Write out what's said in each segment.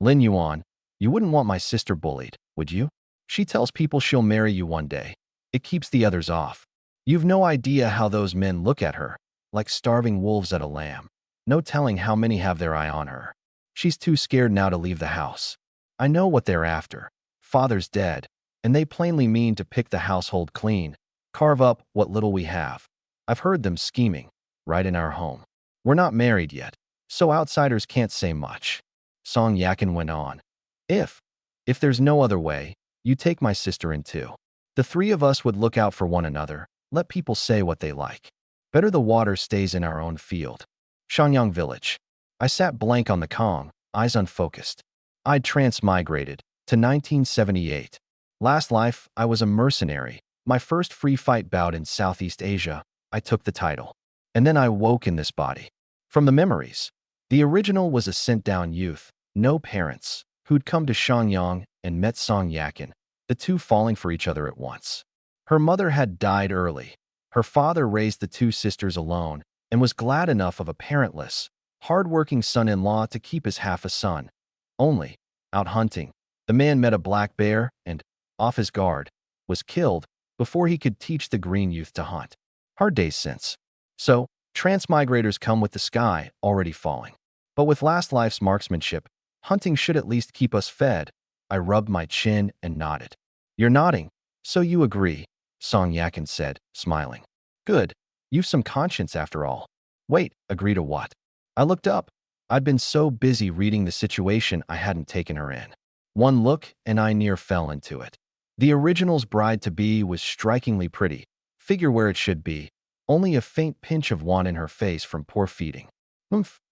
Lin Yuan, you wouldn't want my sister bullied, would you? She tells people she'll marry you one day. It keeps the others off. You've no idea how those men look at her, like starving wolves at a lamb. No telling how many have their eye on her. She's too scared now to leave the house. I know what they're after. Father's dead, and they plainly mean to pick the household clean, carve up what little we have. I've heard them scheming, right in our home. We're not married yet, so outsiders can't say much. Song Yakin went on. If there's no other way, you take my sister in too. The three of us would look out for one another, let people say what they like. Better the water stays in our own field. Shangyang Village. I sat blank on the Kong, eyes unfocused. I'd transmigrated to 1978. Last life, I was a mercenary. My first free fight bout in Southeast Asia, I took the title. And then I woke in this body. From the memories. The original was a sent-down youth, no parents, who'd come to Shangyang and met Song Yakin, the two falling for each other at once. Her mother had died early. Her father raised the two sisters alone and was glad enough of a parentless, hard-working son-in-law to keep his half a son. Only, out hunting, the man met a black bear and, off his guard, was killed before he could teach the green youth to hunt. Hard days since. So, transmigrators come with the sky already falling. But with last life's marksmanship, hunting should at least keep us fed. I rubbed my chin and nodded. You're nodding, so you agree, Song Yakin said, smiling. Good. You've some conscience after all. Wait, agree to what? I looked up. I'd been so busy reading the situation I hadn't taken her in. One look and I near fell into it. The original's bride-to-be was strikingly pretty, figure where it should be, only a faint pinch of want in her face from poor feeding.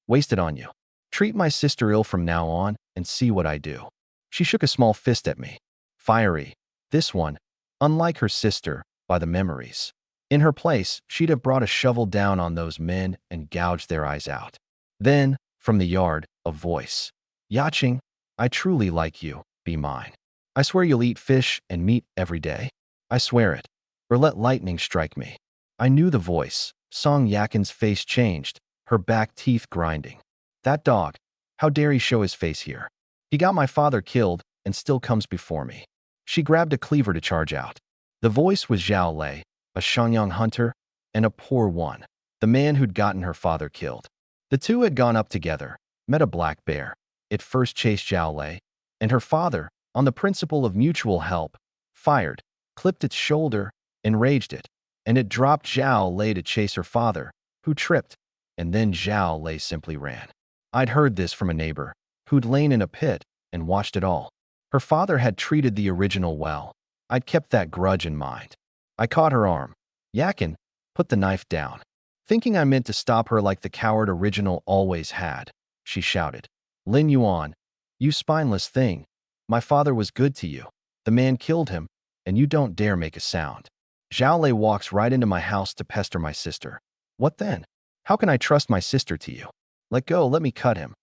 Wasted on you. Treat my sister ill from now on and see what I do. She shook a small fist at me. Fiery. This one, unlike her sister, by the memories. In her place, she'd have brought a shovel down on those men and gouged their eyes out. Then, from the yard, a voice. Yaching, I truly like you, be mine. I swear you'll eat fish and meat every day. I swear it. Or let lightning strike me. I knew the voice. Song Yakin's face changed, her back teeth grinding. That dog. How dare he show his face here? He got my father killed and still comes before me. She grabbed a cleaver to charge out. The voice was Zhao Lei, a Shangyang hunter, and a poor one, the man who'd gotten her father killed. The two had gone up together, met a black bear. It first chased Zhao Lei, and her father, on the principle of mutual help, fired, clipped its shoulder, enraged it, and it dropped Zhao Lei to chase her father, who tripped, and then Zhao Lei simply ran. I'd heard this from a neighbor, who'd lain in a pit and watched it all. Her father had treated the original well. I'd kept that grudge in mind. I caught her arm. Yakin, put the knife down. Thinking I meant to stop her like the coward original always had, she shouted. Lin Yuan, you spineless thing. My father was good to you. The man killed him, and you don't dare make a sound. Zhao Lei walks right into my house to pester my sister. What then? How can I trust my sister to you? Let go, let me cut him.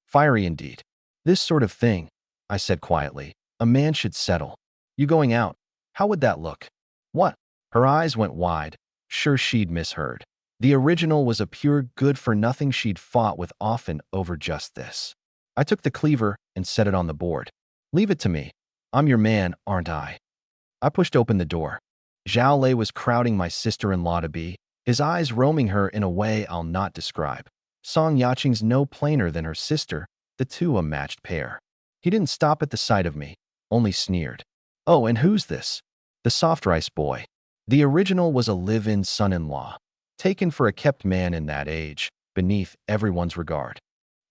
Fiery indeed. This sort of thing, I said quietly, a man should settle. You going out? How would that look? What? Her eyes went wide. Sure she'd misheard. The original was a pure good-for-nothing she'd fought with often over just this. I took the cleaver and set it on the board. Leave it to me. I'm your man, aren't I? I pushed open the door. Zhao Lei was crowding my sister-in-law to be, his eyes roaming her in a way I'll not describe. Song Yaching's no plainer than her sister, the two a matched pair. He didn't stop at the sight of me, only sneered. Oh, and who's this? The soft rice boy. The original was a live-in son-in-law, taken for a kept man in that age, beneath everyone's regard.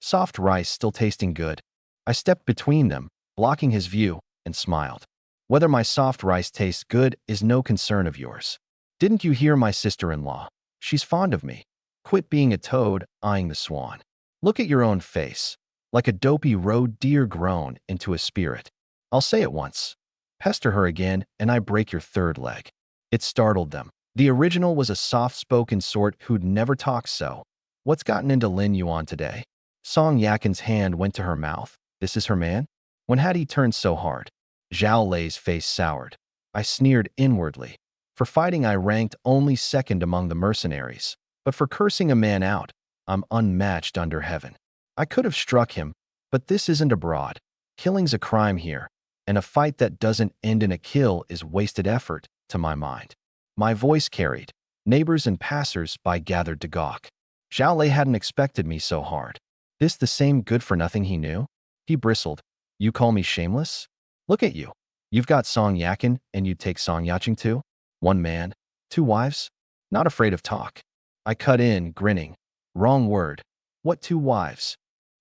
Soft rice still tasting good. I stepped between them, blocking his view, and smiled. Whether my soft rice tastes good is no concern of yours. Didn't you hear my sister-in-law? She's fond of me. Quit being a toad, eyeing the swan. Look at your own face, like a dopey road deer grown into a spirit. I'll say it once. Pester her again, and I break your third leg. It startled them. The original was a soft-spoken sort who'd never talked so. What's gotten into Lin Yuan today? Song Yakin's hand went to her mouth. This is her man? When had he turned so hard? Zhao Lei's face soured. I sneered inwardly. For fighting I ranked only second among the mercenaries, but for cursing a man out, I'm unmatched under heaven. I could have struck him, But this isn't abroad. Killing's a crime here, and a fight that doesn't end in a kill is wasted effort, to my mind. My voice carried. Neighbors and passers-by gathered to gawk. Zhao Lei hadn't expected me so hard. This the same good-for-nothing he knew? He bristled. You call me shameless? Look at you. You've got Song Yakin, and you'd take Song Yaching too? One man, two wives? Not afraid of talk. I cut in, grinning. Wrong word. What two wives?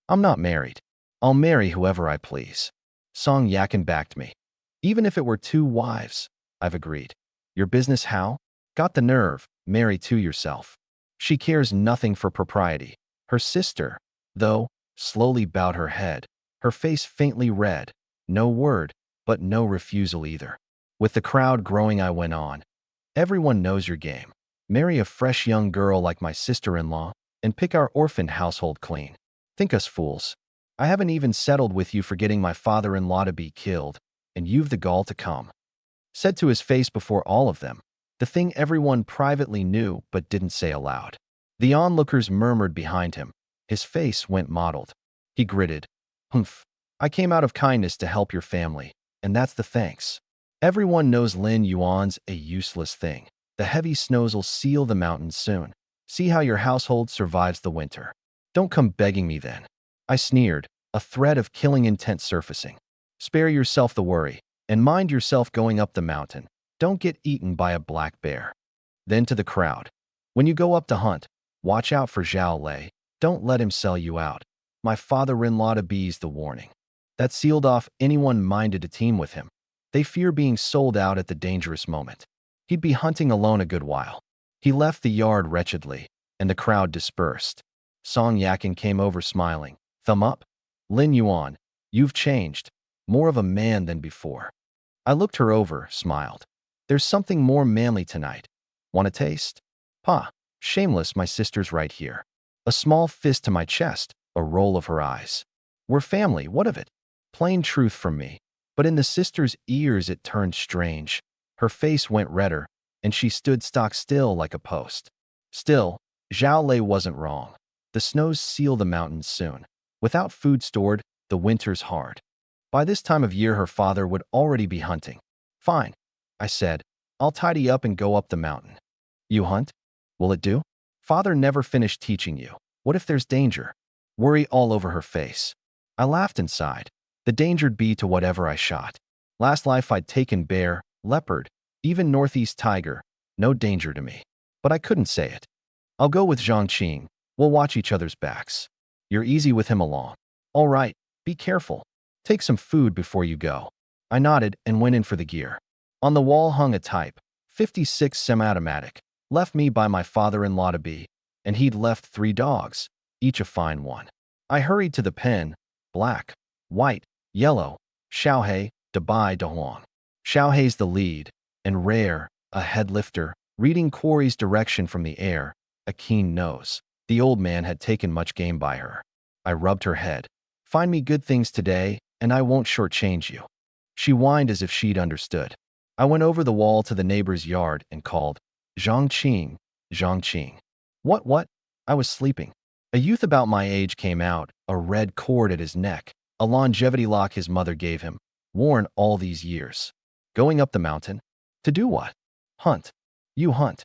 I'm not married. I'll marry whoever I please. Song Yakin backed me. Even if it were two wives, I've agreed. Your business how? Got the nerve, marry two yourself. She cares nothing for propriety. Her sister, though, slowly bowed her head, her face faintly red. No word, but no refusal either. With the crowd growing, I went on. Everyone knows your game. Marry a fresh young girl like my sister-in-law and pick our orphaned household clean. Think us fools. I haven't even settled with you for getting my father-in-law to be killed, and you've the gall to come. Said to his face before all of them, the thing everyone privately knew but didn't say aloud. The onlookers murmured behind him. His face went mottled. He gritted. Humph. I came out of kindness to help your family, and that's the thanks. Everyone knows Lin Yuan's a useless thing. The heavy snows will seal the mountains soon. See how your household survives the winter. Don't come begging me then. I sneered, a thread of killing intent surfacing. Spare yourself the worry, and mind yourself going up the mountain. Don't get eaten by a black bear. Then to the crowd. When you go up to hunt, watch out for Zhao Lei. Don't let him sell you out. My father-in-law to be's the warning. That sealed off anyone minded to team with him. They fear being sold out at the dangerous moment. He'd be hunting alone a good while. He left the yard wretchedly, and the crowd dispersed. Song Yakin came over smiling. Thumb up? Lin Yuan, you've changed. More of a man than before. I looked her over, smiled. There's something more manly tonight. Want a taste? Pa, shameless, my sister's right here. A small fist to my chest, a roll of her eyes. We're family, what of it? Plain truth from me. But in the sister's ears it turned strange. Her face went redder, and she stood stock still like a post. Still, Zhao Lei wasn't wrong. The snows seal the mountains soon. Without food stored, the winter's hard. By this time of year her father would already be hunting. Fine, I said. I'll tidy up and go up the mountain. You hunt? Will it do? Father never finished teaching you. What if there's danger? Worry all over her face. I laughed inside. The danger'd be to whatever I shot. Last life I'd taken bear, leopard, even northeast tiger. No danger to me. But I couldn't say it. I'll go with Zhang Qing. We'll watch each other's backs. You're easy with him along. All right, be careful. Take some food before you go. I nodded and went in for the gear. On the wall hung a Type 56 semi-automatic, left me by my father-in-law to be, and he'd left 3 dogs, each a fine one. I hurried to the pen. Black, white, yellow, Xiaohei, Dabai Dahuang. Xiaohei's the lead, and rare, a headlifter, reading Quarry's direction from the air, a keen nose. The old man had taken much game by her. I rubbed her head. Find me good things today, and I won't shortchange you. She whined as if she'd understood. I went over the wall to the neighbor's yard and called, Zhang Qing, Zhang Qing. What? I was sleeping. A youth about my age came out, a red cord at his neck, a longevity lock his mother gave him, worn all these years. Going up the mountain? To do what? Hunt. You hunt.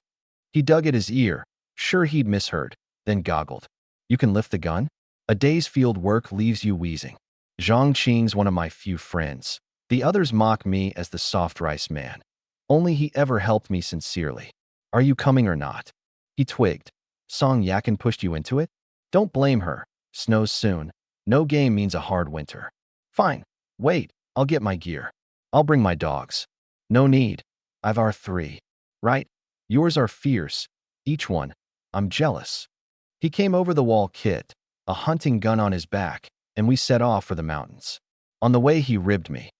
He dug at his ear, sure he'd misheard, then goggled. You can lift the gun? A day's field work leaves you wheezing. Zhang Qing's one of my few friends. The others mock me as the soft rice man. Only he ever helped me sincerely. Are you coming or not? He twigged. Song Yakin pushed you into it? Don't blame her. Snows soon. No game means a hard winter. Fine. Wait, I'll get my gear. I'll bring my dogs. No need. I've our 3. Right? Yours are fierce. Each one. I'm jealous. He came over the wall kit, a hunting gun on his back, and we set off for the mountains. On the way he ribbed me.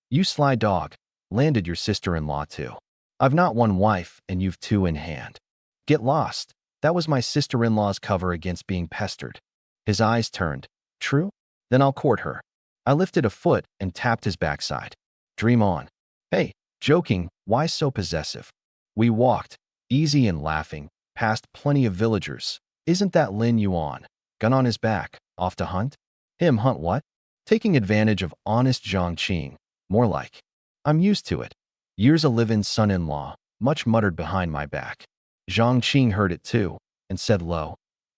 You sly dog, landed your sister-in-law too. I've not one wife and you've 2 in hand. Get lost. That was my sister-in-law's cover against being pestered. His eyes turned. True? Then I'll court her. I lifted a foot and tapped his backside. Dream on. Hey, joking, why so possessive? We walked, easy and laughing, past plenty of villagers. Isn't that Lin Yuan? Gun on his back, off to hunt? Him hunt what? taking advantage of honest Zhangqing. More like, I'm used to it. Years a live-in son-in-law, much muttered behind my back. Zhangqing heard it too, and said low,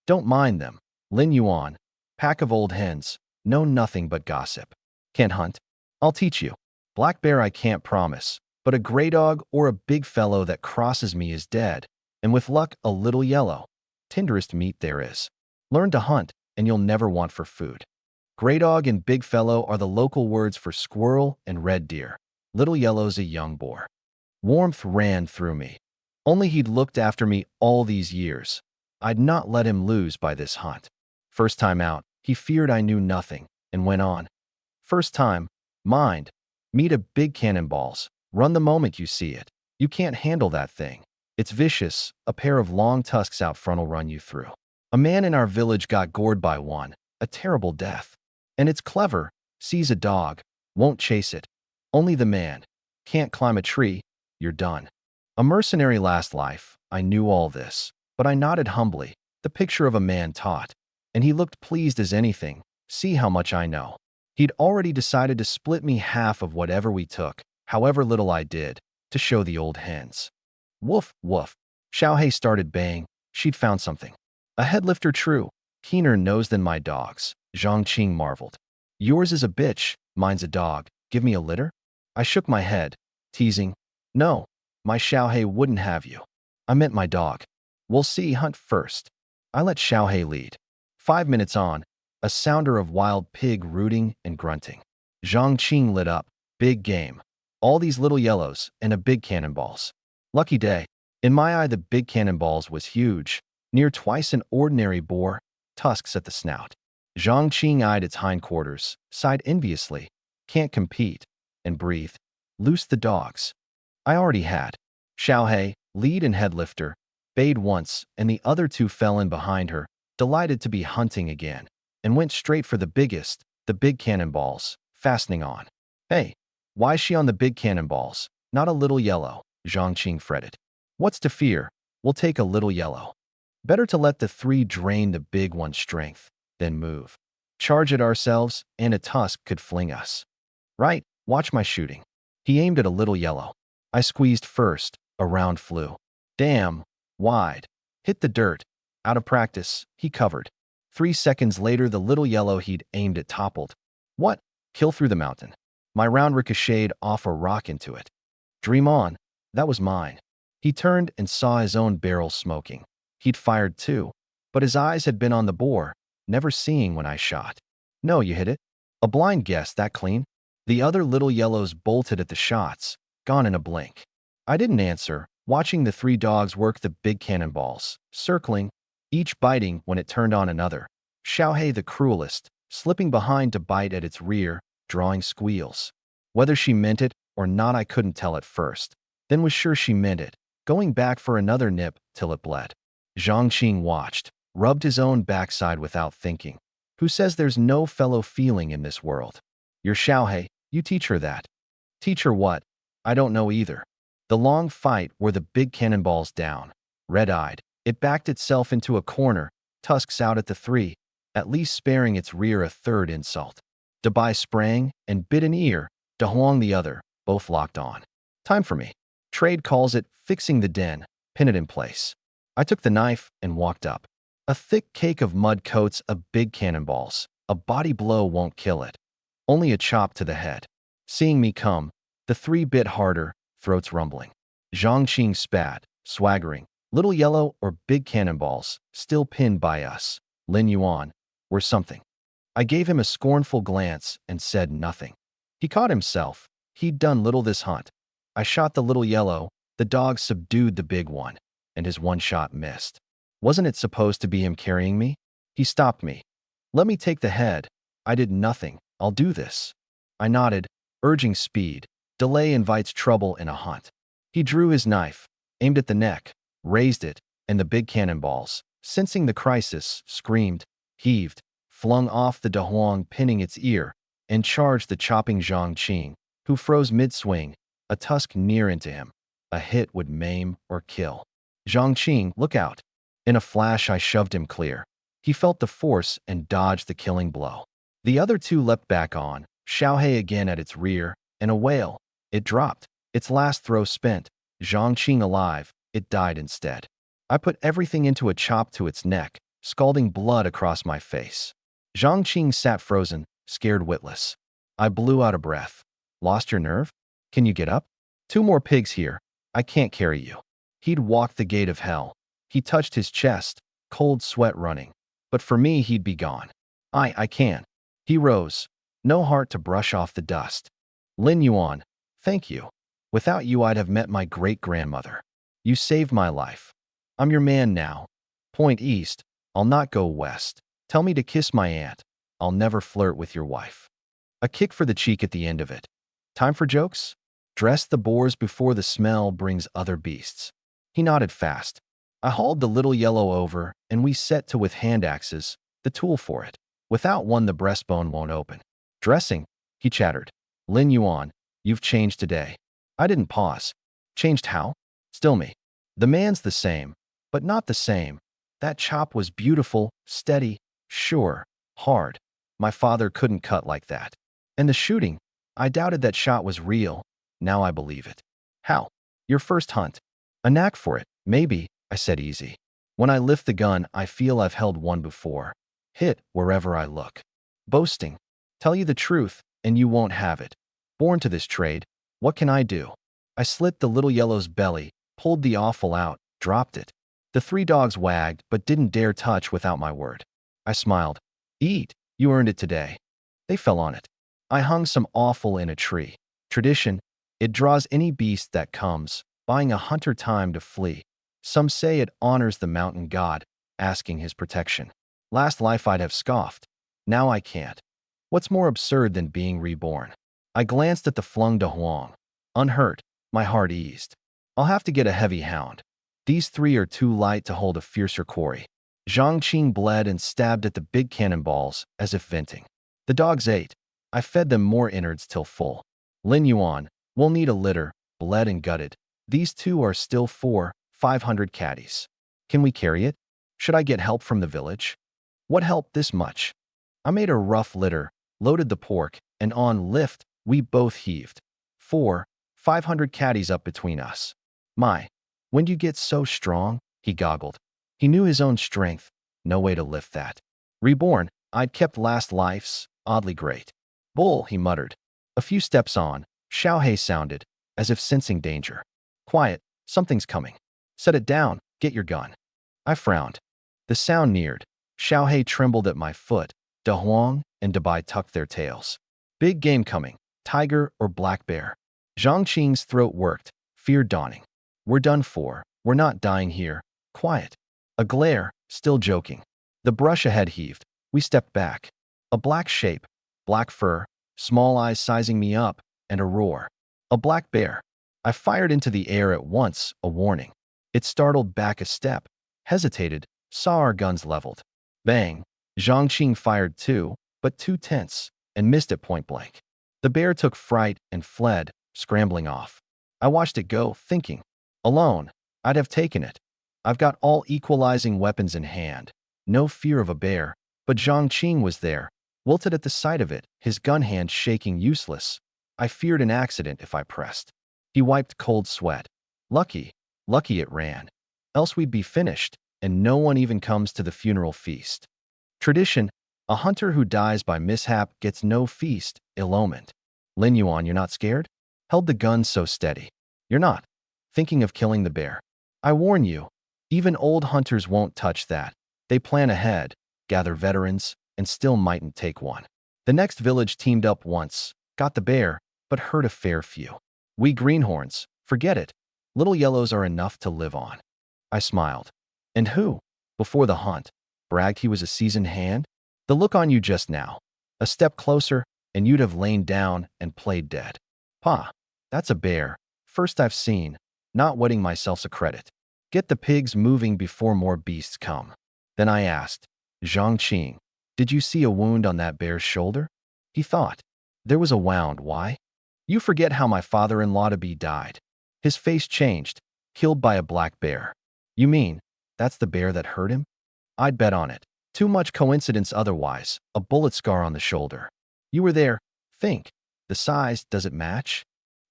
don't mind them. Lin Yuan, pack of old hens, know nothing but gossip. Can't hunt? I'll teach you. Black bear I can't promise, but a gray dog or a big fellow that crosses me is dead, and with luck a little yellow. Tenderest meat there is. Learn to hunt, and you'll never want for food. Gray dog and big fellow are the local words for squirrel and red deer. Little yellow's a young boar. Warmth ran through me. Only he'd looked after me all these years. I'd not let him lose by this hunt. First time out, he feared I knew nothing, and went on. First time, mind, meet a big cannonballs. Run the moment you see it. You can't handle that thing. It's vicious, a pair of long tusks out front'll run you through. A man in our village got gored by one, a terrible death. And it's clever, sees a dog, won't chase it. Only the man. Can't climb a tree, you're done. A mercenary last life, I knew all this, but I nodded humbly, the picture of a man taught. And he looked pleased as anything, see how much I know. He'd already decided to split me half of whatever we took, however little I did, to show the old hens. Woof, woof. Xiaohei started baying. She'd found something. A headlifter true, keener nose than my dog's. Zhangqing marveled. Yours is a bitch, mine's a dog. Give me a litter? I shook my head, teasing. No, my Xiaohei wouldn't have you. I meant my dog. We'll see, hunt first. I let Xiaohei lead. 5 minutes on, a sounder of wild pig rooting and grunting. Zhangqing lit up. Big game. All these little yellows and a big cannonballs. Lucky day. In my eye, the big cannonballs was huge, near twice an ordinary boar, tusks at the snout. Zhangqing eyed its hindquarters, sighed enviously, can't compete, and breathed. Loose the dogs. I already had. Xiaohei, lead and headlifter, bayed once, and the other two fell in behind her, delighted to be hunting again, and went straight for the biggest, the big cannonballs, fastening on. Hey, why's she on the big cannonballs, not a little yellow? Zhangqing fretted. What's to fear? We'll take a little yellow. Better to let the three drain the big one's strength, then move. Charge it ourselves, and a tusk could fling us. Right, watch my shooting. He aimed at a little yellow. I squeezed first, a round flew. Damn, wide. Hit the dirt. Out of practice, he covered. 3 seconds later, the little yellow he'd aimed at toppled. What? Kill through the mountain. My round ricocheted off a rock into it. Dream on. That was mine. He turned and saw his own barrel smoking. He'd fired too, but his eyes had been on the boar, never seeing when I shot. No, you hit it. A blind guess that clean. The other little yellows bolted at the shots, gone in a blink. I didn't answer, watching the 3 dogs work the big cannonballs, circling, each biting when it turned on another. Xiaohei the cruelest, slipping behind to bite at its rear, drawing squeals. Whether she meant it or not I couldn't tell at first, then was sure she meant it, going back for another nip till it bled. Zhangqing watched, rubbed his own backside without thinking. Who says there's no fellow feeling in this world? Your Xiaohei, you teach her that. Teach her what? I don't know either. The long fight wore the big cannonballs down. Red-eyed, it backed itself into a corner, tusks out at the 3, at least sparing its rear a third insult. Dabai sprang and bit an ear, Dahuang the other, both locked on. Time for me. Trade calls it fixing the den, pin it in place. I took the knife and walked up. A thick cake of mud coats a big cannonballs. A body blow won't kill it. Only a chop to the head. Seeing me come, the 3 bit harder, throats rumbling. Zhangqing spat, swaggering. Little yellow or big cannonballs, still pinned by us. Lin Yuan, were something. I gave him a scornful glance and said nothing. He caught himself. He'd done little this hunt. I shot the little yellow, the dog subdued the big one, and his one shot missed. Wasn't it supposed to be him carrying me? He stopped me. Let me take the head. I did nothing. I'll do this. I nodded, urging speed. Delay invites trouble in a hunt. He drew his knife, aimed at the neck, raised it, and the big cannonballs, sensing the crisis, screamed, heaved, flung off the Dahuang pinning its ear, and charged the chopping Zhangqing, who froze mid-swing, a tusk near into him. A hit would maim or kill. Zhangqing, look out. In a flash I shoved him clear. He felt the force and dodged the killing blow. The other two leapt back on, Xiaohei again at its rear, and a wail. It dropped. Its last throw spent. Zhongqing alive, it died instead. I put everything into a chop to its neck, scalding blood across my face. Zhongqing sat frozen, scared witless. I blew out a breath. Lost your nerve? Can you get up? Two more pigs here. I can't carry you. He'd walked the gate of hell. He touched his chest, cold sweat running. But for me, he'd be gone. I can. He rose, no heart to brush off the dust. Lin Yuan, thank you. Without you, I'd have met my great-grandmother. You saved my life. I'm your man now. Point east. I'll not go west. Tell me to kiss my aunt. I'll never flirt with your wife. A kick for the cheek at the end of it. Time for jokes? Dress the boars before the smell brings other beasts. He nodded fast. I hauled the little yellow over, and we set to with hand axes, the tool for it. Without one, the breastbone won't open. Dressing, he chattered. Lin Yuan, you've changed today. I didn't pause. Changed how? Still me. The man's the same, but not the same. That chop was beautiful, steady, sure, hard. My father couldn't cut like that. And the shooting, I doubted that shot was real. Now I believe it. How? Your first hunt. A knack for it, maybe, I said easy. When I lift the gun, I feel I've held one before. Hit wherever I look. Boasting. Tell you the truth, and you won't have it. Born to this trade, what can I do? I slit the little yellow's belly, pulled the offal out, dropped it. The three dogs wagged, but didn't dare touch without my word. I smiled. Eat, you earned it today. They fell on it. I hung some offal in a tree. Tradition, it draws any beast that comes, buying a hunter time to flee. Some say it honors the mountain god, asking his protection. Last life I'd have scoffed. Now I can't. What's more absurd than being reborn? I glanced at the flung de Huang. Unhurt, my heart eased. I'll have to get a heavy hound. These three are too light to hold a fiercer quarry. Zhongqing bled and stabbed at the big cannonballs, as if venting. The dogs ate. I fed them more innards till full. Lin Yuan, we'll need a litter, bled and gutted. These two are still 500 caddies. Can we carry it? Should I get help from the village? What help this much? I made a rough litter, loaded the pork, and on lift, we both heaved. 500 caddies up between us. My, when'd you get so strong? He goggled. He knew his own strength. No way to lift that. Reborn, I'd kept last life's, oddly great. Bull, he muttered. A few steps on, Xiaohei sounded, as if sensing danger. Quiet, something's coming. Set it down, get your gun. I frowned. The sound neared. Xiaohei trembled at my foot. De Huang and Dabai tucked their tails. Big game coming. Tiger or black bear. Zhongqing's throat worked, fear dawning. We're done for. We're not dying here. Quiet. A glare, still joking. The brush ahead heaved. We stepped back. A black shape, black fur, small eyes sizing me up, and a roar. A black bear. I fired into the air at once, a warning. It startled back a step, hesitated, saw our guns leveled. Bang. Zhongqing fired too, but too tense, and missed at point blank. The bear took fright and fled, scrambling off. I watched it go, thinking. Alone, I'd have taken it. I've got all equalizing weapons in hand. No fear of a bear, but Zhongqing was there, wilted at the sight of it, his gun hand shaking useless. I feared an accident if I pressed. He wiped cold sweat. Lucky it ran. Else we'd be finished, and no one even comes to the funeral feast. Tradition, a hunter who dies by mishap gets no feast, ill omened. Lin Yuan, you're not scared? Held the gun so steady. You're not. Thinking of killing the bear. I warn you, even old hunters won't touch that. They plan ahead, gather veterans, and still mightn't take one. The next village teamed up once, got the bear, but hurt a fair few. We greenhorns, forget it. Little yellows are enough to live on. I smiled. And who, before the hunt, bragged he was a seasoned hand? The look on you just now. A step closer, and you'd have lain down and played dead. Pa, that's a bear. First I've seen, not wedding myself's a credit. Get the pigs moving before more beasts come. Then I asked, Zhongqing, did you see a wound on that bear's shoulder? He thought. There was a wound, why? You forget how my father-in-law-to-be died. His face changed, killed by a black bear. You mean, that's the bear that hurt him? I'd bet on it. Too much coincidence otherwise, a bullet scar on the shoulder. You were there. Think. The size, does it match?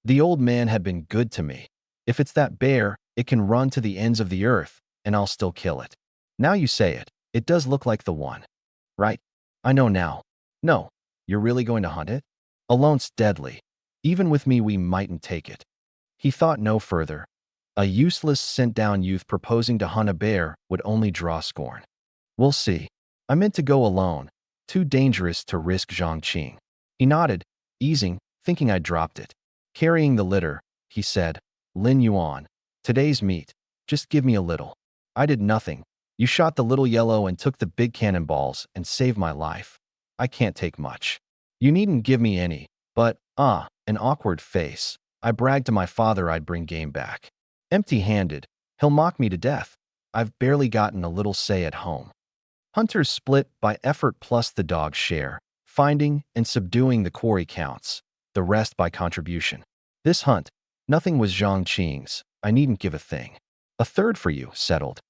The old man had been good to me. If it's that bear, it can run to the ends of the earth, and I'll still kill it. Now you say it, it does look like the one. Right? I know now. No, you're really going to hunt it? Alone's deadly. Even with me, we mightn't take it. He thought no further. A useless, sent-down youth proposing to hunt a bear would only draw scorn. We'll see. I meant to go alone. Too dangerous to risk Zhangqing. He nodded, easing, thinking I'd dropped it. Carrying the litter, he said, Lin Yuan, today's meat. Just give me a little. I did nothing. You shot the little yellow and took the big cannonballs and saved my life. I can't take much. You needn't give me any, but, an awkward face. I bragged to my father I'd bring game back. Empty-handed, he'll mock me to death. I've barely gotten a little say at home. Hunters split by effort plus the dog's share. Finding and subduing the quarry counts, the rest by contribution. This hunt, nothing was Zhangqing's. I needn't give a thing. A third for you, settled.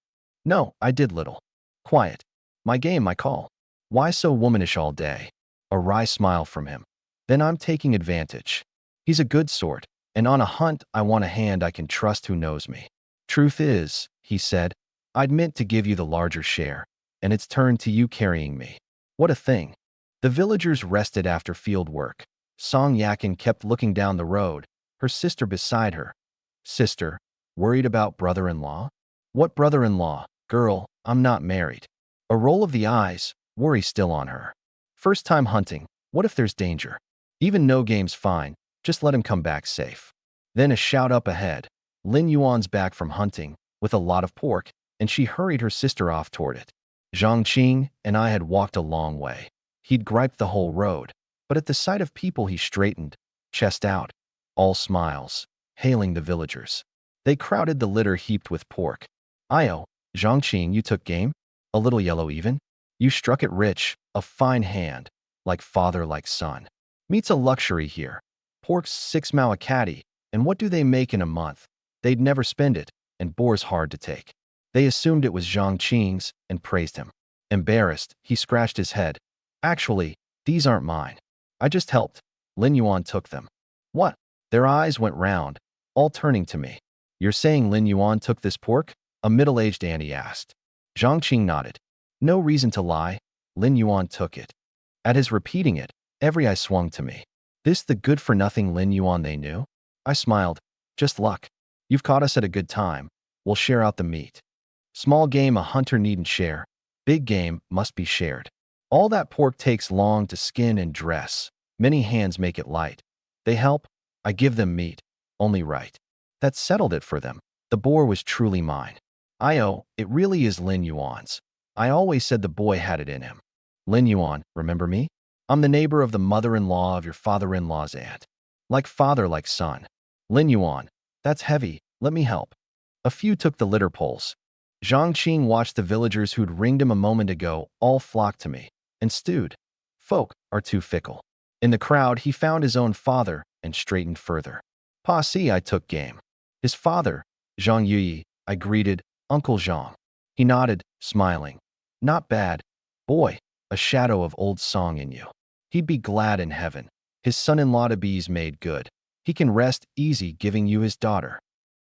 No, I did little. Quiet. My game, my call. Why so womanish all day? A wry smile from him. Then I'm taking advantage. He's a good sort, and on a hunt I want a hand I can trust who knows me. Truth is, he said, I'd meant to give you the larger share, and it's turned to you carrying me. What a thing. The villagers rested after field work. Song Yakin kept looking down the road, her sister beside her. Sister, worried about brother-in-law? What brother-in-law? Girl, I'm not married. A roll of the eyes, worry still on her. First time hunting, what if there's danger? Even no game's fine, just let him come back safe. Then a shout up ahead. Lin Yuan's back from hunting, with a lot of pork, and she hurried her sister off toward it. Zhangqing and I had walked a long way. He'd griped the whole road, but at the sight of people he straightened, chest out, all smiles, hailing the villagers. They crowded the litter heaped with pork. Io, Zhangqing, you took game? A little yellow even? You struck it rich, a fine hand, like father like son. Meat's a luxury here. Pork's 6 mao a catty, and what do they make in a month? They'd never spend it, and boar's hard to take. They assumed it was Zhangqing's and praised him. Embarrassed, he scratched his head. Actually, these aren't mine. I just helped. Lin Yuan took them. What? Their eyes went round, all turning to me. You're saying Lin Yuan took this pork? A middle-aged auntie asked. Zhangqing nodded. No reason to lie. Lin Yuan took it. At his repeating it, every eye swung to me. This the good-for-nothing Lin Yuan they knew? I smiled. Just luck. You've caught us at a good time. We'll share out the meat. Small game a hunter needn't share. Big game must be shared. All that pork takes long to skin and dress. Many hands make it light. They help. I give them meat. Only right. That settled it for them. The boar was truly mine. It really is Lin Yuan's. I always said the boy had it in him. Lin Yuan, remember me? I'm the neighbor of the mother-in-law of your father-in-law's aunt. Like father, like son. Lin Yuan, that's heavy. Let me help. A few took the litter poles. Zhangqing watched the villagers who'd ringed him a moment ago all flock to me, and stewed. Folk are too fickle. In the crowd, he found his own father and straightened further. Pa si, I took game. His father, Zhang Yuyi, I greeted, Uncle Zhang. He nodded, smiling. Not bad. Boy, a shadow of old song in you. He'd be glad in heaven. His son-in-law to be's made good. He can rest easy giving you his daughter.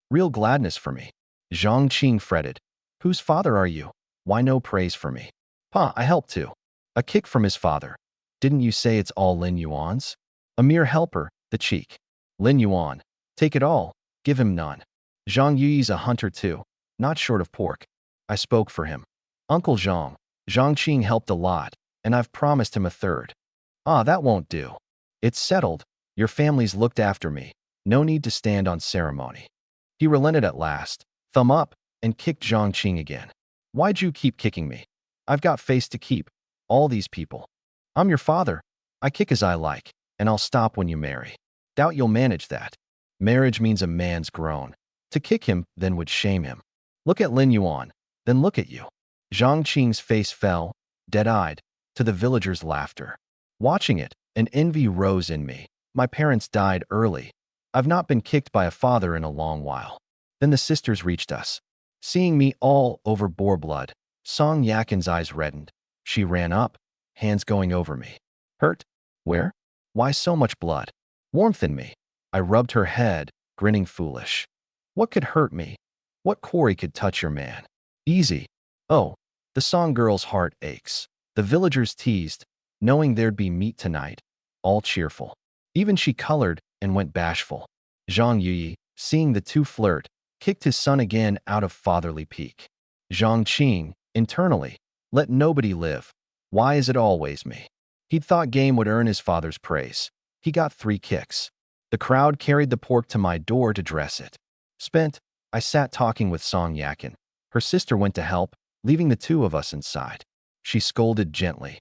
Real gladness for me. Zhangqing fretted. Whose father are you? Why no praise for me? Pa, I help too. A kick from his father. Didn't you say it's all Lin Yuan's? A mere helper, the cheek. Lin Yuan. Take it all. Give him none. Zhang Yuyi's a hunter too, not short of pork. I spoke for him. Uncle Zhang. Zhangqing helped a lot, and I've promised him a third. That won't do. It's settled. Your family's looked after me. No need to stand on ceremony. He relented at last, thumb up, and kicked Zhangqing again. Why'd you keep kicking me? I've got face to keep. All these people. I'm your father. I kick as I like, and I'll stop when you marry. Doubt you'll manage that. Marriage means a man's grown. To kick him, then would shame him. Look at Lin Yuan, then look at you. Zhangqing's face fell, dead-eyed, to the villagers' laughter. Watching it, an envy rose in me. My parents died early. I've not been kicked by a father in a long while. Then the sisters reached us. Seeing me all over boar blood, Song Yakin's eyes reddened. She ran up, hands going over me. Hurt? Where? Why so much blood? Warmth in me. I rubbed her head, grinning foolish. What could hurt me? What quarry could touch your man? Easy. Oh, the song girl's heart aches. The villagers teased, knowing there'd be meat tonight, all cheerful. Even she colored and went bashful. Zhang Yuyi, seeing the two flirt, kicked his son again out of fatherly pique. Zhang Qing, internally, let nobody live. Why is it always me? He'd thought game would earn his father's praise. He got 3 kicks. The crowd carried the pork to my door to dress it. Spent, I sat talking with Song Yakin. Her sister went to help, leaving the 2 of us inside. She scolded gently.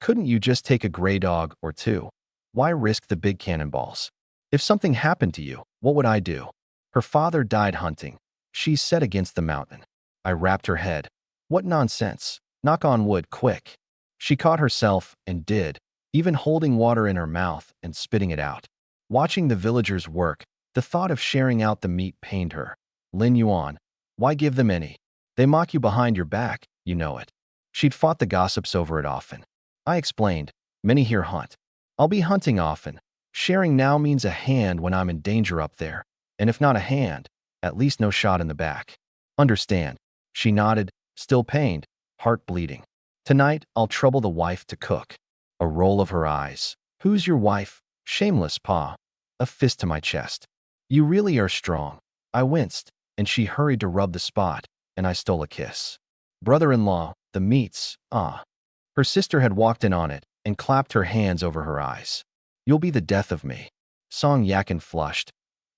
Couldn't you just take a gray dog or 2? Why risk the big cannonballs? If something happened to you, what would I do? Her father died hunting. She's set against the mountain. I rapped her head. What nonsense. Knock on wood, quick. She caught herself and did, even holding water in her mouth and spitting it out. Watching the villagers work, the thought of sharing out the meat pained her. Lin Yuan, why give them any? They mock you behind your back, you know it. She'd fought the gossips over it often. I explained, many here hunt. I'll be hunting often. Sharing now means a hand when I'm in danger up there. And if not a hand, at least no shot in the back. Understand. She nodded, still pained, heart bleeding. Tonight, I'll trouble the wife to cook. A roll of her eyes. Who's your wife? Shameless, Pa. A fist to my chest. You really are strong. I winced, and she hurried to rub the spot, and I stole a kiss. Brother-in-law, the meats, ah. Her sister had walked in on it and clapped her hands over her eyes. You'll be the death of me. Song Yakin flushed.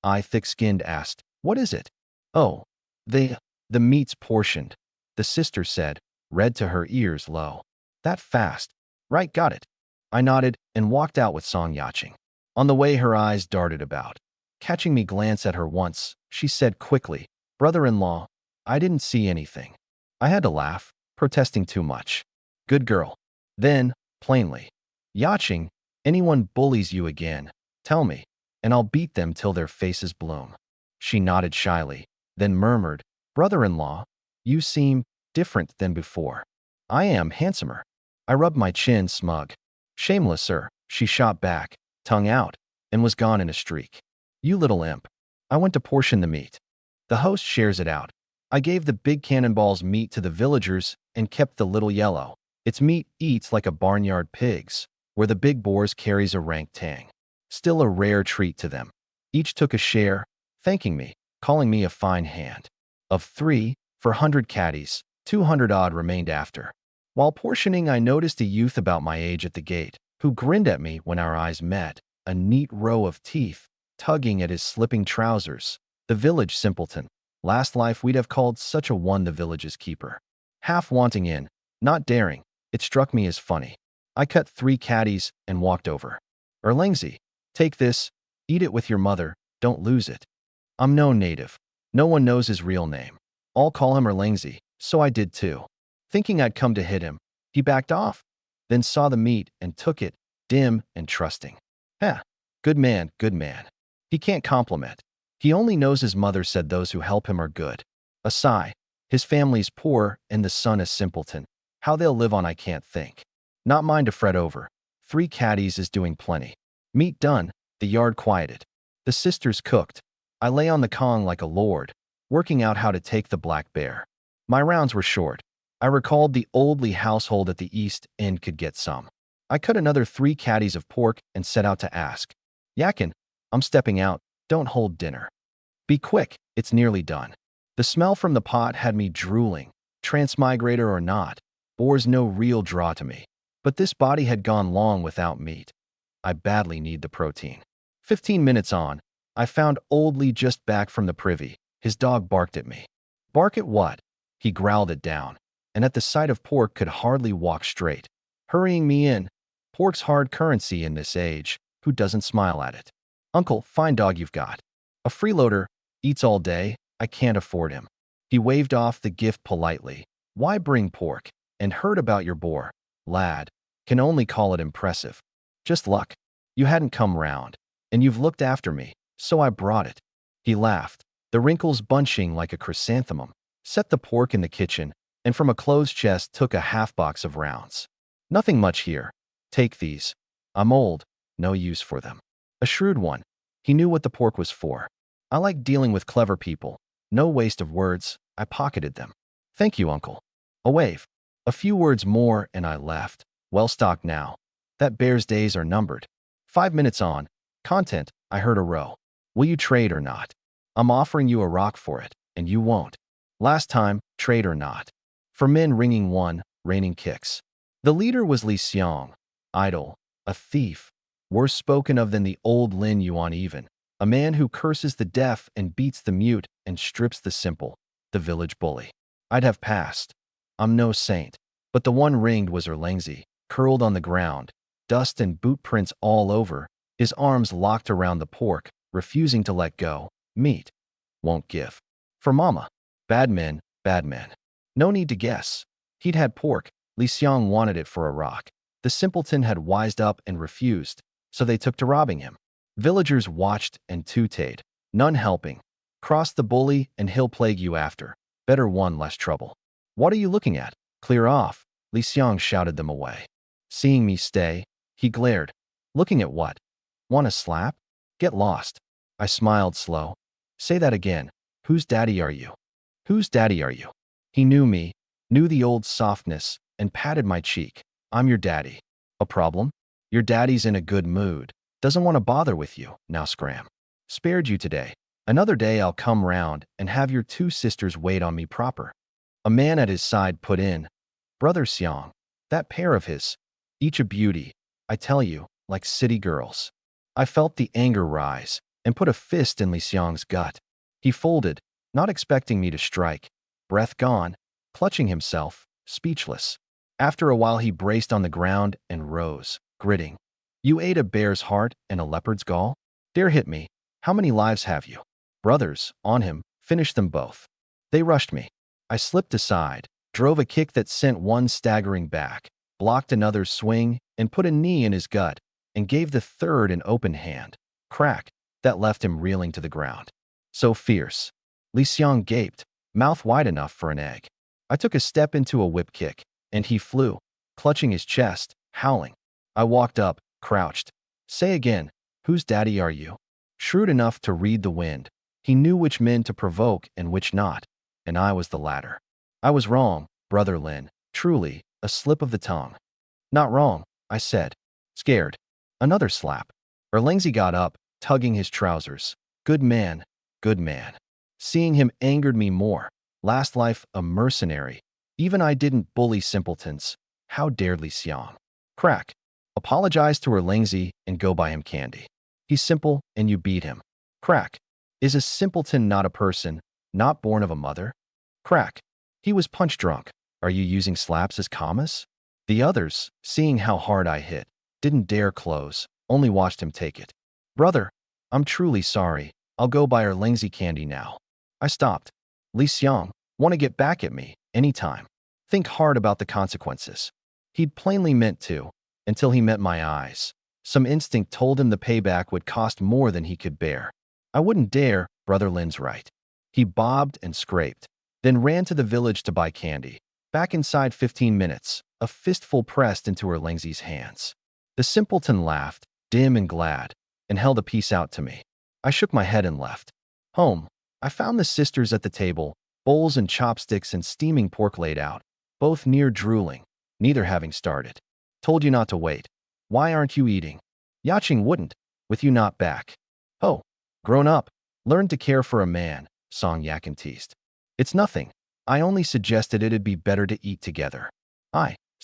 I, thick-skinned, asked, what is it? Oh, the meat's portioned, the sister said, read to her ears low. That fast. Right, got it. I nodded and walked out with Song Yaching. On the way, her eyes darted about. Catching me glance at her once, she said quickly, brother-in-law, I didn't see anything. I had to laugh, protesting too much. Good girl. Then, plainly, Yaching, anyone bullies you again, tell me, and I'll beat them till their faces bloom. She nodded shyly, then murmured, brother-in-law, you seem different than before. I am handsomer. I rubbed my chin smug. Shameless, sir, she shot back, tongue out, and was gone in a streak. You little imp. I went to portion the meat. The host shares it out. I gave the big cannonball's meat to the villagers and kept the little yellow. Its meat eats like a barnyard pig's, where the big boars carries a rank tang. Still a rare treat to them. Each took a share, thanking me, calling me a fine hand. Of 3, for 100 caddies, 200-odd remained after. While portioning, I noticed a youth about my age at the gate, who grinned at me when our eyes met, a neat row of teeth, tugging at his slipping trousers. The village simpleton. Last life we'd have called such a one the village's keeper. Half wanting in, not daring, it struck me as funny. I cut 3 caddies and walked over. Erlangzi, take this, eat it with your mother, don't lose it. I'm no native. No one knows his real name. All call him Erlangzi, so I did too. Thinking I'd come to hit him, he backed off, then saw the meat and took it, dim and trusting. Good man, good man. He can't compliment. He only knows his mother said those who help him are good. A sigh. His family's poor and the son a simpleton. How they'll live on I can't think. Not mine to fret over. 3 caddies is doing plenty. Meat done, the yard quieted. The sisters cooked. I lay on the Kong like a lord, working out how to take the black bear. My rounds were short. I recalled the oldly household at the east end could get some. I cut another 3 caddies of pork and set out to ask. Yakin, I'm stepping out, don't hold dinner. Be quick, it's nearly done. The smell from the pot had me drooling. Transmigrator or not, Boars no real draw to me. But this body had gone long without meat. I badly need the protein. 15 minutes on, I found Oldly just back from the privy. His dog barked at me. Bark at what? He growled it down, and at the sight of pork could hardly walk straight. Hurrying me in. Pork's hard currency in this age. Who doesn't smile at it? Uncle, fine dog you've got. A freeloader, eats all day, I can't afford him. He waved off the gift politely. Why bring pork? And heard about your boar. Lad, can only call it impressive. Just luck. You hadn't come round, and you've looked after me, so I brought it. He laughed, the wrinkles bunching like a chrysanthemum. Set the pork in the kitchen, and from a closed chest took a half box of rounds. Nothing much here. Take these. I'm old. No use for them. A shrewd one. He knew what the pork was for. I like dealing with clever people. No waste of words. I pocketed them. Thank you, uncle. A wave. A few words more and I left. Well stocked now. That bear's days are numbered. 5 minutes on. Content, I heard a row. Will you trade or not? I'm offering you a rock for it, and you won't. Last time, trade or not. For men ringing one, raining kicks. The leader was Li Xiong, idle, a thief, worse spoken of than the old Lin Yuan even, a man who curses the deaf and beats the mute and strips the simple, the village bully. I'd have passed. I'm no saint, but the one ringed was Erlangzi, curled on the ground, dust and boot prints all over, his arms locked around the pork, refusing to let go. Meat. Won't give. For mama. Bad men, bad men. No need to guess. He'd had pork. Li Xiong wanted it for a rock. The simpleton had wised up and refused, so they took to robbing him. Villagers watched and tooted, none helping. Cross the bully and he'll plague you after. Better one, less trouble. What are you looking at? Clear off. Li Xiong shouted them away. Seeing me stay, he glared. Looking at what? Want a slap? Get lost. I smiled slow. Say that again. Whose daddy are you? Whose daddy are you? He knew me, knew the old softness, and patted my cheek. I'm your daddy. A problem? Your daddy's in a good mood. Doesn't want to bother with you. Now scram. Spared you today. Another day I'll come round and have your two sisters wait on me proper. A man at his side put in. Brother Xiong. That pair of his. Each a beauty. I tell you, like city girls. I felt the anger rise and put a fist in Li Xiong's gut. He folded, not expecting me to strike. Breath gone, clutching himself, speechless. After a while he braced on the ground and rose, gritting. You ate a bear's heart and a leopard's gall? Dare hit me. How many lives have you? Brothers, on him, finished them both. They rushed me. I slipped aside, drove a kick that sent one staggering back, blocked another's swing, and put a knee in his gut, and gave the third an open hand. Crack, that left him reeling to the ground. So fierce. Li Xiong gaped, mouth wide enough for an egg. I took a step into a whip kick, and he flew, clutching his chest, howling. I walked up, crouched. Say again, whose daddy are you? Shrewd enough to read the wind, he knew which men to provoke and which not, and I was the latter. I was wrong, Brother Lin, truly, a slip of the tongue. Not wrong, I said. Scared. Another slap. Erlangzi got up, tugging his trousers. Good man, good man. Seeing him angered me more. Last life a mercenary. Even I didn't bully simpletons. How dared Li Xiong? Crack. Apologize to Erlangzi and go buy him candy. He's simple and you beat him. Crack. Is a simpleton not a person, not born of a mother? Crack. He was punch drunk. Are you using slaps as commas? The others, seeing how hard I hit, didn't dare close, only watched him take it. Brother, I'm truly sorry. I'll go buy Erlangzi candy now. I stopped. Li Xiong, want to get back at me, anytime. Think hard about the consequences. He'd plainly meant to, until he met my eyes. Some instinct told him the payback would cost more than he could bear. I wouldn't dare, Brother Lin's right. He bobbed and scraped, then ran to the village to buy candy. Back inside 15 minutes, a fistful pressed into Erlangzi's hands. The simpleton laughed, dim and glad, and held a piece out to me. I shook my head and left. Home. I found the sisters at the table, bowls and chopsticks and steaming pork laid out, both near drooling, neither having started. Told you not to wait. Why aren't you eating? Yaching wouldn't, with you not back. Oh, grown up, learned to care for a man, Song Yakin teased. It's nothing. I only suggested it'd be better to eat together.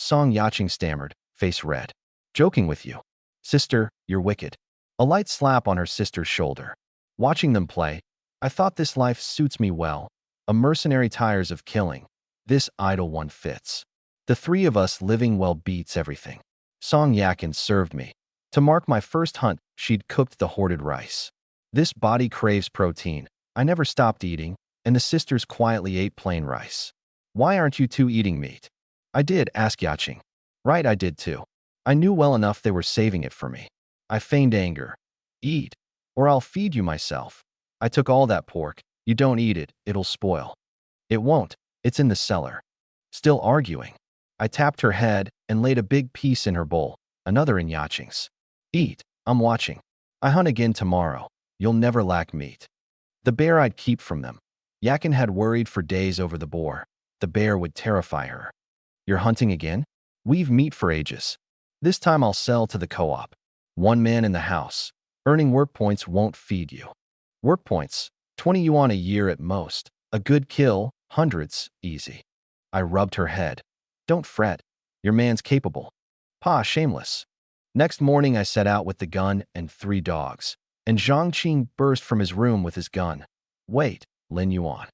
Song Yaching stammered, face red. Joking with you. Sister, you're wicked. A light slap on her sister's shoulder. Watching them play, I thought this life suits me well. A mercenary tires of killing. This idle one fits. The three of us living well beats everything. Song Yakin served me. To mark my first hunt, she'd cooked the hoarded rice. This body craves protein. I never stopped eating, and the sisters quietly ate plain rice. Why aren't you two eating meat? I did, ask Yaching. Right, I did too. I knew well enough they were saving it for me. I feigned anger. Eat, or I'll feed you myself. I took all that pork. You don't eat it, it'll spoil. It won't. It's in the cellar. Still arguing. I tapped her head and laid a big piece in her bowl, another in Yaching's. Eat, I'm watching. I hunt again tomorrow. You'll never lack meat. The bear I'd keep from them. Yakin had worried for days over the boar. The bear would terrify her. You're hunting again? We've meat for ages. This time I'll sell to the co-op. One man in the house. Earning work points won't feed you. Work points, 20 yuan a year at most. A good kill, hundreds, easy. I rubbed her head. Don't fret. Your man's capable. Pa, shameless. Next morning I set out with the gun and 3 dogs. And Zhang Qing burst from his room with his gun. Wait, Lin Yuan.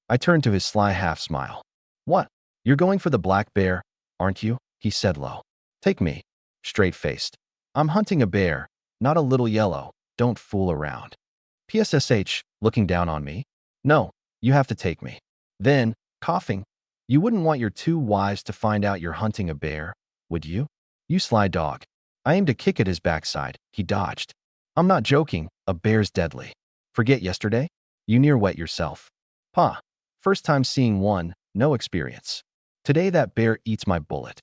I turned to his sly half-smile. What? You're going for the black bear, aren't you? He said low. Take me. Straight-faced. I'm hunting a bear, not a little yellow. Don't fool around. PSSH, looking down on me. No, you have to take me. Then, coughing. You wouldn't want your 2 wives to find out you're hunting a bear, would you? You sly dog. I aimed a kick at his backside. He dodged. I'm not joking. A bear's deadly. Forget yesterday? You near wet yourself. Pa. First time seeing one, no experience. Today that bear eats my bullet.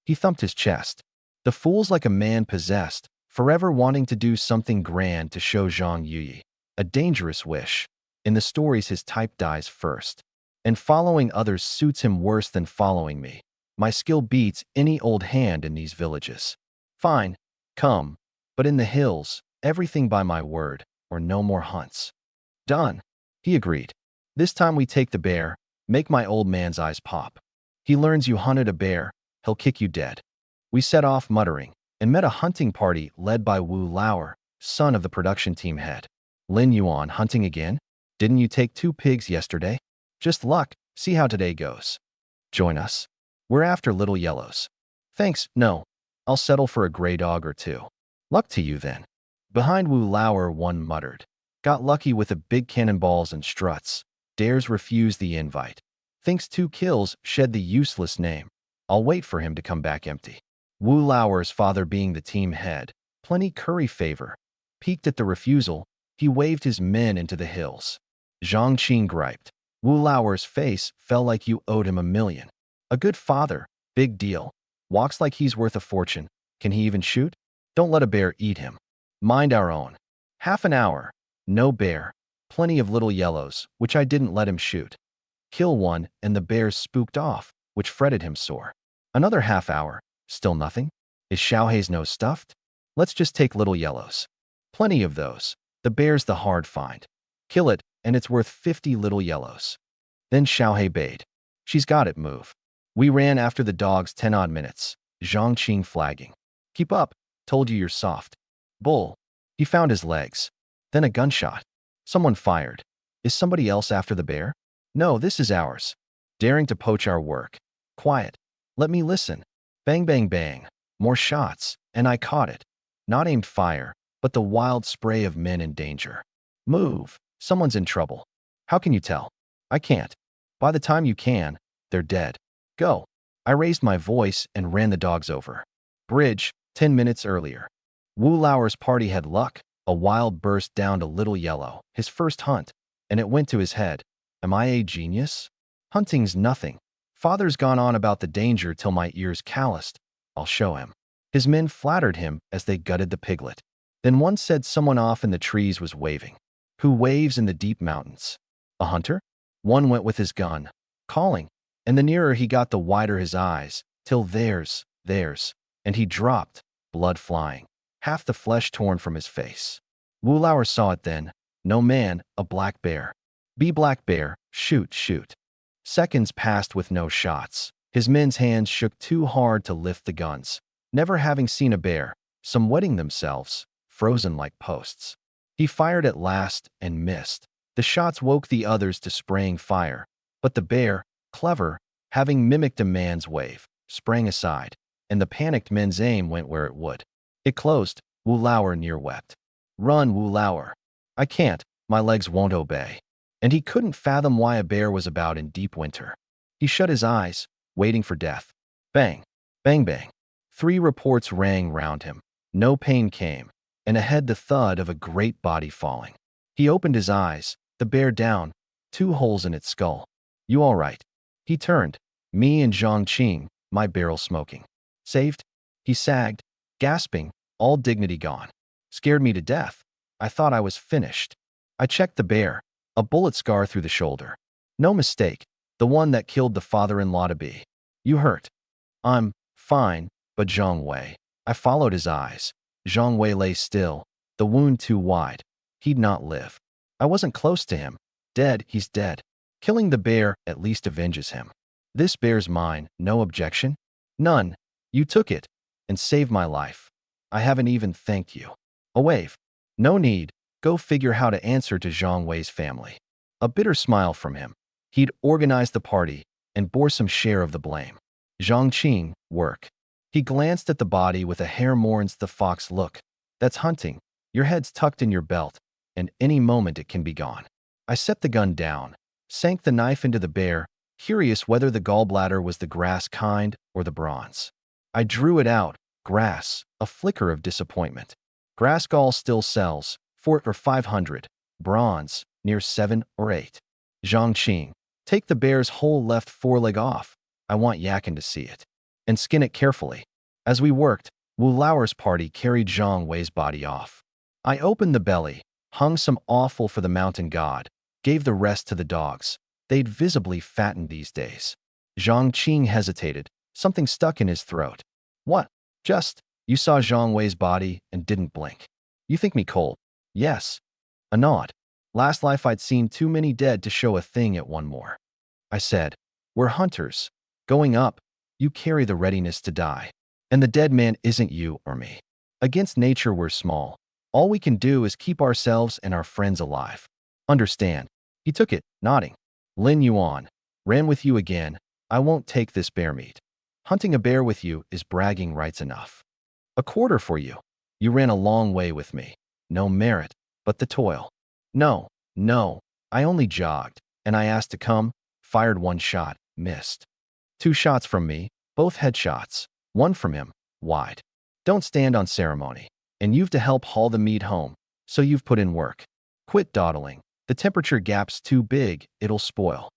He thumped his chest. The fool's like a man possessed, forever wanting to do something grand to show Zhang Yuyi. A dangerous wish. In the stories his type dies first. And following others suits him worse than following me. My skill beats any old hand in these villages. Fine, come. But in the hills, everything by my word, or no more hunts. Done. He agreed. This time we take the bear, make my old man's eyes pop. He learns you hunted a bear, he'll kick you dead. We set off muttering, and met a hunting party led by Wu Lauer, son of the production team head. Lin Yuan hunting again? Didn't you take 2 pigs yesterday? Just luck, see how today goes. Join us. We're after little yellows. Thanks, no. I'll settle for a gray dog or 2. Luck to you then. Behind Wu Lauer one muttered. Got lucky with the big cannonballs and struts. Dares refuse the invite. Thinks 2 kills shed the useless name. I'll wait for him to come back empty. Wu Lauer's father being the team head. Plenty curry favor. Piqued at the refusal, he waved his men into the hills. Zhang Qing griped. Wu Lauer's face fell like you owed him $1 million. A good father, big deal. Walks like he's worth a fortune. Can he even shoot? Don't let a bear eat him. Mind our own. Half an hour. No bear. Plenty of little yellows, which I didn't let him shoot. Kill one, and the bears spooked off, which fretted him sore. Another half hour. Still nothing? Is Xiaohei's nose stuffed? Let's just take little yellows. Plenty of those. The bear's the hard find. Kill it, and it's worth 50 little yellows. Then Xiaohei bayed. She's got it, move. We ran after the dogs 10-odd minutes. Zhang Qing flagging. Keep up. Told you you're soft. Bull. He found his legs. Then a gunshot. Someone fired. Is somebody else after the bear? No, this is ours. Daring to poach our work. Quiet. Let me listen. Bang, bang, bang. More shots, and I caught it. Not aimed fire, but the wild spray of men in danger. Move. Someone's in trouble. How can you tell? I can't. By the time you can, they're dead. Go. I raised my voice and ran the dogs over. Bridge, 10 minutes earlier. Wu Lauer's party had luck. A wild burst down to Little Yellow, his first hunt, and it went to his head. Am I a genius? Hunting's nothing. Father's gone on about the danger till my ears calloused. I'll show him. His men flattered him as they gutted the piglet. Then one said someone off in the trees was waving. Who waves in the deep mountains? A hunter? One went with his gun, calling, and the nearer he got the wider his eyes, till there's, and he dropped, blood flying, half the flesh torn from his face. Wu Lauer saw it then. No man, a black bear. Be black bear, shoot, shoot. Seconds passed with no shots. His men's hands shook too hard to lift the guns. Never having seen a bear, some wetting themselves, frozen like posts. He fired at last and missed. The shots woke the others to spraying fire. But the bear, clever, having mimicked a man's wave, sprang aside, and the panicked men's aim went where it would. It closed. Wu Lauer near wept. Run, Wu Lauer. I can't. My legs won't obey. And he couldn't fathom why a bear was about in deep winter. He shut his eyes, waiting for death. Bang, bang, bang. 3 reports rang round him. No pain came, and ahead the thud of a great body falling. He opened his eyes, the bear down, 2 holes in its skull. You all right? He turned. Me and Zhang Qing, my barrel smoking. Saved? He sagged, gasping, all dignity gone. Scared me to death. I thought I was finished. I checked the bear, a bullet scar through the shoulder. No mistake, the one that killed the father-in-law to be. You hurt? I'm fine, but Zhang Wei. I followed his eyes. Zhang Wei lay still, the wound too wide. He'd not live. I wasn't close to him. Dead, he's dead. Killing the bear at least avenges him. This bear's mine, no objection? None. You took it and saved my life. I haven't even thanked you. A wave. No need. Go figure how to answer to Zhang Wei's family. A bitter smile from him. He'd organized the party and bore some share of the blame. Zhang Qing, work. He glanced at the body with a hair mourns the fox look. That's hunting. Your head's tucked in your belt, and any moment it can be gone. I set the gun down, sank the knife into the bear, curious whether the gallbladder was the grass kind or the bronze. I drew it out, grass, a flicker of disappointment. Grass gall still sells, 4 or 500, bronze, near 7 or 8. Zhang Qing, take the bear's whole left foreleg off. I want Yakin to see it. And skin it carefully. As we worked, Wu Lauer's party carried Zhang Wei's body off. I opened the belly, hung some offal for the mountain god, gave the rest to the dogs. They'd visibly fattened these days. Zhang Qing hesitated, something stuck in his throat. What? Just, you saw Zhang Wei's body and didn't blink. You think me cold? Yes. A nod. Last life I'd seen too many dead to show a thing at one more. I said, we're hunters. Going up, you carry the readiness to die. And the dead man isn't you or me. Against nature we're small. All we can do is keep ourselves and our friends alive. Understand? He took it, nodding. Lin Yuan, ran with you again. I won't take this bear meat. Hunting a bear with you is bragging rights enough. A quarter for you. You ran a long way with me. No merit, but the toil. No, no, I only jogged, and I asked to come, fired one shot, missed. 2 shots from me, both headshots, 1 from him, wide. Don't stand on ceremony, and you've to help haul the meat home, so you've put in work. Quit dawdling. The temperature gap's too big, it'll spoil.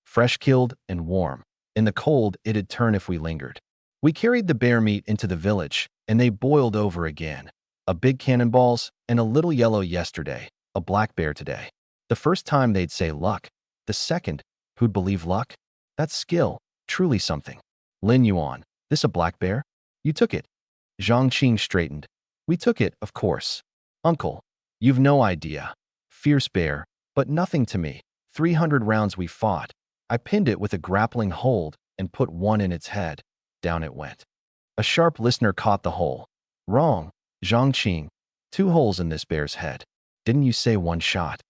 Fresh killed and warm. In the cold, it'd turn if we lingered. We carried the bear meat into the village, and they boiled over again. A big cannonballs and a little yellow yesterday, a black bear today. The first time they'd say luck. The second, who'd believe luck? That's skill, truly something. Lin Yuan, this a black bear? You took it. Zhang Qing straightened. We took it, of course. Uncle, you've no idea. Fierce bear, but nothing to me. 300 rounds we fought. I pinned it with a grappling hold and put one in its head. Down it went. A sharp listener caught the hole. Wrong, Zhang Qing. 2 holes in this bear's head. Didn't you say 1 shot?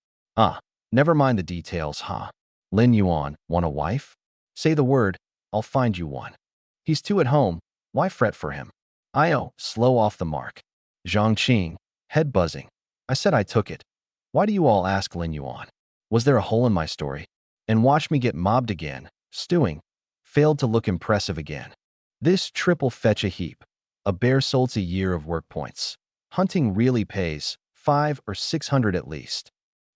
Never mind the details, huh? Lin Yuan, want a wife? Say the word, I'll find you one. He's 2 at home, why fret for him? Slow off the mark. Zhang Qing, head buzzing. I said I took it. Why do you all ask Lin Yuan? Was there a hole in my story? And watch me get mobbed again, stewing. Failed to look impressive again. This triple fetch a heap. A bear solts a year of work points. Hunting really pays, 500 or 600 at least.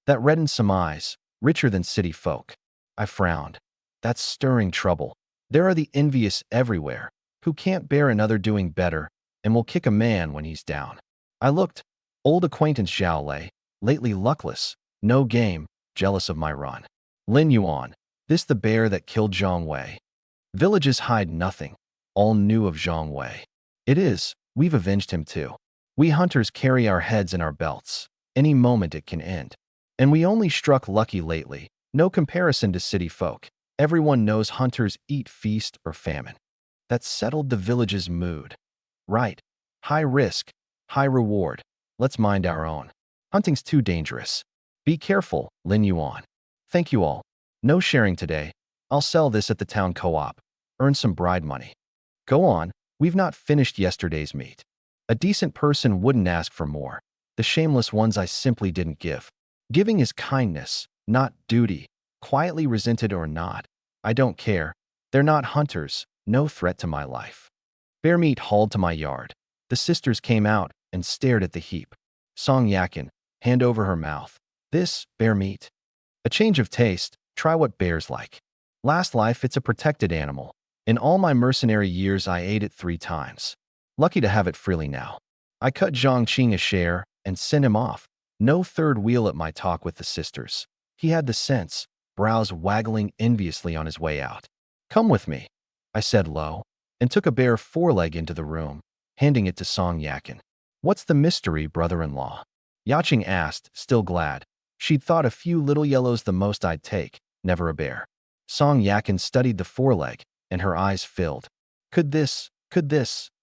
That reddened some eyes, richer than city folk. I frowned. That's stirring trouble. There are the envious everywhere, who can't bear another doing better, and will kick a man when he's down. I looked. Old acquaintance Zhao Lei, lately luckless, no game, jealous of my run. Lin Yuan, this the bear that killed Zhang Wei. Villages hide nothing. All knew of Zhang Wei. It is, we've avenged him too. We hunters carry our heads in our belts. Any moment it can end. And we only struck lucky lately, no comparison to city folk. Everyone knows hunters eat feast or famine. That settled the village's mood. Right. High risk, high reward. Let's mind our own. Hunting's too dangerous. Be careful, Lin Yuan. Thank you all. No sharing today. I'll sell this at the town co-op. Earn some bride money. Go on, we've not finished yesterday's meat. A decent person wouldn't ask for more. The shameless ones I simply didn't give. Giving is kindness, not duty. Quietly resented or not, I don't care. They're not hunters, no threat to my life. Bear meat hauled to my yard. The sisters came out and stared at the heap. Song Yakin, hand over her mouth. This, bear meat. A change of taste, try what bears like. Last life, it's a protected animal. In all my mercenary years, I ate it 3 times. Lucky to have it freely now. I cut Zhongqing a share and sent him off. No third wheel at my talk with the sisters. He had the sense, brows waggling enviously on his way out. Come with me, I said low, and took a bare foreleg into the room, handing it to Song Yakin. What's the mystery, brother-in-law? Yaching asked, still glad. She'd thought a few little yellows the most I'd take, never a bear. Song Yakin studied the foreleg, and her eyes filled. Could this,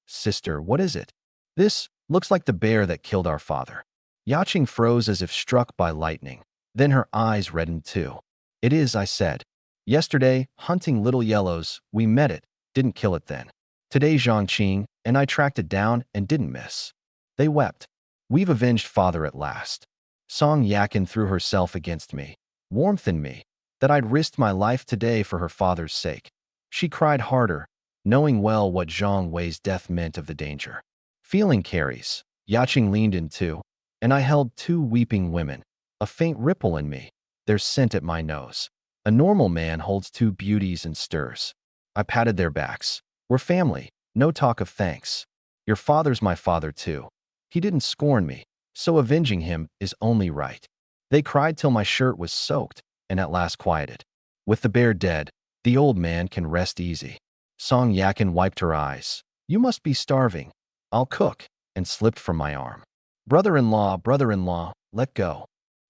sister, what is it? This looks like the bear that killed our father. Yaching froze as if struck by lightning. Then her eyes reddened too. It is, I said. Yesterday, hunting little yellows, we met it, didn't kill it then. Today Zhongqing and I tracked it down and didn't miss. They wept. We've avenged father at last. Song Yakin threw herself against me. Warmth in me, that I'd risked my life today for her father's sake. She cried harder, knowing well what Zhang Wei's death meant of the danger. Feeling carries. Yaching leaned in too, and I held 2 weeping women. A faint ripple in me, their scent at my nose. A normal man holds 2 beauties and stirs. I patted their backs. We're family, no talk of thanks. Your father's my father too. He didn't scorn me, so avenging him is only right. They cried till my shirt was soaked, and at last quieted. With the bear dead, the old man can rest easy. Song Yakin wiped her eyes. You must be starving. I'll cook, and slipped from my arm. Brother-in-law, let go.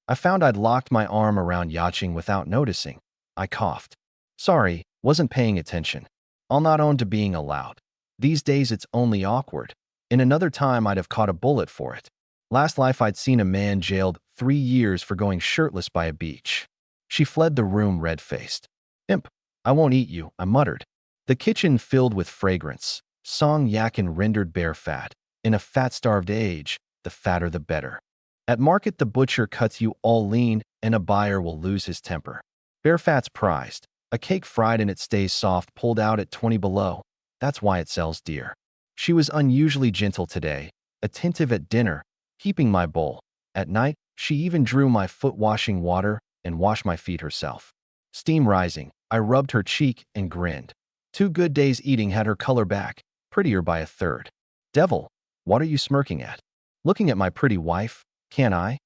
I found I'd locked my arm around Yaching without noticing. I coughed. Sorry, wasn't paying attention. I'll not own to being allowed. These days it's only awkward. In another time I'd have caught a bullet for it. Last life I'd seen a man jailed 3 years for going shirtless by a beach. She fled the room red-faced. Imp, I won't eat you, I muttered. The kitchen filled with fragrance. Song Yakin rendered bear fat. In a fat-starved age, the fatter the better. At market the butcher cuts you all lean and a buyer will lose his temper. Bear fat's prized. A cake fried and it stays soft pulled out at 20 below. That's why it sells dear. She was unusually gentle today, attentive at dinner, heaping my bowl. At night, she even drew my foot washing water and washed my feet herself. Steam rising, I rubbed her cheek and grinned. 2 good days eating had her color back, prettier by a third. Devil, what are you smirking at? Looking at my pretty wife, can I?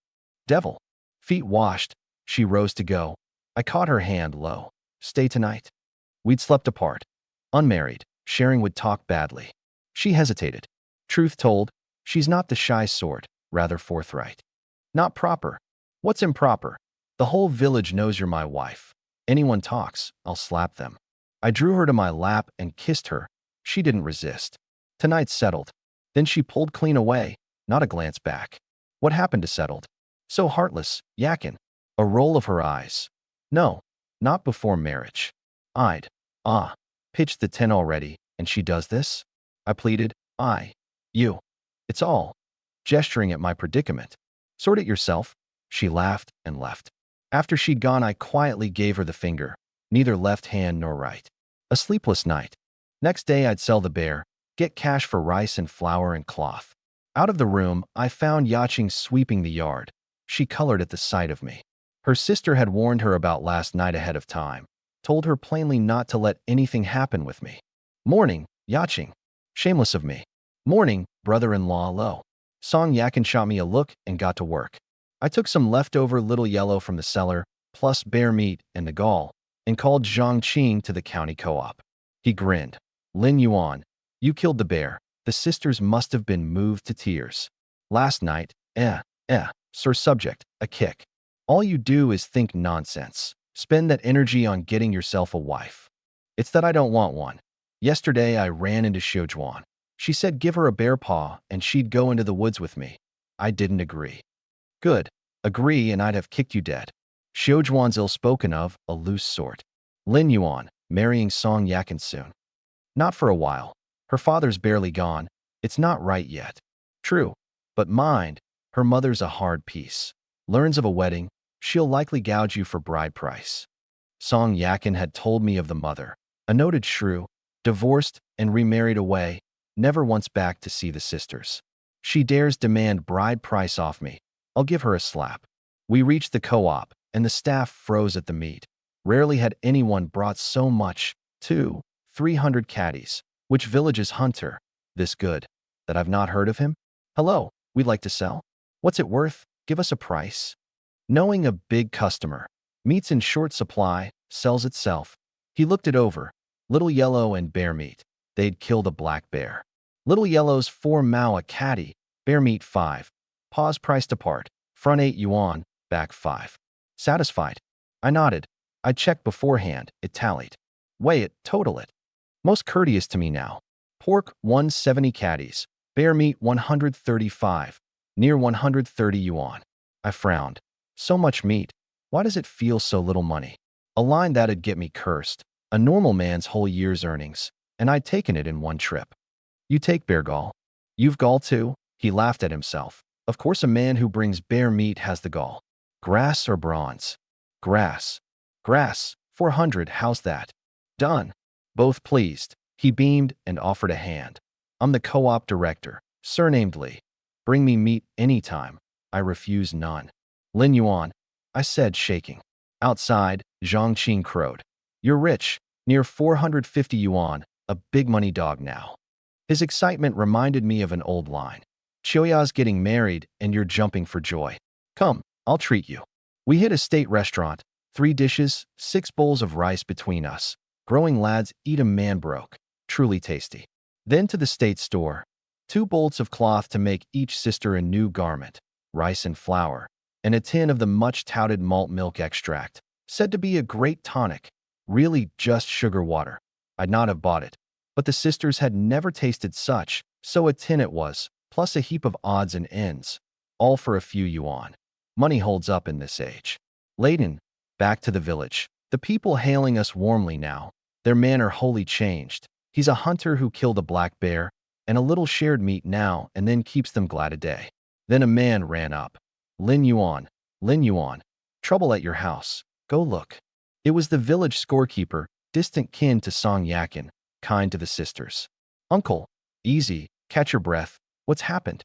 Devil. Feet washed, she rose to go. I caught her hand low. Stay tonight. We'd slept apart. Unmarried, sharing would talk badly. She hesitated. Truth told, she's not the shy sort, rather forthright. Not proper. What's improper? The whole village knows you're my wife. Anyone talks, I'll slap them. I drew her to my lap and kissed her. She didn't resist. Tonight's settled. Then she pulled clean away, not a glance back. What happened to settled? So heartless, Yakin. A roll of her eyes. No, not before marriage. I'd, pitched the 10 already, and she does this? I pleaded, you. It's all. Gesturing at my predicament. Sort it yourself. She laughed and left. After she'd gone, I quietly gave her the finger, neither left hand nor right. A sleepless night. Next day I'd sell the bear, get cash for rice and flour and cloth. Out of the room, I found Yaching sweeping the yard. She colored at the sight of me. Her sister had warned her about last night ahead of time, told her plainly not to let anything happen with me. Morning, Yaching. Shameless of me. Morning, brother-in-law low. Song Yakin shot me a look and got to work. I took some leftover little yellow from the cellar, plus bear meat and the gall, and called Zhongqing to the county co-op. He grinned. Lin Yuan, you killed the bear. The sisters must have been moved to tears. Last night, sir subject, a kick. All you do is think nonsense. Spend that energy on getting yourself a wife. It's that I don't want one. Yesterday I ran into Xiujuan. She said give her a bear paw and she'd go into the woods with me. I didn't agree. Good. Agree and I'd have kicked you dead. Xiujuan's ill-spoken of, a loose sort. Lin Yuan, marrying Song Yakin soon. Not for a while. Her father's barely gone. It's not right yet. True. But mind, her mother's a hard piece. Learns of a wedding, she'll likely gouge you for bride price. Song Yakin had told me of the mother, a noted shrew, divorced and remarried away, never once back to see the sisters. She dares demand bride price off me. I'll give her a slap. We reached the co-op, and the staff froze at the meet. Rarely had anyone brought so much, 300 caddies. Which village's hunter? This good. That I've not heard of him? Hello, we'd like to sell. What's it worth? Give us a price. Knowing a big customer. Meat's in short supply, sells itself. He looked it over. Little Yellow and bear meat. They'd killed a black bear. Little Yellow's 4 mao a caddy, bear meat 5. Pause priced apart. Front 8 yuan, back 5. Satisfied? I nodded. I checked beforehand, it tallied. Weigh it, total it. Most courteous to me now. Pork 170 caddies, bear meat 135, near 130 yuan. I frowned. So much meat. Why does it feel so little money? A line that'd get me cursed. A normal man's whole year's earnings, and I'd taken it in one trip. You take bear gall. You've gall too? He laughed at himself. Of course a man who brings bear meat has the gall. Grass or bronze? Grass. Grass. 400, how's that? Done. Both pleased. He beamed and offered a hand. I'm the co-op director, surnamed Lee. Bring me meat anytime. I refuse none. Lin Yuan, I said, shaking. Outside, Zhang Qing crowed. You're rich, near 450 yuan, a big money dog now. His excitement reminded me of an old line. Chioya's getting married and you're jumping for joy. Come, I'll treat you. We hit a state restaurant, 3 dishes, 6 bowls of rice between us. Growing lads eat a man broke. Truly tasty. Then to the state store. 2 bolts of cloth to make each sister a new garment, rice and flour, and a tin of the much-touted malt milk extract, said to be a great tonic. Really just sugar water. I'd not have bought it. But the sisters had never tasted such, so a tin it was, plus a heap of odds and ends. All for a few yuan. Money holds up in this age. Laden, back to the village. The people hailing us warmly now. Their manner wholly changed. He's a hunter who killed a black bear, and a little shared meat now and then keeps them glad a day. Then a man ran up. Lin Yuan, trouble at your house. Go look. It was the village scorekeeper, distant kin to Song Yakin, kind to the sisters. Uncle, easy, catch your breath. What's happened?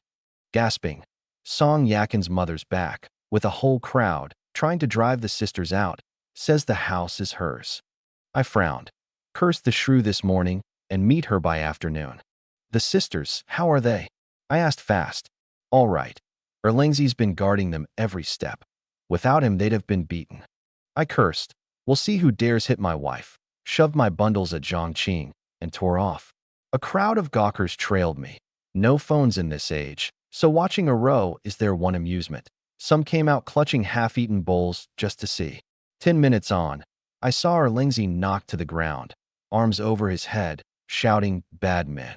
Gasping. Song Yakin's mother's back, with a whole crowd, trying to drive the sisters out, says the house is hers. I frowned. Cursed the shrew this morning, and meet her by afternoon. The sisters, how are they? I asked fast. All right. Erlangzi's been guarding them every step. Without him, they'd have been beaten. I cursed. We'll see who dares hit my wife. Shoved my bundles at Zhang Qing, and tore off. A crowd of gawkers trailed me. No phones in this age, so watching a row is their one amusement. Some came out clutching half-eaten bowls just to see. 10 minutes on, I saw Erlangzi knocked to the ground, arms over his head, shouting, bad men.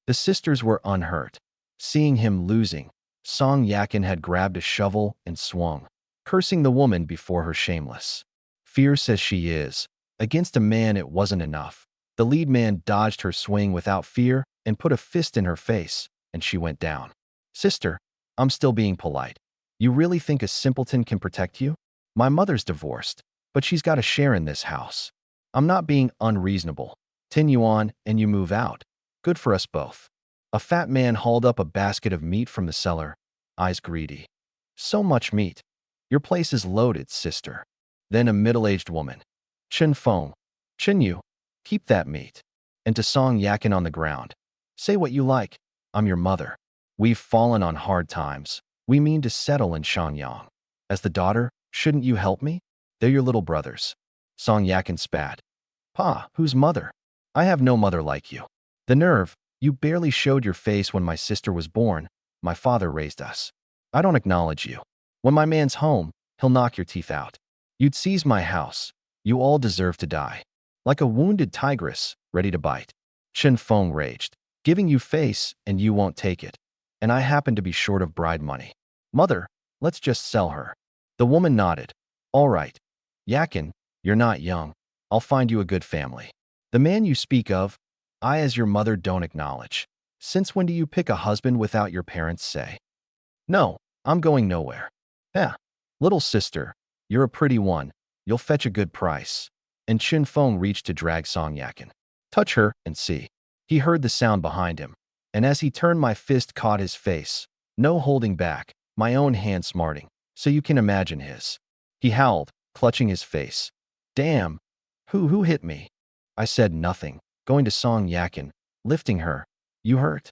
The sisters were unhurt. Seeing him losing, Song Yakin had grabbed a shovel and swung, cursing the woman before her shameless. Fierce as she is, against a man it wasn't enough. The lead man dodged her swing without fear and put a fist in her face, and she went down. Sister, I'm still being polite. You really think a simpleton can protect you? My mother's divorced, but she's got a share in this house. I'm not being unreasonable. 10 yuan and you move out. Good for us both. A fat man hauled up a basket of meat from the cellar, eyes greedy. So much meat. Your place is loaded, sister. Then a middle-aged woman. Chen Feng. Chen Yu. Keep that meat. And to Song Yakin on the ground. Say what you like. I'm your mother. We've fallen on hard times. We mean to settle in Shanyang. As the daughter, shouldn't you help me? They're your little brothers. Song Yakin spat. Pa, whose mother? I have no mother like you. The nerve, you barely showed your face when my sister was born. My father raised us. I don't acknowledge you. When my man's home, he'll knock your teeth out. You'd seize my house. You all deserve to die. Like a wounded tigress, ready to bite. Chen Feng raged. Giving you face, and you won't take it. And I happen to be short of bride money. Mother, let's just sell her. The woman nodded. All right. Yakin, you're not young. I'll find you a good family. The man you speak of, I as your mother don't acknowledge. Since when do you pick a husband without your parents' say? No, I'm going nowhere. Little sister, you're a pretty one. You'll fetch a good price. And Chen Feng reached to drag Song Yakin. Touch her and see. He heard the sound behind him. And as he turned, my fist caught his face. No holding back, my own hand smarting. So you can imagine his. He howled, clutching his face. Damn. Who hit me? I said nothing, going to Song Yakin, lifting her. You hurt?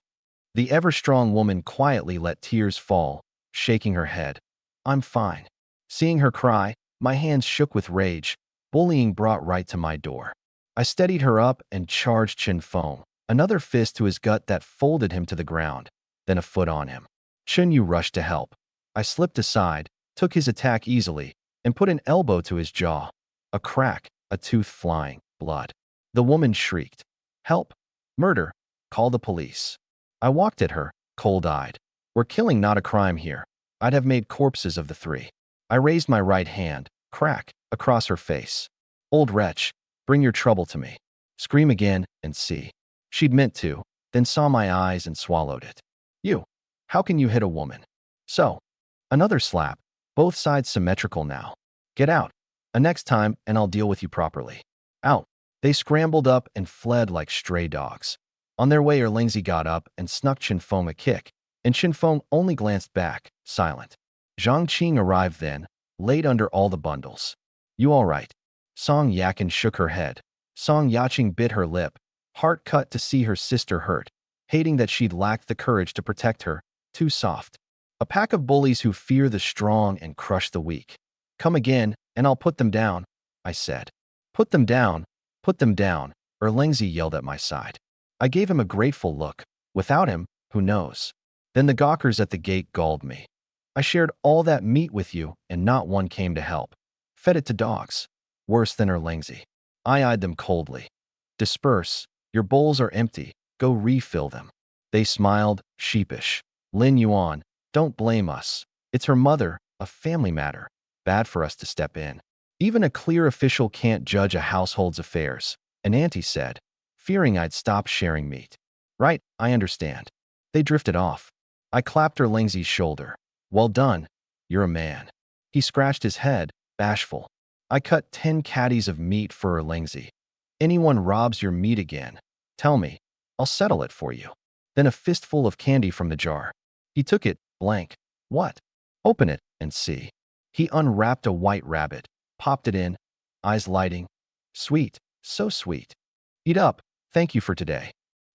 The ever-strong woman quietly let tears fall, shaking her head. I'm fine. Seeing her cry, my hands shook with rage. Bullying brought right to my door. I steadied her up and charged Chin Feng, another fist to his gut that folded him to the ground, then a foot on him. Chun Yu rushed to help. I slipped aside, took his attack easily, and put an elbow to his jaw. A crack, a tooth flying, blood. The woman shrieked. Help! Murder! Call the police. I walked at her, cold-eyed. We're killing, not a crime here. I'd have made corpses of the three. I raised my right hand, crack, across her face. Old wretch, bring your trouble to me. Scream again and see. She'd meant to, then saw my eyes and swallowed it. You. How can you hit a woman? So. Another slap. Both sides symmetrical now. Get out. A next time and I'll deal with you properly. Out. They scrambled up and fled like stray dogs. On their way, Erlingzi got up and snuck Chin Feng a kick, and Chin Feng only glanced back, silent. Zhang Qing arrived then, laid under all the bundles. You all right? Song Yakin shook her head. Song Yaching bit her lip, heart cut to see her sister hurt, hating that she'd lacked the courage to protect her, too soft. A pack of bullies who fear the strong and crush the weak. Come again, and I'll put them down, I said. Put them down, Erlingzi yelled at my side. I gave him a grateful look. Without him, who knows? Then the gawkers at the gate galled me. I shared all that meat with you, and not one came to help. Fed it to dogs. Worse than Erlingzi. I eyed them coldly. Disperse. Your bowls are empty. Go refill them. They smiled, sheepish. Lin Yuan, don't blame us. It's her mother, a family matter. Bad for us to step in. Even a clear official can't judge a household's affairs, an auntie said, fearing I'd stop sharing meat. Right, I understand. They drifted off. I clapped Erlingzi's shoulder. Well done. You're a man. He scratched his head, bashful. I cut 10 caddies of meat for Erlingzi. Anyone robs your meat again, tell me. I'll settle it for you. Then a fistful of candy from the jar. He took it, blank. What? Open it and see. He unwrapped a white rabbit, popped it in, eyes lighting. Sweet, so sweet. Eat up, thank you for today.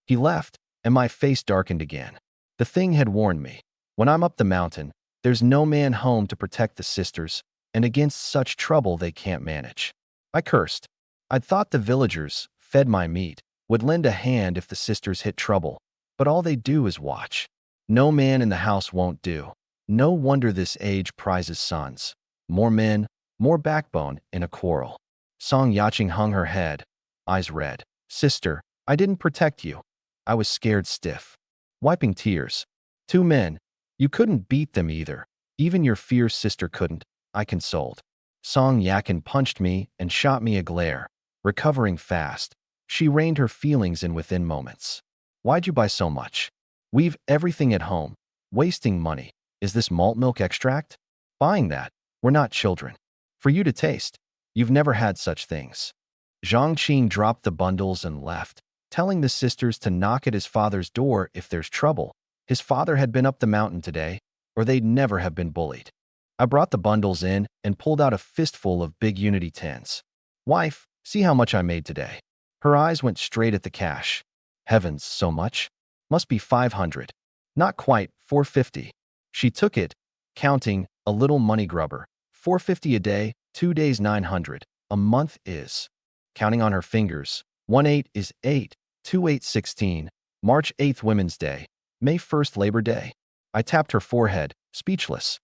He left, and my face darkened again. The thing had warned me. When I'm up the mountain, there's no man home to protect the sisters, and against such trouble they can't manage. I cursed. I'd thought the villagers, fed my meat, would lend a hand if the sisters hit trouble, but all they do is watch. No man in the house won't do. No wonder this age prizes sons. More men, more backbone in a quarrel. Song Yaching hung her head, eyes red. Sister, I didn't protect you. I was scared stiff. Wiping tears. 2 men. You couldn't beat them either. Even your fierce sister couldn't, I consoled. Song Yakin punched me and shot me a glare. Recovering fast, she reined her feelings in within moments. Why'd you buy so much? We've everything at home. Wasting money. Is this malt milk extract? Buying that. We're not children. For you to taste. You've never had such things. Zhang Qing dropped the bundles and left, telling the sisters to knock at his father's door if there's trouble. His father had been up the mountain today, or they'd never have been bullied. I brought the bundles in and pulled out a fistful of big Unity 10s. Wife, see how much I made today. Her eyes went straight at the cash. Heavens, so much? Must be 500. Not quite, 450. She took it, counting, a little money grubber. 450 a day, 2 days 900. A month is. Counting on her fingers. 1/8 is 8, 2/8 16. March 8th Women's Day. May 1st Labor Day. I tapped her forehead, speechless.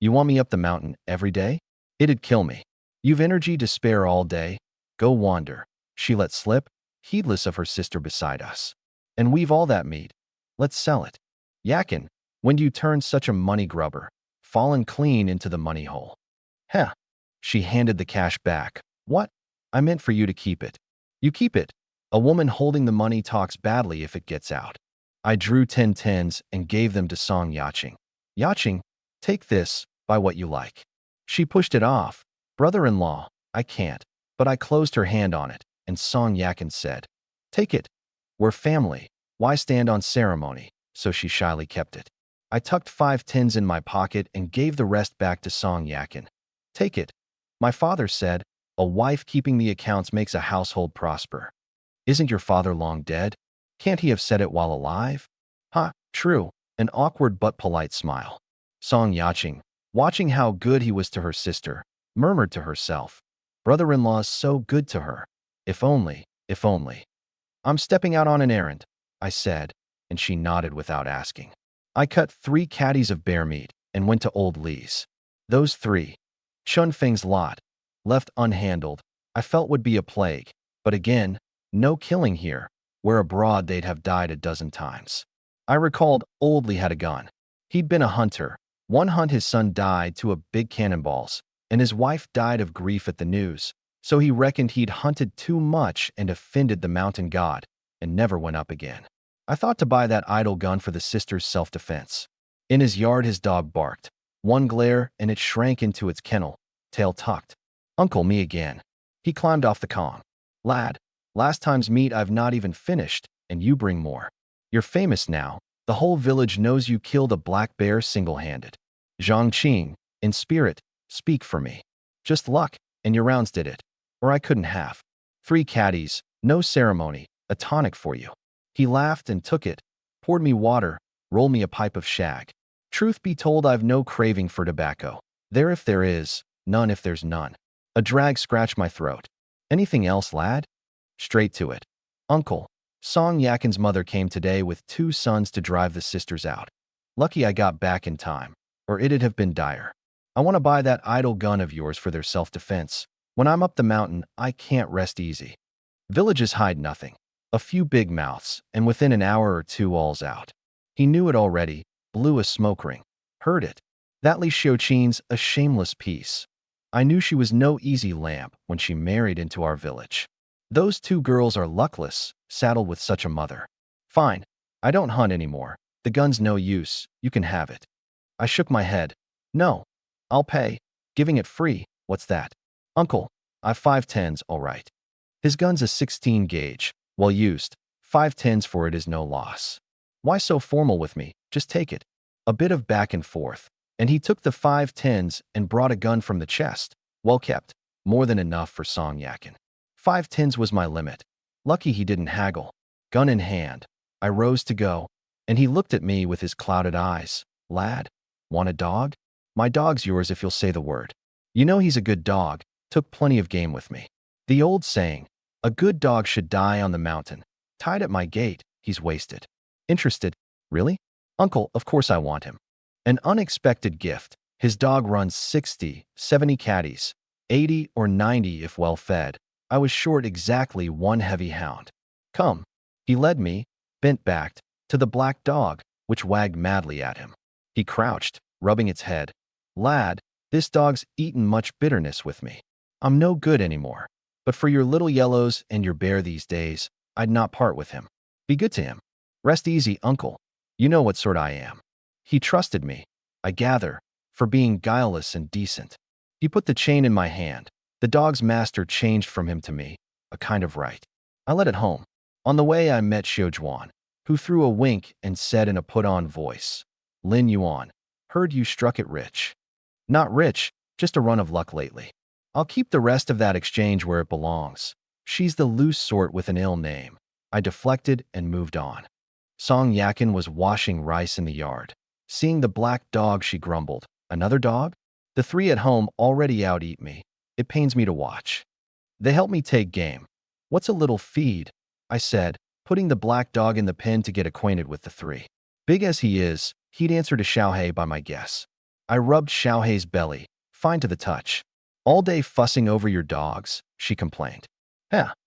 You want me up the mountain every day? It'd kill me. You've energy to spare all day. Go wander. She let slip, heedless of her sister beside us. And we've all that meat. Let's sell it. Yakin, when do you turn such a money grubber? Fallen clean into the money hole. Heh. She handed the cash back. What? I meant for you to keep it. You keep it. A woman holding the money talks badly if it gets out. I drew 10 tens and gave them to Song Yaching. Yaching, take this, buy what you like. She pushed it off. Brother-in-law, I can't. But I closed her hand on it, and Song Yakin said, take it. We're family. Why stand on ceremony? So she shyly kept it. I tucked 5 tens in my pocket and gave the rest back to Song Yakin. Take it. My father said, A wife keeping the accounts makes a household prosper. Isn't your father long dead? Can't he have said it while alive? Ha, true. An awkward but polite smile. Song Yaching, watching how good he was to her sister, murmured to herself, brother-in-law's so good to her. If only, if only. I'm stepping out on an errand, I said, and she nodded without asking. I cut 3 caddies of bear meat and went to Old Lee's. Those 3, Chun Feng's lot, left unhandled, I felt would be a plague. But again, no killing here, where abroad they'd have died a dozen times. I recalled Old Lee had a gun. He'd been a hunter. One hunt his son died to a big cannonballs, and his wife died of grief at the news, so he reckoned he'd hunted too much and offended the mountain god, and never went up again. I thought to buy that idle gun for the sister's self-defense. In his yard his dog barked. One glare, and it shrank into its kennel, tail tucked. Uncle, me again. He climbed off the calm. Lad, last time's meat I've not even finished, and you bring more. You're famous now. The whole village knows you killed a black bear single-handed. Zhang Qing, in spirit, speak for me. Just luck, and your rounds did it. Or I couldn't have. 3 caddies, no ceremony, a tonic for you. He laughed and took it, poured me water, rolled me a pipe of shag. Truth be told, I've no craving for tobacco. There if there is, none if there's none. A drag scratched my throat. Anything else, lad? Straight to it. Uncle, Song Yakin's mother came today with 2 sons to drive the sisters out. Lucky I got back in time, or it'd have been dire. I want to buy that idle gun of yours for their self-defense. When I'm up the mountain, I can't rest easy. Villages hide nothing. A few big mouths, and within an hour or 2 all's out. He knew it already, blew a smoke ring. Heard it. That Li Xiuqin's a shameless piece. I knew she was no easy lamb when she married into our village. Those 2 girls are luckless, saddled with such a mother. Fine. I don't hunt anymore. The gun's no use. You can have it. I shook my head. No. I'll pay. Giving it free. What's that? Uncle, I've 5 tens, all right. His gun's a 16 gauge. Well used. 5 tens for it is no loss. Why so formal with me? Just take it. A bit of back and forth, and he took the 5 tens and brought a gun from the chest. Well kept. More than enough for Song Yakin. 5 tens was my limit. Lucky he didn't haggle. Gun in hand, I rose to go, and he looked at me with his clouded eyes. Lad, want a dog? My dog's yours if you'll say the word. You know he's a good dog. Took plenty of game with me. The old saying, a good dog should die on the mountain. Tied at my gate, he's wasted. Interested? Really? Uncle, of course I want him. An unexpected gift. His dog runs 60, 70 caddies, 80 or 90 if well fed. I was short exactly 1 heavy hound. Come. He led me, bent-backed, to the black dog, which wagged madly at him. He crouched, rubbing its head. Lad, this dog's eaten much bitterness with me. I'm no good anymore. But for your little yellows and your bear these days, I'd not part with him. Be good to him. Rest easy, uncle. You know what sort I am. He trusted me, I gather, for being guileless and decent. He put the chain in my hand. The dog's master changed from him to me, a kind of right. I led it home. On the way I met Xiujuan, who threw a wink and said in a put-on voice, Lin Yuan, heard you struck it rich. Not rich, just a run of luck lately. I'll keep the rest of that exchange where it belongs. She's the loose sort with an ill name. I deflected and moved on. Song Yakin was washing rice in the yard. Seeing the black dog, she grumbled, Another dog? The 3 at home already out-eat me. It pains me to watch. They help me take game. What's a little feed? I said, putting the black dog in the pen to get acquainted with the 3. Big as he is, he'd answer to Xiaohei by my guess. I rubbed Xiaohei's belly, fine to the touch. All day fussing over your dogs, she complained.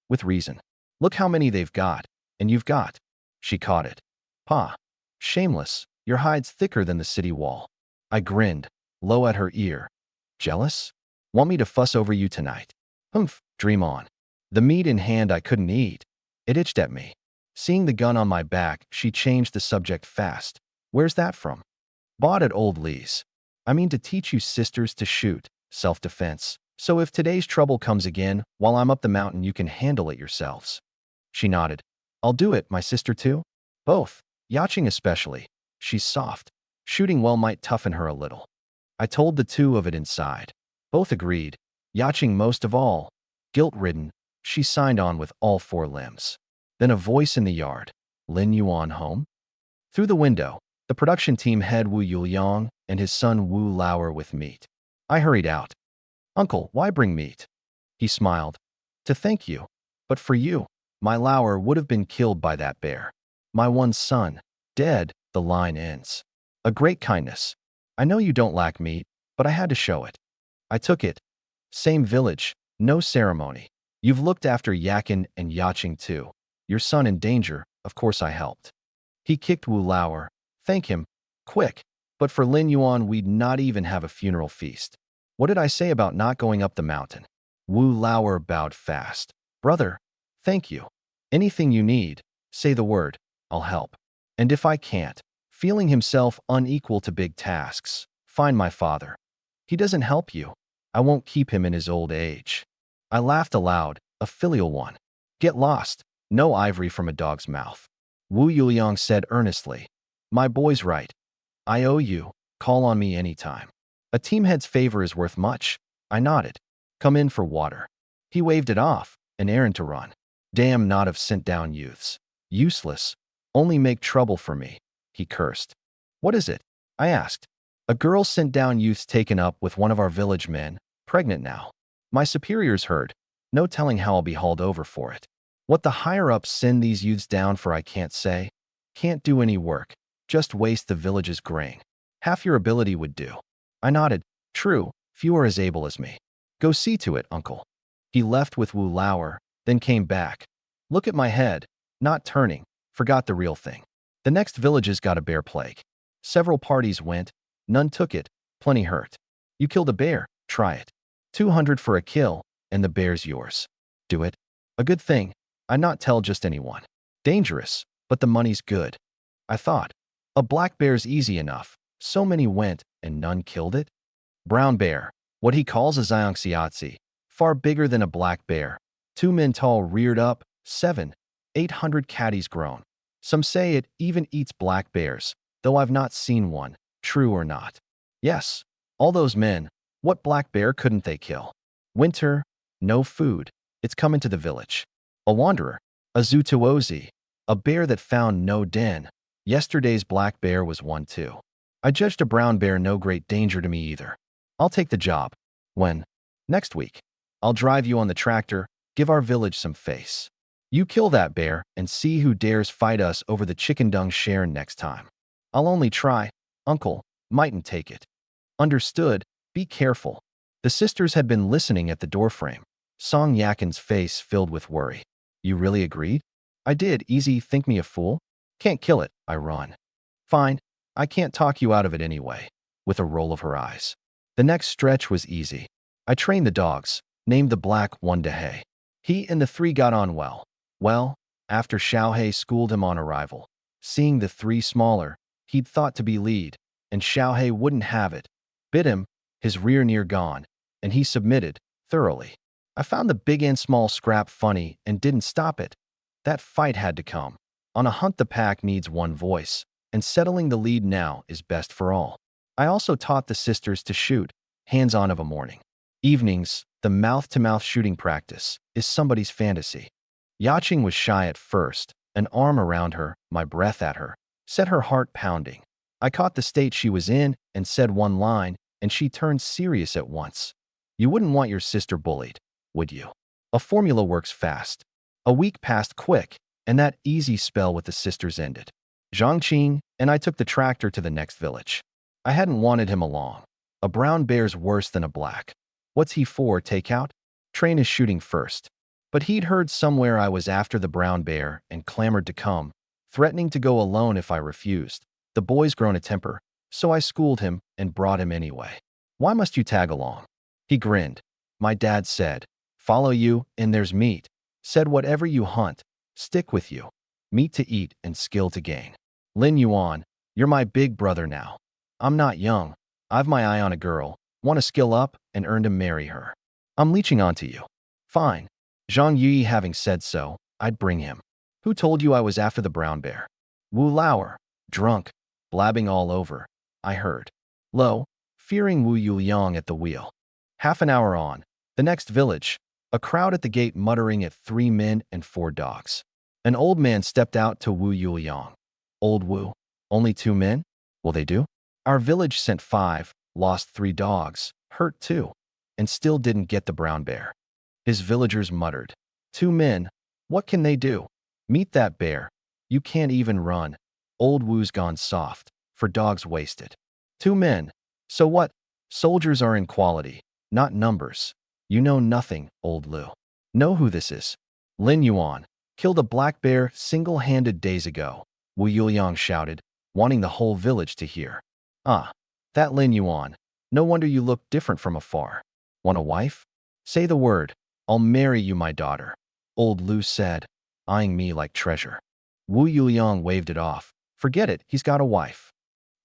With reason. Look how many they've got, and you've got. She caught it. Pa. Shameless, your hide's thicker than the city wall. I grinned, low at her ear. Jealous? Want me to fuss over you tonight? Humph, dream on. The meat in hand I couldn't eat. It itched at me. Seeing the gun on my back, she changed the subject fast. Where's that from? Bought at Old Lee's. I mean to teach you sisters to shoot, self-defense. So if today's trouble comes again, while I'm up the mountain, you can handle it yourselves. She nodded. I'll do it, my sister too? Both. Yachting especially. She's soft. Shooting well might toughen her a little. I told the 2 of it inside. Both agreed. Yachting most of all. Guilt-ridden, she signed on with all 4 limbs. Then a voice in the yard. Lin Yuan home? Through the window, the production team head Wu Yuliang and his son Wu Lauer with meat. I hurried out. Uncle, why bring meat? He smiled. To thank you. But for you, my Lauer would have been killed by that bear. My one son, dead, the line ends. A great kindness. I know you don't lack meat, but I had to show it. I took it. Same village, no ceremony. You've looked after Yakin and Yaching too. Your son in danger, of course I helped. He kicked Wu Lauer. Thank him. Quick. But for Lin Yuan we'd not even have a funeral feast. What did I say about not going up the mountain? Wu Lauer bowed fast. Brother, thank you. Anything you need, say the word, I'll help. And if I can't, feeling himself unequal to big tasks, find my father. He doesn't help you. I won't keep him in his old age. I laughed aloud, a filial one. Get lost. No ivory from a dog's mouth. Wu Yuliang said earnestly. My boy's right. I owe you. Call on me anytime. A team head's favor is worth much. I nodded. Come in for water. He waved it off, an errand to run. Damn knot of sent-down youths. Useless. Only make trouble for me. He cursed. What is it? I asked. A girl sent down youths taken up with one of our village men, pregnant now. My superiors heard. No telling how I'll be hauled over for it. What the higher-ups send these youths down for I can't say. Can't do any work. Just waste the village's grain. Half your ability would do. I nodded. True, few are as able as me. Go see to it, uncle. He left with Wu Lauer, then came back. Look at my head. Not turning. Forgot the real thing. The next villages got a bear plague. Several parties went. None took it. Plenty hurt. You killed a bear. Try it. 200 for a kill, and the bear's yours. Do it. A good thing. I not tell just anyone. Dangerous, but the money's good. I thought. A black bear's easy enough. So many went, and none killed it? Brown bear. What he calls a xiangxiazi. Far bigger than a black bear. 2 men tall reared up. 700-800 catties grown. Some say it even eats black bears, though I've not seen one. True or not? Yes. All those men. What black bear couldn't they kill? Winter. No food. It's coming to the village. A wanderer. A zutuozi. A bear that found no den. Yesterday's black bear was one too. I judged a brown bear no great danger to me either. I'll take the job. When? Next week. I'll drive you on the tractor, give our village some face. You kill that bear and see who dares fight us over the chicken dung share next time. I'll only try. Uncle, mightn't take it. Understood. Be careful. The sisters had been listening at the doorframe. Song Yakin's face filled with worry. You really agreed? I did. Easy, think me a fool? Can't kill it. I run. Fine. I can't talk you out of it anyway. With a roll of her eyes. The next stretch was easy. I trained the dogs, named the black one Dehe. He and the 3 got on well. Well, after Xiaohei schooled him on arrival. Seeing the 3 smaller, he'd thought to be lead, and Xiaohei wouldn't have it. Bit him, his rear near gone, and he submitted, thoroughly. I found the big and small scrap funny and didn't stop it. That fight had to come. On a hunt the pack needs one voice, and settling the lead now is best for all. I also taught the sisters to shoot, hands-on of a morning. Evenings, the mouth-to-mouth shooting practice, is somebody's fantasy. Yaching was shy at first, an arm around her, my breath at her, set her heart pounding. I caught the state she was in and said one line, and she turned serious at once. You wouldn't want your sister bullied, would you? A formula works fast. A week passed quick, and that easy spell with the sisters ended. Zhangqing and I took the tractor to the next village. I hadn't wanted him along. A brown bear's worse than a black. What's he for, takeout? Train is shooting first. But he'd heard somewhere I was after the brown bear and clamored to come, threatening to go alone if I refused. The boy's grown a temper, so I schooled him and brought him anyway. Why must you tag along? He grinned. My dad said, follow you, and there's meat. Said whatever you hunt, stick with you. Meat to eat and skill to gain. Lin Yuan, you're my big brother now. I'm not young. I've my eye on a girl, want to skill up, and earn to marry her. I'm leeching onto you. Fine. Zhang Yi having said so, I'd bring him. Who told you I was after the brown bear? Wu Lauer, drunk, blabbing all over. I heard. Lo, fearing Wu Yuliang at the wheel. Half an hour on. The next village. A crowd at the gate muttering at 3 men and 4 dogs. An old man stepped out to Wu Yuliang. Old Wu, only 2 men? Will they do? Our village sent 5, lost 3 dogs, hurt 2, and still didn't get the brown bear. His villagers muttered. 2 men, what can they do? Meet that bear. You can't even run. Old Wu's gone soft, for dogs wasted. 2 men. So what? Soldiers are in quality, not numbers. You know nothing, old Lu. Know who this is? Lin Yuan. Killed a black bear single-handed days ago, Wu Yuliang shouted, wanting the whole village to hear. Ah, that Lin Yuan. No wonder you look different from afar. Want a wife? Say the word. I'll marry you, my daughter, old Lu said, eyeing me like treasure. Wu Yuliang waved it off. Forget it, he's got a wife.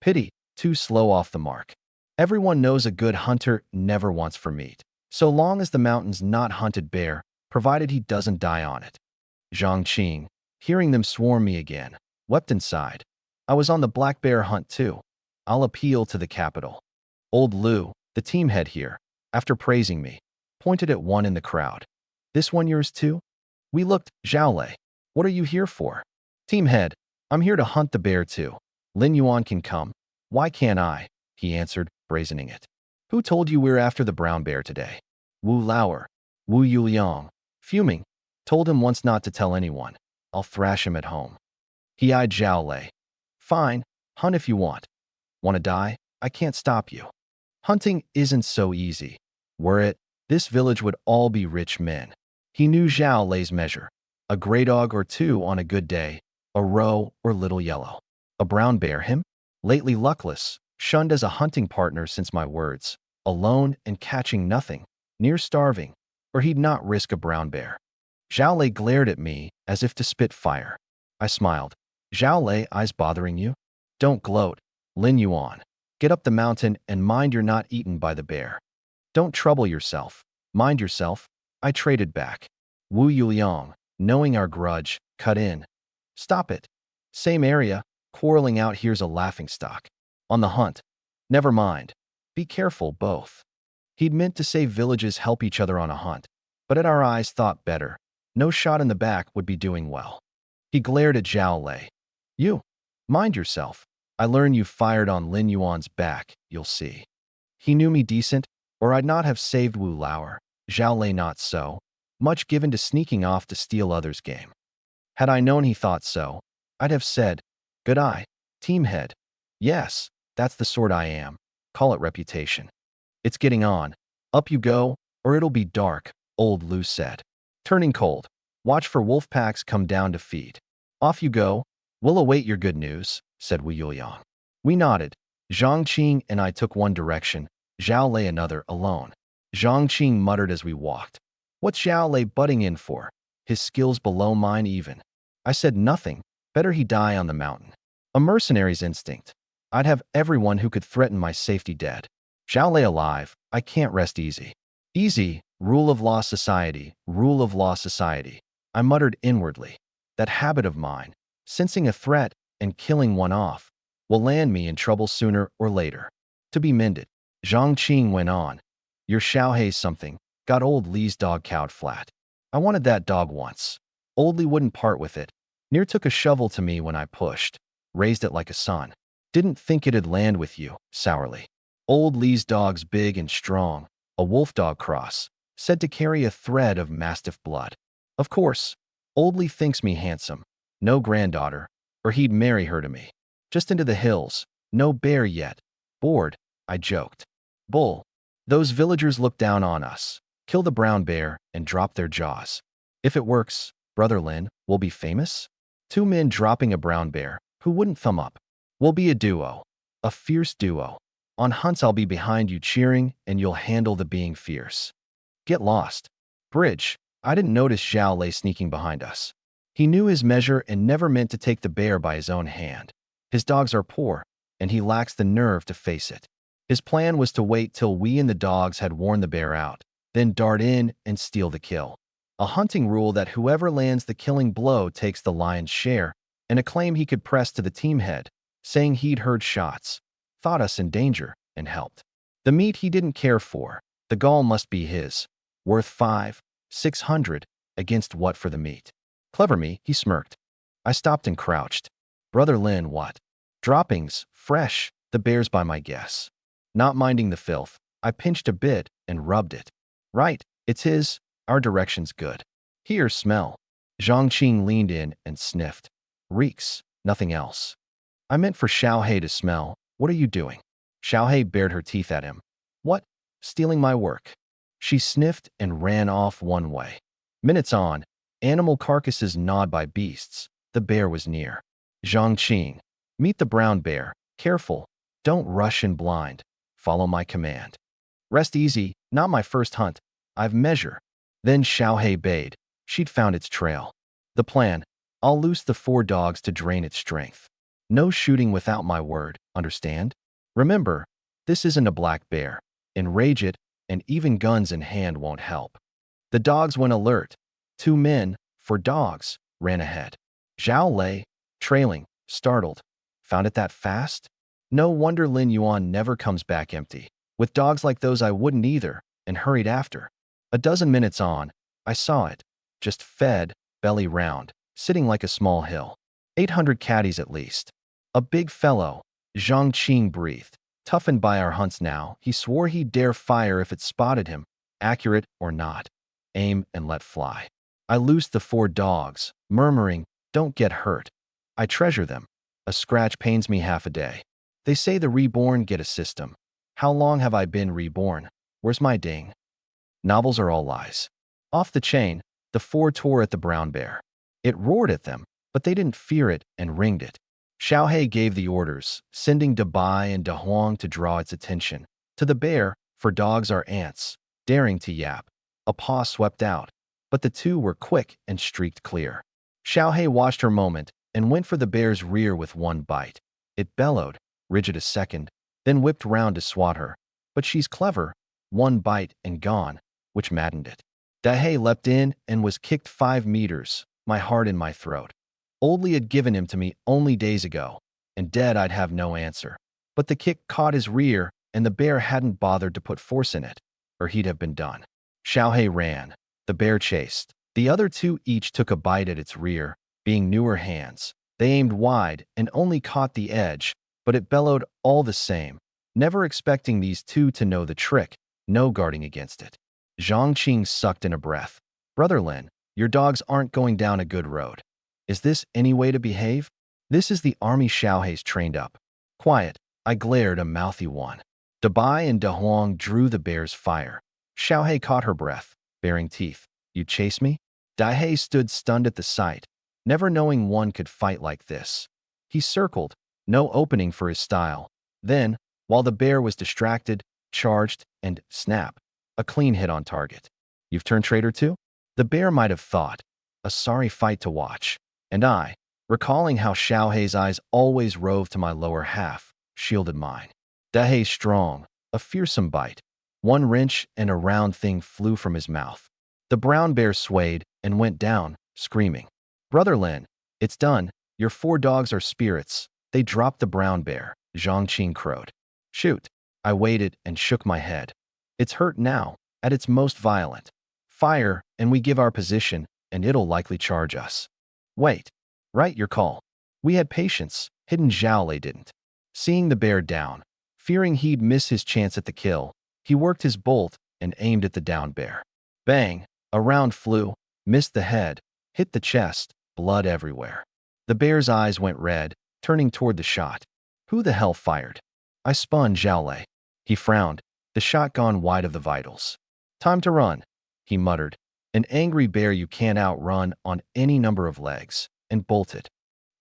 Pity, too slow off the mark. Everyone knows a good hunter never wants for meat, so long as the mountain's not hunted bear, provided he doesn't die on it. Zhang Qing, hearing them swarm me again, wept inside. I was on the black bear hunt too. I'll appeal to the capital. Old Lu, the team head here, after praising me, pointed at one in the crowd. This one yours too? We looked. Zhao Lei, what are you here for? Team head, I'm here to hunt the bear too. Lin Yuan can come. Why can't I? He answered, brazening it. Who told you we're after the brown bear today? Wu Lauer. Wu Yuliang, fuming, told him once not to tell anyone. I'll thrash him at home. He eyed Zhao Lei. Fine, hunt if you want. Want to die? I can't stop you. Hunting isn't so easy. Were it, this village would all be rich men. He knew Zhao Lei's measure. A gray dog or 2 on a good day, a roe or little yellow. A brown bear him? Lately luckless, shunned as a hunting partner since my words, alone and catching nothing, near starving, or he'd not risk a brown bear. Zhao Lei glared at me as if to spit fire. I smiled. Zhao Lei, eyes bothering you? Don't gloat. Lin Yuan. Get up the mountain and mind you're not eaten by the bear. Don't trouble yourself. Mind yourself. I traded back. Wu Yuliang, knowing our grudge, cut in. Stop it. Same area, quarreling out here's a laughingstock. On the hunt. Never mind. Be careful, both. He'd meant to say villages help each other on a hunt, but at our eyes thought better. No shot in the back would be doing well. He glared at Zhao Lei. You. Mind yourself. I learn you fired on Lin Yuan's back, you'll see. He knew me decent, or I'd not have saved Wu Lauer. Zhao Lei not so. Much given to sneaking off to steal others' game. Had I known he thought so, I'd have said, good eye, team head. Yes, that's the sort I am. Call it reputation. It's getting on. Up you go, or it'll be dark, old Lu said. Turning cold. Watch for wolf packs come down to feed. Off you go. We'll await your good news, said Wu Yuliang. We nodded. Zhang Qing and I took one direction, Zhao Lei another, alone. Zhang Qing muttered as we walked. What's Zhao Lei butting in for? His skills below mine even. I said nothing. Better he die on the mountain. A mercenary's instinct. I'd have everyone who could threaten my safety dead. Zhao Lei alive. I can't rest easy. Easy. Rule of law society. Rule of law society. I muttered inwardly. That habit of mine, sensing a threat and killing one off, will land me in trouble sooner or later. To be mended. Zhang Qing went on. Your Xiaohei's something. Got old Li's dog cowed flat. I wanted that dog once. Old Li wouldn't part with it. Near took a shovel to me when I pushed. Raised it like a son. Didn't think it'd land with you, sourly. Old Li's dog's big and strong. A wolf dog cross. Said to carry a thread of mastiff blood. Of course, Old Li thinks me handsome. No granddaughter, or he'd marry her to me. Just into the hills. No bear yet. Bored, I joked. Bull. Those villagers look down on us. Kill the brown bear and drop their jaws. If it works, Brother Lin, we'll be famous? 2 men dropping a brown bear, who wouldn't thumb up? We'll be a duo. A fierce duo. On hunts I'll be behind you cheering and you'll handle the being fierce. Get lost. Bridge. I didn't notice Zhao Lei sneaking behind us. He knew his measure and never meant to take the bear by his own hand. His dogs are poor, and he lacks the nerve to face it. His plan was to wait till we and the dogs had worn the bear out, then dart in and steal the kill. A hunting rule that whoever lands the killing blow takes the lion's share, and a claim he could press to the team head, saying he'd heard shots, thought us in danger, and helped. The meat he didn't care for. The gall must be his. Worth 5. 600, against what for the meat? Clever me, he smirked. I stopped and crouched. Brother Lin, what? Droppings, fresh, the bears by my guess. Not minding the filth, I pinched a bit and rubbed it. Right, it's his, our direction's good. Here, smell. Zhangqing leaned in and sniffed. Reeks, nothing else. I meant for Xiaohei to smell. What are you doing? Xiaohei bared her teeth at him. What? Stealing my work. She sniffed and ran off one way. Minutes on, animal carcasses gnawed by beasts. The bear was near. Zhangqing, meet the brown bear. Careful. Don't rush in blind. Follow my command. Rest easy, not my first hunt. I've measure. Then Xiaohei bayed. She'd found its trail. The plan, I'll loose the 4 dogs to drain its strength. No shooting without my word, understand? Remember, this isn't a black bear. Enrage it, and even guns in hand won't help. The dogs went alert. 2 men, 4 dogs, ran ahead. Zhao lay, trailing, startled. Found it that fast? No wonder Lin Yuan never comes back empty. With dogs like those I wouldn't either, and hurried after. A dozen minutes on, I saw it. Just fed, belly round, sitting like a small hill. 800 caddies at least. A big fellow, Zhangqing breathed. Toughened by our hunts now, he swore he'd dare fire if it spotted him, accurate or not. Aim and let fly. I loosed the 4 dogs, murmuring, don't get hurt. I treasure them. A scratch pains me half a day. They say the reborn get a system. How long have I been reborn? Where's my ding? Novels are all lies. Off the chain, the 4 tore at the brown bear. It roared at them, but they didn't fear it and ringed it. Xiaohei gave the orders, sending Dabai and Dahuang to draw its attention. To the bear, for dogs are ants, daring to yap. A paw swept out, but the 2 were quick and streaked clear. Xiaohei watched her moment and went for the bear's rear with 1 bite. It bellowed, rigid a second, then whipped round to swat her. But she's clever, 1 bite and gone, which maddened it. Dahei leapt in and was kicked 5 meters, my heart in my throat. Oldly had given him to me only days ago, and dead I'd have no answer. But the kick caught his rear, and the bear hadn't bothered to put force in it, or he'd have been done. Xiaohei ran. The bear chased. The other 2 each took a bite at its rear, being newer hands. They aimed wide and only caught the edge, but it bellowed all the same, never expecting these 2 to know the trick, no guarding against it. Zhangqing sucked in a breath. Brother Lin, your dogs aren't going down a good road. Is this any way to behave? This is the army Xiaohei's trained up. Quiet, I glared a mouthy one. Dabai and Dahuang drew the bear's fire. Xiaohei caught her breath, baring teeth. You chase me? Dahei stood stunned at the sight, never knowing one could fight like this. He circled, no opening for his style. Then, while the bear was distracted, charged, and snap, a clean hit on target. You've turned traitor too? The bear might have thought. A sorry fight to watch. And I, recalling how Xiaohei's eyes always rove to my lower half, shielded mine. Dahei's strong, a fearsome bite. 1 wrench and a round thing flew from his mouth. The brown bear swayed and went down, screaming. Brother Lin, it's done. Your 4 dogs are spirits. They dropped the brown bear, Zhangqing crowed. Shoot. I waited and shook my head. It's hurt now, at its most violent. Fire, and we give our position, and it'll likely charge us. Wait. Right your call. We had patience, hidden Zhaolei didn't. Seeing the bear down, fearing he'd miss his chance at the kill, he worked his bolt and aimed at the down bear. Bang! A round flew, missed the head, hit the chest, blood everywhere. The bear's eyes went red, turning toward the shot. Who the hell fired? I spun Zhaolei. He frowned, the shot gone wide of the vitals. Time to run, he muttered. An angry bear you can't outrun on any number of legs, and bolted.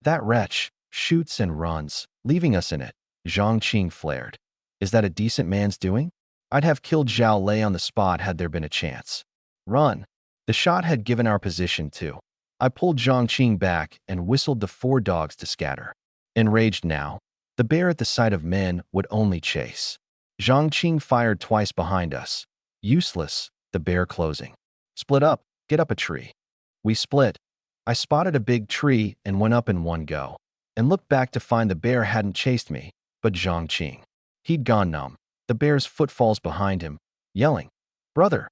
That wretch shoots and runs, leaving us in it, Zhangqing flared. Is that a decent man's doing? I'd have killed Zhaolei on the spot had there been a chance. Run. The shot had given our position too. I pulled Zhangqing back and whistled the 4 dogs to scatter. Enraged now, the bear at the sight of men would only chase. Zhangqing fired twice behind us. Useless, the bear closing. Split up, get up a tree. We split. I spotted a big tree and went up in one go, and looked back to find the bear hadn't chased me, but Zhangqing. He'd gone numb, the bear's footfalls behind him, yelling, Brother,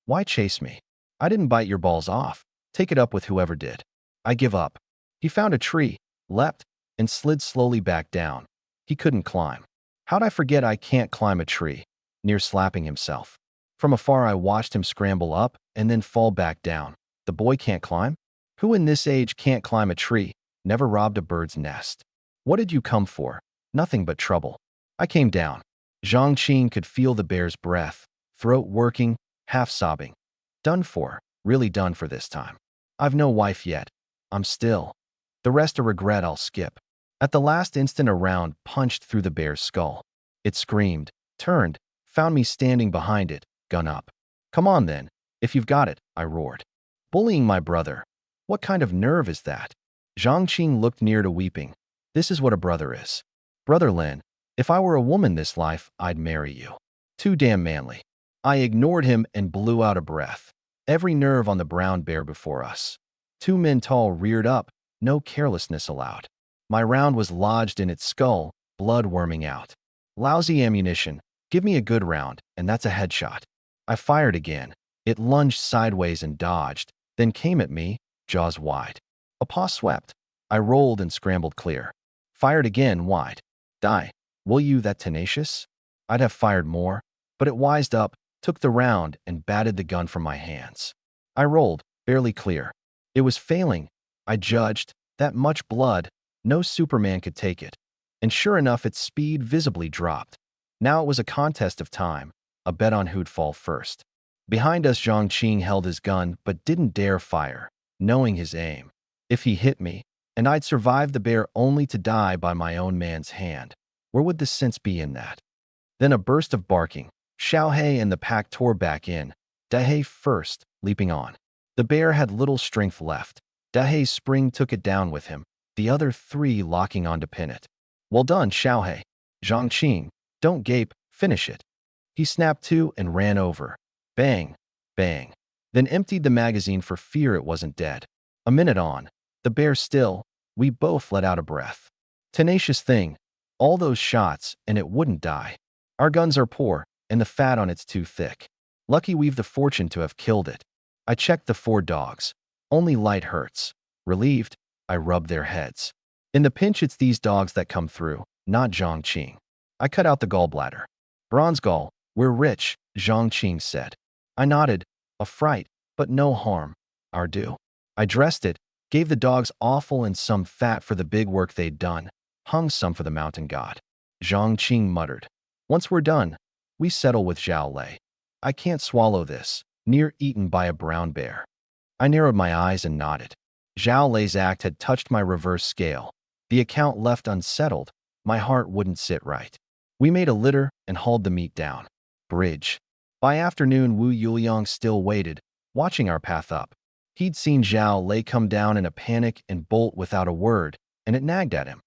why chase me? I didn't bite your balls off. Take it up with whoever did. I give up. He found a tree, leapt, and slid slowly back down. He couldn't climb. How'd I forget I can't climb a tree? Near slapping himself. From afar I watched him scramble up and then fall back down. The boy can't climb? Who in this age can't climb a tree? Never robbed a bird's nest. What did you come for? Nothing but trouble. I came down. Zhang Qing could feel the bear's breath, throat working, half sobbing. Done for, really done for this time. I've no wife yet. I'm still. The rest a regret I'll skip. At the last instant a round punched through the bear's skull. It screamed, turned, found me standing behind it, gun up. Come on then, if you've got it, I roared. Bullying my brother. What kind of nerve is that? Zhang Qing looked near to weeping. This is what a brother is. Brother Lin, if I were a woman this life, I'd marry you. Too damn manly. I ignored him and blew out a breath. Every nerve on the brown bear before us. 2 men tall reared up, no carelessness allowed. My round was lodged in its skull, blood worming out. Lousy ammunition, give me a good round, and that's a headshot. I fired again. It lunged sideways and dodged, then came at me, jaws wide. A paw swept. I rolled and scrambled clear. Fired again wide. Die. Will you that tenacious? I'd have fired more, but it wised up, took the round, and batted the gun from my hands. I rolled, barely clear. It was failing. I judged, that much blood, no Superman could take it. And sure enough, its speed visibly dropped. Now it was a contest of time, a bet on who'd fall first. Behind us, Zhang Qing held his gun but didn't dare fire, knowing his aim. If he hit me, and I'd survive the bear only to die by my own man's hand, where would the sense be in that? Then a burst of barking. Xiaohe and the pack tore back in, Dahe first, leaping on. The bear had little strength left. Dahe's spring took it down with him, the other 3 locking on to pin it. Well done, Xiaohe. Zhang Qing, don't gape, finish it. He snapped to and ran over. Bang, bang. Then emptied the magazine for fear it wasn't dead. A minute on, the bear still, we both let out a breath. Tenacious thing, all those shots, and it wouldn't die. Our guns are poor, and the fat on it's too thick. Lucky we've the fortune to have killed it. I checked the 4 dogs. Only light hurts. Relieved, I rubbed their heads. In the pinch, it's these dogs that come through, not Zhang Qing. I cut out the gallbladder. Bronze gall, we're rich, Zhang Qing said. I nodded, a fright, but no harm. Our due. I dressed it, gave the dogs offal and some fat for the big work they'd done, hung some for the mountain god. Zhang Qing muttered. Once we're done, we settle with Zhao Lei. I can't swallow this, near eaten by a brown bear. I narrowed my eyes and nodded. Zhao Lei's act had touched my reverse scale. The account left unsettled, my heart wouldn't sit right. We made a litter and hauled the meat down. Bridge. By afternoon, Wu Yuliang still waited, watching our path up. He'd seen Zhao Lei come down in a panic and bolt without a word, and it nagged at him.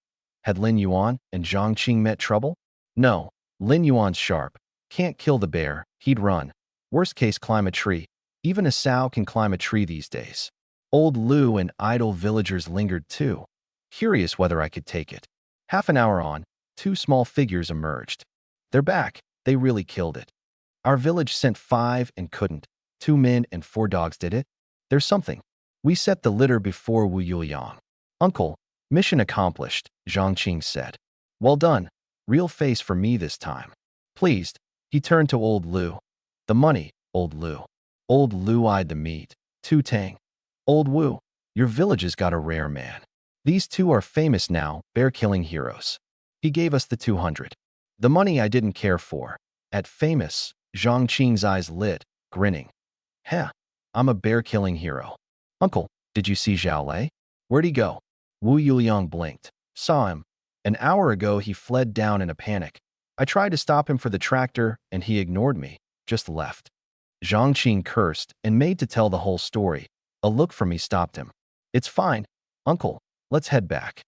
Had Lin Yuan and Zhang Qing met trouble? No. Lin Yuan's sharp. Can't kill the bear, he'd run. Worst case, climb a tree. Even a sow can climb a tree these days. Old Lu and idle villagers lingered too, curious whether I could take it. Half an hour on, 2 small figures emerged. They're back. They really killed it. Our village sent 5 and couldn't. 2 men and 4 dogs did it. There's something. We set the litter before Wu Yuliang. Uncle, mission accomplished, Zhang Qing said. Well done. Real face for me this time. Pleased, he turned to old Lu. The money, old Lu. Old Lu eyed the meat. Too tang. Old Wu, your village has got a rare man. These 2 are famous now, bear-killing heroes. He gave us the 200. The money I didn't care for. At famous, Zhang Qing's eyes lit, grinning. Heh, I'm a bear-killing hero. Uncle, did you see Zhao Lei? Where'd he go? Wu Yuliang blinked. Saw him. An hour ago he fled down in a panic. I tried to stop him for the tractor, and he ignored me, just left. Zhang Qing cursed and made to tell the whole story. A look from me stopped him. It's fine, uncle, let's head back.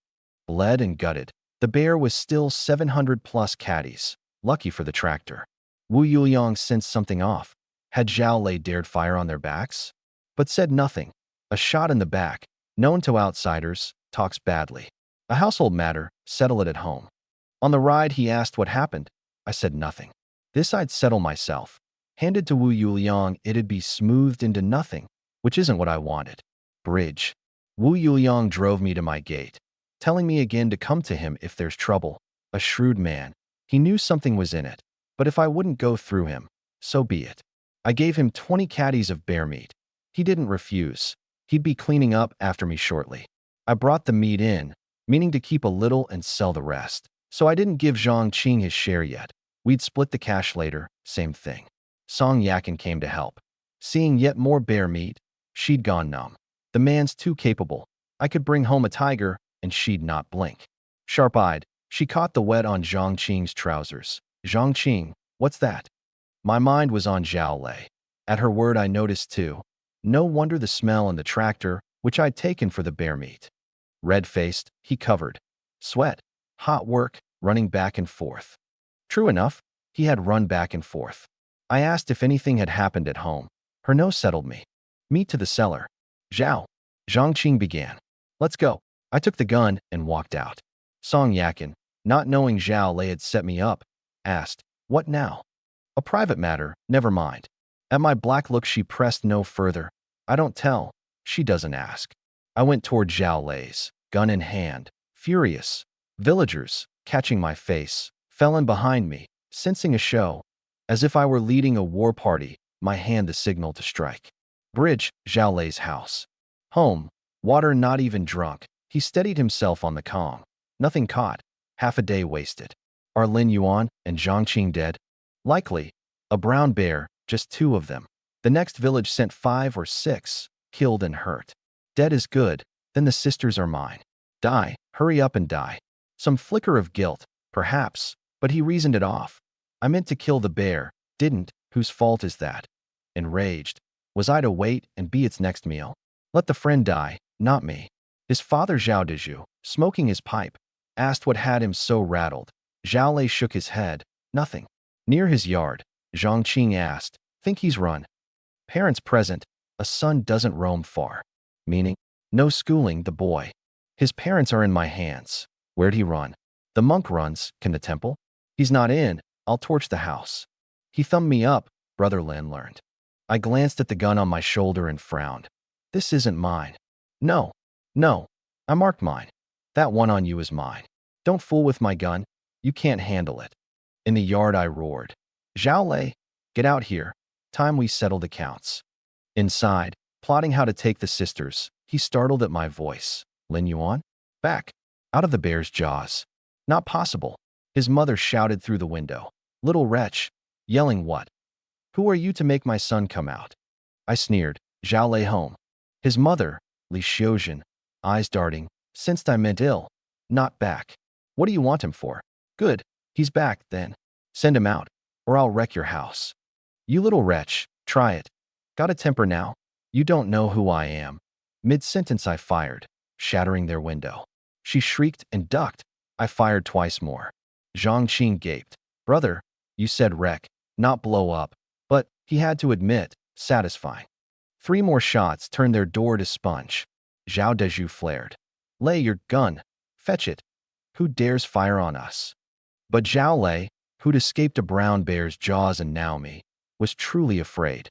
Bled and gutted. The bear was still 700 plus caddies. Lucky for the tractor. Wu Yuliang sensed something off. Had Zhao Lei dared fire on their backs? But said nothing. A shot in the back, known to outsiders, talks badly. A household matter, settle it at home. On the ride, he asked what happened. I said nothing. This I'd settle myself. Handed to Wu Yuliang, it'd be smoothed into nothing. which isn't what I wanted. Bridge. Wu Yuliang drove me to my gate, telling me again to come to him if there's trouble. A shrewd man. He knew something was in it, but if I wouldn't go through him, so be it. I gave him 20 caddies of bear meat. He didn't refuse. He'd be cleaning up after me shortly. I brought the meat in, meaning to keep a little and sell the rest. So I didn't give Zhang Qing his share yet. We'd split the cash later, same thing. Song Yakin came to help. Seeing yet more bear meat, she'd gone numb. The man's too capable. I could bring home a tiger, and she'd not blink. Sharp-eyed, she caught the wet on Zhang Qing's trousers. Zhang Qing, what's that? My mind was on Zhao Lei. At her word I noticed too. No wonder the smell in the tractor, which I'd taken for the bear meat. Red-faced, he covered. Sweat. Hot work, running back and forth. True enough, he had run back and forth. I asked if anything had happened at home. Her no settled me. Meet to the cellar. Zhao. Zhang Qing began. Let's go. I took the gun and walked out. Song Yakin, not knowing Zhao Lei had set me up, asked, what now? A private matter, never mind. At my black look she pressed no further. I don't tell. She doesn't ask. I went toward Zhao Lei's, gun in hand, furious. Villagers, catching my face, fell in behind me, sensing a show. As if I were leading a war party, my hand the signal to strike. Bridge, Zhao Lei's house. Home, water not even drunk. He steadied himself on the Kong. Nothing caught. Half a day wasted. Are Lin Yuan and Zhang Qing dead? Likely. A brown bear, just 2 of them. The next village sent 5 or 6, killed and hurt. Dead is good, then the sisters are mine. Die, hurry up and die. Some flicker of guilt, perhaps, but he reasoned it off. I meant to kill the bear, didn't, whose fault is that? Enraged. Was I to wait and be its next meal? Let the friend die, not me. His father Zhao Dezhu, smoking his pipe, asked what had him so rattled. Zhao Lei shook his head. Nothing. Near his yard, Zhang Qing asked, think he's run? Parents present, a son doesn't roam far. Meaning, no schooling the boy. His parents are in my hands. Where'd he run? The monk runs, can the temple? He's not in, I'll torch the house. He thumbed me up, Brother Lin learned. I glanced at the gun on my shoulder and frowned. This isn't mine. No, I marked mine. That one on you is mine. Don't fool with my gun, you can't handle it. In the yard I roared. Zhao Lei, get out here. Time we settled accounts. Inside, plotting how to take the sisters, he startled at my voice. Lin Yuan? Back. Out of the bear's jaws. Not possible. His mother shouted through the window. Little wretch. Yelling what? Who are you to make my son come out? I sneered. Zhao Lei home. His mother, Li Xiuzhen, eyes darting, sensed I meant ill. Not back. What do you want him for? Good. He's back, then. Send him out, or I'll wreck your house. You little wretch, try it. Got a temper now? You don't know who I am. Mid-sentence I fired, shattering their window. She shrieked and ducked. I fired twice more. Zhang Qing gaped. Brother, you said wreck, not blow up. But, he had to admit, satisfying. 3 more shots turned their door to sponge. Zhao Dezhu flared. Lay your gun. Fetch it. Who dares fire on us? But Zhao Lei, who'd escaped a brown bear's jaws and now me, was truly afraid.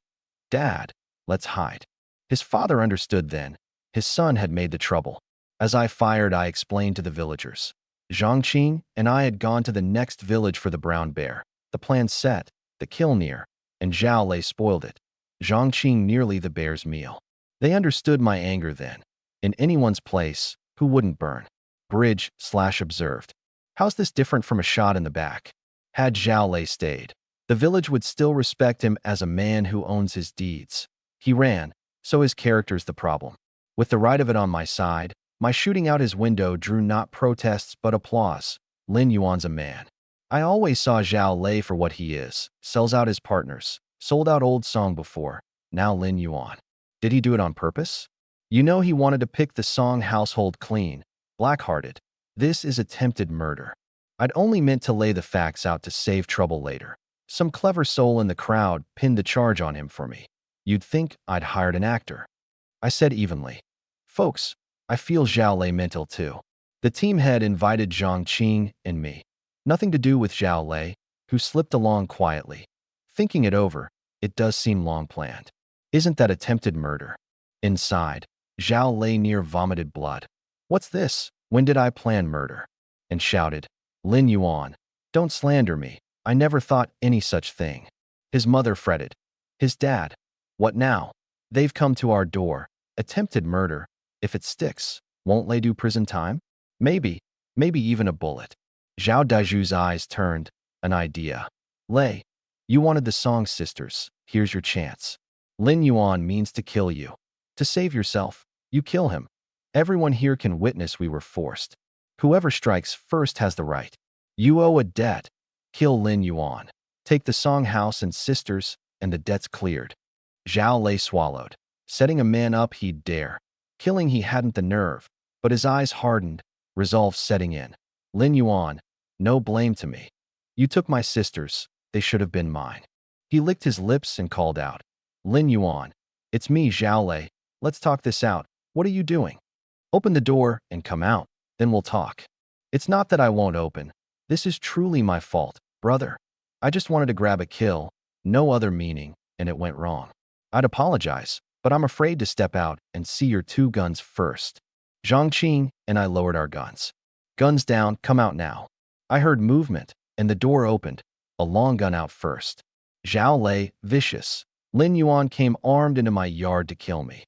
Dad, let's hide. His father understood then. His son had made the trouble. As I fired, I explained to the villagers. Zhang Qing and I had gone to the next village for the brown bear. The plan set, the kill near, and Zhao Lei spoiled it. Zhang Qing nearly the bear's meal. They understood my anger then. In anyone's place, who wouldn't burn? Bridge / observed. How's this different from a shot in the back? Had Zhao Lei stayed, the village would still respect him as a man who owns his deeds. He ran, so his character's the problem. With the right of it on my side, my shooting out his window drew not protests but applause. Lin Yuan's a man. I always saw Zhao Lei for what he is. Sells out his partners. Sold out old song before. Now Lin Yuan. Did he do it on purpose? You know he wanted to pick the song household clean. Black-hearted. This is attempted murder. I'd only meant to lay the facts out to save trouble later. Some clever soul in the crowd pinned the charge on him for me. You'd think I'd hired an actor. I said evenly. Folks, I feel Zhao Lei meant ill too. The team head invited Zhang Qing and me. Nothing to do with Zhao Lei, who slipped along quietly. Thinking it over, it does seem long planned. Isn't that attempted murder? Inside, Zhao lay near vomited blood. What's this? When did I plan murder? And shouted, Lin Yuan, don't slander me. I never thought any such thing. His mother fretted. His dad. What now? They've come to our door. Attempted murder. If it sticks, won't they do prison time? Maybe even a bullet. Zhao Daiju's eyes turned. An idea. Lei, you wanted the Song sisters. Here's your chance. Lin Yuan means to kill you. To save yourself, you kill him. Everyone here can witness we were forced. Whoever strikes first has the right. You owe a debt. Kill Lin Yuan. Take the Song house and sisters, and the debt's cleared. Zhao Lei swallowed. Setting a man up he'd dare. Killing he hadn't the nerve, but his eyes hardened, resolve setting in. Lin Yuan, no blame to me. You took my sisters, they should have been mine. He licked his lips and called out. Lin Yuan, it's me, Zhao Lei. Let's talk this out. What are you doing? Open the door and come out, then we'll talk. It's not that I won't open. This is truly my fault, brother. I just wanted to grab a kill, no other meaning, and it went wrong. I'd apologize, but I'm afraid to step out and see your 2 guns first. Zhang Qing and I lowered our guns. Guns down, come out now. I heard movement, and the door opened, a long gun out first. Zhao Lei, vicious. Lin Yuan came armed into my yard to kill me.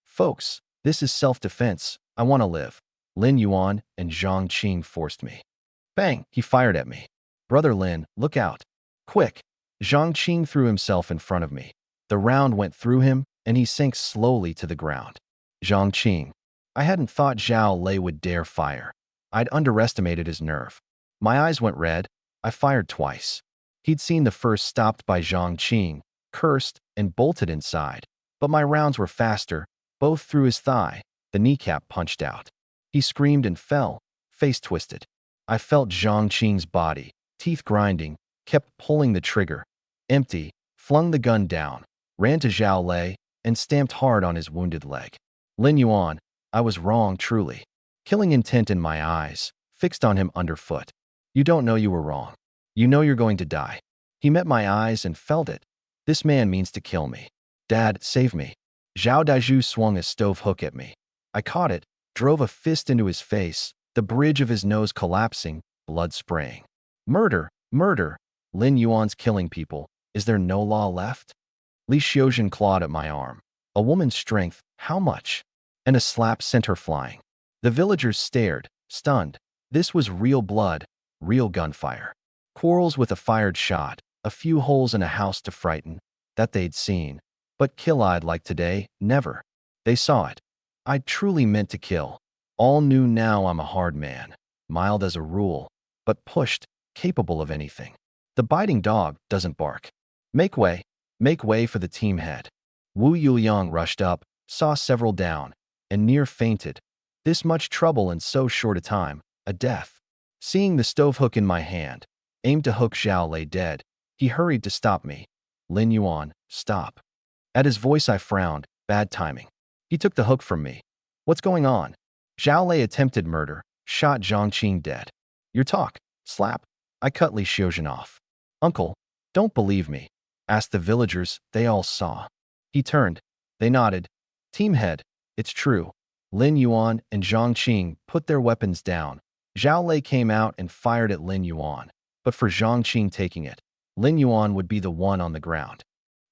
Folks, this is self-defense. I want to live. Lin Yuan and Zhang Qing forced me. Bang, he fired at me. Brother Lin, look out. Quick. Zhang Qing threw himself in front of me. The round went through him, and he sank slowly to the ground. Zhang Qing. I hadn't thought Zhao Lei would dare fire. I'd underestimated his nerve. My eyes went red. I fired twice. He'd seen the first stopped by Zhang Qing, cursed, and bolted inside. But my rounds were faster, both through his thigh. The kneecap punched out. He screamed and fell, face twisted. I felt Zhang Qing's body, teeth grinding, kept pulling the trigger. Empty, flung the gun down, ran to Zhao Lei, and stamped hard on his wounded leg. Lin Yuan, I was wrong truly. Killing intent in my eyes, fixed on him underfoot. You don't know you were wrong. You know you're going to die. He met my eyes and felt it. This man means to kill me. Dad, save me. Zhao Daiju swung a stove hook at me. I caught it, drove a fist into his face, the bridge of his nose collapsing, blood spraying. Murder, murder. Lin Yuan's killing people. Is there no law left? Li Xiuzhen clawed at my arm. A woman's strength, how much? And a slap sent her flying. The villagers stared, stunned. This was real blood, real gunfire. Quarrels with a fired shot, a few holes in a house to frighten, that they'd seen. But kill-eyed like today, never. They saw it. I truly meant to kill. All knew now I'm a hard man, mild as a rule, but pushed, capable of anything. The biting dog doesn't bark. Make way for the team head. Wu Yuliang rushed up, saw several down, and near fainted. This much trouble in so short a time, a death. Seeing the stove hook in my hand, aimed to hook Zhao Lei dead, he hurried to stop me. Lin Yuan, stop. At his voice I frowned, bad timing. He took the hook from me. What's going on? Zhao Lei attempted murder, shot Zhang Qing dead. Your talk, slap. I cut Li Xiuzhen off. Uncle, don't believe me. Asked the villagers, they all saw. He turned. They nodded. Team head, it's true. Lin Yuan and Zhang Qing put their weapons down. Zhao Lei came out and fired at Lin Yuan, but for Zhang Qing taking it, Lin Yuan would be the one on the ground.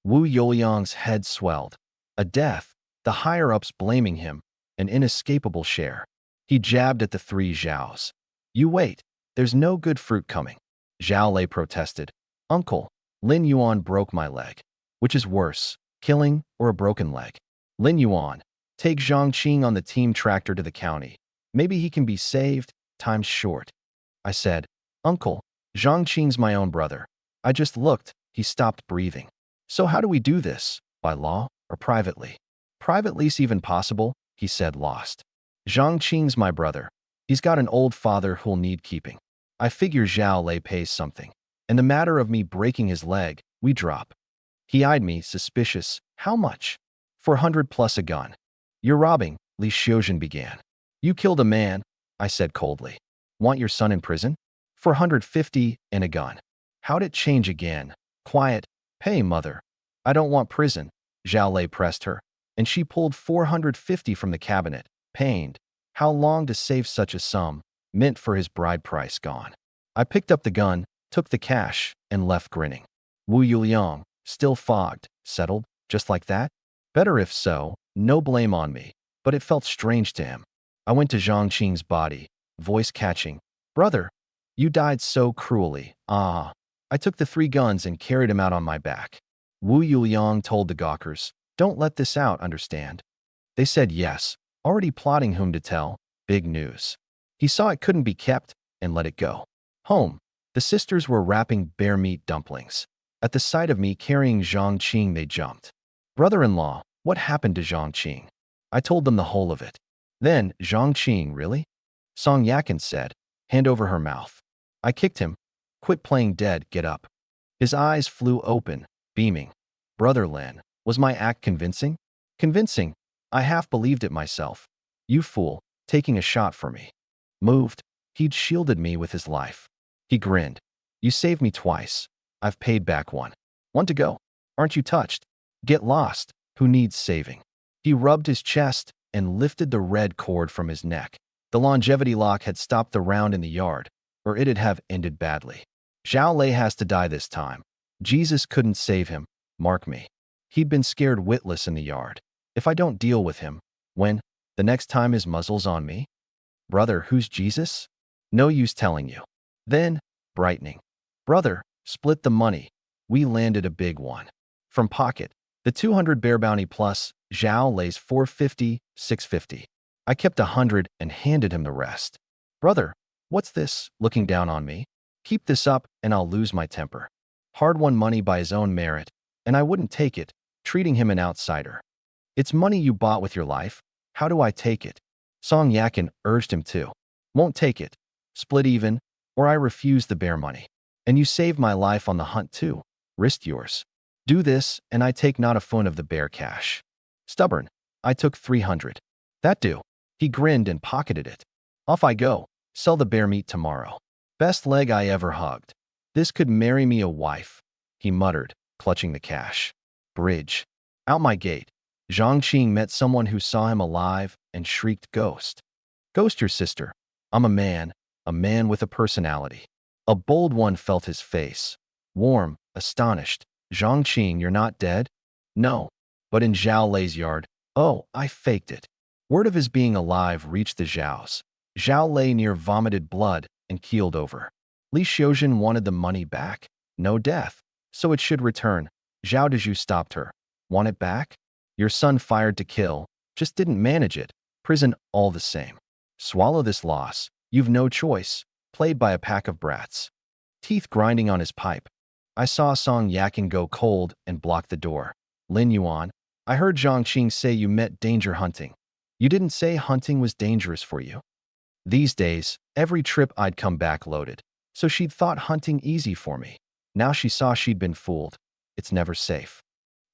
Wu Youliang's head swelled. A death, the higher-ups blaming him, an inescapable share. He jabbed at the 3 Zhaos. You wait, there's no good fruit coming. Zhao Lei protested. Uncle, Lin Yuan broke my leg. Which is worse, killing or a broken leg? Lin Yuan, take Zhang Qing on the team tractor to the county. Maybe he can be saved, time's short. I said, Uncle, Zhang Qing's my own brother. I just looked, he stopped breathing. So how do we do this? By law or privately? Private lease even possible? He said, lost. Zhang Qing's my brother. He's got an old father who'll need keeping. I figure Zhao Lei pays something. In the matter of me breaking his leg, we drop. He eyed me, suspicious. How much? 400 plus a gun. You're robbing, Li Xiuzhen began. You killed a man, I said coldly. Want your son in prison? 450 and a gun. How'd it change again? Quiet. Hey, mother. I don't want prison. Zhao Lei pressed her. and she pulled 450 from the cabinet, pained. How long to save such a sum, meant for his bride price gone. I picked up the gun, took the cash, and left grinning. Wu Yuliang, still fogged, settled, just like that? Better if so, no blame on me, but it felt strange to him. I went to Zhang Qing's body, voice catching. Brother, you died so cruelly. Ah. I took the 3 guns and carried him out on my back. Wu Yuliang told the gawkers, don't let this out, understand? They said yes, already plotting whom to tell. Big news. He saw it couldn't be kept and let it go. Home. The sisters were wrapping bear meat dumplings. At the sight of me carrying Zhang Qing, they jumped. Brother-in-law, what happened to Zhang Qing? I told them the whole of it. Then, Zhang Qing, really? Song Yakin said, hand over her mouth. I kicked him. Quit playing dead, get up. His eyes flew open, beaming. Brother Lin, was my act convincing? Convincing. I half believed it myself. You fool, taking a shot for me. Moved. He'd shielded me with his life. He grinned. You saved me twice. I've paid back one. Want to go? Aren't you touched? Get lost. Who needs saving? He rubbed his chest and lifted the red cord from his neck. The longevity lock had stopped the round in the yard, or it'd have ended badly. Zhao Lei has to die this time. Jesus couldn't save him, mark me. He'd been scared witless in the yard. If I don't deal with him, when? The next time his muzzle's on me? Brother, who's Jesus? No use telling you. Then, brightening. Brother, split the money. We landed a big one. From pocket, the 200 bear bounty plus, Zhao Lei's 450, 650. I kept 100 and handed him the rest. Brother, what's this, looking down on me? Keep this up and I'll lose my temper. Hard-won money by his own merit, and I wouldn't take it, treating him an outsider. It's money you bought with your life. How do I take it? Song Yakin urged him to. Won't take it. Split even, or I refuse the bear money. And you saved my life on the hunt too. Risk yours. Do this, and I take not a phone of the bear cash. Stubborn. I took 300. That do. He grinned and pocketed it. Off I go. Sell the bear meat tomorrow. Best leg I ever hugged. This could marry me a wife, he muttered, clutching the cash. Bridge. Out my gate. Zhang Qing met someone who saw him alive and shrieked, Ghost. Ghost your sister. I'm a man with a personality. A bold one felt his face. Warm, astonished. Zhang Qing, you're not dead? No. But in Zhao Lei's yard. Oh, I faked it. Word of his being alive reached the Zhaos. Zhao Lei near vomited blood and keeled over. Li Xiuzhen wanted the money back. No death. So it should return. Zhao Dezhu stopped her. Want it back? Your son fired to kill. Just didn't manage it. Prison all the same. Swallow this loss. You've no choice. Played by a pack of brats. Teeth grinding on his pipe. I saw Song Yakin go cold and block the door. Lin Yuan, I heard Zhang Qing say you met danger hunting. You didn't say hunting was dangerous for you? These days, every trip I'd come back loaded. So she'd thought hunting easy for me. Now she saw she'd been fooled. It's never safe.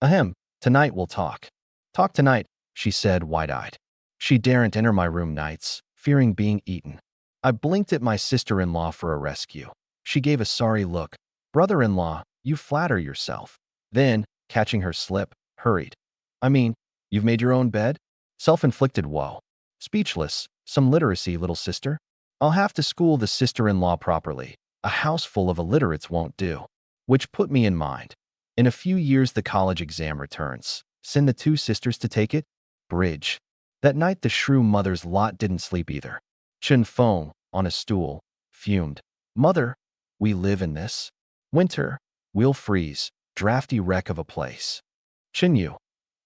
Ahem, tonight we'll talk. Talk tonight, she said wide-eyed. She daren't enter my room nights, fearing being eaten. I blinked at my sister-in-law for a rescue. She gave a sorry look. Brother-in-law, you flatter yourself. Then, catching her slip, hurried. I mean, you've made your own bed? Self-inflicted woe. Speechless. Some literacy, little sister. I'll have to school the sister-in-law properly. A house full of illiterates won't do. Which put me in mind. In a few years the college exam returns. Send the 2 sisters to take it? Bridge. That night the shrew mother's lot didn't sleep either. Chen Feng, on a stool, fumed. Mother, we live in this. Winter, we'll freeze. Drafty wreck of a place. Chen Yu.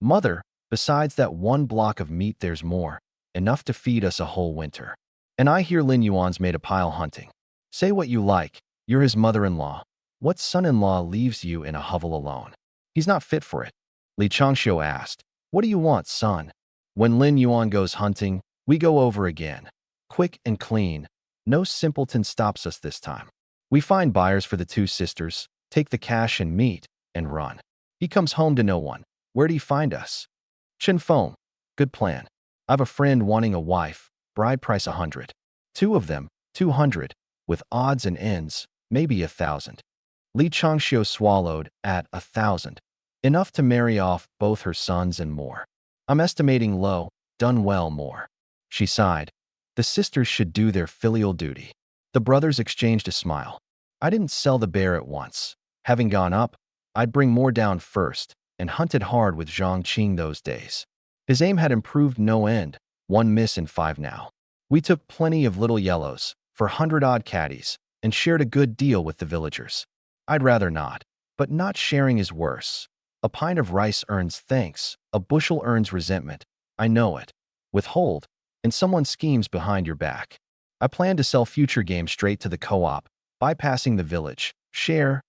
Mother, besides that one block of meat there's more. Enough to feed us a whole winter. And I hear Lin Yuan's made a pile hunting. Say what you like. You're his mother-in-law. What son-in-law leaves you in a hovel alone? He's not fit for it. Li Changxiu asked. What do you want, son? When Lin Yuan goes hunting, we go over again. Quick and clean. No simpleton stops us this time. We find buyers for the 2 sisters, take the cash and meat, and run. He comes home to no one. Where'd he find us? Chen Feng. Good plan. I've a friend wanting a wife, bride price 100. 2 of them, 200, with odds and ends, maybe 1,000. Li Changxiu swallowed at 1,000. Enough to marry off both her sons and more. I'm estimating low, done well more. She sighed. The sisters should do their filial duty. The brothers exchanged a smile. I didn't sell the bear at once. Having gone up, I'd bring more down first, and hunted hard with Zhang Qing those days. His aim had improved no end, 1 miss in 5 now. We took plenty of little yellows, for 100-odd caddies, and shared a good deal with the villagers. I'd rather not, but not sharing is worse. A pint of rice earns thanks, a bushel earns resentment. I know it. Withhold, and someone schemes behind your back. I plan to sell future games straight to the co-op, bypassing the village. Share.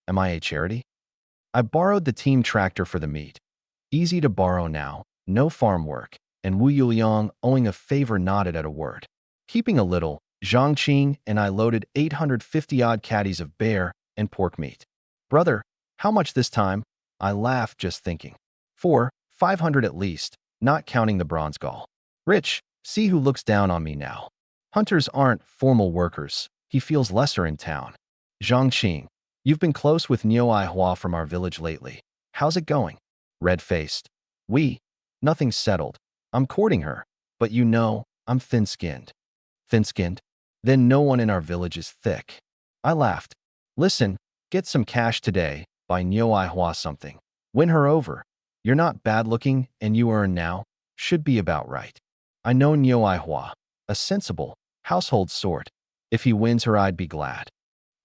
Am I a charity? I borrowed the team tractor for the meet. Easy to borrow now, no farm work, and Wu Yuliang, owing a favor, nodded at a word. Keeping a little, Zhang Qing and I loaded 850-odd caddies of bear and pork meat. Brother, how much this time? I laughed just thinking. 500 at least, not counting the bronze gall. Rich, see who looks down on me now. Hunters aren't formal workers. He feels lesser in town. Zhang Qing, you've been close with Niu Hua from our village lately. How's it going? Red-faced. Nothing's settled. I'm courting her, but you know, I'm thin-skinned. Thin-skinned? Then no one in our village is thick. I laughed. Listen, get some cash today, buy Niu Hua something. Win her over. You're not bad-looking, and you earn now. Should be about right. I know Niu Hua, a sensible, household sort. If he wins her, I'd be glad.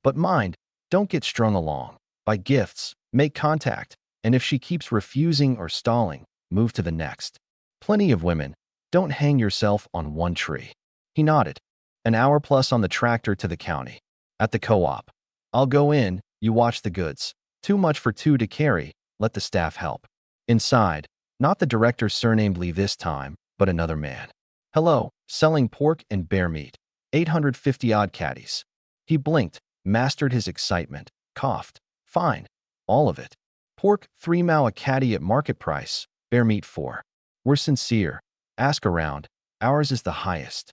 But mind, don't get strung along. Buy gifts, make contact, and if she keeps refusing or stalling, move to the next. Plenty of women. Don't hang yourself on one tree. He nodded. An hour plus on the tractor to the county. At the co-op. I'll go in, you watch the goods. Too much for 2 to carry, let the staff help. Inside, not the director surnamed Lee this time, but another man. Hello, selling pork and bear meat. 850-odd caddies. He blinked, mastered his excitement, coughed. Fine. All of it. Pork 3 mao a caddy at market price, bear meat 4. We're sincere. Ask around. Ours is the highest.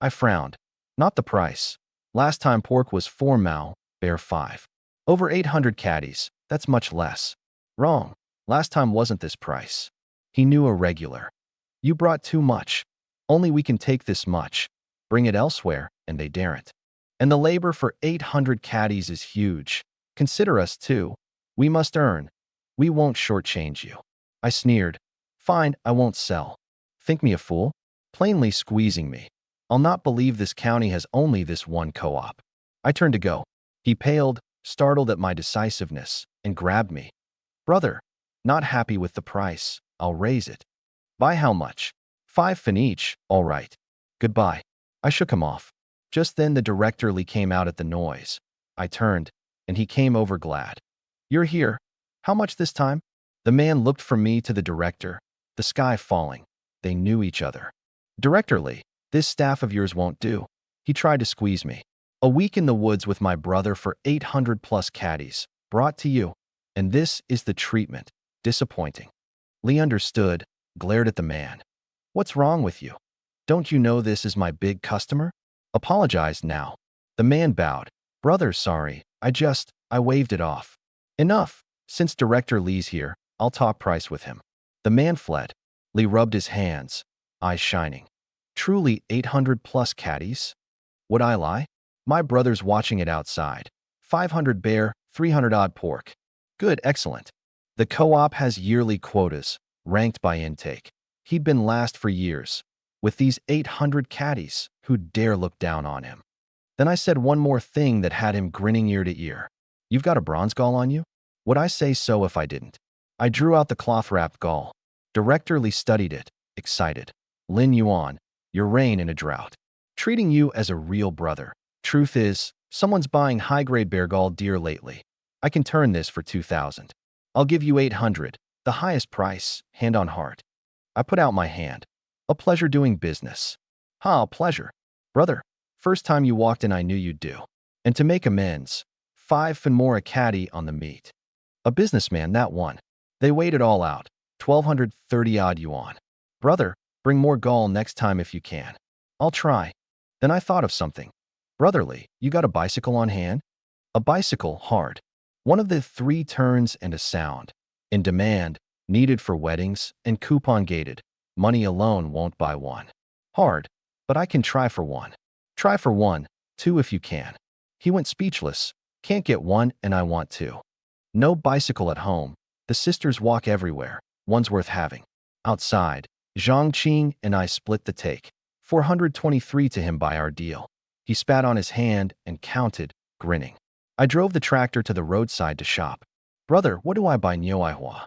I frowned. Not the price. Last time pork was 4 mao, bear 5. Over 800 caddies. That's much less. Wrong. Last time wasn't this price. He knew a regular. You brought too much. Only we can take this much. Bring it elsewhere, and they daren't. And the labor for 800 caddies is huge. Consider us too. We must earn. We won't shortchange you. I sneered. Fine, I won't sell. Think me a fool? Plainly squeezing me. I'll not believe this county has only this one co-op. I turned to go. He paled, startled at my decisiveness, and grabbed me. Brother, not happy with the price. I'll raise it. By how much? 5 fin each, all right. Goodbye. I shook him off. Just then the director Lee came out at the noise. I turned, and he came over glad. You're here. How much this time? The man looked from me to the director, the sky falling. They knew each other. Director Lee, this staff of yours won't do. He tried to squeeze me. A week in the woods with my brother for 800 plus caddies, brought to you. And this is the treatment. Disappointing. Lee understood, glared at the man. What's wrong with you? Don't you know this is my big customer? Apologized now. The man bowed. Brother, sorry. I waved it off. Enough. Since Director Lee's here, I'll talk price with him. The man fled. Lee rubbed his hands, eyes shining. Truly 800 plus caddies? Would I lie? My brother's watching it outside. 500 bear, 300 odd pork. Good, excellent. The co-op has yearly quotas, ranked by intake. He'd been last for years. With these 800 caddies, who'd dare look down on him? Then I said one more thing that had him grinning ear to ear. You've got a bronze gall on you? Would I say so if I didn't? I drew out the cloth-wrapped gall. Director Lee studied it, excited. Lin Yuan, your reign in a drought. Treating you as a real brother. Truth is, someone's buying high-grade bear gall dear lately. I can turn this for 2,000. I'll give you 800, the highest price, hand on heart. I put out my hand. A pleasure doing business. A pleasure. Brother, first time you walked in I knew you'd do. And to make amends, 5 fin more a caddy on the meat. A businessman, that one. They weighed it all out, 1,230 odd yuan. Brother, bring more gall next time if you can. I'll try. Then I thought of something. Brotherly, you got a bicycle on hand? A bicycle, hard. One of the 3 turns and a sound. In demand, Needed for weddings and coupon gated. Money alone won't buy one. Hard, but I can try for one. Try for one, two if you can. He went speechless. Can't get one and I want two. No bicycle at home. The sisters walk everywhere. One's worth having. Outside, Zhang Qing and I split the take. 423 to him by our deal. He spat on his hand and counted, grinning. I drove the tractor to the roadside to shop. Brother, what do I buy Nyoihua?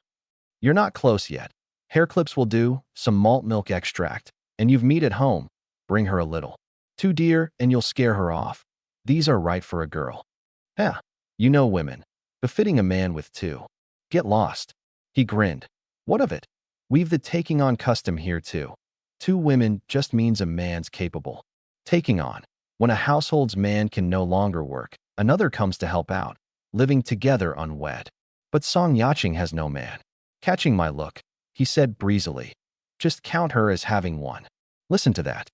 You're not close yet. Hair clips will do, some malt milk extract, and you've meat at home. Bring her a little. Too dear and you'll scare her off. These are right for a girl. Yeah, you know women. Befitting a man with two. Get lost. He grinned. What of it? We've the taking on custom here too. Two women just means a man's capable. Taking on. When a household's man can no longer work, another comes to help out, living together unwed. But Song Yaching has no man. Catching my look, he said breezily. Just count her as having one. Listen to that.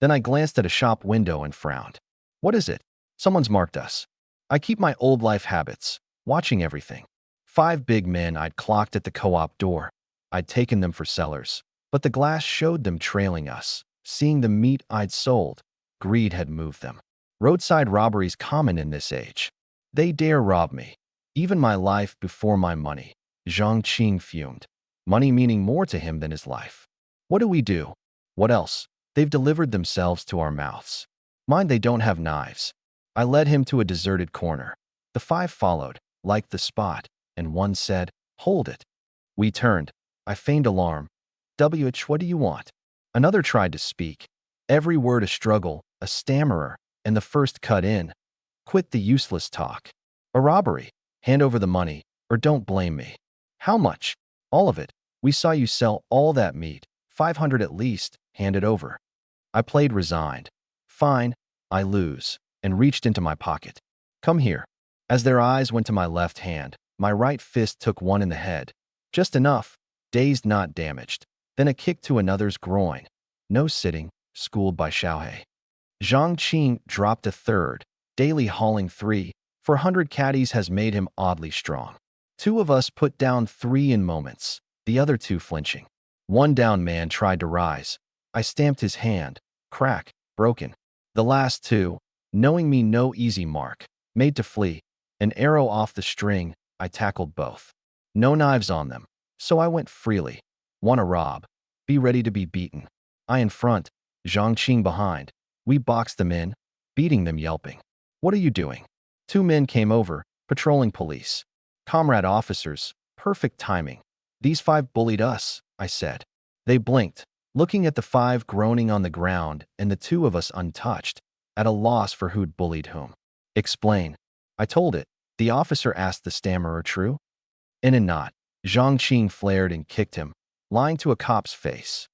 Then I glanced at a shop window and frowned. What is it? Someone's marked us. I keep my old life habits, watching everything. 5 big men I'd clocked at the co-op door. I'd taken them for sellers, but the glass showed them trailing us. Seeing the meat I'd sold, greed had moved them. Roadside robberies common in this age. They dare rob me. Even my life before my money. Zhang Qing fumed. Money meaning more to him than his life. What do we do? What else? They've delivered themselves to our mouths. Mind they don't have knives. I led him to a deserted corner. The 5 followed, liked the spot, and one said, hold it. We turned. I feigned alarm. WH, what do you want? Another tried to speak. Every word a struggle, a stammerer, and the first cut in. Quit the useless talk. A robbery. Hand over the money, or don't blame me. How much? All of it. We saw you sell all that meat. 500 at least. Hand it over. I played resigned. Fine. I lose. And reached into my pocket. Come here. As their eyes went to my left hand, my right fist took one in the head. Just enough. Dazed, not damaged. Then a kick to another's groin. No sitting. Schooled by Xiaohei. Zhang Qing dropped a third. Daily hauling 3. 400 caddies has made him oddly strong. 2 of us put down 3 in moments. The other 2 flinching. One down man tried to rise. I stamped his hand. Crack. Broken. The last 2, knowing me no easy mark, made to flee. An arrow off the string, I tackled both. No knives on them, so I went freely. Wanna rob. Be ready to be beaten. I in front, Zhang Qing behind. We boxed them in, beating them yelping. What are you doing? 2 men came over, patrolling police. Comrade officers, perfect timing. These 5 bullied us, I said. They blinked, looking at the 5 groaning on the ground and the 2 of us untouched, at a loss for who'd bullied whom. Explain. I told it. The officer asked the stammerer true? In and not. Zhang Qing flared and kicked him, lying to a cop's face.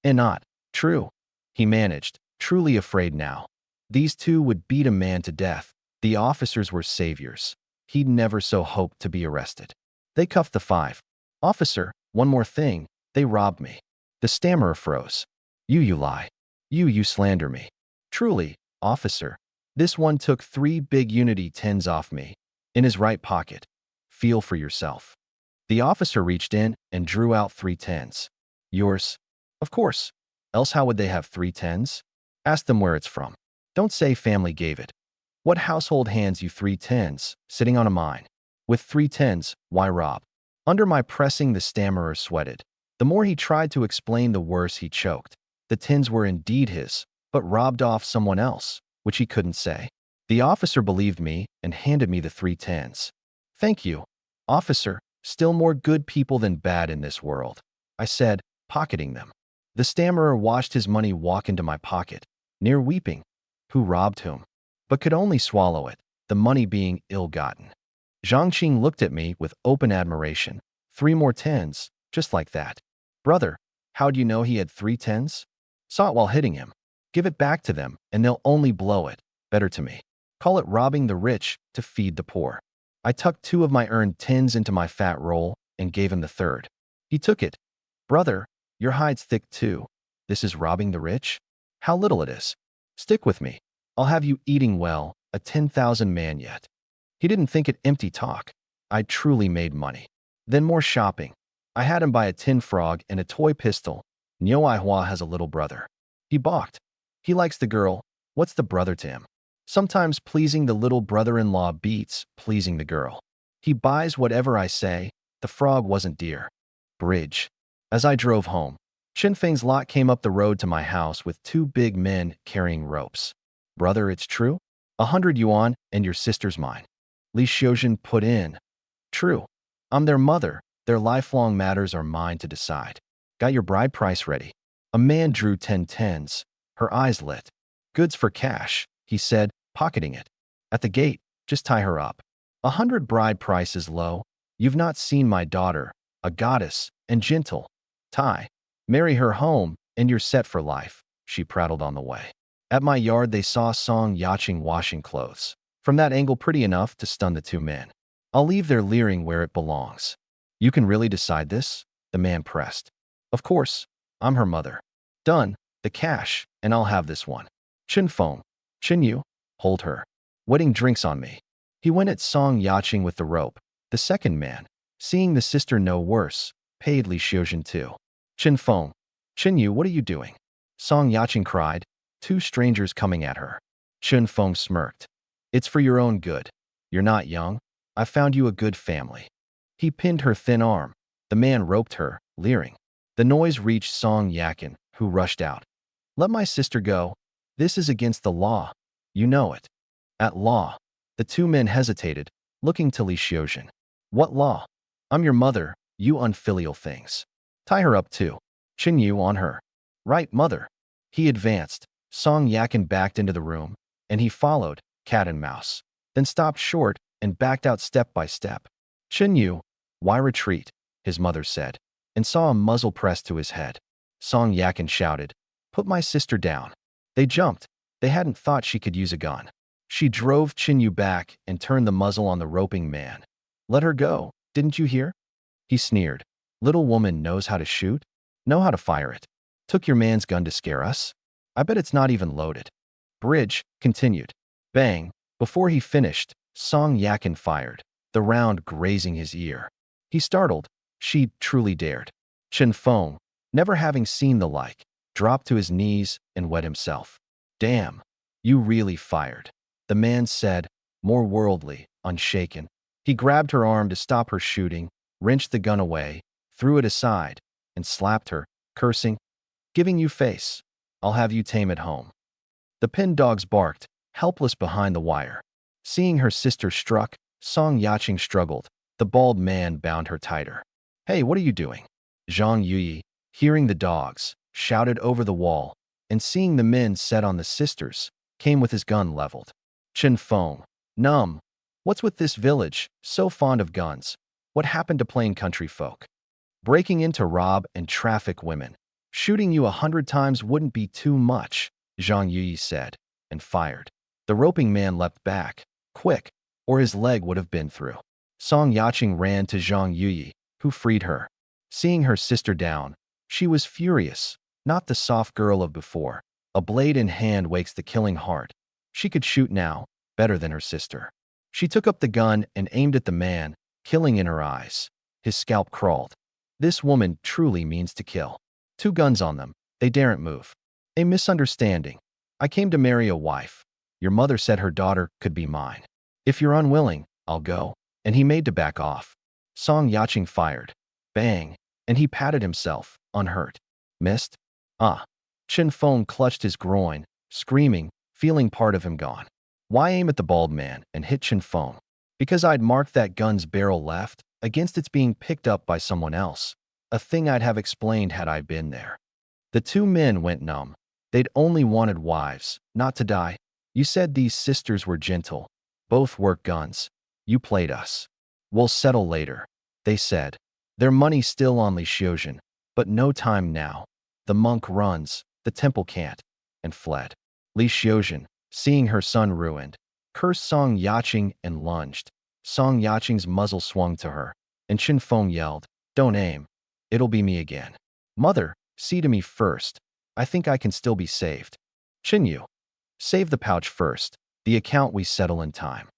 And not. True. He managed, truly afraid now. These 2 would beat a man to death. The officers were saviors. He'd never so hoped to be arrested. They cuffed the 5. Officer, one more thing. They robbed me. The stammerer froze. You lie. You slander me. Truly, officer. This one took 3 big Unity 10s off me. In his right pocket. Feel for yourself. The officer reached in and drew out 3 10s. Yours? Of course. Else how would they have 3 10s? Ask them where it's from. Don't say family gave it. What household hands you 3 10s, sitting on a mine? With 3 10s, why rob? Under my pressing, the stammerer sweated. The more he tried to explain, the worse he choked. The 10s were indeed his, but robbed off someone else, which he couldn't say. The officer believed me and handed me the 3 10s. Thank you, officer. Still more good people than bad in this world, I said, pocketing them. The stammerer watched his money walk into my pocket, near weeping. Who robbed whom? But could only swallow it, the money being ill-gotten. Zhang Qing looked at me with open admiration. 3 more 10s, just like that. Brother, how'd you know he had 3 10s? Saw it while hitting him. Give it back to them, and they'll only blow it. Better to me. Call it robbing the rich to feed the poor. I tucked 2 of my earned 10s into my fat roll and gave him the 3rd. He took it. Brother, your hide's thick too. This is robbing the rich? How little it is. Stick with me. I'll have you eating well, a 10,000 man yet. He didn't think it empty talk. I truly made money. Then more shopping. I had him buy a tin frog and a toy pistol. Nyo Ihua has a little brother. He balked. He likes the girl. What's the brother to him? Sometimes pleasing the little brother-in-law beats pleasing the girl. He buys whatever I say. The frog wasn't dear. Bridge. As I drove home, Chinfeng's lot came up the road to my house with two big men carrying ropes. Brother, it's true? 100 yuan and your sister's mine. Li Xiuzhen put in. True. I'm their mother. Their lifelong matters are mine to decide. Got your bride price ready. A man drew 10 tens. Her eyes lit. Goods for cash, he said, pocketing it. At the gate, just tie her up. 100 bride price is low. You've not seen my daughter, a goddess, and gentle. Tie. Marry her home, and you're set for life, she prattled on the way. At my yard, they saw Song Yaching washing clothes. From that angle, pretty enough to stun the two men. I'll leave their leering where it belongs. You can really decide this? The man pressed. Of course. I'm her mother. Done. The cash, and I'll have this one. Chin Feng. Chin Yu. Hold her. Wedding drinks on me. He went at Song Yaching with the rope. The second man, seeing the sister no worse, paid Li Xiuzhen too. Chin Feng. Chin Yu, what are you doing? Song Yaching cried. Two strangers coming at her. Chin Feng smirked. It's for your own good. You're not young. I found you a good family. He pinned her thin arm. The man roped her, leering. The noise reached Song Yakin, who rushed out. Let my sister go. This is against the law. You know it. At law. The two men hesitated, looking to Li Xiuzhen. What law? I'm your mother, you unfilial things. Tie her up too. Chin Yu on her. Right, mother. He advanced. Song Yakin backed into the room, and he followed, cat and mouse, then stopped short and backed out step by step. Chin Yu, why retreat? His mother said, and saw a muzzle pressed to his head. Song Yakin shouted, put my sister down. They jumped. They hadn't thought she could use a gun. She drove Chin Yu back and turned the muzzle on the roping man. Let her go, didn't you hear? He sneered. Little woman knows how to shoot? Know how to fire it. Took your man's gun to scare us? I bet it's not even loaded. Bridge continued. Bang. Before he finished, Song Yakin fired, the round grazing his ear. He startled. She truly dared. Chin Feng, never having seen the like, dropped to his knees and wet himself. Damn, you really fired. The man said, more worldly, unshaken. He grabbed her arm to stop her shooting, wrenched the gun away, threw it aside, and slapped her, cursing, giving you face. I'll have you tame at home. The pinned dogs barked, helpless behind the wire. Seeing her sister struck, Song Yaching struggled. The bald man bound her tighter. Hey, what are you doing? Zhang Yuyi, hearing the dogs, shouted over the wall, and seeing the men set on the sisters, came with his gun leveled. Chin Feng, numb. What's with this village, so fond of guns? What happened to plain country folk? Breaking in to rob and traffic women. Shooting you 100 times wouldn't be too much, Zhang Yuyi said, and fired. The roping man leapt back, quick, or his leg would have been through. Song Yaching ran to Zhang Yuyi, who freed her. Seeing her sister down, she was furious, not the soft girl of before. A blade in hand wakes the killing heart. She could shoot now, better than her sister. She took up the gun and aimed at the man, killing in her eyes. His scalp crawled. This woman truly means to kill. 2 guns on them, they daren't move. A misunderstanding. I came to marry a wife. Your mother said her daughter could be mine. If you're unwilling, I'll go. And he made to back off. Song Yaching fired. Bang. And he patted himself, unhurt. Missed? Ah. Chin Feng clutched his groin, screaming, feeling part of him gone. Why aim at the bald man and hit Chin Feng? Because I'd marked that gun's barrel left, against its being picked up by someone else. A thing I'd have explained had I been there. The 2 men went numb. They'd only wanted wives, not to die. You said these sisters were gentle. Both work guns. You played us. We'll settle later, they said. Their money still on Li Xiuzhen, but no time now. The monk runs, the temple can't, and fled. Li Xiuzhen, seeing her son ruined, cursed Song Yaching and lunged. Song Yaching's muzzle swung to her, and Chin Feng yelled, don't aim. It'll be me again. Mother, see to me first. I think I can still be saved. Chin Yu, save the pouch first. The account we settle in time.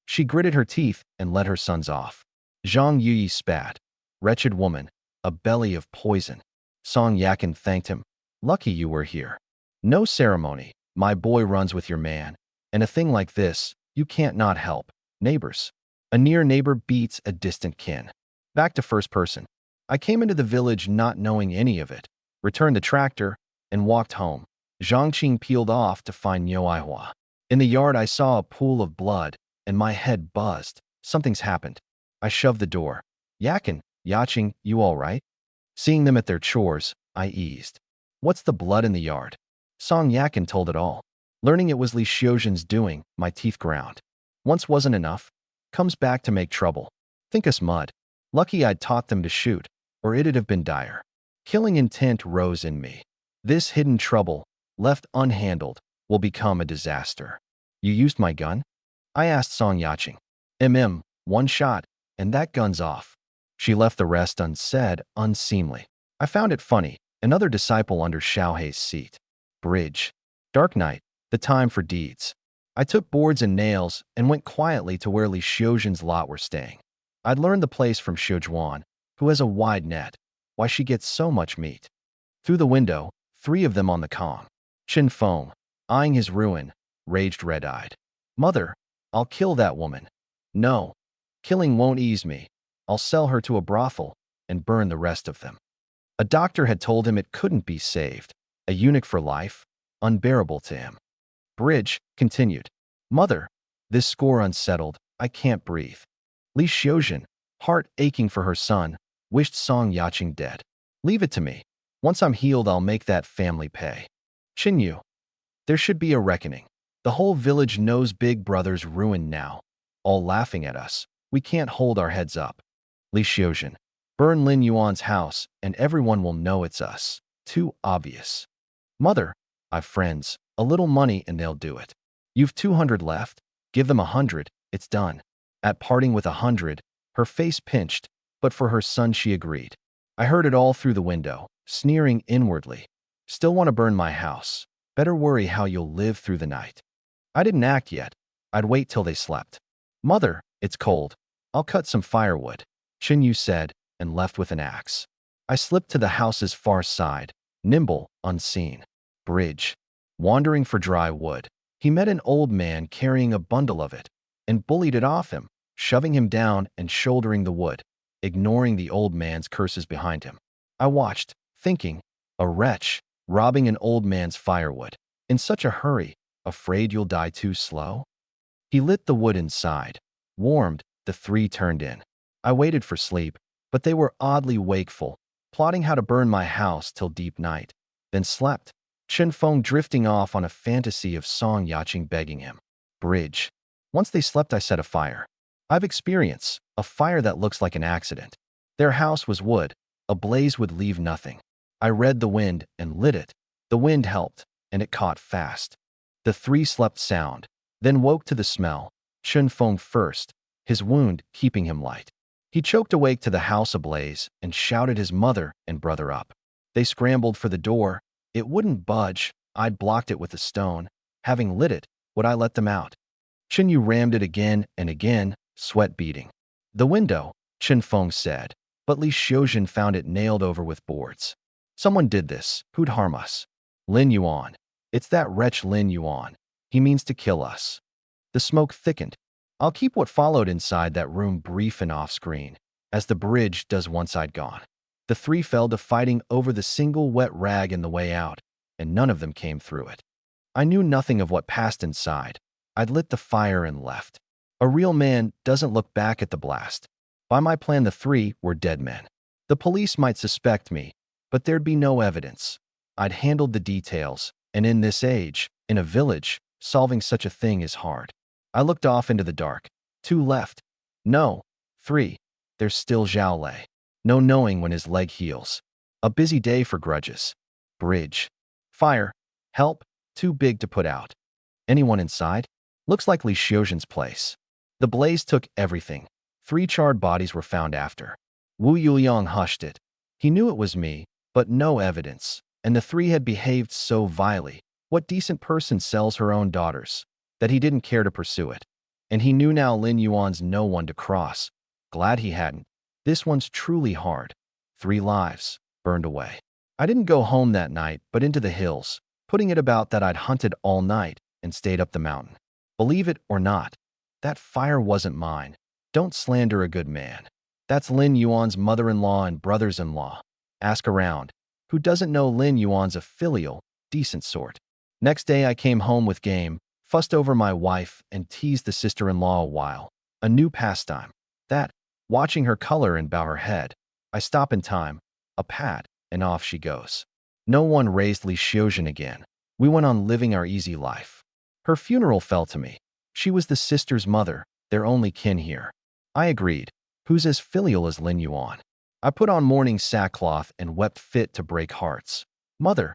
She gritted her teeth and let her sons off. Zhang Yuyi spat. Wretched woman, a belly of poison. Song Yakin thanked him. Lucky you were here. No ceremony. My boy runs with your man. And a thing like this, you can't not help. Neighbors. A near neighbor beats a distant kin. Back to first person. I came into the village not knowing any of it, returned the tractor, and walked home. Zhangqing peeled off to find Nyoihua. In the yard, I saw a pool of blood, and my head buzzed. Something's happened. I shoved the door. Yakin, Yaching, you all right? Seeing them at their chores, I eased. What's the blood in the yard? Song Yakin told it all. Learning it was Li Xiuzhen's doing, my teeth ground. Once wasn't enough. Comes back to make trouble. Think us mud. Lucky I'd taught them to shoot, or it'd have been dire. Killing intent rose in me. This hidden trouble, left unhandled, will become a disaster. You used my gun? I asked Song Yaching. One shot, and that gun's off. She left the rest unsaid, unseemly. I found it funny, another disciple under Xiaohei's seat. Bridge. Dark night, the time for deeds. I took boards and nails and went quietly to where Li Xiuzhen's lot were staying. I'd learned the place from Xiuzhuan, who has a wide net, why she gets so much meat. Through the window, 3 of them on the Kong. Chin Feng, eyeing his ruin, raged red-eyed. Mother, I'll kill that woman. No. Killing won't ease me. I'll sell her to a brothel and burn the rest of them. A doctor had told him it couldn't be saved. A eunuch for life, unbearable to him. Bridge continued. Mother, this score unsettled, I can't breathe. Li Xiuzhen, heart aching for her son, wished Song Yaching dead. Leave it to me. Once I'm healed, I'll make that family pay. Qinyu. There should be a reckoning. The whole village knows Big Brother's ruined now. All laughing at us. We can't hold our heads up. Li Xiuzhen. Burn Lin Yuan's house, and everyone will know it's us. Too obvious. Mother, I've friends. A little money and they'll do it. You've 200 left. Give them 100. It's done. At parting with 100, her face pinched, but for her son she agreed. I heard it all through the window, sneering inwardly. Still want to burn my house. Better worry how you'll live through the night. I didn't act yet. I'd wait till they slept. Mother, it's cold. I'll cut some firewood, Qinyu said, and left with an axe. I slipped to the house's far side, nimble, unseen. Bridge. Wandering for dry wood, he met an old man carrying a bundle of it, and bullied it off him, shoving him down and shouldering the wood, ignoring the old man's curses behind him. I watched, thinking, a wretch, robbing an old man's firewood. In such a hurry, afraid you'll die too slow? He lit the wood inside. Warmed, the 3 turned in. I waited for sleep, but they were oddly wakeful, plotting how to burn my house till deep night. Then slept. Chen Feng drifting off on a fantasy of Song Yaching begging him. Bridge. Once they slept, I set a fire. I've experience, a fire that looks like an accident. Their house was wood. A blaze would leave nothing. I read the wind and lit it. The wind helped, and it caught fast. The 3 slept sound, then woke to the smell. Chen Feng first, his wound keeping him light. He choked awake to the house ablaze and shouted his mother and brother up. They scrambled for the door. It wouldn't budge. I'd blocked it with a stone. Having lit it, would I let them out? Qinyu rammed it again and again, sweat beading. The window, Chen Feng said, but Li Xiuzhen found it nailed over with boards. Someone did this. Who'd harm us? Lin Yuan. It's that wretch Lin Yuan. He means to kill us. The smoke thickened. I'll keep what followed inside that room brief and off-screen, as the bridge does once I'd gone. The 3 fell to fighting over the single wet rag in the way out, and none of them came through it. I knew nothing of what passed inside. I'd lit the fire and left. A real man doesn't look back at the blast. By my plan, the 3 were dead men. The police might suspect me, but there'd be no evidence. I'd handled the details, and in this age, in a village, solving such a thing is hard. I looked off into the dark. 2 left. No, 3. There's still Zhao Lei. No knowing when his leg heals. A busy day for grudges. Bridge. Fire. Help. Too big to put out. Anyone inside? Looks like Li Xiuzhen's place. The blaze took everything. 3 charred bodies were found after. Wu Yuliang hushed it. He knew it was me, but no evidence. And the 3 had behaved so vilely. What decent person sells her own daughters? That he didn't care to pursue it. And he knew now Lin Yuan's no one to cross. Glad he hadn't. This one's truly hard. 3 lives burned away. I didn't go home that night, but into the hills, putting it about that I'd hunted all night and stayed up the mountain. Believe it or not, that fire wasn't mine. Don't slander a good man. That's Lin Yuan's mother-in-law and brothers-in-law. Ask around. Who doesn't know Lin Yuan's a filial, decent sort? Next day I came home with game, fussed over my wife, and teased the sister-in-law a while. A new pastime. That, watching her color and bow her head. I stop in time, a pat, and off she goes. No one raised Li Xiuzhen again. We went on living our easy life. Her funeral fell to me. She was the sister's mother, their only kin here. I agreed. Who's as filial as Lin Yuan? I put on mourning sackcloth and wept fit to break hearts. Mother,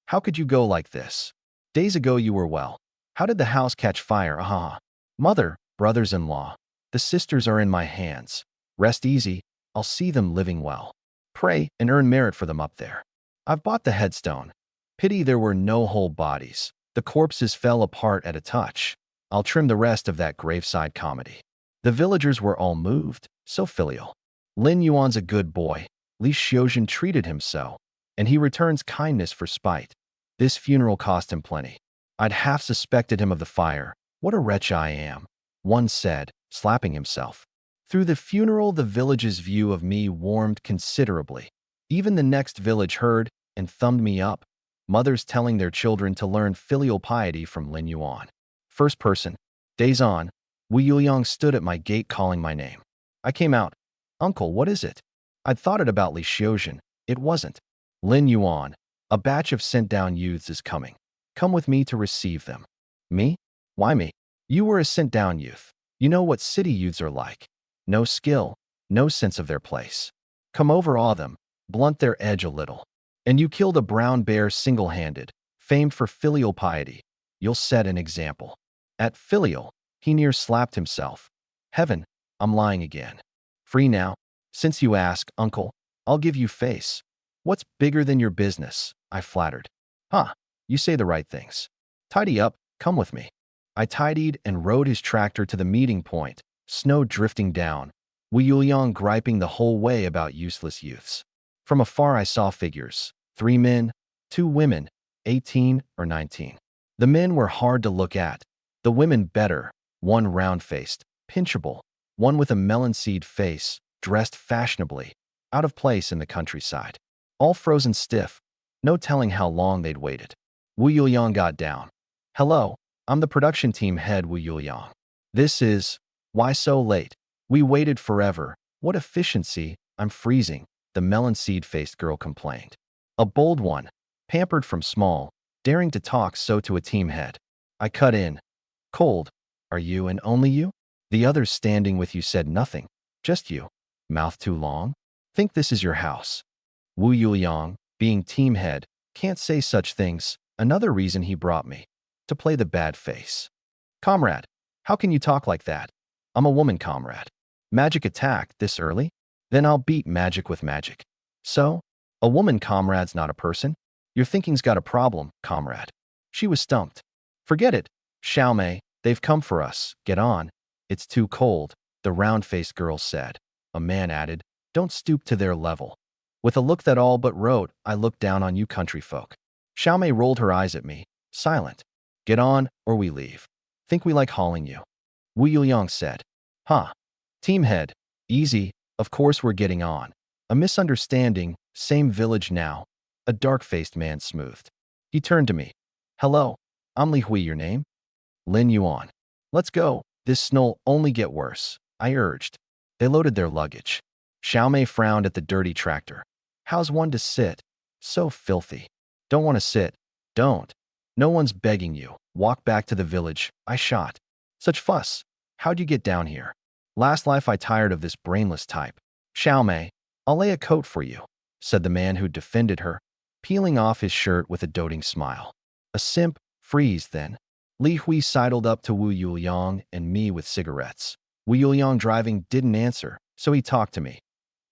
how could you go like this? Days ago you were well. How did the house catch fire? Ah, mother, brothers-in-law, the sisters are in my hands. Rest easy, I'll see them living well. Pray and earn merit for them up there. I've bought the headstone. Pity there were no whole bodies. The corpses fell apart at a touch. I'll trim the rest of that graveside comedy. The villagers were all moved, so filial. Lin Yuan's a good boy. Li Xiuzhen treated him so, and he returns kindness for spite. This funeral cost him plenty. I'd half suspected him of the fire. What a wretch I am, one said, slapping himself. Through the funeral, the village's view of me warmed considerably. Even the next village heard and thumbed me up, mothers telling their children to learn filial piety from Lin Yuan. First person. Days on, Wu Yuliang stood at my gate calling my name. I came out. Uncle, what is it? I'd thought it about Li Xiuzhen. It wasn't. Lin Yuan, a batch of sent-down youths is coming. Come with me to receive them. Me? Why me? You were a sent-down youth. You know what city youths are like. No skill, no sense of their place. Come overawe them, blunt their edge a little. And you killed a brown bear single-handed, famed for filial piety. You'll set an example. At filial, he near slapped himself. Heaven, I'm lying again. Free now? Since you ask, uncle, I'll give you face. What's bigger than your business? I flattered. Huh, you say the right things. Tidy up, come with me. I tidied and rode his tractor to the meeting point, snow drifting down, Wu Yuliang griping the whole way about useless youths. From afar I saw figures, 3 men, 2 women, 18 or 19. The men were hard to look at, the women better, one round-faced, pinchable, one with a melon-seed face, dressed fashionably, out of place in the countryside. All frozen stiff, no telling how long they'd waited. Wu Yuliang got down. Hello, I'm the production team head Wu Yuliang. This is, why so late? We waited forever. What efficiency, I'm freezing, the melon-seed-faced girl complained. A bold one, pampered from small, daring to talk so to a team head. I cut in. Cold, are you and only you? The others standing with you said nothing, just you. Mouth too long? Think this is your house. Wu Yuliang, being team head, can't say such things. Another reason he brought me. To play the bad face. Comrade, how can you talk like that? I'm a woman, comrade. Magic attack this early? Then I'll beat magic with magic. So? A woman, comrade's not a person? Your thinking's got a problem, comrade. She was stumped. Forget it, Xiaomei, they've come for us. Get on. It's too cold, the round-faced girl said. A man added, don't stoop to their level. With a look that all but wrote, I look down on you country folk. Xiaomei rolled her eyes at me, silent. Get on, or we leave. Think we like hauling you. Wu Yuliang said. Huh. Team head. Easy, of course we're getting on. A misunderstanding, same village now. A dark-faced man smoothed. He turned to me. Hello, I'm Li Hui, your name? Lin Yuan. Let's go, this snow'll only get worse, I urged. They loaded their luggage. Xiaomei frowned at the dirty tractor. How's one to sit? So filthy. Don't want to sit. Don't. No one's begging you. Walk back to the village. I shot. Such fuss. How'd you get down here? Last life I tired of this brainless type. Xiaomei, I'll lay a coat for you, said the man who defended her, peeling off his shirt with a doting smile. A simp, freeze then. Li Hui sidled up to Wu Yuliang and me with cigarettes. Wu Yuliang driving didn't answer, so he talked to me.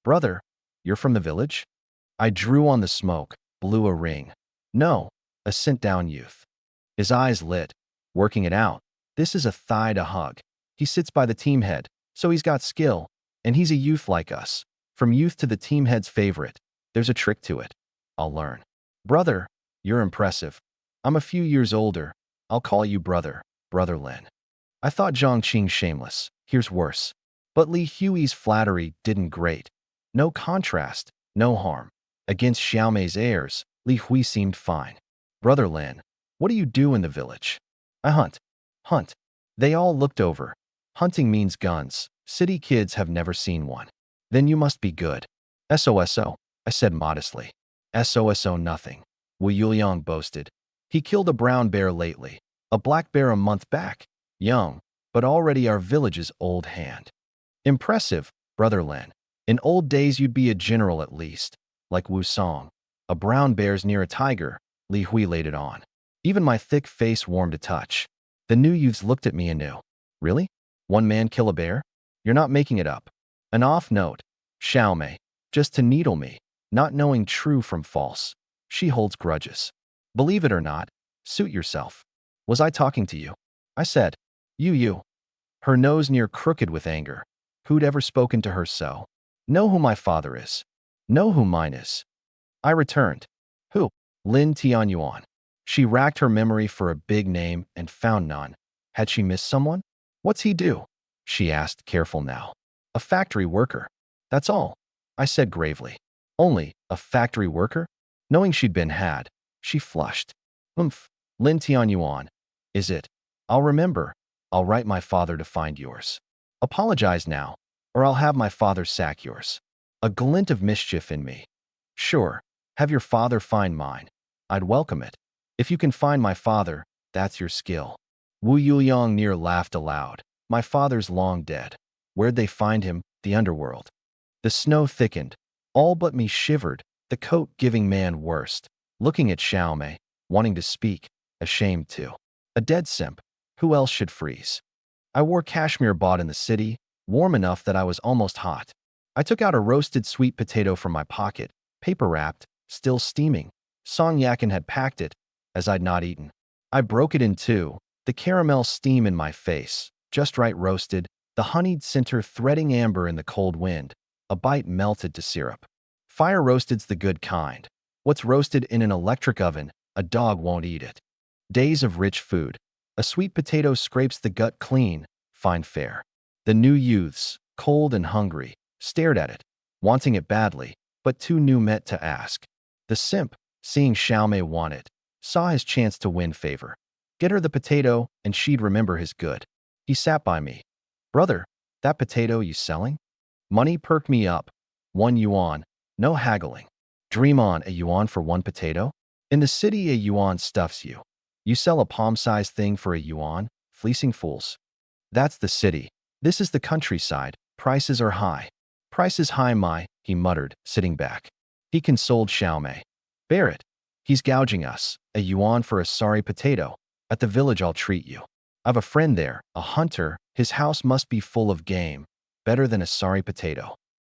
Brother, you're from the village? I drew on the smoke, blew a ring. No, a sent-down youth. His eyes lit, working it out. This is a thigh to hug. He sits by the team head, so he's got skill, and he's a youth like us. From youth to the team head's favorite, there's a trick to it. I'll learn. Brother, you're impressive. I'm a few years older. I'll call you brother, Brother Lin. I thought Zhang Qing's shameless. Here's worse. But Li Hui's flattery didn't grate. No contrast, no harm. Against Xiaomei's airs, Li Hui seemed fine. Brother Lin, what do you do in the village? I hunt. Hunt. They all looked over. Hunting means guns. City kids have never seen one. Then you must be good. SOSO, I said modestly. SOSO nothing. Wu Yuliang boasted. He killed a brown bear lately. A black bear a month back. Young, but already our village's old hand. Impressive, Brother Lin. In old days you'd be a general at least. Like Wu Song. A brown bear's near a tiger, Li Hui laid it on. Even my thick face warmed a touch. The new youths looked at me anew. Really? One man kill a bear? You're not making it up. An off note. Xiaomei, just to needle me, not knowing true from false. She holds grudges. Believe it or not, suit yourself. Was I talking to you? I said. You. Her nose near crooked with anger. Who'd ever spoken to her so? Know who my father is. Know who mine is. I returned. Who? Lin Tianyuan. She racked her memory for a big name and found none. Had she missed someone? What's he do? She asked, careful now. A factory worker. That's all, I said gravely. Only a factory worker? Knowing she'd been had, she flushed. Lin Tianyuan. Is it? I'll remember. I'll write my father to find yours. Apologize now, or I'll have my father sack yours. A glint of mischief in me. Sure, have your father find mine. I'd welcome it. If you can find my father, that's your skill. Wu Yuliang near laughed aloud. My father's long dead. Where'd they find him? The underworld. The snow thickened. All but me shivered, the coat giving man worst. Looking at Xiaomei, wanting to speak, ashamed too. A dead simp. Who else should freeze? I wore cashmere bought in the city, warm enough that I was almost hot. I took out a roasted sweet potato from my pocket, paper-wrapped, still steaming. Song Yakin had packed it, as I'd not eaten. I broke it in two, the caramel steam in my face, just right roasted, the honeyed center threading amber in the cold wind. A bite melted to syrup. Fire roasted's the good kind. What's roasted in an electric oven, a dog won't eat it. Days of rich food. A sweet potato scrapes the gut clean, fine fare. The new youths, cold and hungry, stared at it, wanting it badly, but too new met to ask. The simp, seeing Xiaomei want it, saw his chance to win favor. Get her the potato, and she'd remember his good. He sat by me. Brother, that potato you selling? Money perked me up. 1 yuan, no haggling. Dream on, a yuan for one potato? In the city, a yuan stuffs you. You sell a palm-sized thing for a yuan, fleecing fools. That's the city. This is the countryside. Prices are high. Prices high, he muttered, sitting back. He consoled Xiaomei. Bear it. He's gouging us. A yuan for a sorry potato. At the village I'll treat you. I've a friend there, a hunter. His house must be full of game. Better than a sorry potato.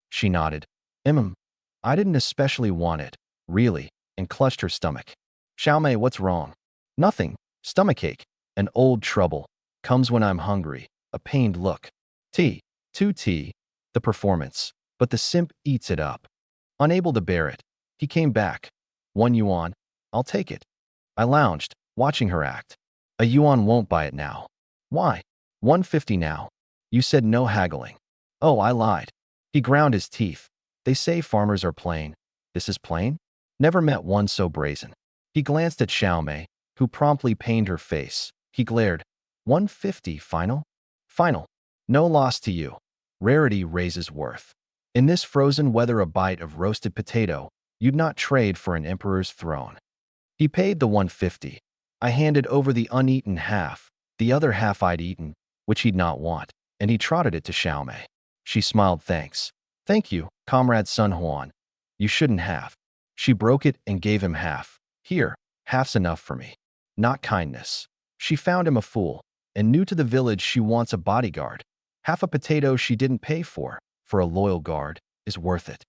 She nodded. I didn't especially want it, really, and clutched her stomach. Xiaomei, what's wrong? Nothing. Stomachache. An old trouble. Comes when I'm hungry. A pained look. Tea. 2 tea. The performance. But the simp eats it up. Unable to bear it. He came back. 1 yuan. I'll take it. I lounged, watching her act. A yuan won't buy it now. Why? 150 now. You said no haggling. Oh, I lied. He ground his teeth. They say farmers are plain. This is plain? Never met one so brazen. He glanced at Xiaomei, who promptly pained her face. He glared. 150 final? Final. No loss to you. Rarity raises worth. In this frozen weather, a bite of roasted potato, you'd not trade for an emperor's throne. He paid the 150. I handed over the uneaten half, the other half I'd eaten, which he'd not want, and he trotted it to Xiaomei. She smiled thanks. Thank you, Comrade Sun Huan. You shouldn't have. She broke it and gave him half. Here, half's enough for me. Not kindness. She found him a fool, and new to the village she wants a bodyguard. Half a potato she didn't pay for a loyal guard, is worth it.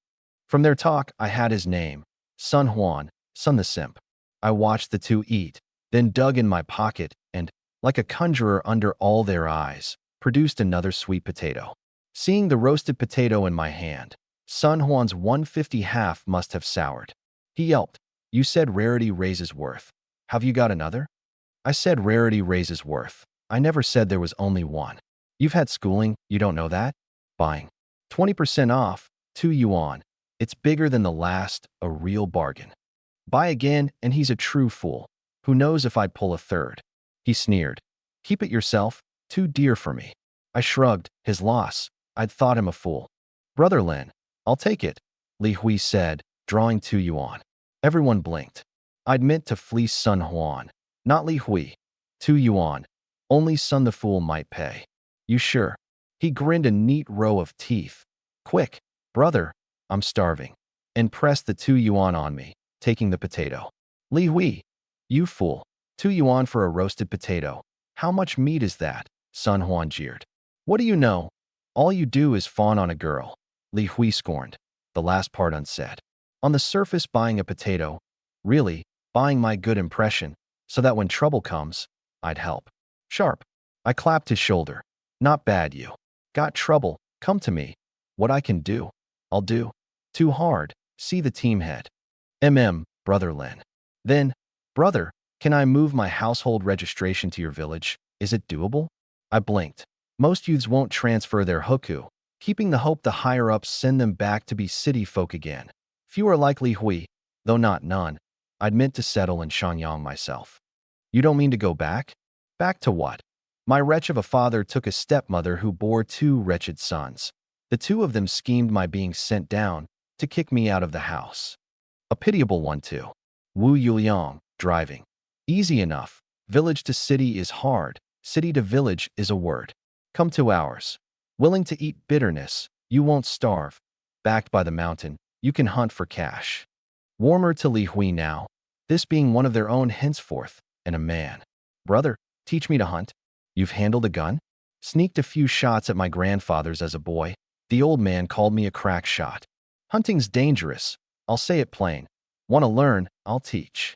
From their talk, I had his name. Sun Huan, Sun the Simp. I watched the two eat, then dug in my pocket and, like a conjurer under all their eyes, produced another sweet potato. Seeing the roasted potato in my hand, Sun Huan's 150 half must have soured. He yelped, "You said rarity raises worth. Have you got another?" I said rarity raises worth. I never said there was only one. You've had schooling, you don't know that? Buying. 20% off, 2 yuan. It's bigger than the last, a real bargain. Buy again, and he's a true fool. Who knows if I'd pull a third? He sneered. Keep it yourself, too dear for me. I shrugged, his loss. I'd thought him a fool. Brother Lin, I'll take it, Li Hui said, drawing 2 yuan. Everyone blinked. I'd meant to fleece Sun Huan, not Li Hui. 2 yuan. Only Sun the Fool might pay. You sure? He grinned a neat row of teeth. Quick, brother, I'm starving. And pressed the 2 yuan on me, taking the potato. Li Hui, you fool. 2 yuan for a roasted potato. How much meat is that? Sun Huan jeered. What do you know? All you do is fawn on a girl. Li Hui scorned, the last part unsaid. On the surface, buying a potato. Really, buying my good impression, so that when trouble comes, I'd help. Sharp. I clapped his shoulder. Not bad, you. Got trouble, come to me. What I can do, I'll do. Too hard, see the team head. Brother Lin. Then, brother, can I move my household registration to your village? Is it doable? I blinked. Most youths won't transfer their hukou, keeping the hope the higher-ups send them back to be city folk again. Few are like Li Hui, though not none. I'd meant to settle in Shangyang myself. You don't mean to go back? Back to what? My wretch of a father took a stepmother who bore 2 wretched sons. The 2 of them schemed my being sent down to kick me out of the house. A pitiable one, too. Wu Yuliang, driving. Easy enough. Village to city is hard. City to village is a word. Come 2 hours. Willing to eat bitterness, you won't starve. Backed by the mountain, you can hunt for cash. Warmer to Li Hui now, this being one of their own henceforth, and a man. Brother, teach me to hunt. You've handled a gun? Sneaked a few shots at my grandfather's as a boy. The old man called me a crack shot. Hunting's dangerous. I'll say it plain. Want to learn, I'll teach.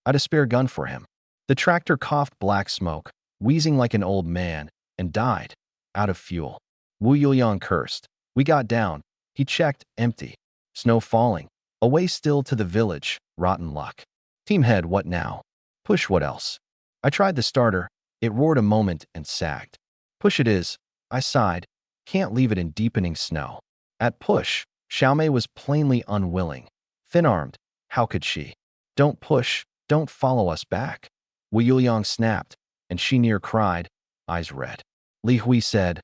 I'd a spare gun for him. The tractor coughed black smoke, wheezing like an old man, and died. Out of fuel. Wu Yuliang cursed. We got down. He checked, empty. Snow falling. Away still to the village, rotten luck. Team head, what now? Push, what else? I tried the starter. It roared a moment and sagged. Push it is. I sighed. Can't leave it in deepening snow. At push, Xiaomei was plainly unwilling. Thin-armed, how could she? Don't push, don't follow us back. Wu Yuliang snapped, and she near cried, eyes red. Li Hui said,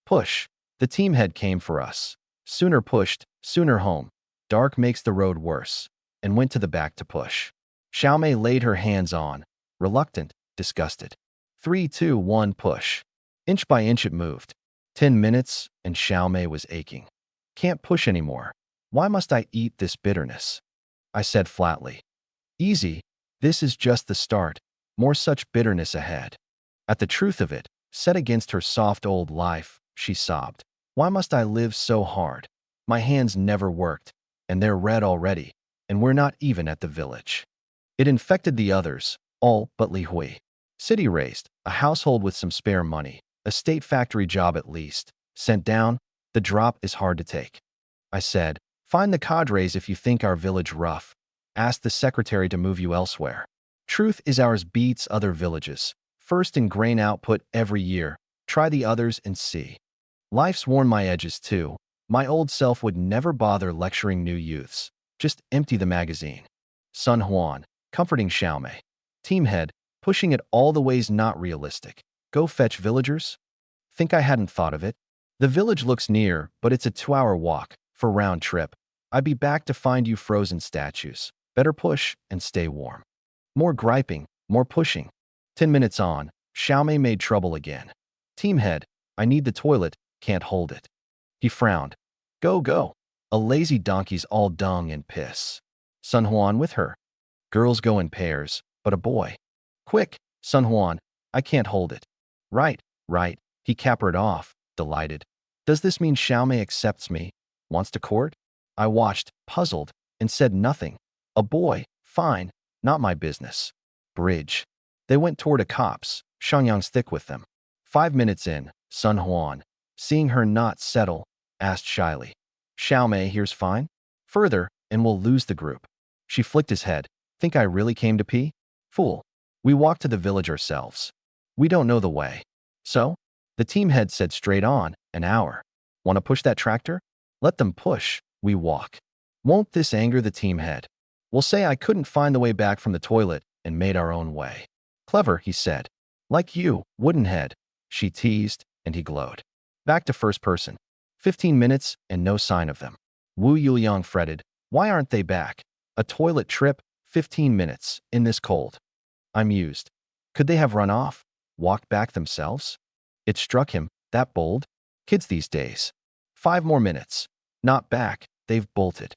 push. The team head came for us. Sooner pushed, sooner home. Dark makes the road worse. And went to the back to push. Xiaomei laid her hands on, reluctant, disgusted. 3, 2, 1, push. Inch by inch it moved. 10 minutes, and Xiaomei was aching. Can't push anymore. Why must I eat this bitterness? I said flatly. Easy, this is just the start. More such bitterness ahead. At the truth of it, set against her soft old life, she sobbed. Why must I live so hard? My hands never worked, and they're red already, and we're not even at the village. It infected the others, all but Li Hui. City raised, a household with some spare money, a state factory job at least. Sent down, the drop is hard to take. I said, find the cadres if you think our village rough. Ask the secretary to move you elsewhere. Truth is ours beats other villages. First in grain output every year. Try the others and see. Life's worn my edges too. My old self would never bother lecturing new youths. Just empty the magazine. Sun Huan, comforting Xiaomei. Team head, pushing it all the ways not realistic. Go fetch villagers? Think I hadn't thought of it? The village looks near, but it's a 2-hour walk, for round trip. I'd be back to find you frozen statues. Better push and stay warm. More griping, more pushing. 10 minutes on, Xiaomei made trouble again. Team head, I need the toilet, can't hold it. He frowned. Go, go. A lazy donkey's all dung and piss. Sun Huan with her. Girls go in pairs, but a boy. Quick, Sun Huan, I can't hold it. Right, right, he capered off, delighted. Does this mean Xiaomei accepts me? Wants to court? I watched, puzzled, and said nothing. A boy, fine, not my business. Bridge. They went toward a copse, Shangyang's thick with them. 5 minutes in, Sun Huan, seeing her not settle, asked shyly. Xiaomei here's fine. Further, and we'll lose the group. She flicked his head. Think I really came to pee? Fool. We walked to the village ourselves. We don't know the way. So? The team head said straight on, an hour. Want to push that tractor? Let them push, we walk. Won't this anger the team head? We'll say I couldn't find the way back from the toilet and made our own way. Clever, he said. Like you, woodenhead. She teased, and he glowed. Back to first person. 15 minutes and no sign of them. Wu Yuliang fretted. Why aren't they back? A toilet trip, 15 minutes, in this cold. I mused. Could they have run off? Walked back themselves? It struck him, that bold? Kids these days. 5 more minutes. Not back, they've bolted.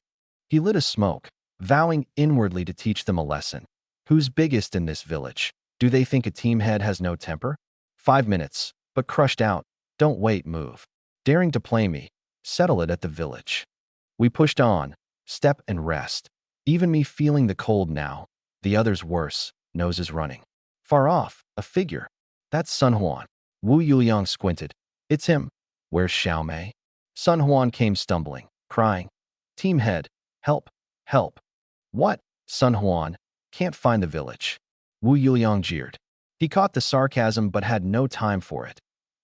He lit a smoke, vowing inwardly to teach them a lesson. Who's biggest in this village? Do they think a team head has no temper? 5 minutes, but crushed out. Don't wait, move. Daring to play me. Settle it at the village. We pushed on, step and rest. Even me feeling the cold now. The others worse, noses running. Far off, a figure. That's Sun Huan. Wu Yuliang squinted. It's him. Where's Xiaomei? Sun Huan came stumbling, crying. Team head, help, help. What? Sun Huan, can't find the village. Wu Yuliang jeered. He caught the sarcasm but had no time for it.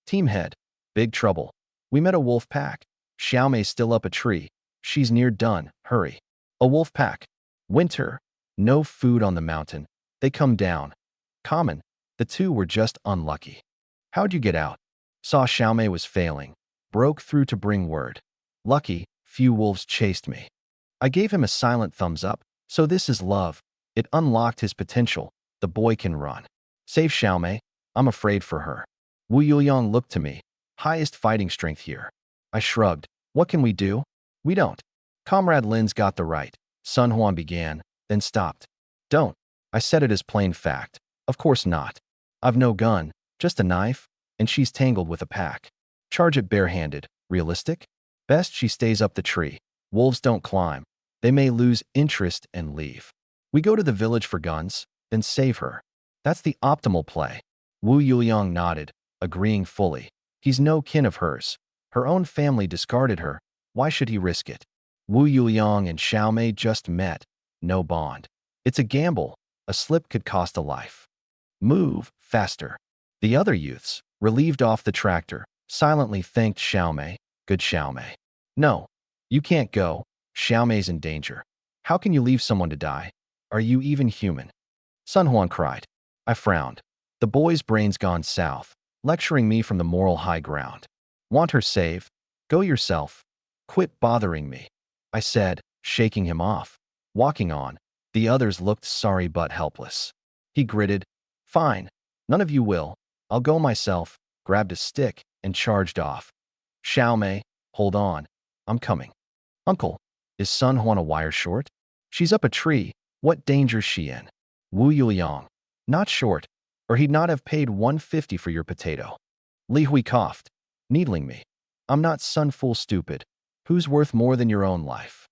Team head, big trouble. We met a wolf pack. Xiaomei's still up a tree. She's near done, hurry. A wolf pack. Winter. No food on the mountain. They come down. Common. The two were just unlucky. How'd you get out? Saw Xiaomei was failing. Broke through to bring word. Lucky, few wolves chased me. I gave him a silent thumbs up. So this is love. It unlocked his potential. The boy can run. Save Xiaomei. I'm afraid for her. Wu Yuliang looked to me. Highest fighting strength here. I shrugged. What can we do? We don't. Comrade Lin's got the right. Sun Huan began, then stopped. Don't. I said it as plain fact. Of course not. I've no gun, just a knife, and she's tangled with a pack. Charge it barehanded. Realistic? Best she stays up the tree. Wolves don't climb. They may lose interest and leave. We go to the village for guns, then save her. That's the optimal play. Wu Yuliang nodded, agreeing fully. He's no kin of hers. Her own family discarded her. Why should he risk it? Wu Yuliang and Xiaomei just met. No bond. It's a gamble. A slip could cost a life. Move, faster. The other youths, relieved off the tractor, silently thanked Xiaomei. Good Xiaomei. No. You can't go. Xiaomei's in danger. How can you leave someone to die? Are you even human? Sun Huan cried. I frowned. The boy's brain's gone south, lecturing me from the moral high ground. Want her saved? Go yourself. Quit bothering me, I said, shaking him off. Walking on, the others looked sorry but helpless. He gritted. Fine. None of you will. I'll go myself, grabbed a stick, and charged off. Xiaomei, hold on. I'm coming. Uncle, is Sun Huan a wire short? She's up a tree. What danger's she in? Wu Yuliang. Not short, or he'd not have paid 150 for your potato. Li Hui coughed, needling me. I'm not Sun Fool stupid. Who's worth more than your own life?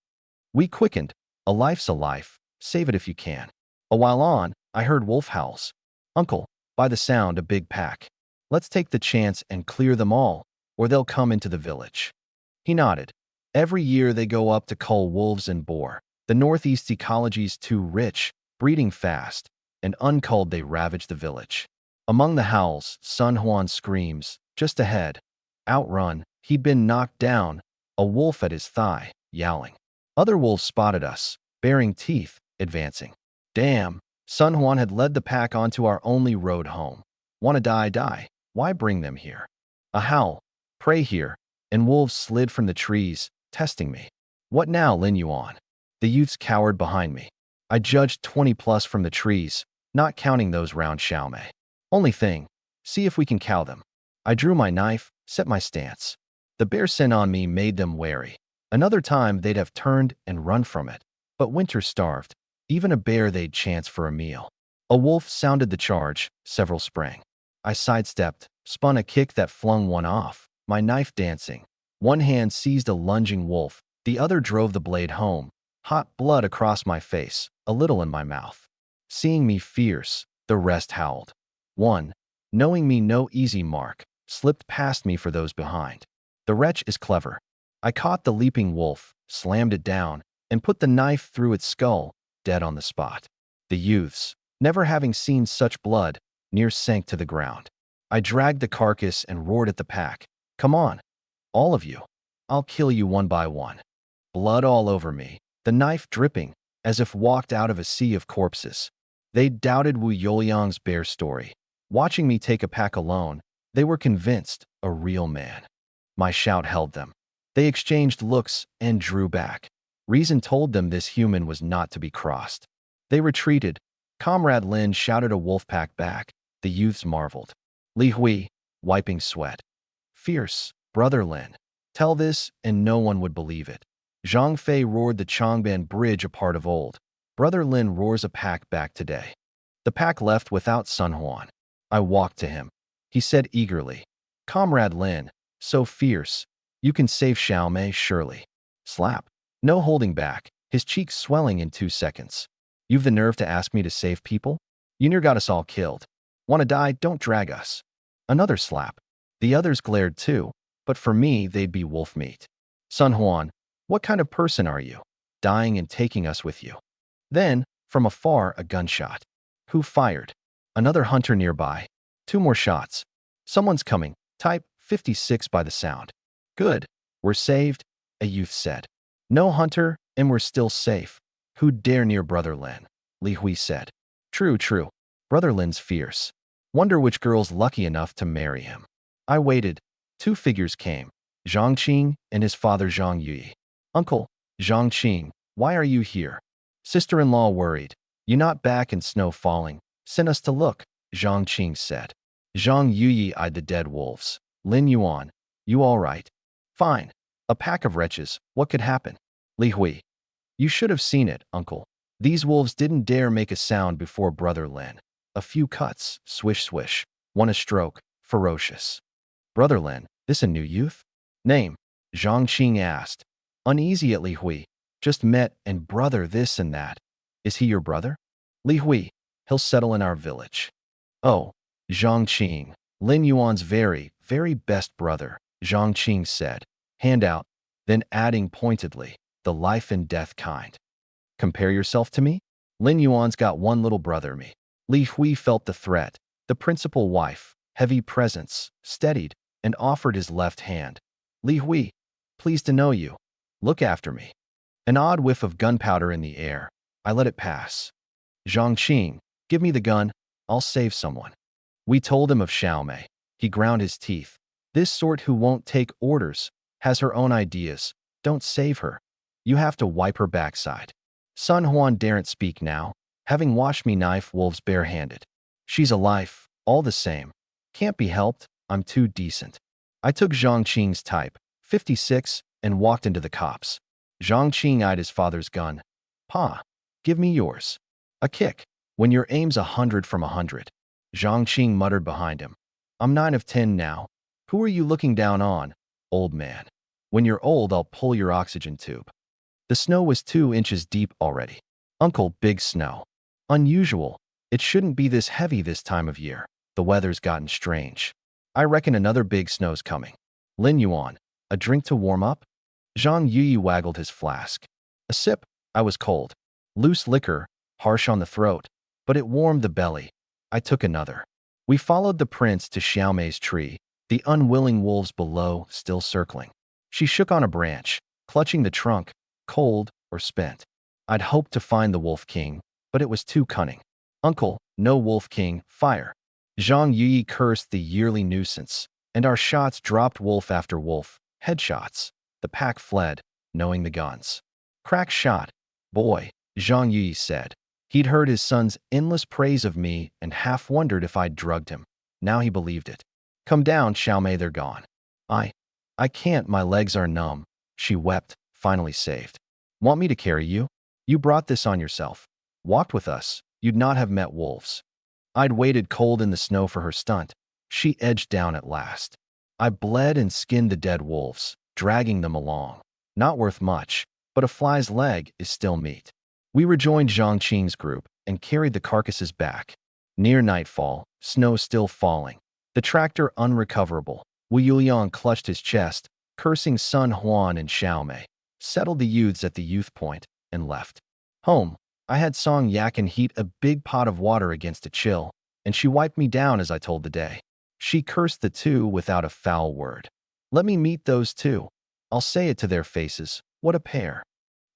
We quickened. A life's a life. Save it if you can. A while on, I heard wolf howls. Uncle, by the sound, a big pack. Let's take the chance and clear them all, or they'll come into the village. He nodded. Every year they go up to cull wolves and boar. The northeast ecology's too rich, breeding fast, and unculled they ravage the village. Among the howls, Sun Huan screams, just ahead. Outrun, he'd been knocked down, a wolf at his thigh, yowling. Other wolves spotted us, baring teeth, advancing. Damn, Sun Huan had led the pack onto our only road home. Wanna die, die. Why bring them here? A howl, pray here, and wolves slid from the trees, testing me. What now, Lin Yuan? The youths cowered behind me. I judged 20 plus from the trees, not counting those round Xiaomei. Only thing, see if we can cow them. I drew my knife, set my stance. The bear scent on me made them wary. Another time they'd have turned and run from it. But winter starved. Even a bear they'd chance for a meal. A wolf sounded the charge, several sprang. I sidestepped, spun a kick that flung one off, my knife dancing. One hand seized a lunging wolf, the other drove the blade home. Hot blood across my face, a little in my mouth. Seeing me fierce, the rest howled. One, knowing me no easy mark, slipped past me for those behind. The wretch is clever. I caught the leaping wolf, slammed it down, and put the knife through its skull, dead on the spot. The youths, never having seen such blood, near sank to the ground. I dragged the carcass and roared at the pack. Come on, all of you. I'll kill you one by one. Blood all over me, the knife dripping, as if walked out of a sea of corpses. They doubted Wu Youliang's bear story. Watching me take a pack alone, they were convinced, a real man. My shout held them. They exchanged looks and drew back. Reason told them this human was not to be crossed. They retreated. Comrade Lin shouted a wolf pack back. The youths marveled. Li Hui, wiping sweat. Fierce, Brother Lin. Tell this, and no one would believe it. Zhang Fei roared the Changban Bridge apart of old. Brother Lin roars a pack back today. The pack left without Sun Huan. I walked to him. He said eagerly, Comrade Lin, so fierce. You can save Xiaomei, surely. Slap. No holding back, his cheeks swelling in 2 seconds. You've the nerve to ask me to save people? You near got us all killed. Want to die? Don't drag us. Another slap. The others glared too, but for me, they'd be wolf meat. Sun Huan, what kind of person are you? Dying and taking us with you. Then, from afar, a gunshot. Who fired? Another hunter nearby. 2 more shots. Someone's coming. Type 56 by the sound. Good. We're saved, a youth said. No hunter, and we're still safe. Who'd dare near Brother Lin? Li Hui said. True, true. Brother Lin's fierce. Wonder which girl's lucky enough to marry him. I waited. 2 figures came. Zhang Qing and his father Zhang Yi. Uncle, Zhang Qing, why are you here? Sister-in-law worried. You not back and snow falling. Sent us to look, Zhang Qing said. Zhang Yi eyed the dead wolves. Lin Yuan, you all right? Fine. A pack of wretches, what could happen? Li Hui. You should have seen it, uncle. These wolves didn't dare make a sound before Brother Lin. A few cuts, swish swish. One a stroke, ferocious. Brother Lin, this a new youth? Name? Zhang Qing asked. Uneasy at Li Hui. Just met and brother this and that. Is he your brother? Li Hui. He'll settle in our village. Oh, Zhang Qing. Lin Yuan's very, very best brother, Zhang Qing said. Hand out, then adding pointedly, the life and death kind. Compare yourself to me? Lin Yuan's got one little brother, me. Li Hui felt the threat. The principal wife, heavy presence, steadied, and offered his left hand. Li Hui, pleased to know you. Look after me. An odd whiff of gunpowder in the air. I let it pass. Zhang Qing, give me the gun. I'll save someone. We told him of Xiaomei. He ground his teeth. This sort who won't take orders, has her own ideas. Don't save her. You have to wipe her backside. Sun Huan daren't speak now, having watched me knife wolves barehanded. She's alive, all the same. Can't be helped, I'm too decent. I took Zhang Qing's type, 56, and walked into the cops. Zhang Qing eyed his father's gun. Pa, give me yours. A kick. When your aim's 100 from 100. Zhang Qing muttered behind him. I'm 9 of 10 now. Who are you looking down on, old man? When you're old, I'll pull your oxygen tube. The snow was 2 inches deep already. Uncle, big snow. Unusual. It shouldn't be this heavy this time of year. The weather's gotten strange. I reckon another big snow's coming. Lin Yuan, a drink to warm up? Zhang Yi waggled his flask. A sip. I was cold. Loose liquor, harsh on the throat, but it warmed the belly. I took another. We followed the prince to Xiaomei's tree, the unwilling wolves below still circling. She shook on a branch, clutching the trunk, cold or spent. I'd hoped to find the Wolf King, but it was too cunning. Uncle, no Wolf King, fire. Zhang Yi cursed the yearly nuisance, and our shots dropped wolf after wolf, headshots. The pack fled, knowing the guns. Crack shot. Boy, Zhang Yi said. He'd heard his son's endless praise of me and half wondered if I'd drugged him. Now he believed it. Come down, Xiaomei, they're gone. I can't, my legs are numb. She wept, finally saved. Want me to carry you? You brought this on yourself. Walked with us, you'd not have met wolves. I'd waited cold in the snow for her stunt. She edged down at last. I bled and skinned the dead wolves, dragging them along. Not worth much, but a fly's leg is still meat. We rejoined Zhang Qing's group and carried the carcasses back. Near nightfall, snow still falling. The tractor unrecoverable. Wu Yuliang clutched his chest, cursing Sun Huan and Xiaomei, settled the youths at the youth point, and left. Home, I had Song Yakin heat a big pot of water against a chill, and she wiped me down as I told the day. She cursed the two without a foul word. Let me meet those two. I'll say it to their faces. What a pair.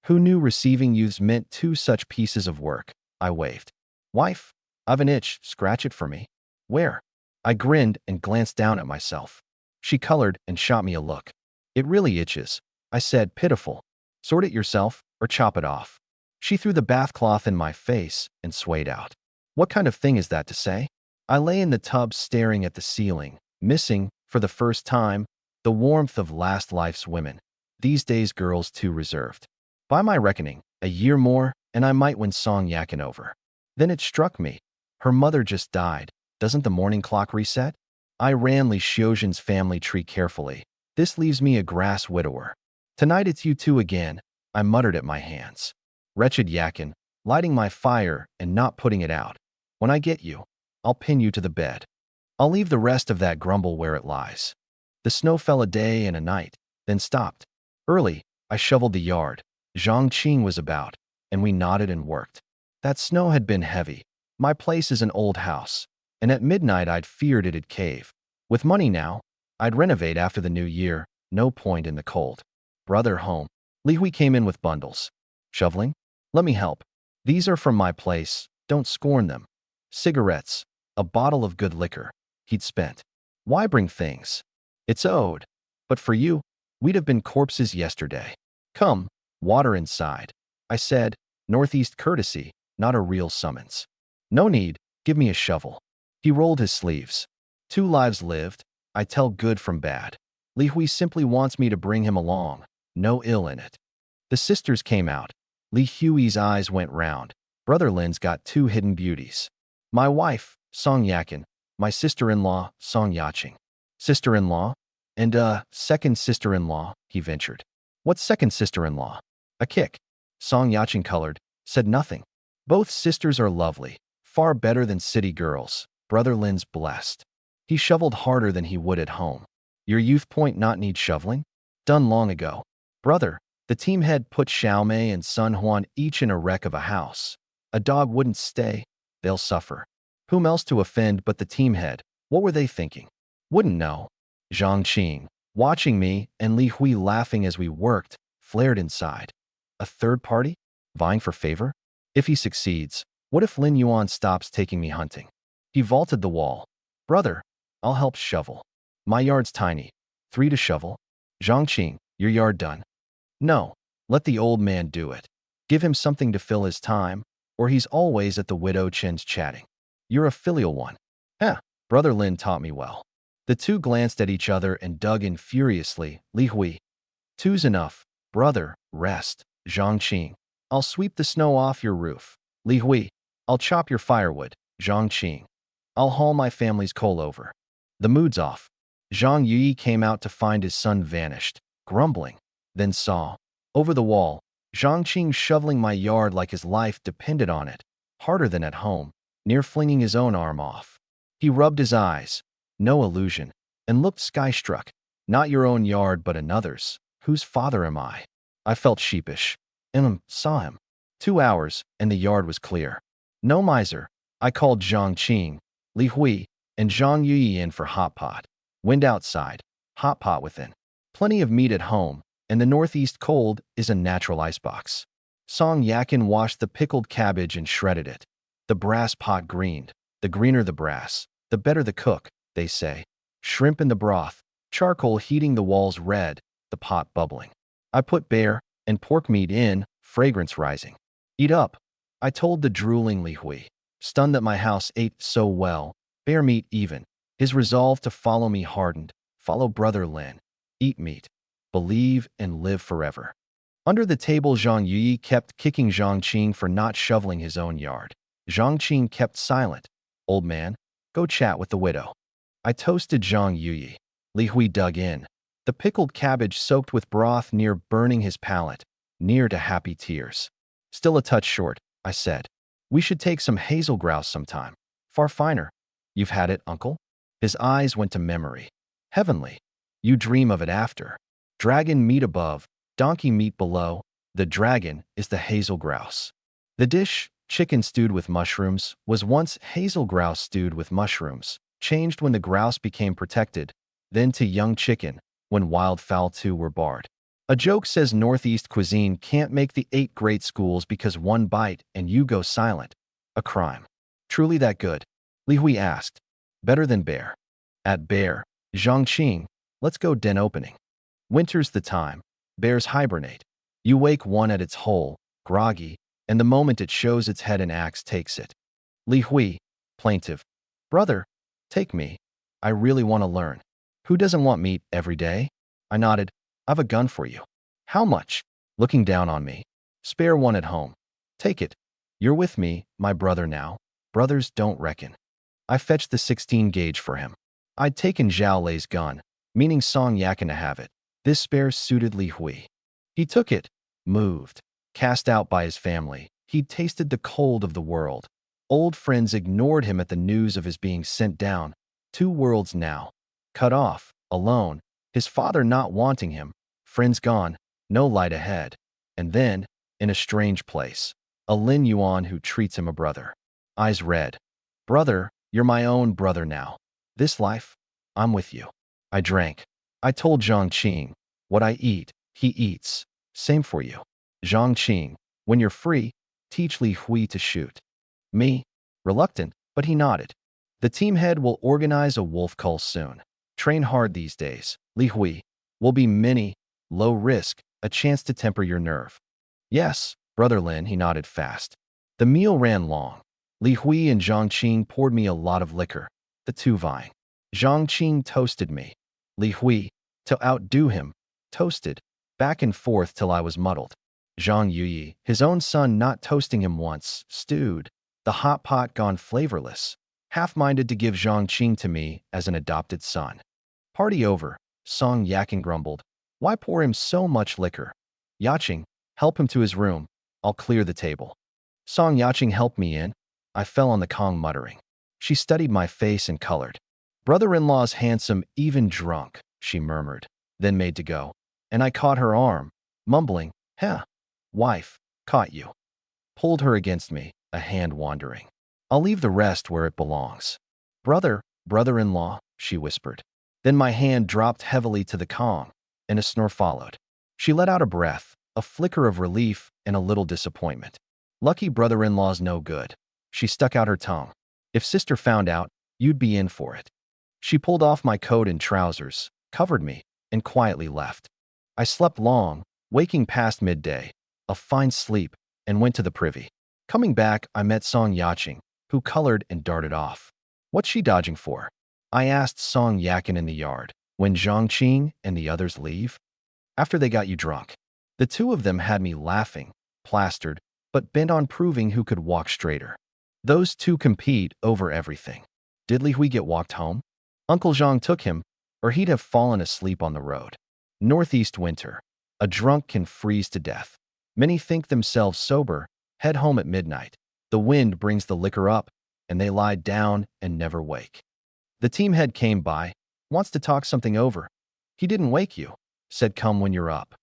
Who knew receiving youths meant two such pieces of work? I waved. Wife, I've an itch, scratch it for me. Where? I grinned and glanced down at myself. She colored and shot me a look. It really itches, I said, pitiful. Sort it yourself or chop it off. She threw the bath cloth in my face and swayed out. What kind of thing is that to say? I lay in the tub staring at the ceiling, missing, for the first time, the warmth of last life's women. These days girls too reserved. By my reckoning, a year more and I might win Song Yakin over. Then it struck me. Her mother just died. Doesn't the morning clock reset? I ran Li Xiuzhen's family tree carefully. This leaves me a grass widower. Tonight it's you two again, I muttered at my hands. Wretched Yakin, lighting my fire and not putting it out. When I get you, I'll pin you to the bed. I'll leave the rest of that grumble where it lies. The snow fell a day and a night, then stopped. Early, I shoveled the yard. Zhang Qing was about, and we nodded and worked. That snow had been heavy. My place is an old house, and at midnight I'd feared it'd cave. With money now, I'd renovate after the new year, no point in the cold. Brother home. Li Hui came in with bundles. Shoveling? Let me help. These are from my place, don't scorn them. Cigarettes, a bottle of good liquor. He'd spent. Why bring things? It's owed. But for you, we'd have been corpses yesterday. Come, water inside. I said, northeast courtesy, not a real summons. No need, give me a shovel. He rolled his sleeves. 2 lives lived, I tell good from bad. Li Hui simply wants me to bring him along, no ill in it. The sisters came out. Li Hui's eyes went round. Brother Lin's got 2 hidden beauties. My wife, Song Yakin, my sister-in-law, Song Yaching. Sister-in-law? And, second sister-in-law, he ventured. What's second sister-in-law? A kick. Song Yaching colored, said nothing. Both sisters are lovely, far better than city girls. Brother Lin's blessed. He shoveled harder than he would at home. Your youth point not need shoveling? Done long ago. Brother, the team head put Xiaomei and Sun Huan each in a wreck of a house. A dog wouldn't stay. They'll suffer. Whom else to offend but the team head? What were they thinking? Wouldn't know. Zhang Qing, watching me and Li Hui laughing as we worked, flared inside. A third party? Vying for favor? If he succeeds, what if Lin Yuan stops taking me hunting? He vaulted the wall. Brother, I'll help shovel. My yard's tiny. 3 to shovel. Zhang Qing, your yard done? No, let the old man do it. Give him something to fill his time, or he's always at the widow Chen's chatting. You're a filial one. Brother Lin taught me well. The two glanced at each other and dug in furiously. Li Hui. 2's enough. Brother, rest. Zhang Qing. I'll sweep the snow off your roof. Li Hui. I'll chop your firewood. Zhang Qing. I'll haul my family's coal over. The mood's off. Zhang Yi came out to find his son vanished, grumbling, then saw, over the wall, Zhang Qing shoveling my yard like his life depended on it, harder than at home, near flinging his own arm off. He rubbed his eyes, no illusion, and looked sky-struck. Not your own yard but another's. Whose father am I? I felt sheepish. Saw him. 2 hours, and the yard was clear. No miser. I called Zhang Qing, Li Hui, and Zhang Yi in for hot pot. Wind outside, hot pot within. Plenty of meat at home, and the northeast cold is a natural icebox. Song Yakin washed the pickled cabbage and shredded it. The brass pot greened. The greener the brass, the better the cook, they say. Shrimp in the broth, charcoal heating the walls red, the pot bubbling. I put bear and pork meat in, fragrance rising. Eat up, I told the drooling Li Hui, stunned that my house ate so well, bear meat even. His resolve to follow me hardened. Follow Brother Lin. Eat meat. Believe and live forever. Under the table, Zhang Yi kept kicking Zhang Qing for not shoveling his own yard. Zhang Qing kept silent. Old man, go chat with the widow. I toasted Zhang Yi. Li Hui dug in. The pickled cabbage soaked with broth near burning his palate, near to happy tears. Still a touch short, I said. We should take some hazel grouse sometime. Far finer. You've had it, uncle? His eyes went to memory. Heavenly. You dream of it after. Dragon meat above, donkey meat below. The dragon is the hazel grouse. The dish, chicken stewed with mushrooms, was once hazel grouse stewed with mushrooms, changed when the grouse became protected, then to young chicken, when wildfowl too were barred. A joke says Northeast cuisine can't make the 8 great schools because one bite and you go silent. A crime. Truly that good? Li Hui asked. Better than bear. At bear, Zhongqing, let's go den opening. Winter's the time. Bears hibernate. You wake one at its hole, groggy, and the moment it shows its head an axe takes it. Li Hui, plaintive. Brother, take me. I really want to learn. Who doesn't want meat every day? I nodded. I've a gun for you. How much? Looking down on me. Spare one at home. Take it. You're with me, my brother now. Brothers don't reckon. I fetched the 16 gauge for him. I'd taken Zhao Lei's gun, meaning Song Yakin to have it. This spare suited Li Hui. He took it, moved. Cast out by his family, he'd tasted the cold of the world. Old friends ignored him at the news of his being sent down. 2 worlds now. Cut off, alone, his father not wanting him, friends gone, no light ahead. And then, in a strange place, a Lin Yuan who treats him a brother. Eyes red. Brother, you're my own brother now. This life, I'm with you. I drank. I told Zhongqing, what I eat, he eats. Same for you. Zhongqing, when you're free, teach Li Hui to shoot. Me? Reluctant, but he nodded. The team head will organize a wolf cull soon. Train hard these days. Li Hui, will be mini, low risk, a chance to temper your nerve. Yes, Brother Lin, he nodded fast. The meal ran long. Li Hui and Zhongqing poured me a lot of liquor, the 2 vying. Zhongqing toasted me. Li Hui, to outdo him, toasted, back and forth till I was muddled. Zhang Yuyi, his own son not toasting him once, stewed, the hot pot gone flavorless, half-minded to give Zhongqing to me as an adopted son. Party over, Song Yakin grumbled. Why pour him so much liquor? Yaching, help him to his room. I'll clear the table. Song Yaching helped me in. I fell on the Kong muttering. She studied my face and colored. Brother-in-law's handsome, even drunk, she murmured, then made to go. And I caught her arm, mumbling, Heh, wife, caught you. Pulled her against me, a hand wandering. I'll leave the rest where it belongs. Brother-in-law, she whispered. Then my hand dropped heavily to the Kong, and a snore followed. She let out a breath, a flicker of relief and a little disappointment. Lucky brother-in-law's no good. She stuck out her tongue. If sister found out, you'd be in for it. She pulled off my coat and trousers, covered me, and quietly left. I slept long, waking past midday, a fine sleep, and went to the privy. Coming back, I met Song Yaching, who colored and darted off. What's she dodging for? I asked Song Yakin in the yard, when Zhongqing and the others leave. After they got you drunk. The 2 of them had me laughing, plastered, but bent on proving who could walk straighter. Those 2 compete over everything. Did Li Hui get walked home? Uncle Zhang took him, or he'd have fallen asleep on the road. Northeast winter. A drunk can freeze to death. Many think themselves sober, head home at midnight. The wind brings the liquor up, and they lie down and never wake. The team head came by, wants to talk something over. He didn't wake you, said come when you're up.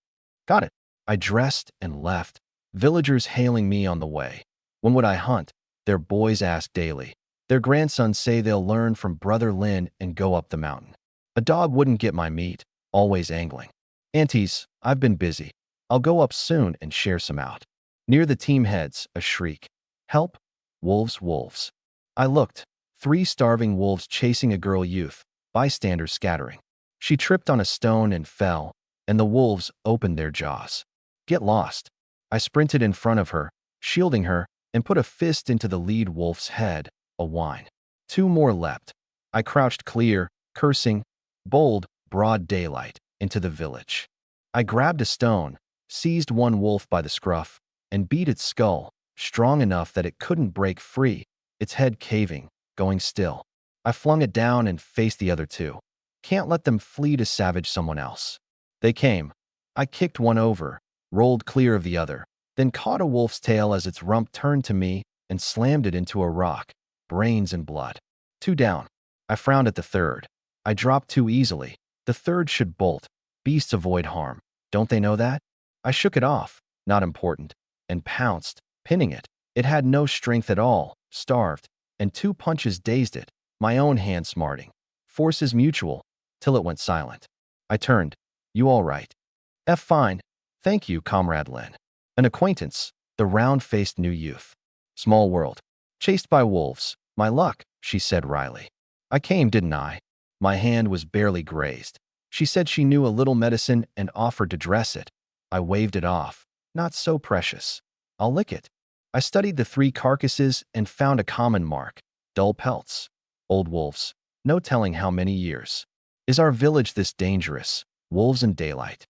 Got it. I dressed and left, villagers hailing me on the way. When would I hunt? Their boys ask daily. Their grandsons say they'll learn from Brother Lin and go up the mountain. A dog wouldn't get my meat, always angling. Aunties, I've been busy. I'll go up soon and share some out. Near the team heads, a shriek. Help! Wolves, wolves. I looked. 3 starving wolves chasing a girl youth, bystanders scattering. She tripped on a stone and fell, and the wolves opened their jaws. Get lost. I sprinted in front of her, shielding her, and put a fist into the lead wolf's head, a whine. 2 more leapt. I crouched clear, cursing, bold, broad daylight, into the village. I grabbed a stone, seized one wolf by the scruff, and beat its skull, strong enough that it couldn't break free, its head caving, going still. I flung it down and faced the other 2. Can't let them flee to savage someone else. They came. I kicked one over, rolled clear of the other, then caught a wolf's tail as its rump turned to me and slammed it into a rock, brains and blood. 2 down. I frowned at the 3rd. I dropped too easily. The 3rd should bolt. Beasts avoid harm. Don't they know that? I shook it off, not important, and pounced, pinning it. It had no strength at all, starved, and 2 punches dazed it, my own hand smarting. Force is mutual, till it went silent. I turned. You all right? Fine. Thank you, Comrade Lin. An acquaintance, the round-faced new youth. Small world. Chased by wolves. My luck, she said wryly. I came, didn't I? My hand was barely grazed. She said she knew a little medicine and offered to dress it. I waved it off. Not so precious. I'll lick it. I studied the 3 carcasses and found a common mark. Dull pelts. Old wolves. No telling how many years. Is our village this dangerous? Wolves in daylight.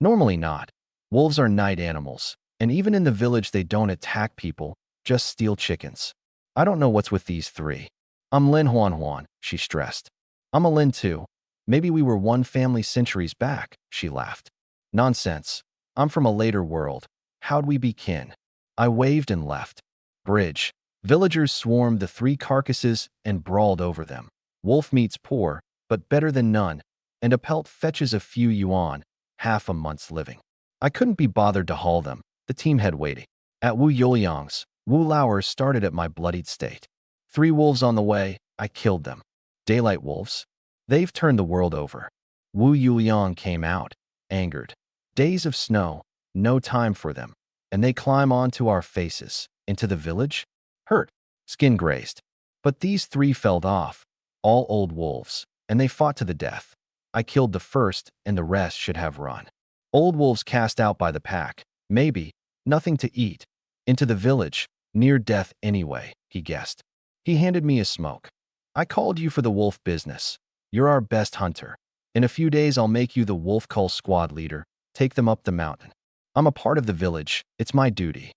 Normally not. Wolves are night animals, and even in the village they don't attack people, just steal chickens. I don't know what's with these 3. I'm Lin Huan, she stressed. I'm a Lin too. Maybe we were one family centuries back, she laughed. Nonsense. I'm from a later world. How'd we be kin? I waved and left. Bridge. Villagers swarmed the 3 carcasses and brawled over them. Wolf meat's poor, but better than none, and a pelt fetches a few yuan, half a month's living. I couldn't be bothered to haul them, the team head waiting. At Wu Yuliang's, Wu Lauer started at my bloodied state. 3 wolves on the way, I killed them. Daylight wolves? They've turned the world over. Wu Yuliang came out, angered. Days of snow, no time for them. And they climb onto our faces, into the village? Hurt, skin grazed. But these 3 felled off, all old wolves, and they fought to the death. I killed the first, and the rest should have run. Old wolves cast out by the pack, maybe, nothing to eat. Into the village, near death anyway, he guessed. He handed me a smoke. I called you for the wolf business. You're our best hunter. In a few days I'll make you the wolf cull squad leader, take them up the mountain. I'm a part of the village, it's my duty.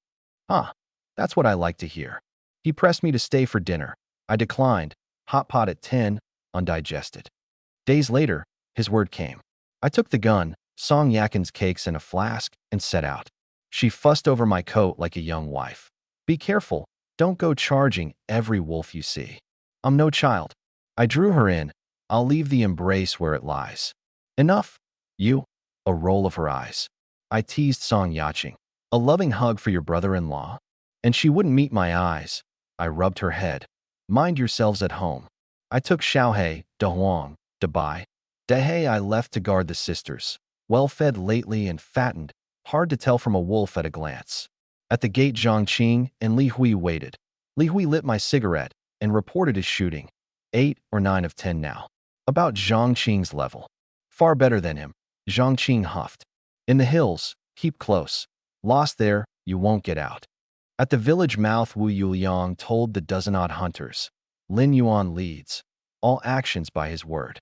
Huh, that's what I like to hear. He pressed me to stay for dinner. I declined, hot pot at 10, undigested. Days later, his word came. I took the gun, Song Yakin's cakes in a flask, and set out. She fussed over my coat like a young wife. Be careful, don't go charging every wolf you see. I'm no child. I drew her in. I'll leave the embrace where it lies. Enough. You. A roll of her eyes. I teased Song Yaching. A loving hug for your brother-in-law? And she wouldn't meet my eyes. I rubbed her head. Mind yourselves at home. I took Xiaohei, De Huang, to buy. Dehei I left to guard the sisters. Well-fed lately and fattened, hard to tell from a wolf at a glance. At the gate Zhangqing and Li Hui waited. Li Hui lit my cigarette and reported his shooting. 8 or 9 of 10 now. About Zhangqing's level. Far better than him. Zhangqing huffed. In the hills, keep close. Lost there, you won't get out. At the village mouth Wu Yuliang told the dozen-odd hunters. Lin Yuan leads. All actions by his word.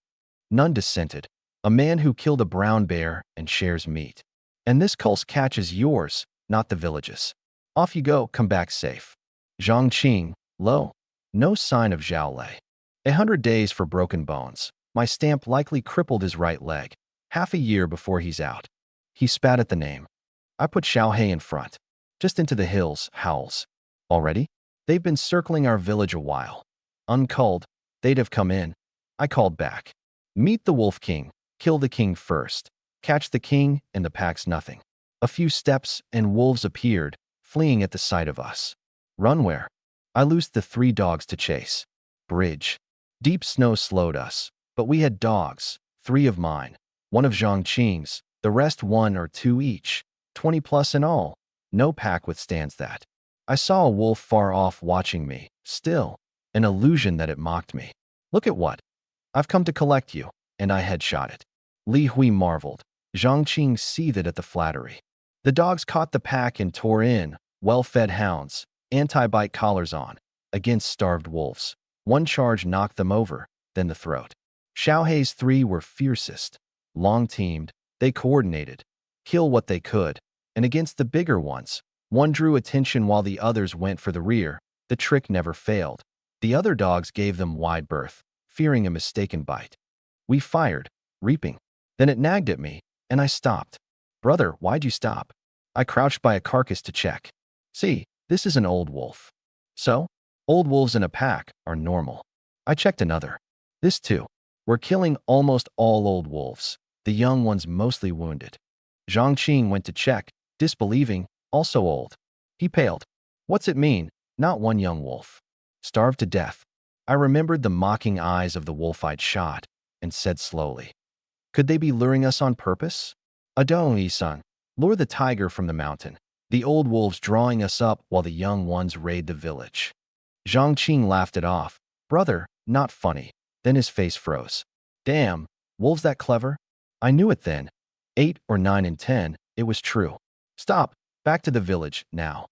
None dissented. A man who killed a brown bear and shares meat. And this cull's catch is yours, not the village's. Off you go, come back safe. Zhangqing, lo. No sign of Zhao Lei. 100 days for broken bones. My stamp likely crippled his right leg. Half a year before he's out. He spat at the name. I put Xiaohei in front. Just into the hills, howls. Already? They've been circling our village a while. Unculled, they'd have come in. I called back. Meet the Wolf King. Kill the king first. Catch the king, and the pack's nothing. A few steps, and wolves appeared, fleeing at the sight of us. Run where? I loosed the 3 dogs to chase. Bridge. Deep snow slowed us, but we had dogs, 3 of mine, 1 of Zhangqing's, the rest 1 or 2 each, 20 plus in all. No pack withstands that. I saw a wolf far off watching me, still, an illusion that it mocked me. Look at what? I've come to collect you, and I headshot it. Li Hui marveled. Zhangqing seethed at the flattery. The dogs caught the pack and tore in, well-fed hounds, anti-bite collars on, against starved wolves. 1 charge knocked them over, then the throat. Xiaohei's 3 were fiercest. Long-teamed, they coordinated, kill what they could, and against the bigger ones, 1 drew attention while the others went for the rear. The trick never failed. The other dogs gave them wide berth, fearing a mistaken bite. We fired, reaping. Then it nagged at me, and I stopped. Brother, why'd you stop? I crouched by a carcass to check. See, this is an old wolf. So? Old wolves in a pack are normal. I checked another. This too. We're killing almost all old wolves. the young ones mostly wounded. Zhang Qing went to check, disbelieving, also old. He paled. What's it mean? Not one young wolf. Starved to death. I remembered the mocking eyes of the wolf I'd shot, and said slowly, could they be luring us on purpose? Adong-san, lure the tiger from the mountain. The old wolves drawing us up while the young ones raid the village. Zhang Qing laughed it off. Brother, not funny. Then his face froze. Damn, wolves that clever? I knew it then. 8 or 9 and 10, it was true. Stop, back to the village, now.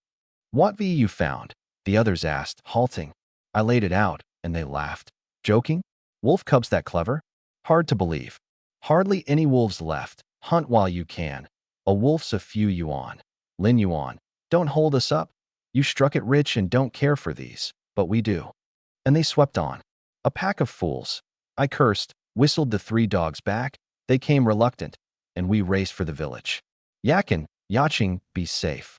What have you found? The others asked, halting. I laid it out, and they laughed. Joking? Wolf cubs that clever? Hard to believe. Hardly any wolves left. Hunt while you can. A wolf's a few yuan. Lin yuan. Don't hold us up. You struck it rich and don't care for these, but we do. And they swept on. A pack of fools. I cursed, whistled the 3 dogs back. They came reluctant, and we raced for the village. Yakin, Yaching, be safe.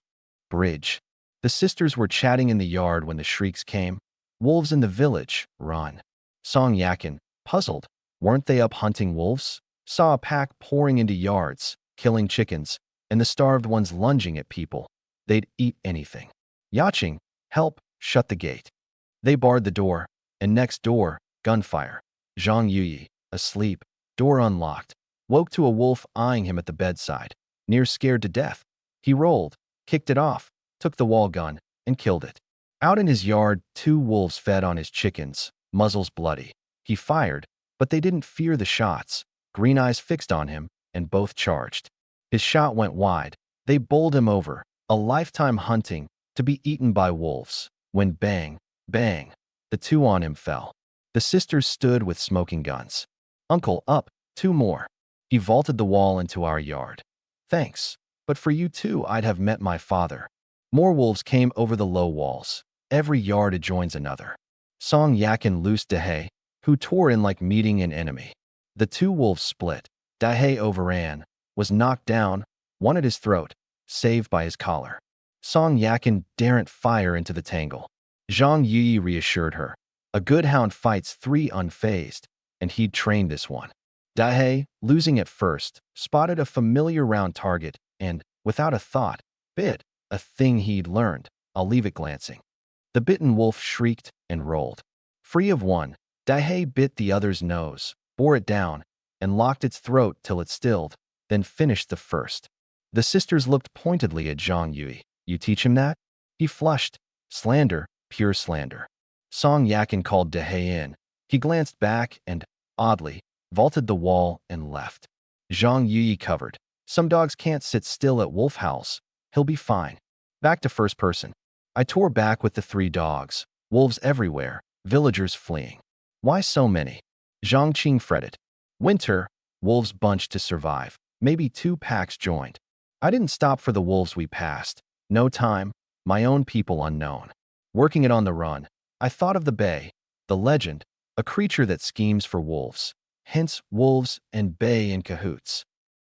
Bridge. The sisters were chatting in the yard when the shrieks came. Wolves in the village, run. Song Yakin, puzzled. Weren't they up hunting wolves? Saw a pack pouring into yards, killing chickens, and the starved ones lunging at people. They'd eat anything. Yaching, help, shut the gate. They barred the door, and next door, gunfire. Zhang Yuyi, asleep, door unlocked, woke to a wolf eyeing him at the bedside, near scared to death. He rolled, kicked it off, took the wall gun, and killed it. Out in his yard, 2 wolves fed on his chickens, muzzles bloody. He fired, but they didn't fear the shots. Green eyes fixed on him, and both charged. His shot went wide. They bowled him over, a lifetime hunting, to be eaten by wolves. When bang, bang, the 2 on him fell. The sisters stood with smoking guns. Uncle, up, 2 more. He vaulted the wall into our yard. Thanks, but for you too I'd have met my father. More wolves came over the low walls. Every yard adjoins another. Song Yakin loosed Dahe, who tore in like meeting an enemy. The 2 wolves split. Dahe overran, was knocked down, one at his throat, saved by his collar. Song Yakin daren't fire into the tangle. Zhang Yi reassured her. A good hound fights 3 unfazed, and he'd trained this one. Dahe, losing at first, spotted a familiar round target and, without a thought, bit, a thing he'd learned. I'll leave it glancing. The bitten wolf shrieked and rolled. Free of one, Dahe bit the other's nose, bore it down, and locked its throat till it stilled, then finished the first. The sisters looked pointedly at Zhang Yui. You teach him that? He flushed. Slander, pure slander. Song Yakin called Dahe in. He glanced back and, oddly, vaulted the wall and left. Zhang Yui covered. Some dogs can't sit still at wolf howls. He'll be fine. Back to first person. I tore back with the 3 dogs. Wolves everywhere, villagers fleeing. Why so many? Zhang Qing fretted. Winter, wolves bunched to survive. Maybe 2 packs joined. I didn't stop for the wolves we passed. No time, my own people unknown. Working it on the run, I thought of the bay, the legend, a creature that schemes for wolves. Hence, wolves and bay in cahoots.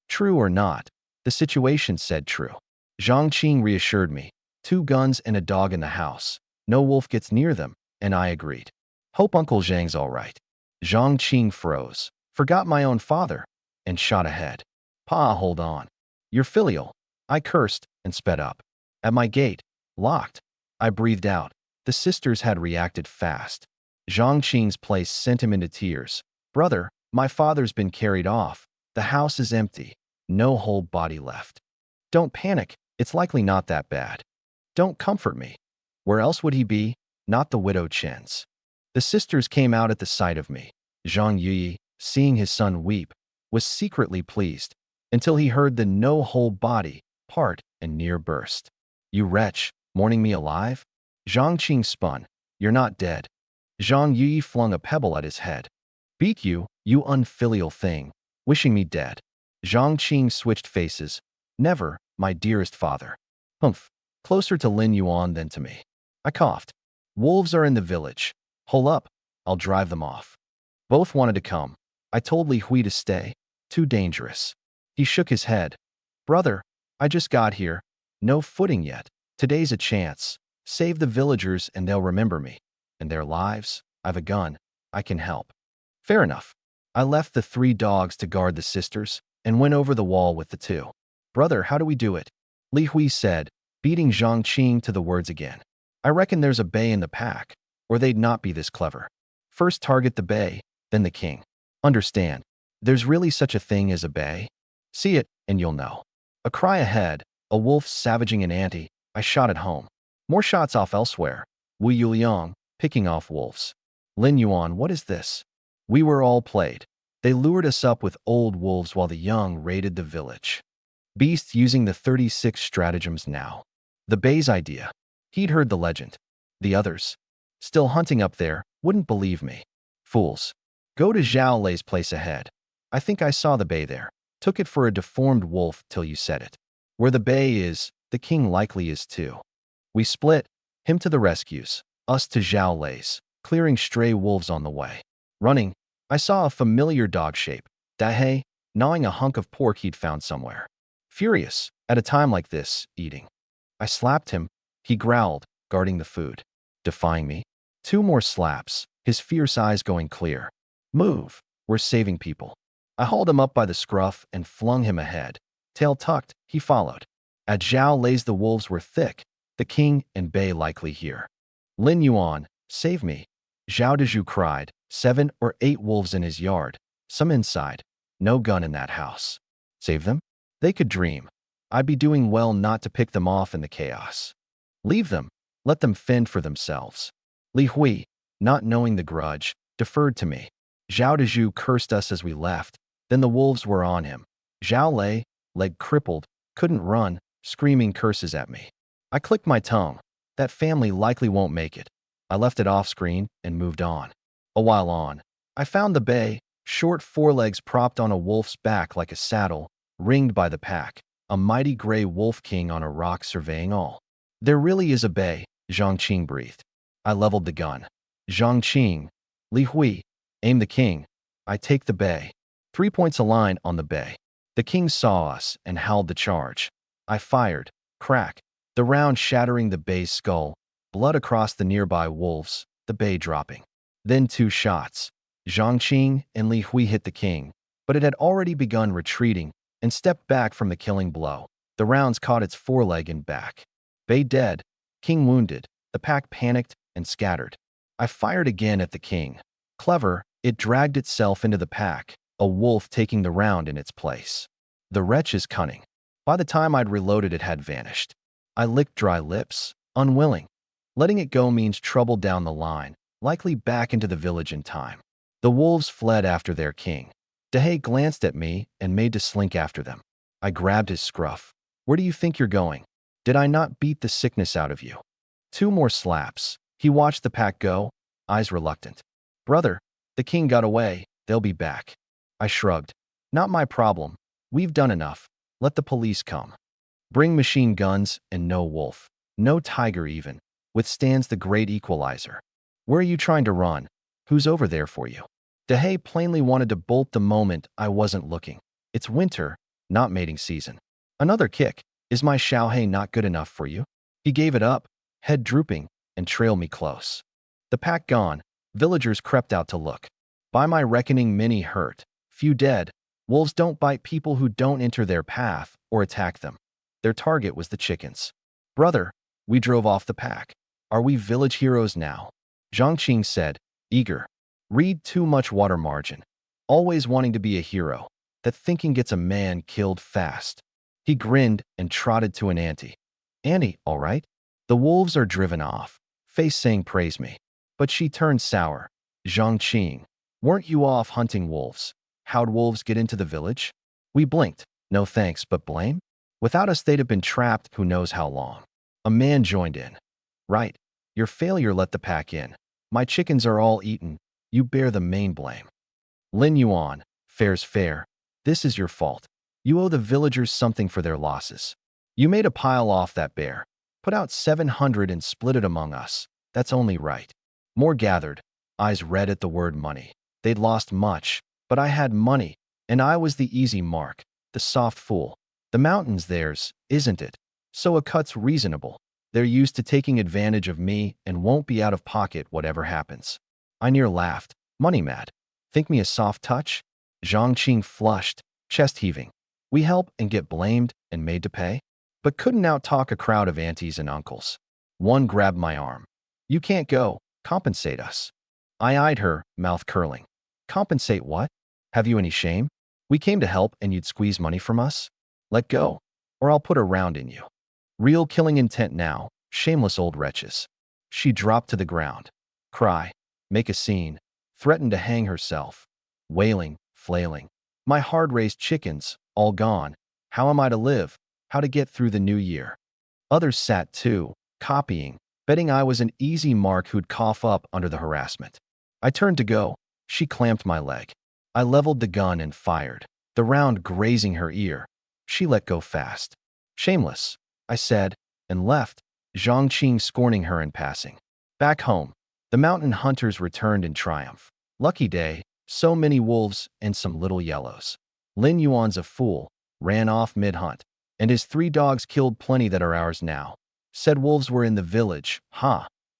True or not, the situation said true. Zhang Qing reassured me. 2 guns and a dog in the house. No wolf gets near them, and I agreed. Hope Uncle Zhang's all right. Zhang Qing froze, forgot my own father, and shot ahead. Pa, hold on. You're filial. I cursed and sped up. At my gate, locked. I breathed out. The sisters had reacted fast. Zhang Qing's place sent him into tears. Brother, my father's been carried off. The house is empty. No whole body left. Don't panic. It's likely not that bad. Don't comfort me. Where else would he be? Not the widow Chen's. The sisters came out at the sight of me. Zhang Yi, seeing his son weep, was secretly pleased, until he heard the no whole body part and near burst. You wretch, mourning me alive? Zhang Qing spun. You're not dead. Zhang Yi flung a pebble at his head. Beat you, you unfilial thing, wishing me dead. Zhang Qing switched faces. Never, my dearest father. Humph, closer to Lin Yuan than to me. I coughed. Wolves are in the village. Hole up, I'll drive them off. Both wanted to come. I told Li Hui to stay. Too dangerous. He shook his head. Brother, I just got here. No footing yet. Today's a chance. Save the villagers and they'll remember me. And their lives, I've a gun. I can help. Fair enough. I left the 3 dogs to guard the sisters, and went over the wall with the two. Brother, how do we do it? Li Hui said, beating Zhang Qing to the words again. I reckon there's a bay in the pack, or they'd not be this clever. First target the bay, then the king. Understand, there's really such a thing as a bay? See it, and you'll know. A cry ahead, a wolf savaging an ante. I shot at home. More shots off elsewhere. Wu Yuliang, picking off wolves. Lin Yuan, what is this? We were all played. They lured us up with old wolves while the young raided the village. Beast using the 36 stratagems now. The bay's idea. He'd heard the legend. The others, still hunting up there, wouldn't believe me. Fools. Go to Zhao Lei's place ahead. I think I saw the bay there. Took it for a deformed wolf till you said it. Where the bay is, the king likely is too. We split, him to the rescues, us to Zhao Lei's, clearing stray wolves on the way. Running, I saw a familiar dog shape, Dahei, gnawing a hunk of pork he'd found somewhere. Furious, at a time like this, eating. I slapped him. He growled, guarding the food. Defying me. 2 more slaps, his fierce eyes going clear. Move, we're saving people. I hauled him up by the scruff and flung him ahead. Tail tucked, he followed. At Zhao Lei's the wolves were thick, the king and bay likely here. Lin Yuan, save me. Zhao Dezhu cried, 7 or 8 wolves in his yard, some inside. No gun in that house. Save them? They could dream. I'd be doing well not to pick them off in the chaos. Leave them. Let them fend for themselves. Li Hui, not knowing the grudge, deferred to me. Zhao Dezhu cursed us as we left. Then the wolves were on him. Zhao Lei, leg crippled, couldn't run, screaming curses at me. I clicked my tongue. That family likely won't make it. I left it off screen and moved on. A while on, I found the bay, short forelegs propped on a wolf's back like a saddle, ringed by the pack, a mighty gray wolf king on a rock surveying all. There really is a bay, Zhang Qing breathed. I leveled the gun. Zhang Qing, Li Hui, aim the king. I take the bay. 3 points align on the bay. The king saw us and howled the charge. I fired. Crack. The round shattering the bay's skull. Blood across the nearby wolves, the bay dropping. Then 2 shots. Zhang Qing and Li Hui hit the king, but it had already begun retreating and stepped back from the killing blow. The rounds caught its foreleg and back. Bay dead. King wounded. The pack panicked and scattered. I fired again at the king. Clever, it dragged itself into the pack, a wolf taking the round in its place. The wretch is cunning. By the time I'd reloaded, it had vanished. I licked dry lips, unwilling. Letting it go means trouble down the line, likely back into the village in time. The wolves fled after their king. Dahei glanced at me and made to slink after them. I grabbed his scruff. Where do you think you're going? Did I not beat the sickness out of you? 2 more slaps. He watched the pack go, eyes reluctant. Brother, the king got away. They'll be back. I shrugged. Not my problem. We've done enough. Let the police come. Bring machine guns and no wolf. No tiger even. Withstands the great equalizer. Where are you trying to run? Who's over there for you? Dahei plainly wanted to bolt the moment I wasn't looking. It's winter, not mating season. Another kick. Is my Xiaohei not good enough for you? He gave it up, head drooping, and trailed me close. The pack gone, villagers crept out to look. By my reckoning, many hurt, few dead. Wolves don't bite people who don't enter their path or attack them. Their target was the chickens. Brother, we drove off the pack. Are we village heroes now? Zhang Qing said, eager. Read too much water margin. Always wanting to be a hero. That thinking gets a man killed fast. He grinned and trotted to an auntie. Auntie, all right? The wolves are driven off. Face saying praise me. But she turned sour. Zhang Qing, weren't you off hunting wolves? How'd wolves get into the village? We blinked. No thanks, but blame? Without us, they'd have been trapped who knows how long. A man joined in. Right. Your failure let the pack in. My chickens are all eaten. You bear the main blame. Lin Yuan, fair's fair. This is your fault. You owe the villagers something for their losses. You made a pile off that bear. Put out 700 and split it among us. That's only right. More gathered, eyes red at the word money. They'd lost much, but I had money, and I was the easy mark, the soft fool. The mountain's theirs, isn't it? So a cut's reasonable. They're used to taking advantage of me and won't be out of pocket whatever happens. I near laughed. Money mad. Think me a soft touch? Zhang Qing flushed, chest heaving. We help and get blamed and made to pay, but couldn't out-talk a crowd of aunties and uncles. One grabbed my arm. You can't go. Compensate us. I eyed her, mouth curling. Compensate what? Have you any shame? We came to help and you'd squeeze money from us? Let go, or I'll put a round in you. Real killing intent now, shameless old wretches. She dropped to the ground. Cry, make a scene, threatened to hang herself. Wailing, flailing. My hard-raised chickens, all gone. How am I to live? How to get through the new year? Others sat too, copying, betting I was an easy mark who'd cough up under the harassment. I turned to go. She clamped my leg. I leveled the gun and fired, the round grazing her ear. She let go fast. Shameless, I said, and left, Zhongqing scorning her in passing. Back home, the mountain hunters returned in triumph. Lucky day, so many wolves and some little yellows. Lin Yuan's a fool, ran off mid-hunt, and his 3 dogs killed plenty that are ours now. Said wolves were in the village,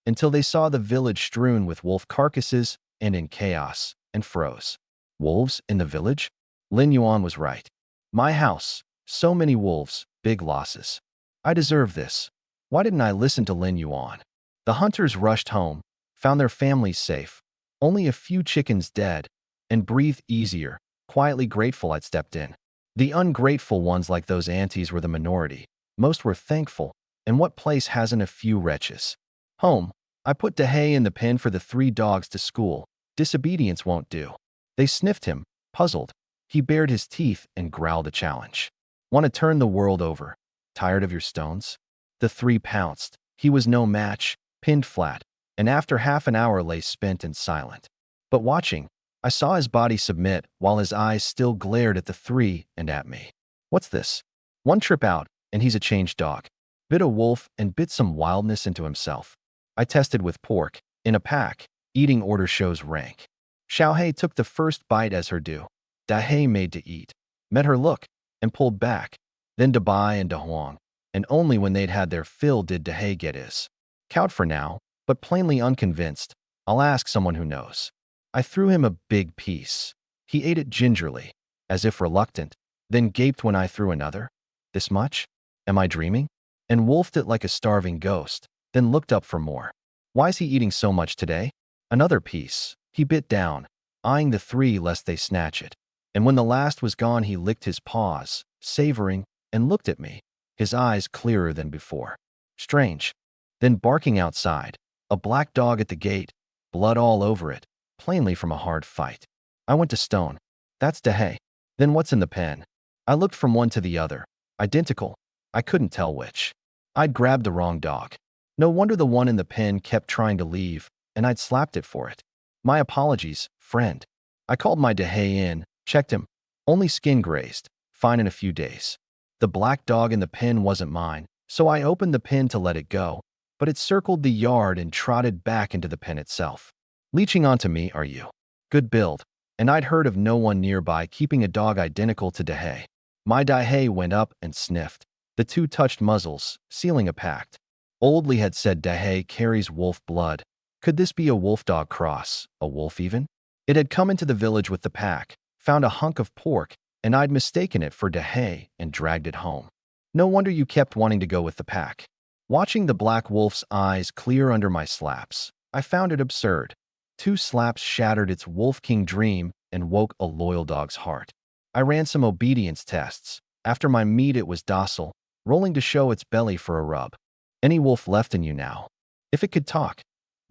until they saw the village strewn with wolf carcasses and in chaos, and froze. Wolves in the village? Lin Yuan was right. My house, so many wolves, big losses. I deserve this. Why didn't I listen to Lin Yuan? The hunters rushed home, found their families safe, only a few chickens dead, and breathed easier, quietly grateful I'd stepped in. The ungrateful ones like those aunties were the minority. Most were thankful, and what place hasn't a few wretches? Home, I put Dahay in the pen for the 3 dogs to school. Disobedience won't do. They sniffed him, puzzled. He bared his teeth and growled a challenge. Want to turn the world over? Tired of your stones? The 3 pounced. He was no match, pinned flat, and after half an hour lay spent and silent. But watching, I saw his body submit while his eyes still glared at the 3 and at me. What's this? 1 trip out, and he's a changed dog. Bit a wolf and bit some wildness into himself. I tested with pork, in a pack, eating order shows rank. Xiaohei took the first bite as her due. Dahay made to eat, met her look, and pulled back. Then Dabai and Dahuang, and only when they'd had their fill did Dahay get his. Cowed for now, but plainly unconvinced. I'll ask someone who knows. I threw him a big piece. He ate it gingerly, as if reluctant, then gaped when I threw another. This much? Am I dreaming? And wolfed it like a starving ghost, then looked up for more. Why's he eating so much today? Another piece. He bit down, eyeing the 3 lest they snatch it. And when the last was gone, he licked his paws, savoring, and looked at me, his eyes clearer than before. Strange. Then barking outside, a black dog at the gate, blood all over it, plainly from a hard fight. I went to stone. That's Dahay. Then what's in the pen? I looked from one to the other. Identical. I couldn't tell which. I'd grabbed the wrong dog. No wonder the one in the pen kept trying to leave, and I'd slapped it for it. My apologies, friend. I called my Dahay in, checked him. Only skin grazed, fine in a few days. The black dog in the pen wasn't mine, so I opened the pen to let it go, but it circled the yard and trotted back into the pen itself. Leeching onto me, are you? Good build. And I'd heard of no one nearby keeping a dog identical to Dahay. My Dahay went up and sniffed. The 2 touched muzzles, sealing a pact. Old Lee had said Dahay carries wolf blood. Could this be a wolf dog cross, a wolf even? It had come into the village with the pack, found a hunk of pork, and I'd mistaken it for Dahay and dragged it home. No wonder you kept wanting to go with the pack. Watching the black wolf's eyes clear under my slaps, I found it absurd. 2 slaps shattered its Wolf King dream and woke a loyal dog's heart. I ran some obedience tests. After my meat it was docile, rolling to show its belly for a rub. Any wolf left in you now? If it could talk.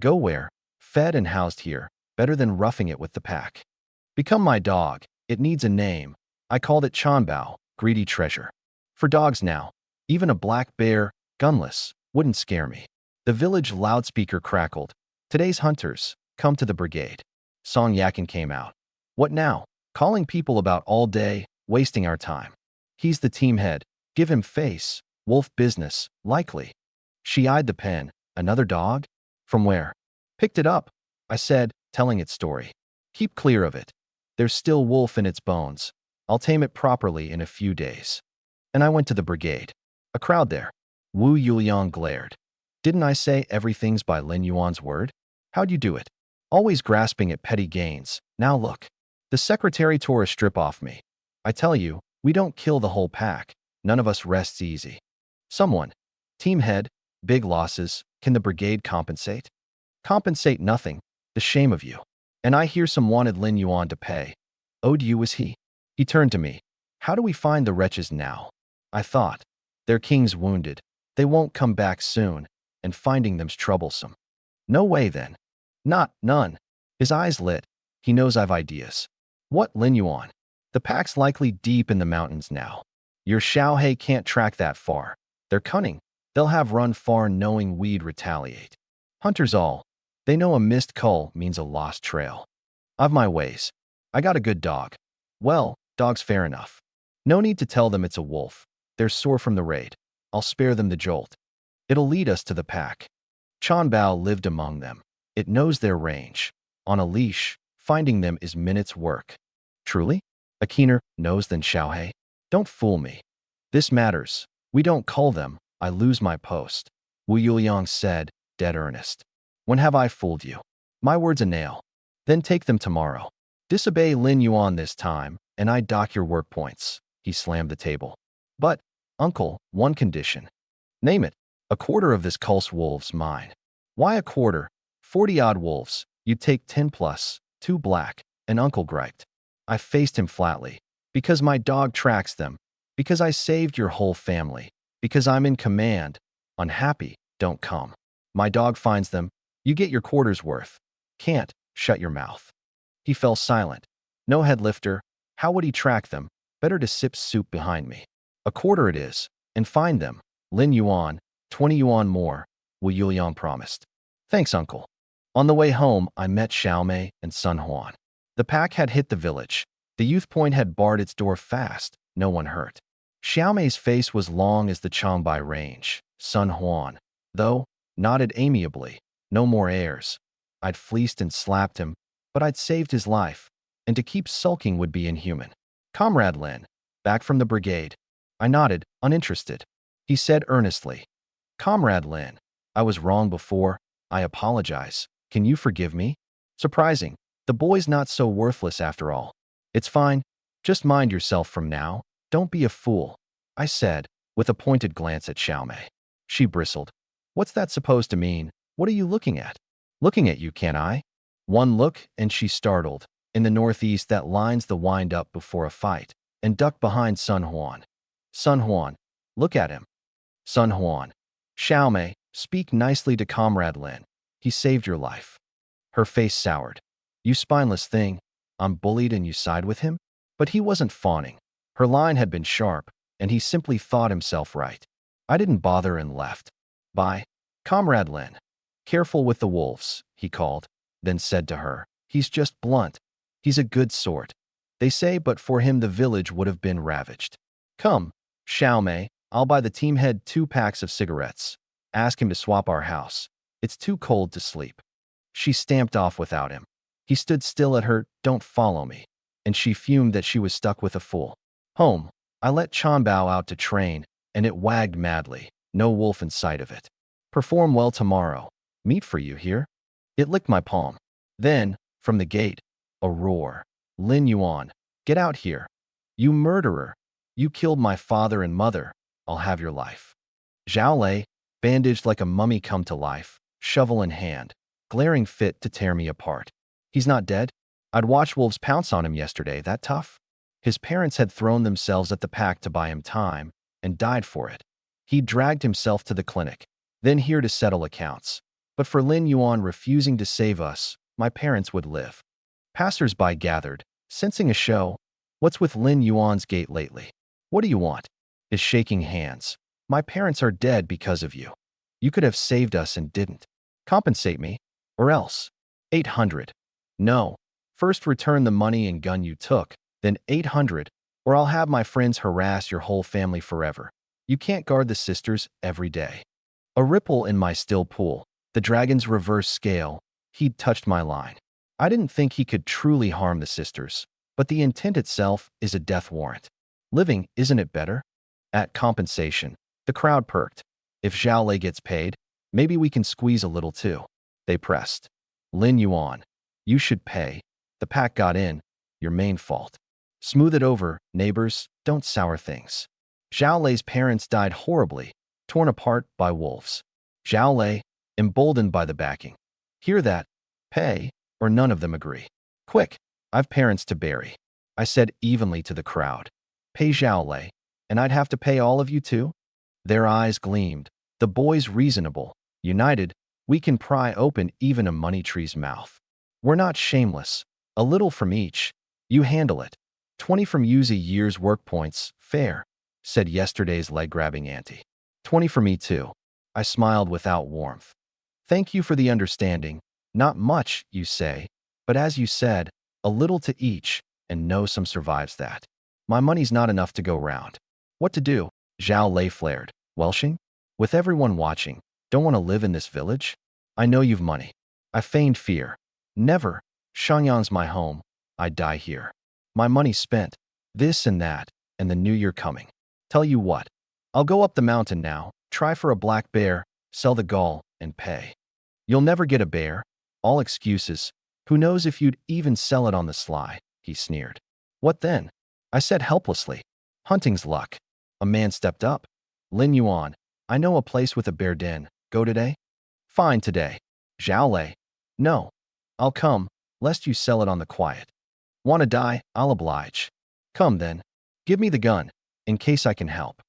Go where? Fed and housed here, better than roughing it with the pack. Become my dog. It needs a name. I called it Chanbao, greedy treasure. For dogs now, even a black bear, gunless, wouldn't scare me. The village loudspeaker crackled. Today's hunters, come to the brigade. Song Yakin came out. What now? Calling people about all day, wasting our time. He's the team head. Give him face. Wolf business, likely. She eyed the pen. Another dog? From where? Picked it up, I said, telling its story. Keep clear of it. There's still wolf in its bones. I'll tame it properly in a few days. And I went to the brigade. A crowd there. Wu Yuliang glared. Didn't I say everything's by Lin Yuan's word? How'd you do it? Always grasping at petty gains. Now look. The secretary tore a strip off me. I tell you, We don't kill the whole pack. None of us rests easy. Someone. Team head. Big losses. Can the brigade compensate? Compensate nothing. The shame of you. And I hear some wanted Lin Yuan to pay. Owed you was he? He turned to me. How do we find the wretches now? I thought. Their king's wounded. They won't come back soon, and finding them's troublesome. No way then. None. His eyes lit. He knows I've ideas. What, Lin Yuan? The pack's likely deep in the mountains now. Your Xiaohei can't track that far. They're cunning. They'll have run far knowing we'd retaliate. Hunters all. They know a missed cull means a lost trail. I've my ways. I got a good dog. Well, dog's fair enough. No need to tell them it's a wolf. They're sore from the raid. I'll spare them the jolt. It'll lead us to the pack. Chanbao lived among them. It knows their range. On a leash, finding them is minutes' work. Truly? A keener nose than Xiaohei? Don't fool me. This matters. We don't cull them. I lose my post. Wu Yuliang said, dead earnest. When have I fooled you? My word's a nail. Then take them tomorrow. Disobey Lin Yuan this time, and I dock your work points. He slammed the table. But, uncle, one condition. Name it. A quarter of this cull's wolves mine. Why a quarter? 40-odd wolves. You'd take 10 plus, 2 black, and uncle griped. I faced him flatly. Because my dog tracks them. Because I saved your whole family. Because I'm in command. Unhappy, don't come. My dog finds them. You get your quarter's worth. Can't, shut your mouth. He fell silent. No head lifter. How would he track them? Better to sip soup behind me. A quarter it is. And find them. Lin Yuan, 20 yuan more, Wu Yuliang promised. Thanks, uncle. On the way home, I met Xiaomei and Sun Huan. The pack had hit the village. The youth point had barred its door fast, no one hurt. Xiaomei's face was long as the Changbai range. Sun Huan, though, nodded amiably. No more airs. I'd fleeced and slapped him, but I'd saved his life, and to keep sulking would be inhuman. Comrade Lin, back from the brigade. I nodded, uninterested. He said earnestly, Comrade Lin, I was wrong before. I apologize. Can you forgive me? Surprising. The boy's not so worthless after all. It's fine. Just mind yourself from now. Don't be a fool, I said, with a pointed glance at Xiaomei. She bristled. What's that supposed to mean? What are you looking at? Looking at you, can't I? One look, and she startled. In the northeast that lines the wind-up before a fight, and ducked behind Sun Huan. Sun Huan, look at him. Sun Huan. Xiaomei, speak nicely to Comrade Lin. He saved your life. Her face soured. You spineless thing. I'm bullied and you side with him? But he wasn't fawning. Her line had been sharp, and he simply thought himself right. I didn't bother and left. Bye. Comrade Lin. Careful with the wolves, he called, then said to her, he's just blunt. He's a good sort. They say but for him the village would have been ravaged. Come, Xiaomei, I'll buy the team head 2 packs of cigarettes. Ask him to swap our house. It's too cold to sleep. She stamped off without him. He stood still at her, don't follow me. And she fumed that she was stuck with a fool. Home. I let Chanbao out to train, and it wagged madly. No wolf in sight of it. Perform well tomorrow. Meat for you here. It licked my palm. Then, from the gate, a roar. Lin Yuan, get out here. You murderer. You killed my father and mother. I'll have your life. Zhao Lei, bandaged like a mummy come to life, shovel in hand, glaring fit to tear me apart. He's not dead? I'd watched wolves pounce on him yesterday, that tough? His parents had thrown themselves at the pack to buy him time, and died for it. He'd dragged himself to the clinic, then here to settle accounts. But for Lin Yuan refusing to save us, my parents would live. Passers-by gathered, sensing a show. What's with Lin Yuan's gait lately? What do you want? His shaking hands. My parents are dead because of you. You could have saved us and didn't. Compensate me, or else. 800. No. First return the money and gun you took, then 800, or I'll have my friends harass your whole family forever. You can't guard the sisters every day. A ripple in my still pool. The dragon's reverse scale. He'd touched my line. I didn't think he could truly harm the sisters, but the intent itself is a death warrant. Living, isn't it better? At compensation, the crowd perked. If Zhao Lei gets paid, maybe we can squeeze a little too. They pressed. Lin Yuan, you should pay. The pack got in. Your main fault. Smooth it over, neighbors, don't sour things. Zhao Lei's parents died horribly, torn apart by wolves. Zhao Lei, emboldened by the backing. Hear that? Pay, or none of them agree. Quick, I've parents to bury. I said evenly to the crowd. Pay Zhao Lei, and I'd have to pay all of you too? Their eyes gleamed. The boys reasonable. United, we can pry open even a money tree's mouth. We're not shameless. A little from each. You handle it. 20 from you's a year's work points, fair, said yesterday's leg-grabbing auntie. 20 for me too. I smiled without warmth. Thank you for the understanding. Not much, you say, but as you said, a little to each, and no some survives that. My money's not enough to go round. What to do? Zhao Lei flared. Welshing? With everyone watching, don't want to live in this village? I know you've money. I feigned fear. Never. Shangyang's my home. I'd die here. My money spent. This and that, and the new year coming. Tell you what. I'll go up the mountain now, try for a black bear, sell the gall, and pay. You'll never get a bear. All excuses. Who knows if you'd even sell it on the sly, he sneered. What then? I said helplessly. Hunting's luck. A man stepped up. Lin Yuan, I know a place with a bear den. Go today? Fine today. Zhao Lei. No. I'll come, lest you sell it on the quiet. Want to die? I'll oblige. Come then. Give me the gun, in case I can help.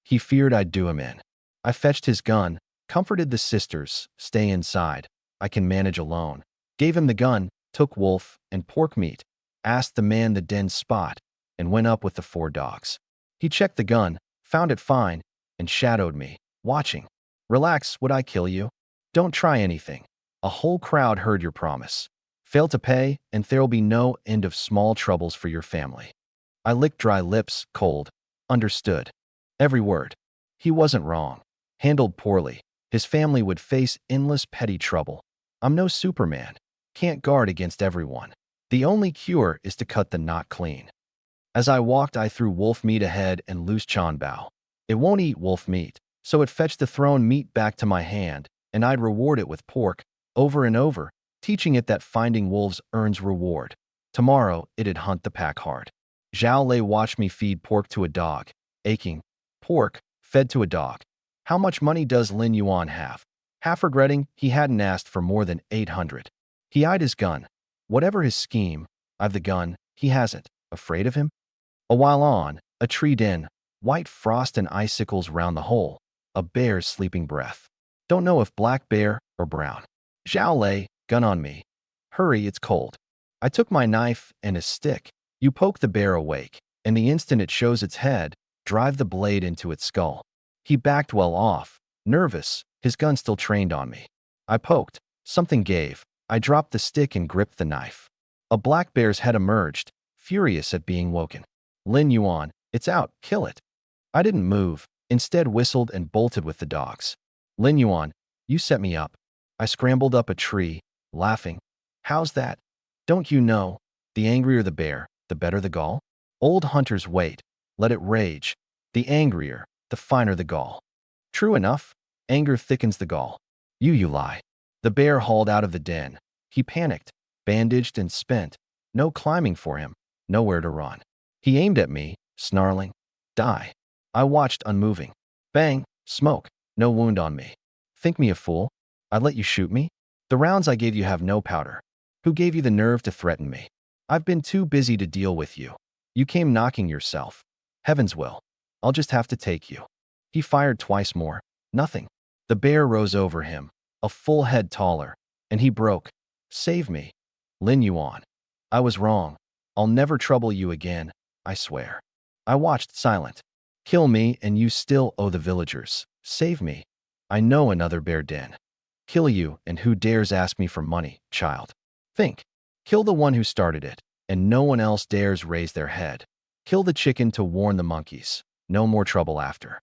He feared I'd do him in. I fetched his gun, comforted the sisters, stay inside. I can manage alone. Gave him the gun, took wolf and pork meat, asked the man the den spot, and went up with the 4 dogs. He checked the gun, found it fine, and shadowed me, watching. Relax, would I kill you? Don't try anything. A whole crowd heard your promise. Fail to pay, and there'll be no end of small troubles for your family. I licked dry lips, cold. Understood. Every word. He wasn't wrong. Handled poorly, his family would face endless petty trouble. I'm no Superman. Can't guard against everyone. The only cure is to cut the knot clean. As I walked, I threw wolf meat ahead and loose chanbao. It won't eat wolf meat, so it fetched the thrown meat back to my hand, and I'd reward it with pork, over and over, teaching it that finding wolves earns reward. Tomorrow, it'd hunt the pack hard. Zhao Lei watched me feed pork to a dog, aching. Pork, fed to a dog. How much money does Lin Yuan have? Half regretting he hadn't asked for more than 800. He eyed his gun. Whatever his scheme, I've the gun, he hasn't. Afraid of him? A while on, a tree den, white frost and icicles round the hole, a bear's sleeping breath. Don't know if black bear or brown. Zhao Lei, gun on me. Hurry, it's cold. I took my knife and a stick. You poke the bear awake, and the instant it shows its head, drive the blade into its skull. He backed well off, nervous, his gun still trained on me. I poked. Something gave. I dropped the stick and gripped the knife. A black bear's head emerged, furious at being woken. Lin Yuan, it's out, kill it. I didn't move, instead whistled and bolted with the dogs. Lin Yuan, you set me up. I scrambled up a tree, laughing. How's that? Don't you know? The angrier the bear, the better the gall? Old hunters wait. Let it rage. The angrier, the finer the gall. True enough, anger thickens the gall. You lie. The bear hauled out of the den. He panicked, bandaged and spent. No climbing for him, nowhere to run. He aimed at me, snarling. Die. I watched unmoving. Bang, smoke, no wound on me. Think me a fool? I'd let you shoot me? The rounds I gave you have no powder. Who gave you the nerve to threaten me? I've been too busy to deal with you. You came knocking yourself. Heavens will. I'll just have to take you. He fired twice more. Nothing. The bear rose over him, a full head taller, and he broke. Save me. Lin Yuan. I was wrong. I'll never trouble you again, I swear. I watched silent. Kill me and you still owe the villagers. Save me. I know another bear den. Kill you and who dares ask me for money, child? Think. Kill the one who started it, and no one else dares raise their head. Kill the chicken to warn the monkeys. No more trouble after.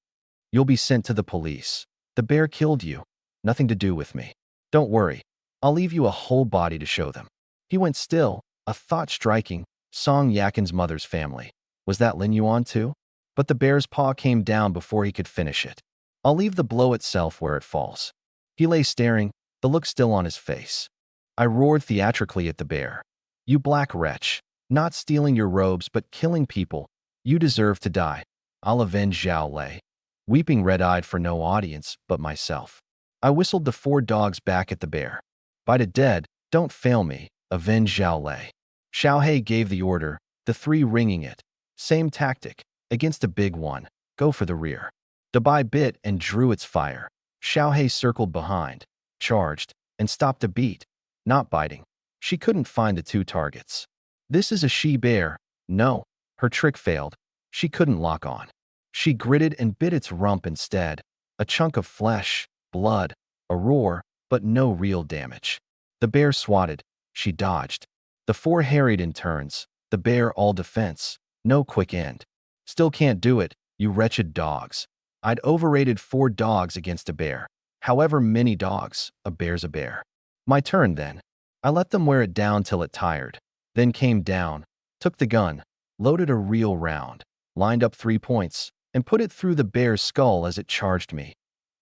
You'll be sent to the police. The bear killed you. Nothing to do with me. Don't worry. I'll leave you a whole body to show them. He went still, a thought striking. Song Yakin's mother's family. Was that Lin Yuan too? But the bear's paw came down before he could finish it. I'll leave the blow itself where it falls. He lay staring, the look still on his face. I roared theatrically at the bear. You black wretch. Not stealing your robes, but killing people. You deserve to die. I'll avenge Zhao Lei. Weeping red-eyed for no audience but myself. I whistled the 4 dogs back at the bear. By the dead, don't fail me. Avenge Zhao Lei. Xiao He gave the order, the 3 ringing it. Same tactic. Against a big one. Go for the rear. Dabai bit and drew its fire. Xiao He circled behind, charged, and stopped a beat. Not biting. She couldn't find the 2 targets. This is a she-bear. No, her trick failed. She couldn't lock on. She gritted and bit its rump instead. A chunk of flesh, blood, a roar, but no real damage. The bear swatted. She dodged. The 4 harried in turns. The bear all defense. No quick end. Still can't do it, you wretched dogs. I'd overrated 4 dogs against a bear. However many dogs, a bear's a bear. My turn then. I let them wear it down till it tired. Then came down, took the gun, loaded a real round, lined up 3 points, and put it through the bear's skull as it charged me.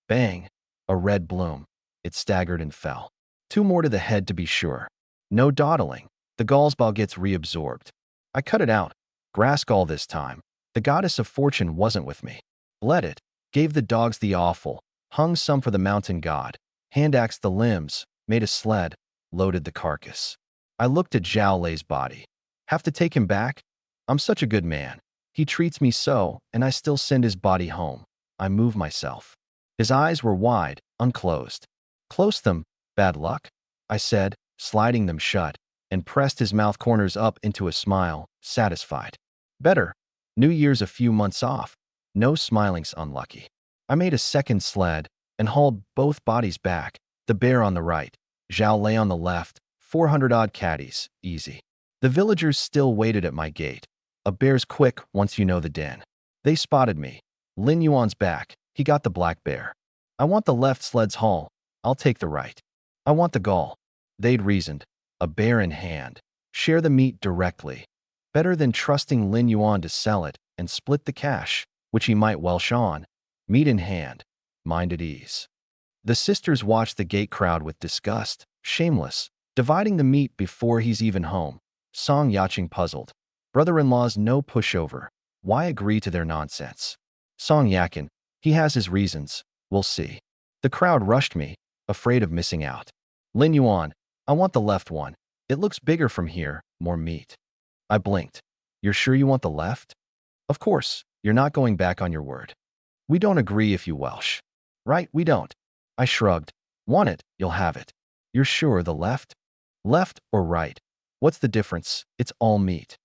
Bang! A red bloom. It staggered and fell. 2 more to the head to be sure. No dawdling. The gall's ball gets reabsorbed. I cut it out. Graskall this time. The goddess of fortune wasn't with me. Bled it. Gave the dogs the awful. Hung some for the mountain god. Hand-axed the limbs. Made a sled. Loaded the carcass. I looked at Zhao Lei's body. Have to take him back? I'm such a good man. He treats me so, and I still send his body home. I move myself. His eyes were wide, unclosed. Close them, bad luck, I said, sliding them shut, and pressed his mouth corners up into a smile, satisfied. Better. New Year's a few months off. No smiling's unlucky. I made a second sled and hauled both bodies back, the bear on the right, Zhao Lei on the left, 400-odd caddies, easy. The villagers still waited at my gate. A bear's quick once you know the den. They spotted me. Lin Yuan's back. He got the black bear. I want the left sled's haul. I'll take the right. I want the gall. They'd reasoned. A bear in hand. Share the meat directly. Better than trusting Lin Yuan to sell it and split the cash, which he might welsh on. Meat in hand. Mind at ease. The sisters watched the gate crowd with disgust. Shameless. Dividing the meat before he's even home. Song Yaching puzzled. Brother-in-law's no pushover. Why agree to their nonsense? Song Yakin. He has his reasons. We'll see. The crowd rushed me, afraid of missing out. Lin Yuan. I want the left one. It looks bigger from here, more meat. I blinked. You're sure you want the left? Of course, you're not going back on your word. We don't agree if you welsh. Right, we don't. I shrugged. Want it, you'll have it. You're sure the left? Left or right? What's the difference? It's all meat.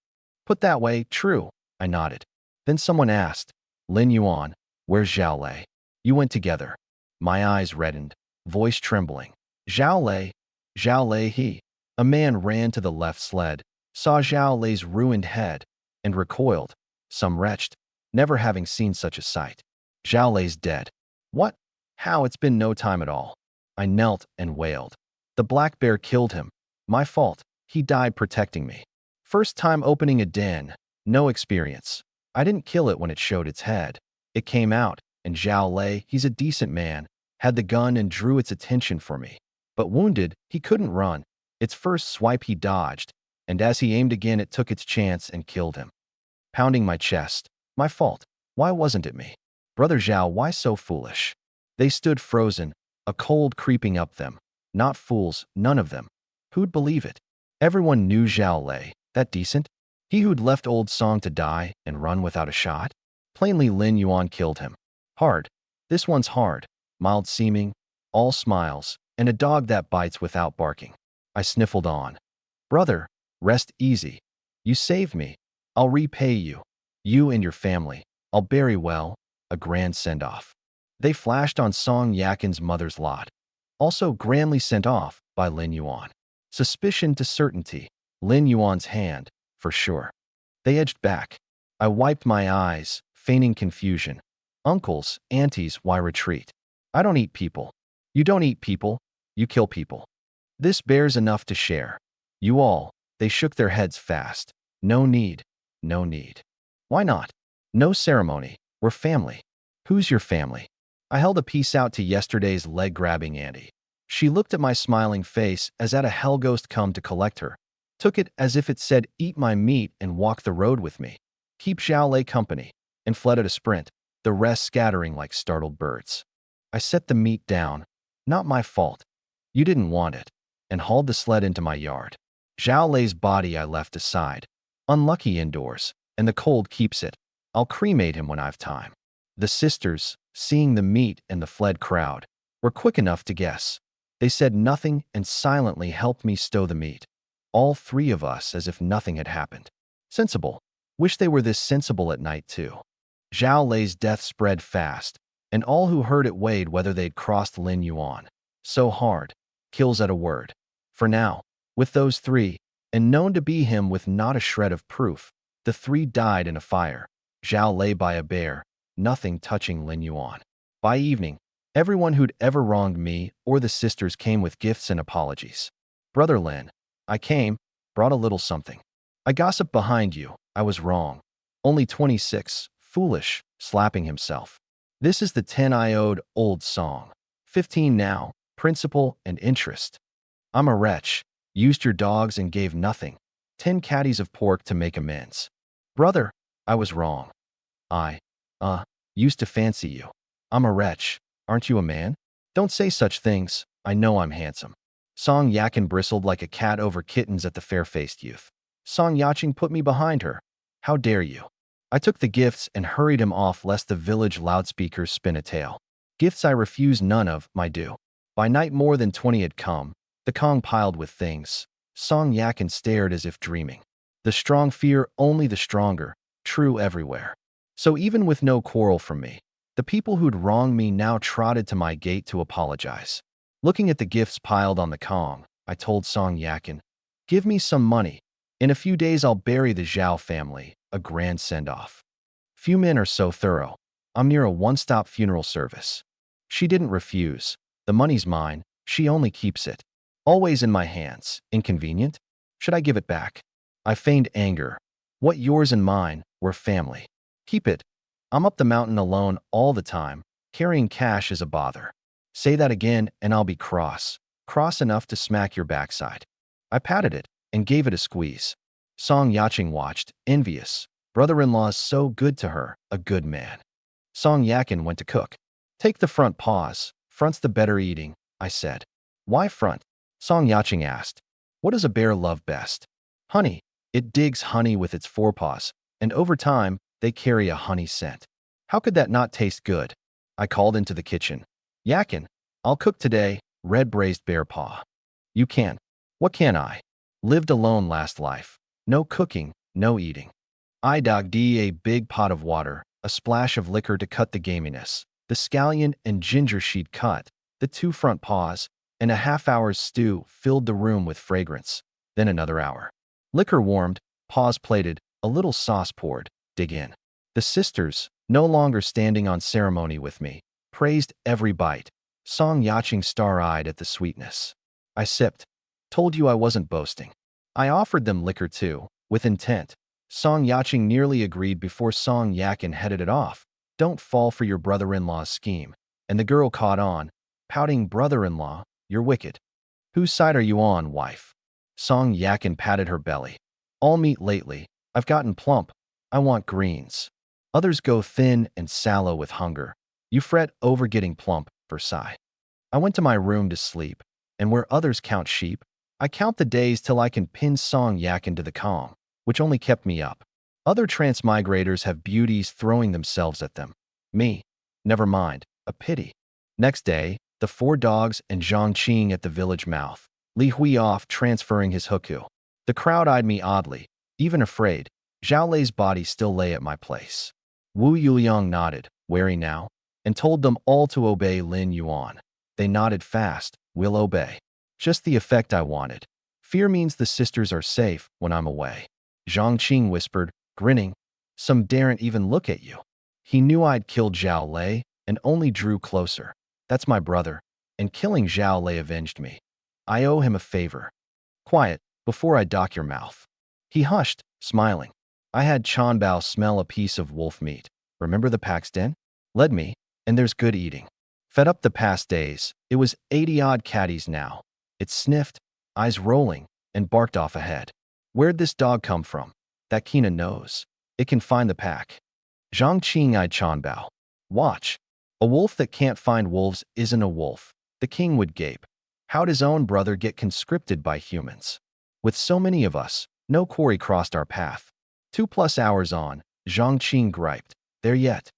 Put that way, true. I nodded. Then someone asked, Lin Yuan, where's Zhao Lei? You went together. My eyes reddened, voice trembling. Zhao Lei? Zhao Lei he. A man ran to the left sled, saw Zhao Lei's ruined head, and recoiled, some wretched, never having seen such a sight. Zhao Lei's dead. What? How? It's been no time at all. I knelt and wailed. The black bear killed him. My fault. He died protecting me. First time opening a den. No experience. I didn't kill it when it showed its head. It came out, and Zhao Lei, he's a decent man, had the gun and drew its attention for me. But wounded, he couldn't run. Its first swipe he dodged, and as he aimed again it took its chance and killed him. Pounding my chest. My fault. Why wasn't it me? Brother Zhao, why so foolish? They stood frozen, a cold creeping up them. Not fools, none of them. Who'd believe it? Everyone knew Zhao Lei, that decent. He who'd left old Song to die and run without a shot. Plainly Lin Yuan killed him. Hard. This one's hard. Mild seeming, all smiles, and a dog that bites without barking. I sniffled on. Brother, rest easy. You saved me. I'll repay you. You and your family. I'll bury well. A grand send-off. They flashed on Song Yakin's mother's lot. Also grandly sent off by Lin Yuan. Suspicion to certainty. Lin Yuan's hand, for sure. They edged back. I wiped my eyes, feigning confusion. Uncles, aunties, why retreat? I don't eat people. You don't eat people. You kill people. This bear's enough to share. You all. They shook their heads fast. No need. No need. Why not? No ceremony. We're family. Who's your family? I held a piece out to yesterday's leg-grabbing auntie. She looked at my smiling face as at a hell ghost come to collect her. took it as if it said, "Eat my meat and walk the road with me. Keep Zhao Lei company," and fled at a sprint, the rest scattering like startled birds. I set the meat down. "Not my fault. You didn't want it," and hauled the sled into my yard. Zhao Lei's body I left aside. Unlucky indoors, and the cold keeps it. I'll cremate him when I've time. The sisters, seeing the meat and the fled crowd, were quick enough to guess. They said nothing and silently helped me stow the meat. All three of us as if nothing had happened. Sensible. Wish they were this sensible at night too. Zhao Lei's death spread fast, and all who heard it weighed whether they'd crossed Lin Yuan. So hard. Kills at a word. For now, with those three, and known to be him with not a shred of proof, the three died in a fire. Zhao Lei by a bear, nothing touching Lin Yuan. By evening, everyone who'd ever wronged me or the sisters came with gifts and apologies. "Brother Lin, I came, brought a little something. I gossiped behind you, I was wrong. Only 26, foolish," slapping himself. "This is the 10 I owed, old song. 15 now, principal and interest. I'm a wretch, used your dogs and gave nothing. 10 caddies of pork to make amends. Brother, I was wrong. I, used to fancy you. I'm a wretch, aren't you a man? Don't say such things, I know I'm handsome." Song Yakin bristled like a cat over kittens at the fair-faced youth. Song Yaching put me behind her. "How dare you?" I took the gifts and hurried him off lest the village loudspeakers spin a tale. Gifts I refused none of, my due. By night more than 20 had come, the Kong piled with things. Song Yakin stared as if dreaming. The strong fear only the stronger, true everywhere. So even with no quarrel from me, the people who'd wronged me now trotted to my gate to apologize. Looking at the gifts piled on the Kong, I told Song Yakin, "Give me some money. In a few days I'll bury the Zhao family, a grand send-off." Few men are so thorough. I'm near a one-stop funeral service. She didn't refuse. The money's mine, she only keeps it. Always in my hands. Inconvenient? Should I give it back? I feigned anger. What yours and mine, we're family. Keep it. I'm up the mountain alone all the time. Carrying cash is a bother. Say that again and I'll be cross. Cross enough to smack your backside. I patted it and gave it a squeeze. Song Yaching watched, envious. Brother-in-law's so good to her, a good man. Song Yakin went to cook. "Take the front paws. Front's the better eating," I said. "Why front?" Song Yaching asked. "What does a bear love best?" "Honey. It digs honey with its forepaws, and over time, they carry a honey scent. How could that not taste good?" I called into the kitchen. "Yakin, I'll cook today, red braised bear paw." "You can." "What can I? Lived alone last life. No cooking, no eating." I dogged a big pot of water, a splash of liquor to cut the gaminess, the scallion and ginger she'd cut, the 2 front paws, and a half-hour's stew filled the room with fragrance. Then another hour. Liquor warmed, paws plated, a little sauce poured. Dig in. The sisters, no longer standing on ceremony with me, praised every bite. Song Yaching star-eyed at the sweetness. I sipped. Told you I wasn't boasting. I offered them liquor too, with intent. Song Yaching nearly agreed before Song Yakin headed it off. "Don't fall for your brother-in-law's scheme." And the girl caught on, pouting, "Brother-in-law, you're wicked. Whose side are you on, wife?" Song Yakin patted her belly. "All meat lately. I've gotten plump. I want greens. Others go thin and sallow with hunger. You fret over getting plump, Versailles." I went to my room to sleep, and where others count sheep, I count the days till I can pin Song Yakin to the Kong, which only kept me up. Other transmigrators have beauties throwing themselves at them. Me, never mind, a pity. Next day, the 4 dogs and Zhang Qing at the village mouth, Li Hui off transferring his huku. The crowd eyed me oddly, even afraid. Zhao Lei's body still lay at my place. Wu Yuliang nodded, wary now, and told them all to obey Lin Yuan. They nodded fast, "We'll obey." Just the effect I wanted. Fear means the sisters are safe when I'm away. Zhang Qing whispered, grinning, "Some daren't even look at you." He knew I'd killed Zhao Lei and only drew closer. That's my brother, and killing Zhao Lei avenged me. I owe him a favor. Quiet, before I dock your mouth. He hushed, smiling. I had Chanbao smell a piece of wolf meat. Remember the Pax Den? Led me, and there's good eating. Fed up the past days, it was 80-odd caddies now. It sniffed, eyes rolling, and barked off ahead. Where'd this dog come from? That Kina knows. It can find the pack. Zhang Qing eyed Chanbao. Watch. A wolf that can't find wolves isn't a wolf. The king would gape. How'd his own brother get conscripted by humans? With so many of us, no quarry crossed our path. 2+ hours on, Zhang Qing griped. There yet.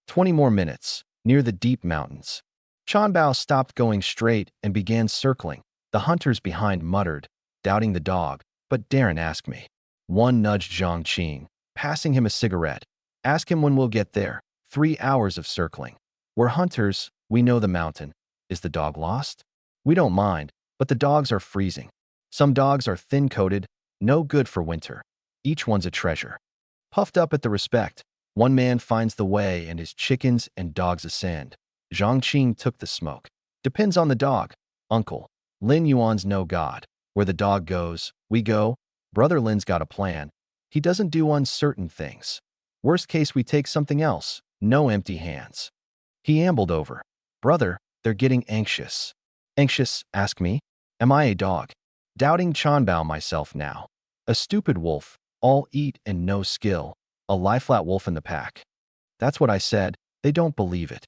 20 more minutes, near the deep mountains. Chanbao stopped going straight and began circling. The hunters behind muttered, doubting the dog, but daren't ask me. One nudged Zhang Qing, passing him a cigarette. Ask him when we'll get there. 3 hours of circling. We're hunters, we know the mountain. Is the dog lost? We don't mind, but the dogs are freezing. Some dogs are thin-coated, no good for winter. Each one's a treasure. Puffed up at the respect, one man finds the way and his chickens and dogs ascend. Zhang Qing took the smoke. Depends on the dog. Uncle. Lin Yuan's no god. Where the dog goes, we go. Brother Lin's got a plan. He doesn't do uncertain things. Worst case, we take something else. No empty hands. He ambled over. Brother, they're getting anxious. Anxious, ask me? Am I a dog? Doubting Chanbao myself now. A stupid wolf, all eat and no skill. A lie-flat wolf in the pack. That's what I said. They don't believe it.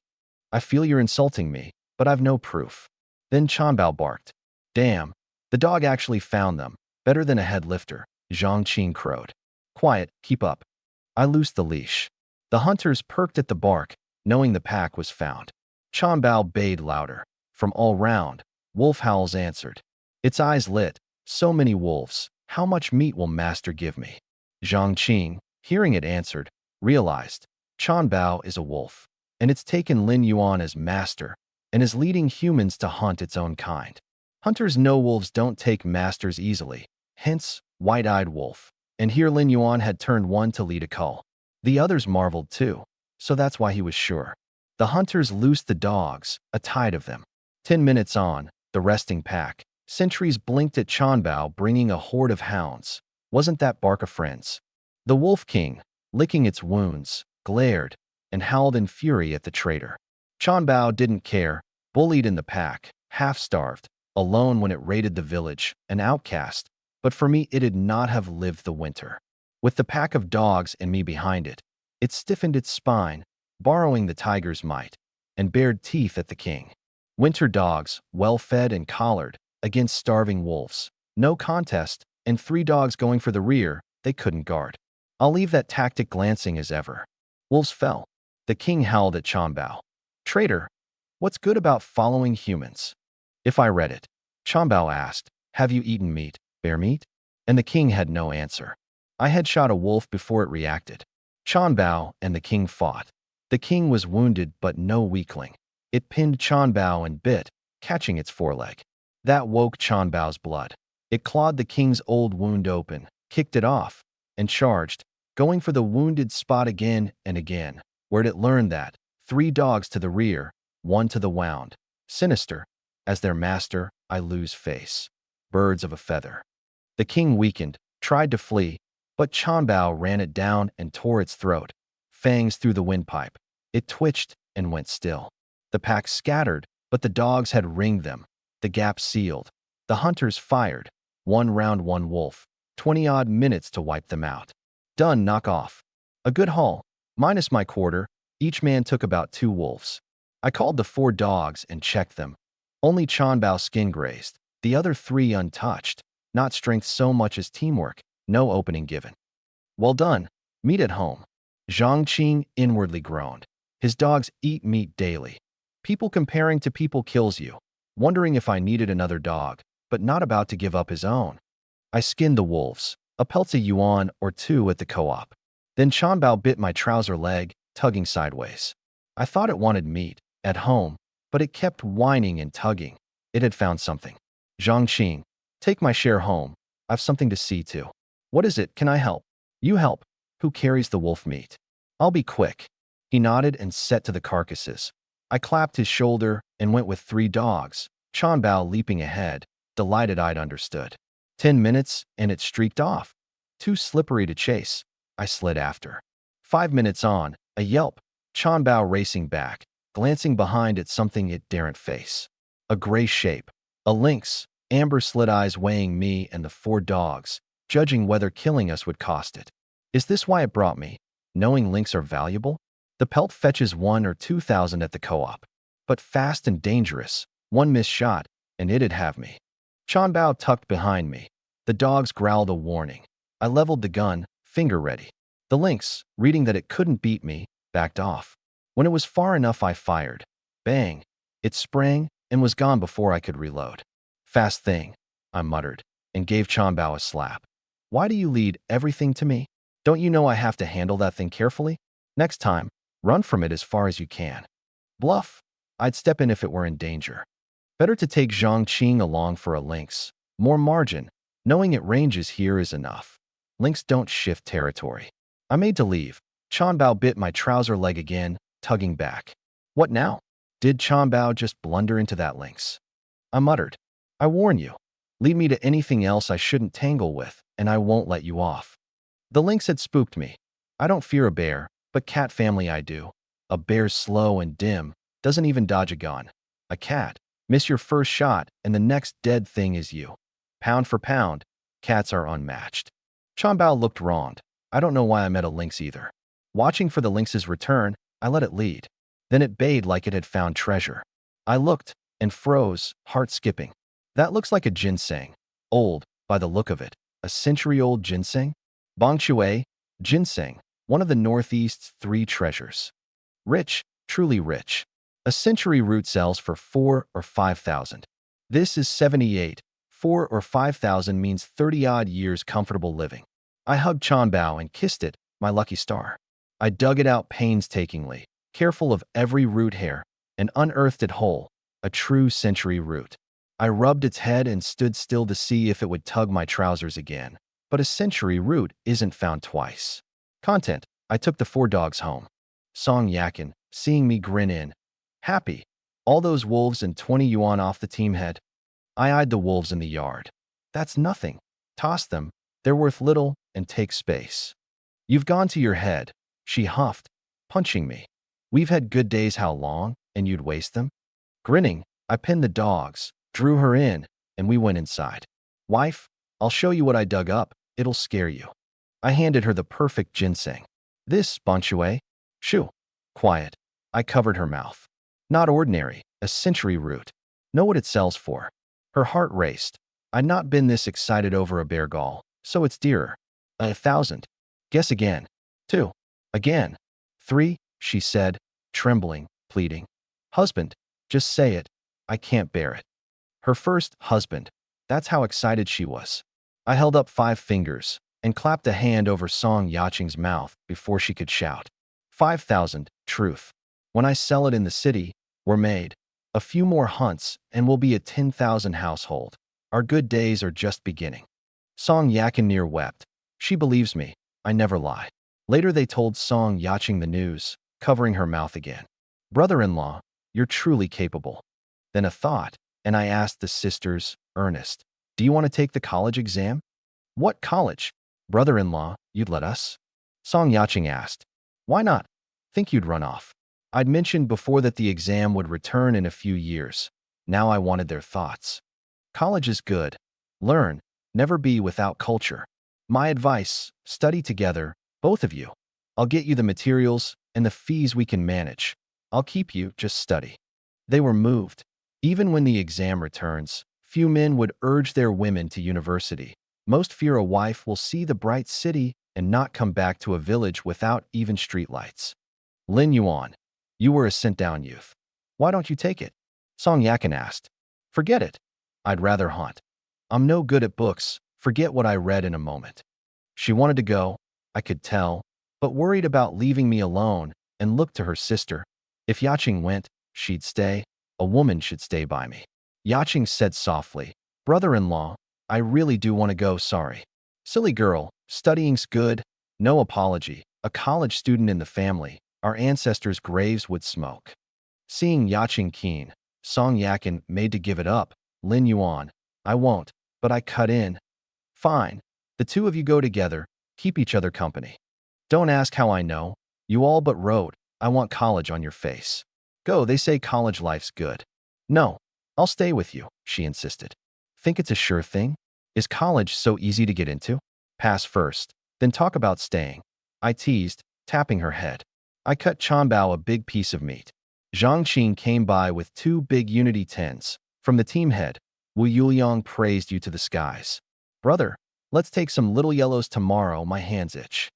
I feel you're insulting me, but I've no proof. Then Chanbao barked. Damn, the dog actually found them. Better than a head lifter, Zhang Qing crowed. Quiet, keep up. I loosed the leash. The hunters perked at the bark, knowing the pack was found. Chanbao bayed louder. From all round, wolf howls answered. Its eyes lit. So many wolves. How much meat will master give me? Zhang Qing, hearing it answered, realized Chanbao is a wolf, and it's taken Lin Yuan as master and is leading humans to hunt its own kind. Hunters know wolves don't take masters easily, hence white-eyed wolf. And here Lin Yuan had turned one to lead a cull. The others marveled too, so that's why he was sure. The hunters loosed the dogs, a tide of them. 10 minutes on, the resting pack. Sentries blinked at Chanbao bringing a horde of hounds. Wasn't that bark of friends? The Wolf King, licking its wounds, glared and howled in fury at the traitor. Chanbao didn't care, bullied in the pack, half-starved, alone when it raided the village, an outcast. But for me, it'd not have lived the winter. With the pack of dogs and me behind it, it stiffened its spine, borrowing the tiger's might, and bared teeth at the king. Winter dogs, well-fed and collared, against starving wolves. No contest, and 3 dogs going for the rear, they couldn't guard. I'll leave that tactic glancing as ever. Wolves fell. The king howled at Chanbao. Traitor, what's good about following humans? If I read it, Chanbao asked, have you eaten meat, bear meat? And the king had no answer. I had shot a wolf before it reacted. Chanbao and the king fought. The king was wounded but no weakling. It pinned Chanbao and bit, catching its foreleg. That woke Chanbao's blood. It clawed the king's old wound open, kicked it off, and charged, going for the wounded spot again and again. Where'd it learn that? 3 dogs to the rear, 1 to the wound. Sinister. As their master, I lose face. Birds of a feather. The king weakened, tried to flee, but Chanbao ran it down and tore its throat. Fangs through the windpipe. It twitched and went still. The pack scattered, but the dogs had ringed them. The gap sealed. The hunters fired. 1 round 1 wolf. 20-odd minutes to wipe them out. Done, knock off. A good haul. Minus my quarter, each man took about 2 wolves. I called the 4 dogs and checked them. Only Chanbao's skin grazed. The other 3 untouched. Not strength so much as teamwork. No opening given. Well done. Meat at home. Zhang Qing inwardly groaned. His dogs eat meat daily. People comparing to people kills you. Wondering if I needed another dog, but not about to give up his own. I skinned the wolves, a pelta yuan or 2 at the co-op. Then Chanbao bit my trouser leg, tugging sideways. I thought it wanted meat, at home, but it kept whining and tugging. It had found something. Zhang Qing, take my share home. I've something to see to. What is it? Can I help? You help. Who carries the wolf meat? I'll be quick. He nodded and set to the carcasses. I clapped his shoulder and went with 3 dogs, Chanbao leaping ahead, delighted I'd understood. 10 minutes and it streaked off. Too slippery to chase. I slid after. 5 minutes on, a yelp, Chanbao racing back, glancing behind at something it daren't face. A gray shape. A lynx, amber slit eyes weighing me and the 4 dogs, judging whether killing us would cost it. Is this why it brought me? Knowing links are valuable? The pelt fetches 1 or 2,000 at the co-op. But fast and dangerous, one missed shot, and it'd have me. Chanbao tucked behind me. The dogs growled a warning. I leveled the gun, finger ready. The lynx, reading that it couldn't beat me, backed off. When it was far enough, I fired. Bang! It sprang and was gone before I could reload. Fast thing, I muttered, and gave Chanbao a slap. Why do you lead everything to me? Don't you know I have to handle that thing carefully? Next time, run from it as far as you can. Bluff. I'd step in if it were in danger. Better to take Zhang Qing along for a lynx. More margin. Knowing it ranges here is enough. Lynx don't shift territory. I made to leave. Chanbao bit my trouser leg again, tugging back. What now? Did Chanbao just blunder into that lynx? I muttered. I warn you. Lead me to anything else I shouldn't tangle with, and I won't let you off. The lynx had spooked me. I don't fear a bear, but cat family I do. A bear's slow and dim, doesn't even dodge a gun. A cat, miss your first shot, and the next dead thing is you. Pound for pound, cats are unmatched. Chanbao looked wronged. I don't know why I met a lynx either. Watching for the lynx's return, I let it lead. Then it bayed like it had found treasure. I looked and froze, heart skipping. That looks like a ginseng. Old, by the look of it. A century-old ginseng? Bongshui, ginseng, one of the Northeast's 3 treasures. Rich, truly rich. A century root sells for 4 or 5,000. This is 78. 4 or 5,000 means 30-odd years comfortable living. I hugged Chanbao and kissed it, my lucky star. I dug it out painstakingly, careful of every root hair, and unearthed it whole, a true century root. I rubbed its head and stood still to see if it would tug my trousers again. But a century root isn't found twice. Content. I took the 4 dogs home. Song Yakin, seeing me grin in. Happy. All those wolves and 20 yuan off the team head. I eyed the wolves in the yard. That's nothing. Toss them. They're worth little and take space. You've gone to your head. She huffed, punching me. We've had good days how long, and you'd waste them? Grinning, I pinned the dogs, drew her in, and we went inside. Wife, I'll show you what I dug up. It'll scare you. I handed her the perfect ginseng. This, Bonchue. Shoo. Quiet. I covered her mouth. Not ordinary, a century root. Know what it sells for. Her heart raced. I'd not been this excited over a bear gall, so it's dearer. 1,000. Guess again. 2. Again. 3, she said, trembling, pleading. Husband, just say it. I can't bear it. Her first husband. That's how excited she was. I held up 5 fingers and clapped a hand over Song Yaqing's mouth before she could shout. 5,000, truth. When I sell it in the city, we're made. A few more hunts and we'll be a 10,000 household. Our good days are just beginning. Song Yaqing wept. She believes me. I never lie. Later they told Song Yaqing the news, covering her mouth again. Brother-in-law, you're truly capable. Then a thought, and I asked the sisters, Ernest, do you want to take the college exam? What college? Brother-in-law, you'd let us? Song Yaqing asked. Why not? Think you'd run off. I'd mentioned before that the exam would return in a few years. Now I wanted their thoughts. College is good. Learn. Never be without culture. My advice, study together, both of you. I'll get you the materials and the fees we can manage. I'll keep you, just study. They were moved. Even when the exam returns, few men would urge their women to university. Most fear a wife will see the bright city and not come back to a village without even streetlights. Lin Yuan, you were a sent-down youth. Why don't you take it? Song Yakin asked. Forget it. I'd rather hunt. I'm no good at books. Forget what I read in a moment. She wanted to go, I could tell, but worried about leaving me alone and looked to her sister. If Yaqing went, she'd stay. A woman should stay by me. Yaqing said softly, Brother-in-law, I really do want to go, sorry. Silly girl, studying's good. No apology. A college student in the family. Our ancestors' graves would smoke. Seeing Yaqing keen, Song Yakin made to give it up. Lin Yuan, I won't, but I cut in. Fine. The two of you go together, keep each other company. Don't ask how I know. You all but wrote, I want college on your face. Go, they say college life's good. No, I'll stay with you, she insisted. Think it's a sure thing? Is college so easy to get into? Pass first, then talk about staying. I teased, tapping her head. I cut Chanbao a big piece of meat. Zhang Qing came by with 2 big Unity 10s. From the team head, Wu Yuliang praised you to the skies. Brother, let's take some little yellows tomorrow, my hands itch.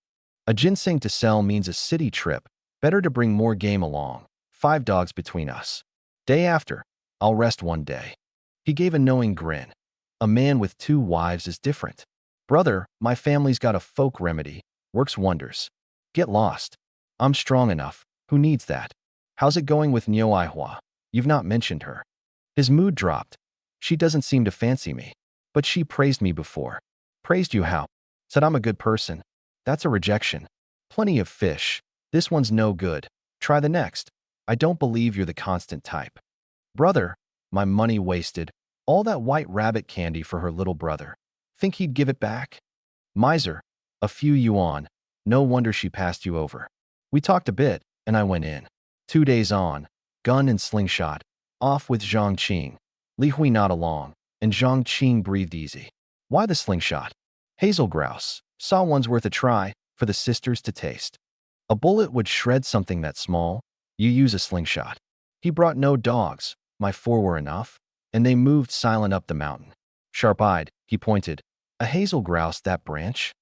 A ginseng to sell means a city trip. Better to bring more game along. 5 dogs between us. Day after, I'll rest one day. He gave a knowing grin. A man with 2 wives is different. Brother, my family's got a folk remedy. Works wonders. Get lost. I'm strong enough. Who needs that? How's it going with Niu Aihua? You've not mentioned her. His mood dropped. She doesn't seem to fancy me. But she praised me before. Praised you how? Said I'm a good person. That's a rejection. Plenty of fish. This one's no good. Try the next. I don't believe you're the constant type. Brother, my money wasted. All that white rabbit candy for her little brother. Think he'd give it back? Miser. A few yuan. No wonder she passed you over. We talked a bit, and I went in. 2 days on. Gun and slingshot. Off with Zhang Qing. Li Hui not along, and Zhang Qing breathed easy. Why the slingshot? Hazel grouse. Saw one's worth a try, for the sisters to taste. A bullet would shred something that small. You use a slingshot. He brought no dogs. My 4 were enough, and they moved silent up the mountain. Sharp-eyed, he pointed. A hazel grouse that branch?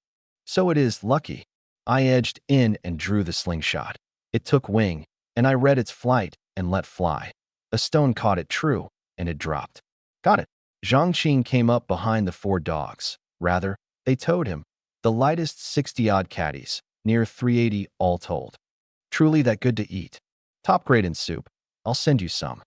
So it is, lucky. I edged in and drew the slingshot. It took wing, and I read its flight and let fly. A stone caught it true, and it dropped. Got it. Zhang Qing came up behind the 4 dogs. Rather, they towed him. The lightest 60-odd caddies, near 380 all told. Truly that good to eat. Top grade in soup. I'll send you some.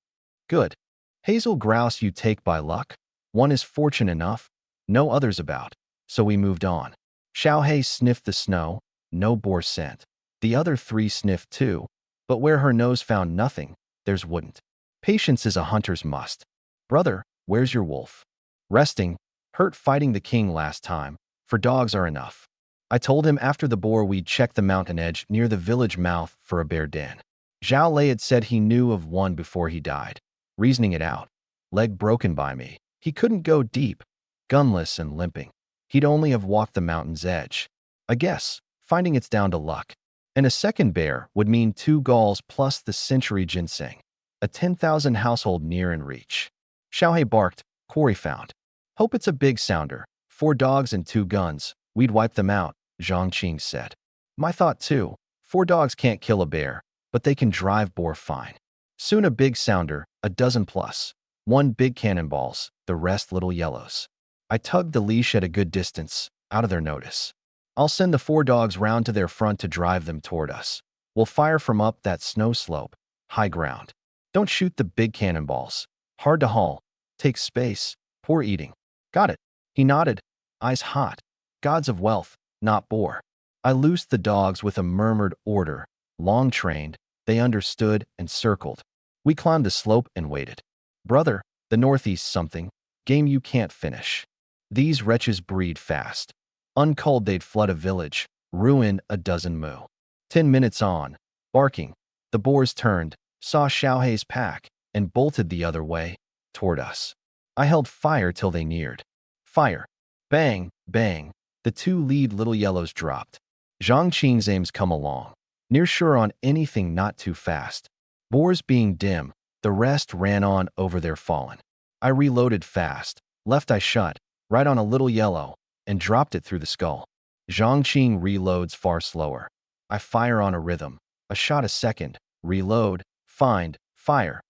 Good. Hazel grouse you take by luck? One is fortune enough, no others about. So we moved on. Xiaohei sniffed the snow, no boar scent. The other 3 sniffed too, but where her nose found nothing, theirs wouldn't. Patience is a hunter's must. Brother, where's your wolf? Resting, hurt fighting the king last time, for dogs are enough. I told him after the boar we'd check the mountain edge near the village mouth for a bear den. Zhao Lei had said he knew of one before he died. Reasoning it out. Leg broken by me. He couldn't go deep. Gunless and limping. He'd only have walked the mountain's edge. I guess, finding it's down to luck. And a second bear would mean 2 galls plus the century ginseng. A 10,000 household near in reach. Xiaohei barked, quarry found. Hope it's a big sounder. 4 dogs and 2 guns. We'd wipe them out, Zhang Qing said. My thought too. 4 dogs can't kill a bear, but they can drive boar fine. Soon a big sounder, a dozen plus. 1 big cannonballs, the rest little yellows. I tugged the leash at a good distance, out of their notice. I'll send the 4 dogs round to their front to drive them toward us. We'll fire from up that snow slope, high ground. Don't shoot the big cannonballs. Hard to haul. Takes space. Poor eating. Got it. He nodded, eyes hot. Gods of wealth, not boar. I loosed the dogs with a murmured order. Long trained, they understood and circled. We climbed the slope and waited. Brother, the northeast something, game you can't finish. These wretches breed fast. Unculled they'd flood a village, ruin a dozen moo. 10 minutes on, barking, the boars turned, saw Xiaohei's pack, and bolted the other way, toward us. I held fire till they neared. Fire. Bang, bang. The 2 lead little yellows dropped. Zhang Qing's aims come along. Near sure on anything not too fast. Boars being dim, the rest ran on over their fallen. I reloaded fast. Left I shut, right on a little yellow, and dropped it through the skull. Zhang Qing reloads far slower. I fire on a rhythm. A shot a second. Reload. Find. Fire.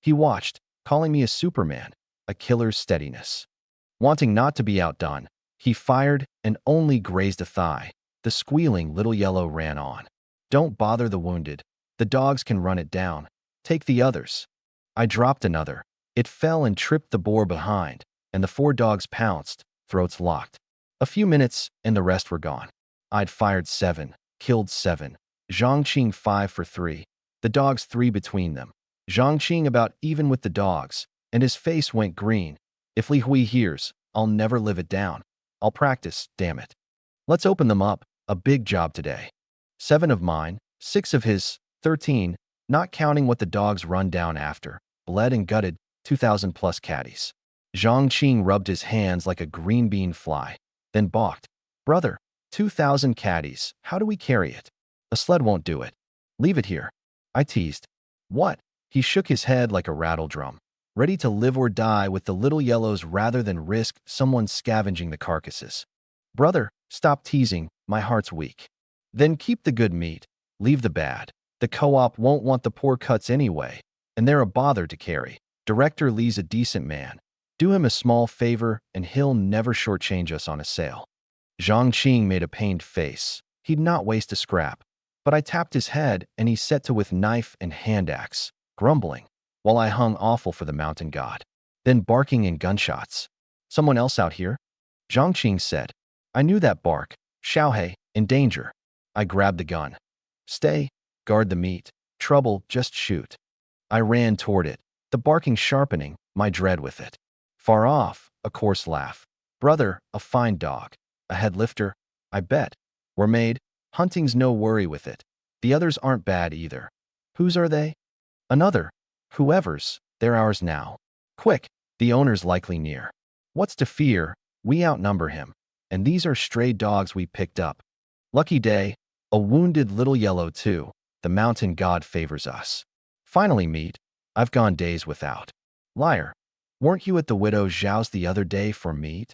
He watched, calling me a Superman, a killer's steadiness. Wanting not to be outdone, he fired and only grazed a thigh. The squealing little yellow ran on. Don't bother the wounded. The dogs can run it down. Take the others. I dropped another. It fell and tripped the boar behind, and the 4 dogs pounced, throats locked. A few minutes, and the rest were gone. I'd fired 7, killed 7. Zhang Qing 5 for 3. The dogs 3 between them. Zhang Qing about even with the dogs, and his face went green. If Li Hui hears, I'll never live it down. I'll practice, damn it. Let's open them up, a big job today. 7 of mine, 6 of his, 13, not counting what the dogs run down after, bled and gutted, 2,000 plus caddies. Zhang Qing rubbed his hands like a green bean fly, then balked. Brother, 2,000 caddies, how do we carry it? A sled won't do it. Leave it here. I teased. What? He shook his head like a rattle drum, ready to live or die with the little yellows rather than risk someone scavenging the carcasses. Brother, stop teasing, my heart's weak. Then keep the good meat, leave the bad. The co-op won't want the poor cuts anyway, and they're a bother to carry. Director Lee's a decent man. Do him a small favor and he'll never shortchange us on a sale. Zhang Qing made a pained face. He'd not waste a scrap. But I tapped his head and he set to with knife and hand axe, grumbling, while I hung awful for the mountain god. Then barking in gunshots. Someone else out here? Zhang Qing said. I knew that bark. Xiaohei, in danger. I grabbed the gun. Stay, guard the meat. Trouble, just shoot. I ran toward it, the barking sharpening, my dread with it. Far off, a coarse laugh. Brother, a fine dog. A head lifter, I bet. We're made. Hunting's no worry with it. The others aren't bad either. Whose are they? Another. Whoever's. They're ours now. Quick, the owner's likely near. What's to fear? We outnumber him. And these are stray dogs we picked up. Lucky day. A wounded little yellow too. The mountain god favors us. Finally meat. I've gone days without. Liar. Weren't you at the widow Zhao's the other day for meat?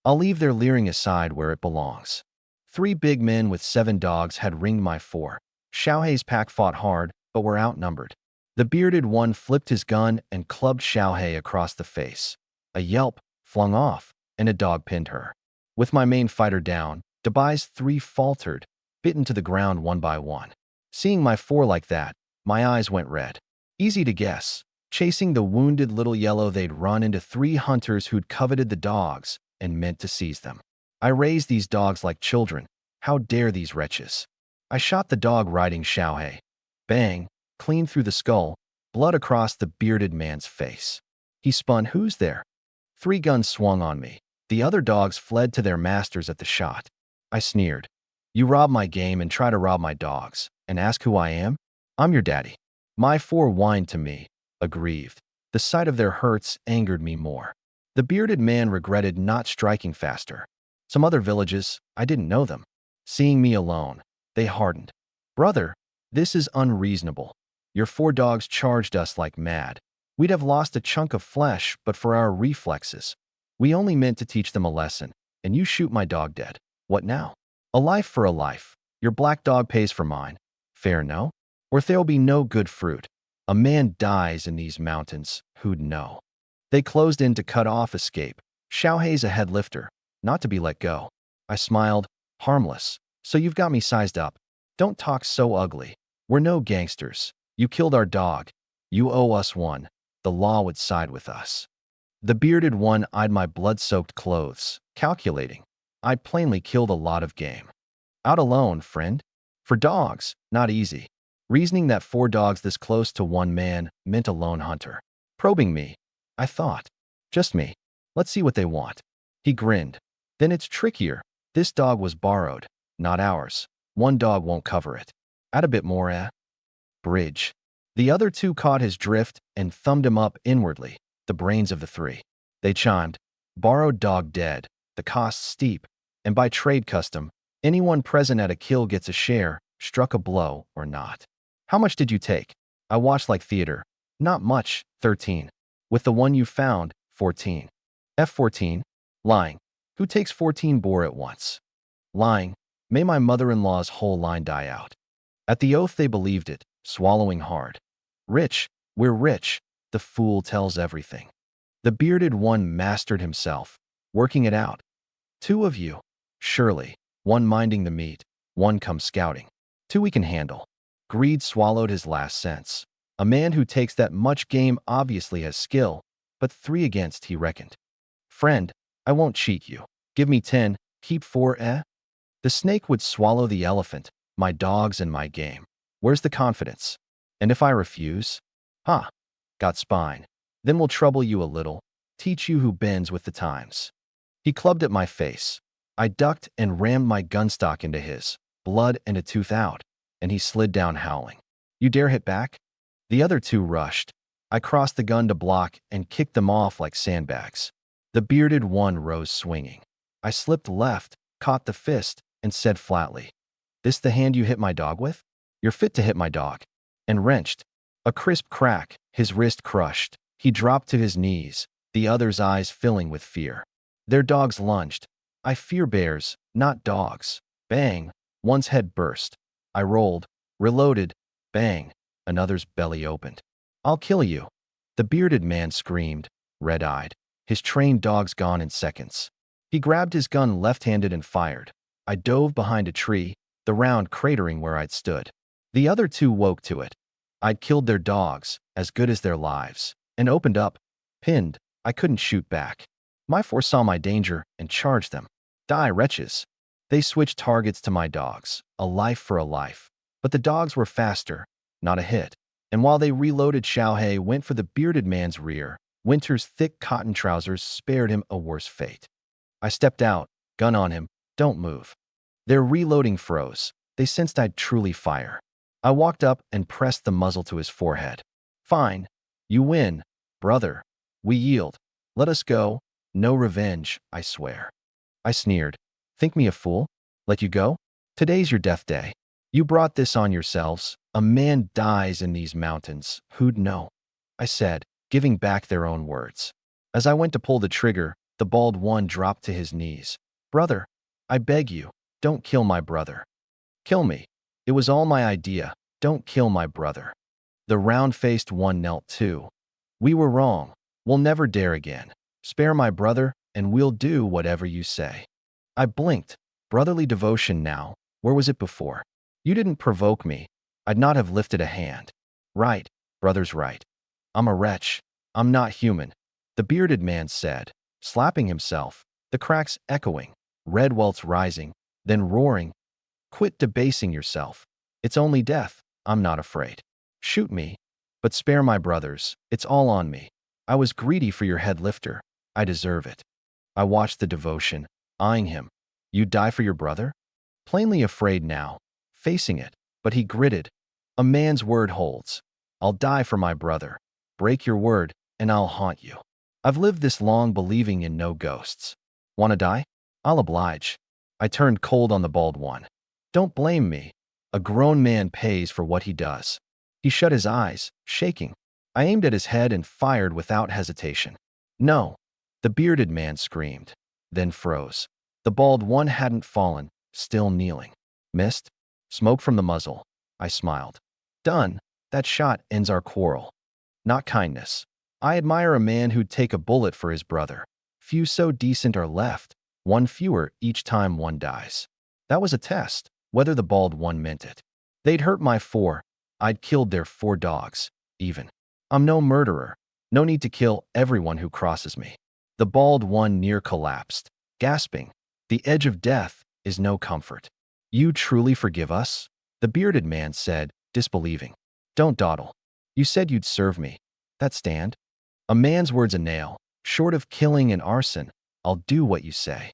I'll leave their leering aside where it belongs. 3 big men with 7 dogs had ringed my 4. Xiaohei's pack fought hard, but were outnumbered. The bearded one flipped his gun and clubbed Xiaohei across the face. A yelp, flung off, and a dog pinned her. With my main fighter down, Debai's 3 faltered, bitten to the ground one by one. Seeing my 4 like that, my eyes went red. Easy to guess. Chasing the wounded little yellow, they'd run into 3 hunters who'd coveted the dogs and meant to seize them. I raised these dogs like children. How dare these wretches? I shot the dog riding Xiaohei. Bang, clean through the skull, blood across the bearded man's face. He spun. Who's there? 3 guns swung on me. The other dogs fled to their masters at the shot. I sneered. You rob my game and try to rob my dogs, and ask who I am? I'm your daddy. My 4 whined to me, aggrieved. The sight of their hurts angered me more. The bearded man regretted not striking faster. Some other villages, I didn't know them. Seeing me alone, they hardened. Brother, this is unreasonable. Your 4 dogs charged us like mad. We'd have lost a chunk of flesh, but for our reflexes. We only meant to teach them a lesson, and you shoot my dog dead. What now? A life for a life. Your black dog pays for mine. Fair, no? Or there'll be no good fruit. A man dies in these mountains, who'd know? They closed in to cut off escape. Xiaohei's a head lifter, not to be let go. I smiled, harmless. So you've got me sized up. Don't talk so ugly. We're no gangsters. You killed our dog. You owe us one. The law would side with us. The bearded one eyed my blood-soaked clothes, calculating. I'd plainly killed a lot of game. Out alone, friend? For dogs, not easy. Reasoning that 4 dogs this close to 1 man meant a lone hunter. Probing me, I thought. Just me. Let's see what they want. He grinned. Then it's trickier. This dog was borrowed, not ours. 1 dog won't cover it. Add a bit more, eh? Bridge. The other 2 caught his drift and thumbed him up inwardly, the brains of the 3. They chimed. Borrowed dog dead. The cost steep. And by trade custom, anyone present at a kill gets a share, struck a blow or not. How much did you take? I watched like theater. Not much, 13. With the one you found, 14. F14? Lying. Who takes 14 boar at once? Lying. May my mother-in-law's whole line die out. At the oath they believed it, swallowing hard. Rich, we're rich, the fool tells everything. The bearded one mastered himself, working it out. 2 of you. Surely. 1 minding the meat, 1 comes scouting. 2 we can handle. Greed swallowed his last cents. A man who takes that much game obviously has skill, but 3 against, he reckoned. Friend, I won't cheat you. Give me 10, keep 4, eh? The snake would swallow the elephant, my dogs and my game. Where's the confidence? And if I refuse? Huh. Got spine. Then we'll trouble you a little, teach you who bends with the times. He clubbed at my face. I ducked and rammed my gunstock into his, blood and a tooth out, and he slid down howling. You dare hit back? The other 2 rushed. I crossed the gun to block and kicked them off like sandbags. The bearded one rose swinging. I slipped left, caught the fist, and said flatly, "This the hand you hit my dog with? You're fit to hit my dog." And wrenched. A crisp crack, his wrist crushed. He dropped to his knees, the other's eyes filling with fear. Their dogs lunged. I fear bears, not dogs. Bang, one's head burst. I rolled, reloaded. Bang, another's belly opened. "I'll kill you." The bearded man screamed, red-eyed, his trained dogs gone in seconds. He grabbed his gun left-handed and fired. I dove behind a tree, the round cratering where I'd stood. The other two woke to it. I'd killed their dogs, as good as their lives, and opened up. Pinned, I couldn't shoot back. My force saw my danger and charged them. Die, wretches. They switched targets to my dogs, a life for a life. But the dogs were faster, not a hit. And while they reloaded, Xiaohei went for the bearded man's rear. Winter's thick cotton trousers spared him a worse fate. I stepped out, gun on him. Don't move. Their reloading froze. They sensed I'd truly fire. I walked up and pressed the muzzle to his forehead. "Fine. You win, brother. We yield. Let us go. No revenge, I swear." I sneered. "Think me a fool? Let you go? Today's your death day. You brought this on yourselves. A man dies in these mountains. Who'd know?" I said, giving back their own words. As I went to pull the trigger, the bald one dropped to his knees. "Brother, I beg you, don't kill my brother." "Kill me. It was all my idea. Don't kill my brother." The round-faced one knelt too. "We were wrong. We'll never dare again. Spare my brother, and we'll do whatever you say." I blinked. Brotherly devotion now. Where was it before? You didn't provoke me. I'd not have lifted a hand. Right, brother's right. I'm a wretch. I'm not human, the bearded man said, slapping himself, the cracks echoing, red welts rising, then roaring. "Quit debasing yourself. It's only death. I'm not afraid. Shoot me, but spare my brothers. It's all on me. I was greedy for your head lifter. I deserve it." I watched the devotion, eyeing him. "You die for your brother?" Plainly afraid now, facing it, but he gritted. "A man's word holds. I'll die for my brother. Break your word, and I'll haunt you. I've lived this long believing in no ghosts. Wanna die? I'll oblige." I turned cold on the bald one. "Don't blame me. A grown man pays for what he does." He shut his eyes, shaking. I aimed at his head and fired without hesitation. "No!" the bearded man screamed, then froze. The bald one hadn't fallen, still kneeling. "Missed? Smoke from the muzzle." I smiled. "Done. That shot ends our quarrel." Not kindness. I admire a man who'd take a bullet for his brother. Few so decent are left, one fewer each time one dies. That was a test, whether the bald one meant it. They'd hurt my 4. I'd killed their 4 dogs, even. I'm no murderer. No need to kill everyone who crosses me. The bald one near collapsed, gasping. "The edge of death is no comfort." "You truly forgive us?" the bearded man said, disbelieving. "Don't dawdle. You said you'd serve me. That stand? A man's word's a nail. Short of killing and arson, I'll do what you say."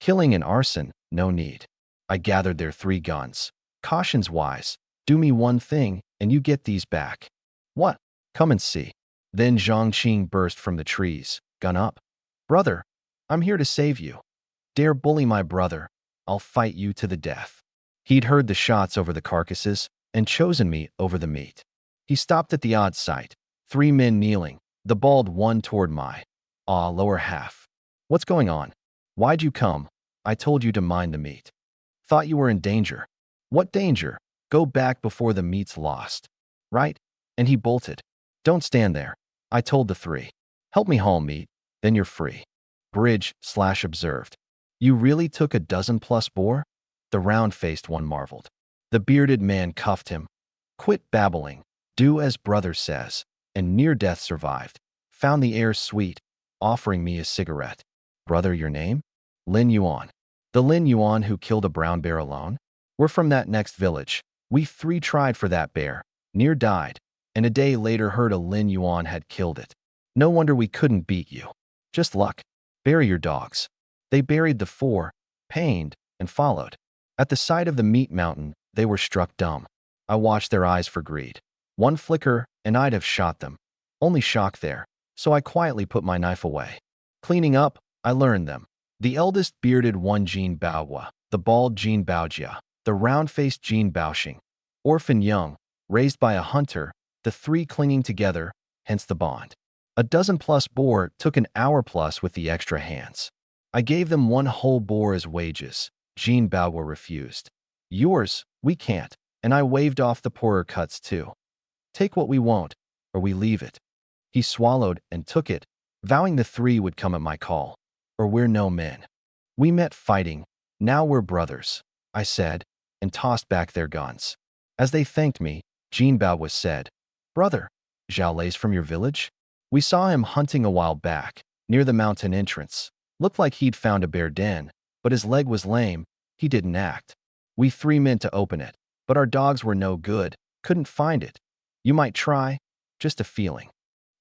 "Killing and arson, no need." I gathered their 3 guns. "Caution's wise. Do me one thing, and you get these back." "What?" "Come and see." Then Zhongqing burst from the trees, gun up. "Brother, I'm here to save you. Dare bully my brother, I'll fight you to the death." He'd heard the shots over the carcasses and chosen me over the meat. He stopped at the odd sight. 3 men kneeling, the bald one toward my lower half. "What's going on? Why'd you come?" "I told you to mind the meat." "Thought you were in danger." "What danger? Go back before the meat's lost." "Right?" And he bolted. "Don't stand there." I told the 3. "Help me haul meat, then you're free." Bridge/observed. "You really took a dozen-plus boar?" The round-faced one marveled. The bearded man cuffed him. "Quit babbling. Do as brother says." And near death survived. Found the air sweet, offering me a cigarette. "Brother, your name?" "Lin Yuan." "The Lin Yuan who killed a brown bear alone?" "We're from that next village. We 3 tried for that bear, near died, and a day later heard a Lin Yuan had killed it. No wonder we couldn't beat you. Just luck. Bury your dogs." They buried the 4, pained, and followed. At the sight of the meat mountain, they were struck dumb. I watched their eyes for greed. One flicker, and I'd have shot them. Only shock there, so I quietly put my knife away. Cleaning up, I learned them. The eldest bearded one Jin Baohua, the bald Jin Baojia, the round-faced Jin Baoxing. Orphan young, raised by a hunter, the three clinging together, hence the bond. A dozen plus boar took an hour plus with the extra hands. I gave them one whole boar as wages. Jin Baohua refused. Yours, we can't, and I waved off the poorer cuts too. Take what we won't, or we leave it. He swallowed and took it, vowing the three would come at my call, or we're no men. We met fighting, now we're brothers, I said, and tossed back their guns. As they thanked me, Jin Baohua said, Brother, Zhao Lei's from your village? We saw him hunting a while back, near the mountain entrance. Looked like he'd found a bear den, but his leg was lame, he didn't act. We three meant to open it, but our dogs were no good, couldn't find it. You might try, just a feeling.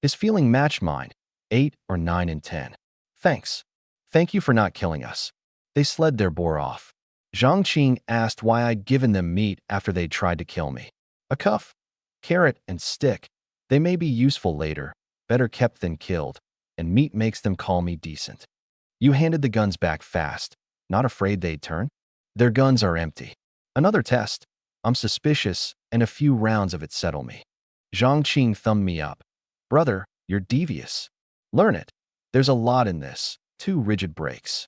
His feeling matched mine, 8 or 9 in 10. Thanks. Thank you for not killing us. They sled their boar off. Zhang Qing asked why I'd given them meat after they'd tried to kill me. A cuff, carrot, and stick. They may be useful later, better kept than killed, and meat makes them call me decent. You handed the guns back fast, not afraid they'd turn? Their guns are empty. Another test. I'm suspicious, and a few rounds of it settle me. Zhang Qing thumbed me up. Brother, you're devious. Learn it. There's a lot in this. 2 rigid breaks.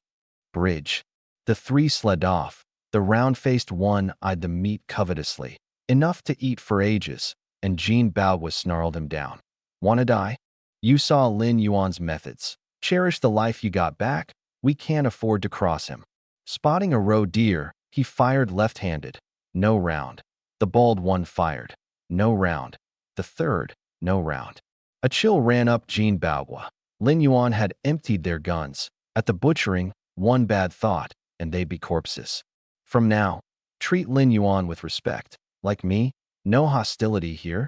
Bridge. The three sled off. The round-faced one eyed the meat covetously, enough to eat for ages, and Jin Baohua snarled him down. Wanna die? You saw Lin Yuan's methods. Cherish the life you got back. We can't afford to cross him. Spotting a roe deer, he fired left-handed. No round. The bald one fired. No round. The third, no round. A chill ran up Jin Baohua. Lin Yuan had emptied their guns. At the butchering, one bad thought, and they'd be corpses. From now, treat Lin Yuan with respect. Like me, no hostility here?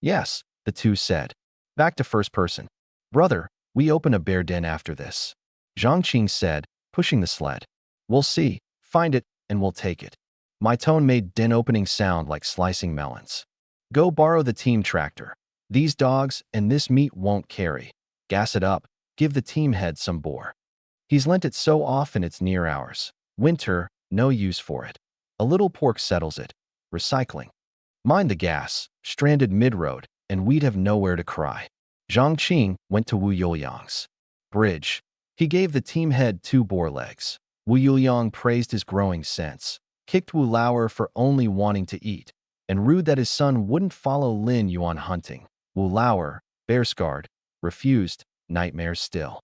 Yes, the two said. Back to first person. Brother, we open a bear den after this. Zhang Qing said, pushing the sled. We'll see, find it, and we'll take it. My tone made den opening sound like slicing melons. Go borrow the team tractor. These dogs and this meat won't carry. Gas it up, give the team head some boar. He's lent it so often it's near ours. Winter, no use for it. A little pork settles it. Recycling. Mind the gas, stranded mid-road, and we'd have nowhere to cry. Zhang Qing went to Wu Yuliang's bridge. He gave the team head 2 boar legs. Wu Yuliang praised his growing sense, kicked Wu Lauer for only wanting to eat, and rude that his son wouldn't follow Lin Yuan hunting. Wu Lauer, bear-scarred, refused, nightmares still.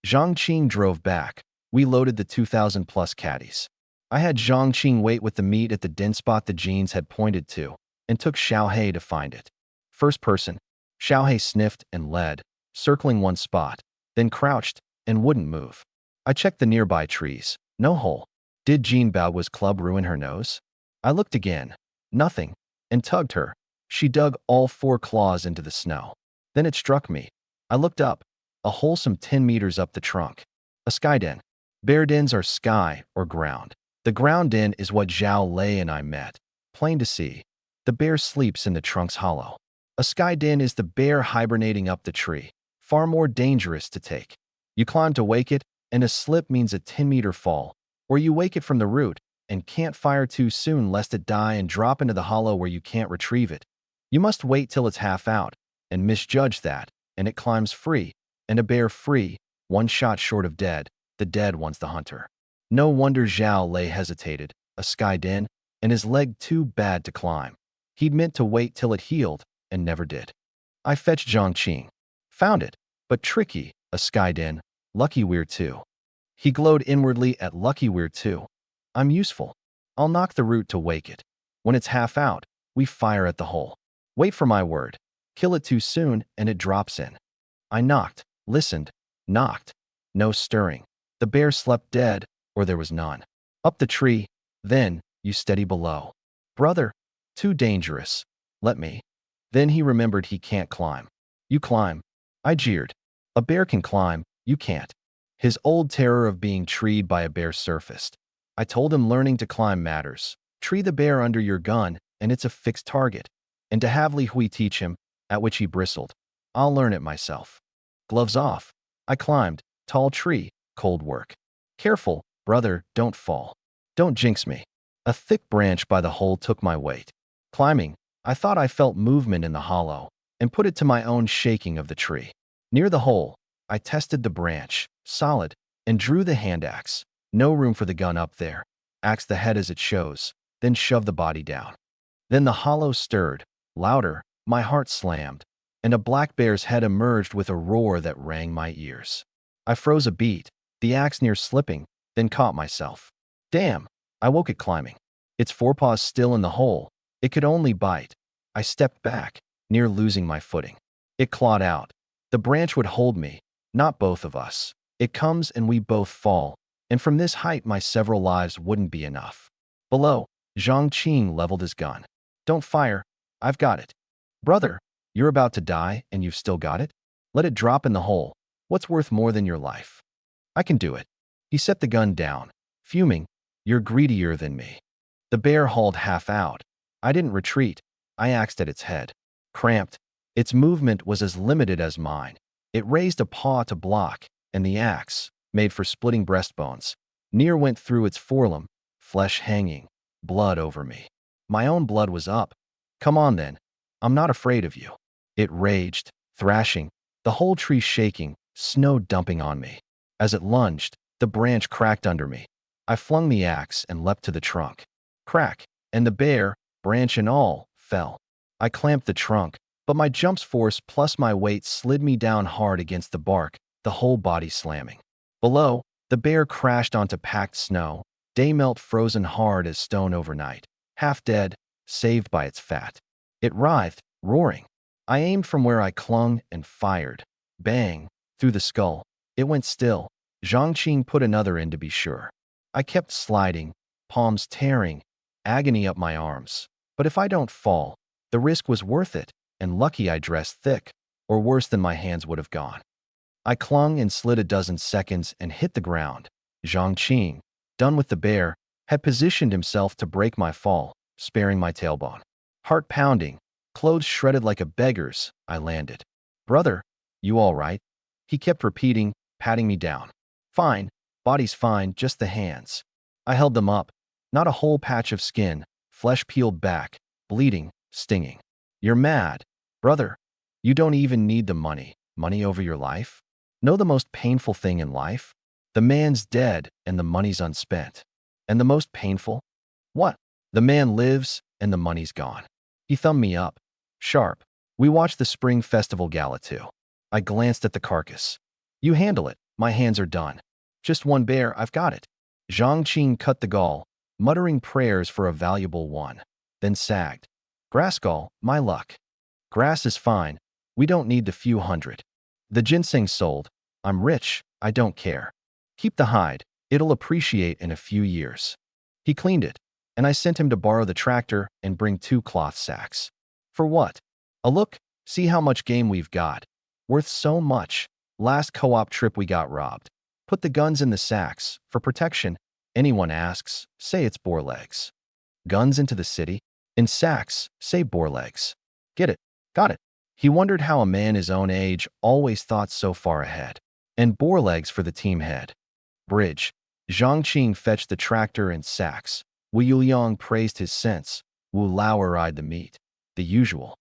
Zhang Qing drove back. We loaded the 2,000-plus caddies. I had Zhang Qing wait with the meat at the den spot the jeans had pointed to, and took Xiaohei to find it. First person, Xiaohei sniffed and led, circling one spot, then crouched and wouldn't move. I checked the nearby trees. No hole. Did Jin Baohua's club ruin her nose? I looked again. Nothing. And tugged her. She dug all 4 claws into the snow. Then it struck me. I looked up. A hole some 10 meters up the trunk. A sky den. Bear dens are sky or ground. The ground den is what Zhao Lei and I met. Plain to see. The bear sleeps in the trunk's hollow. A sky den is the bear hibernating up the tree. Far more dangerous to take. You climb to wake it, and a slip means a 10-meter fall. Or you wake it from the root, and can't fire too soon lest it die and drop into the hollow where you can't retrieve it. You must wait till it's half out, and misjudge that, and it climbs free. And a bear free, one shot short of dead, the dead one's the hunter. No wonder Zhao Lei hesitated, a sky den, and his leg too bad to climb. He'd meant to wait till it healed, and never did. I fetched Zhang Qing. Found it, but tricky, a sky den, lucky we're two. He glowed inwardly at lucky we're two. I'm useful. I'll knock the root to wake it. When it's half out, we fire at the hole. Wait for my word. Kill it too soon, and it drops in. I knocked, listened, knocked. No stirring. The bear slept dead, or there was none. Up the tree, then, you steady below. Brother, too dangerous. Let me. Then he remembered he can't climb. You climb. I jeered. A bear can climb, you can't. His old terror of being treed by a bear surfaced. I told him learning to climb matters. Tree the bear under your gun, and it's a fixed target. And to have Li Hui teach him, at which he bristled. I'll learn it myself. Gloves off. I climbed. Tall tree. Cold work. Careful, brother, don't fall. Don't jinx me. A thick branch by the hole took my weight. Climbing, I thought I felt movement in the hollow, and put it to my own shaking of the tree. Near the hole, I tested the branch, solid, and drew the hand axe. No room for the gun up there. Axe the head as it shows, then shove the body down. Then the hollow stirred, louder, my heart slammed, and a black bear's head emerged with a roar that rang my ears. I froze a beat, the axe near slipping, then caught myself. Damn, I woke it climbing. Its forepaws still in the hole. It could only bite. I stepped back, near losing my footing. It clawed out. The branch would hold me, not both of us. It comes and we both fall, and from this height my several lives wouldn't be enough. Below, Zhang Qing leveled his gun. Don't fire, I've got it. Brother, you're about to die and you've still got it? Let it drop in the hole. What's worth more than your life? I can do it. He set the gun down, fuming. You're greedier than me. The bear hauled half out. I didn't retreat. I axed at its head. Cramped. Its movement was as limited as mine. It raised a paw to block, and the axe, made for splitting breastbones, near went through its forelimb, flesh hanging, blood over me. My own blood was up. Come on then. I'm not afraid of you. It raged, thrashing, the whole tree shaking, snow dumping on me. As it lunged, the branch cracked under me. I flung the axe and leapt to the trunk. Crack, and the bear, branch and all, fell. I clamped the trunk, but my jump's force plus my weight slid me down hard against the bark, the whole body slamming. Below, the bear crashed onto packed snow, day melt frozen hard as stone overnight, half dead, saved by its fat. It writhed, roaring. I aimed from where I clung and fired. Bang, through the skull. It went still. Zhang Qing put another in to be sure. I kept sliding, palms tearing, agony up my arms. But if I don't fall, the risk was worth it, and lucky I dressed thick, or worse than my hands would have gone. I clung and slid a dozen seconds and hit the ground. Zhang Qing, done with the bear, had positioned himself to break my fall, sparing my tailbone. Heart pounding, clothes shredded like a beggar's, I landed. Brother, you all right? He kept repeating, patting me down. Fine, body's fine, just the hands. I held them up. Not a whole patch of skin, flesh peeled back, bleeding, stinging. You're mad. Brother, you don't even need the money. Money over your life? Know the most painful thing in life? The man's dead and the money's unspent. And the most painful? What? The man lives and the money's gone. He thumbed me up. Sharp. We watched the Spring Festival Gala too. I glanced at the carcass. You handle it. My hands are done. Just one bear, I've got it. Zhang Qing cut the gall, muttering prayers for a valuable one, then sagged. Grass gall, my luck. Grass is fine. We don't need the few hundred. The ginseng sold. I'm rich. I don't care. Keep the hide. It'll appreciate in a few years. He cleaned it, and I sent him to borrow the tractor and bring 2 cloth sacks. For what? A look, see how much game we've got. Worth so much. Last co-op trip we got robbed. Put the guns in the sacks, for protection. Anyone asks, say it's boar legs. Guns into the city? In sacks, say boar legs. Get it? Got it. He wondered how a man his own age always thought so far ahead. And boar legs for the team head. Bridge. Zhang Qing fetched the tractor and sacks. Wu Yuliang praised his sense. Wu Lauer eyed the meat. The usual.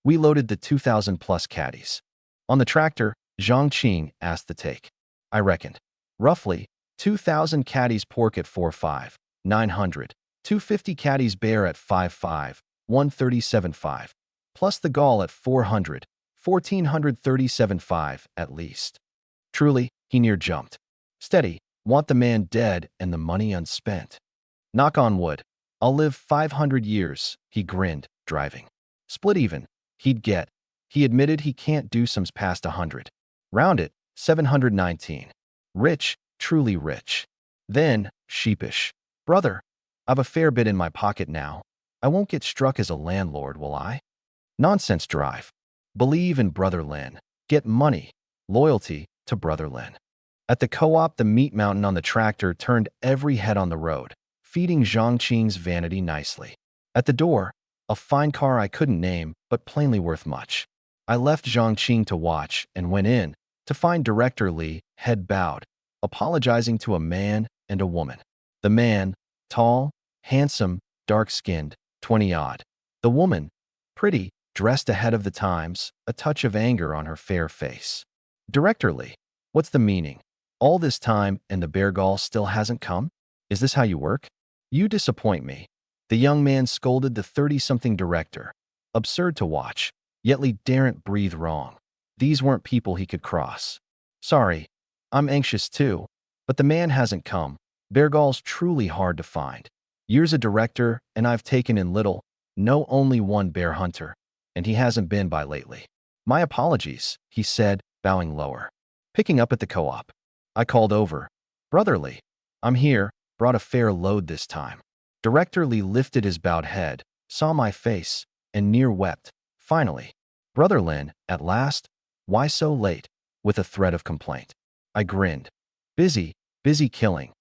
We loaded the 2,000+ caddies. On the tractor, Zhang Qing asked the take. I reckoned. Roughly, 2,000 caddies pork at 4.5, 900, 250 caddies bear at 5.5, 137.5, plus the gall at 400, 1,437.5 at least. Truly, he near jumped. Steady, want the man dead and the money unspent. Knock on wood. I'll live 500 years, he grinned, driving. Split even, he'd get. He admitted he can't do sums past 100. Round it, 719. Rich, truly rich. Then, sheepish. Brother, I've a fair bit in my pocket now. I won't get struck as a landlord, will I? Nonsense drive. Believe in Brother Lin. Get money. Loyalty to Brother Lin. At the co-op, the meat mountain on the tractor turned every head on the road, feeding Zhang Qing's vanity nicely. At the door, a fine car I couldn't name, but plainly worth much. I left Zhang Qing to watch and went in, to find Director Li, head bowed, apologizing to a man and a woman. The man, tall, handsome, dark-skinned, 20-odd. The woman, pretty, dressed ahead of the times, a touch of anger on her fair face. Director Lee, what's the meaning? All this time and the bear gall still hasn't come? Is this how you work? You disappoint me. The young man scolded the 30-something director. Absurd to watch, yet Lee daren't breathe wrong. These weren't people he could cross. Sorry, I'm anxious too, but the man hasn't come. Bear gall's truly hard to find. Years a director, and I've taken in little, know only one bear hunter, and he hasn't been by lately. My apologies, he said, bowing lower. Picking up at the co-op. I called over. Brother Lee, I'm here, brought a fair load this time. Director Lee lifted his bowed head, saw my face, and near wept. Finally, Brother Lin, at last? Why so late? With a threat of complaint. I grinned. Busy killing.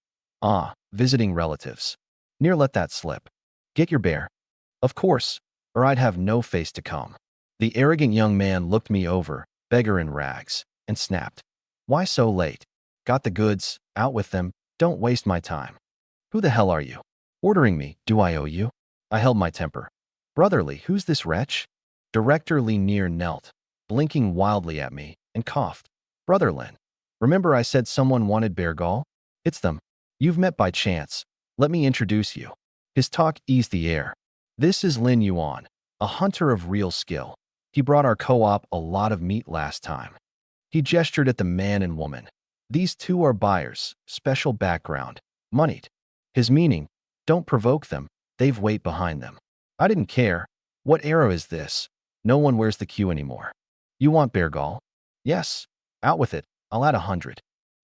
Visiting relatives. Near let that slip. Get your bear. Of course, or I'd have no face to come. The arrogant young man looked me over, beggar in rags, and snapped. Why so late? Got the goods, out with them, don't waste my time. Who the hell are you? Ordering me, do I owe you? I held my temper. Brother Lee, who's this wretch? Director Lee near knelt, blinking wildly at me, and coughed. Brother Lin, remember I said someone wanted bear gall? It's them. You've met by chance. Let me introduce you. His talk eased the air. This is Lin Yuan, a hunter of real skill. He brought our co-op a lot of meat last time. He gestured at the man and woman. These two are buyers, special background, moneyed. His meaning, don't provoke them, they've weight behind them. I didn't care. What era is this? No one wears the queue anymore. You want bear gall? Yes. Out with it, I'll add 100.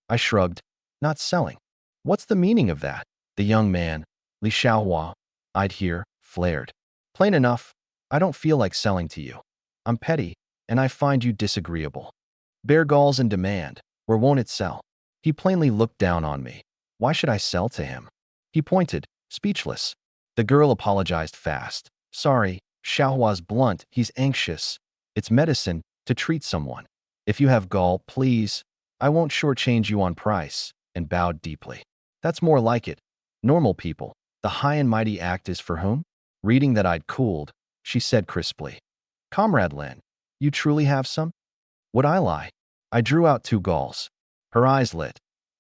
I shrugged. Not selling. What's the meaning of that? The young man, Li Xiaohua, eyed here, flared. Plain enough, I don't feel like selling to you. I'm petty, and I find you disagreeable. Bear gall's in demand, where won't it sell? He plainly looked down on me. Why should I sell to him? He pointed, speechless. The girl apologized fast. Sorry, Xiaohua's blunt, he's anxious. It's medicine, to treat someone. If you have gall, please. I won't shortchange you on price, and bowed deeply. That's more like it. Normal people. The high and mighty act is for whom? Reading that I'd cooled, she said crisply. Comrade Lin, you truly have some? Would I lie? I drew out 2 galls. Her eyes lit.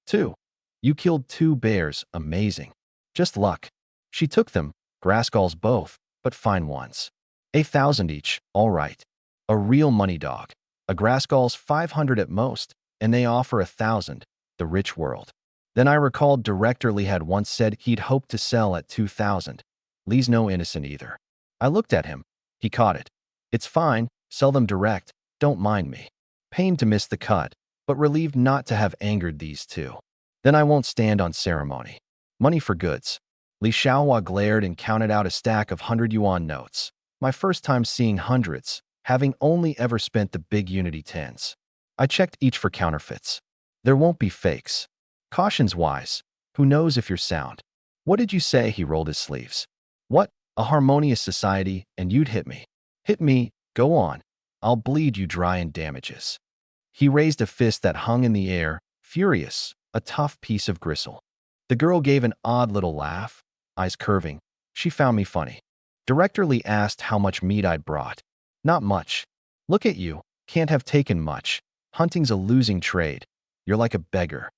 2. You killed 2 bears, amazing. Just luck. She took them, grass galls both, but fine ones. 1,000 each, all right. A real money dog. A grass gall's 500 at most, and they offer 1,000, the rich world. Then I recalled Director Lee had once said he'd hoped to sell at 2,000. Lee's no innocent either. I looked at him. He caught it. It's fine, sell them direct, don't mind me. Pained to miss the cut, but relieved not to have angered these 2. Then I won't stand on ceremony. Money for goods. Li Xiaohua glared and counted out a stack of 100 yuan notes. My first time seeing hundreds, having only ever spent the big Unity 10s. I checked each for counterfeits. There won't be fakes. Caution's wise. Who knows if you're sound? What did you say? He rolled his sleeves. What? A harmonious society, and you'd hit me. Hit me, go on. I'll bleed you dry in damages. He raised a fist that hung in the air, furious, a tough piece of gristle. The girl gave an odd little laugh, eyes curving. She found me funny. Director Lee asked how much meat I'd brought. Not much. Look at you, can't have taken much. Hunting's a losing trade. You're like a beggar.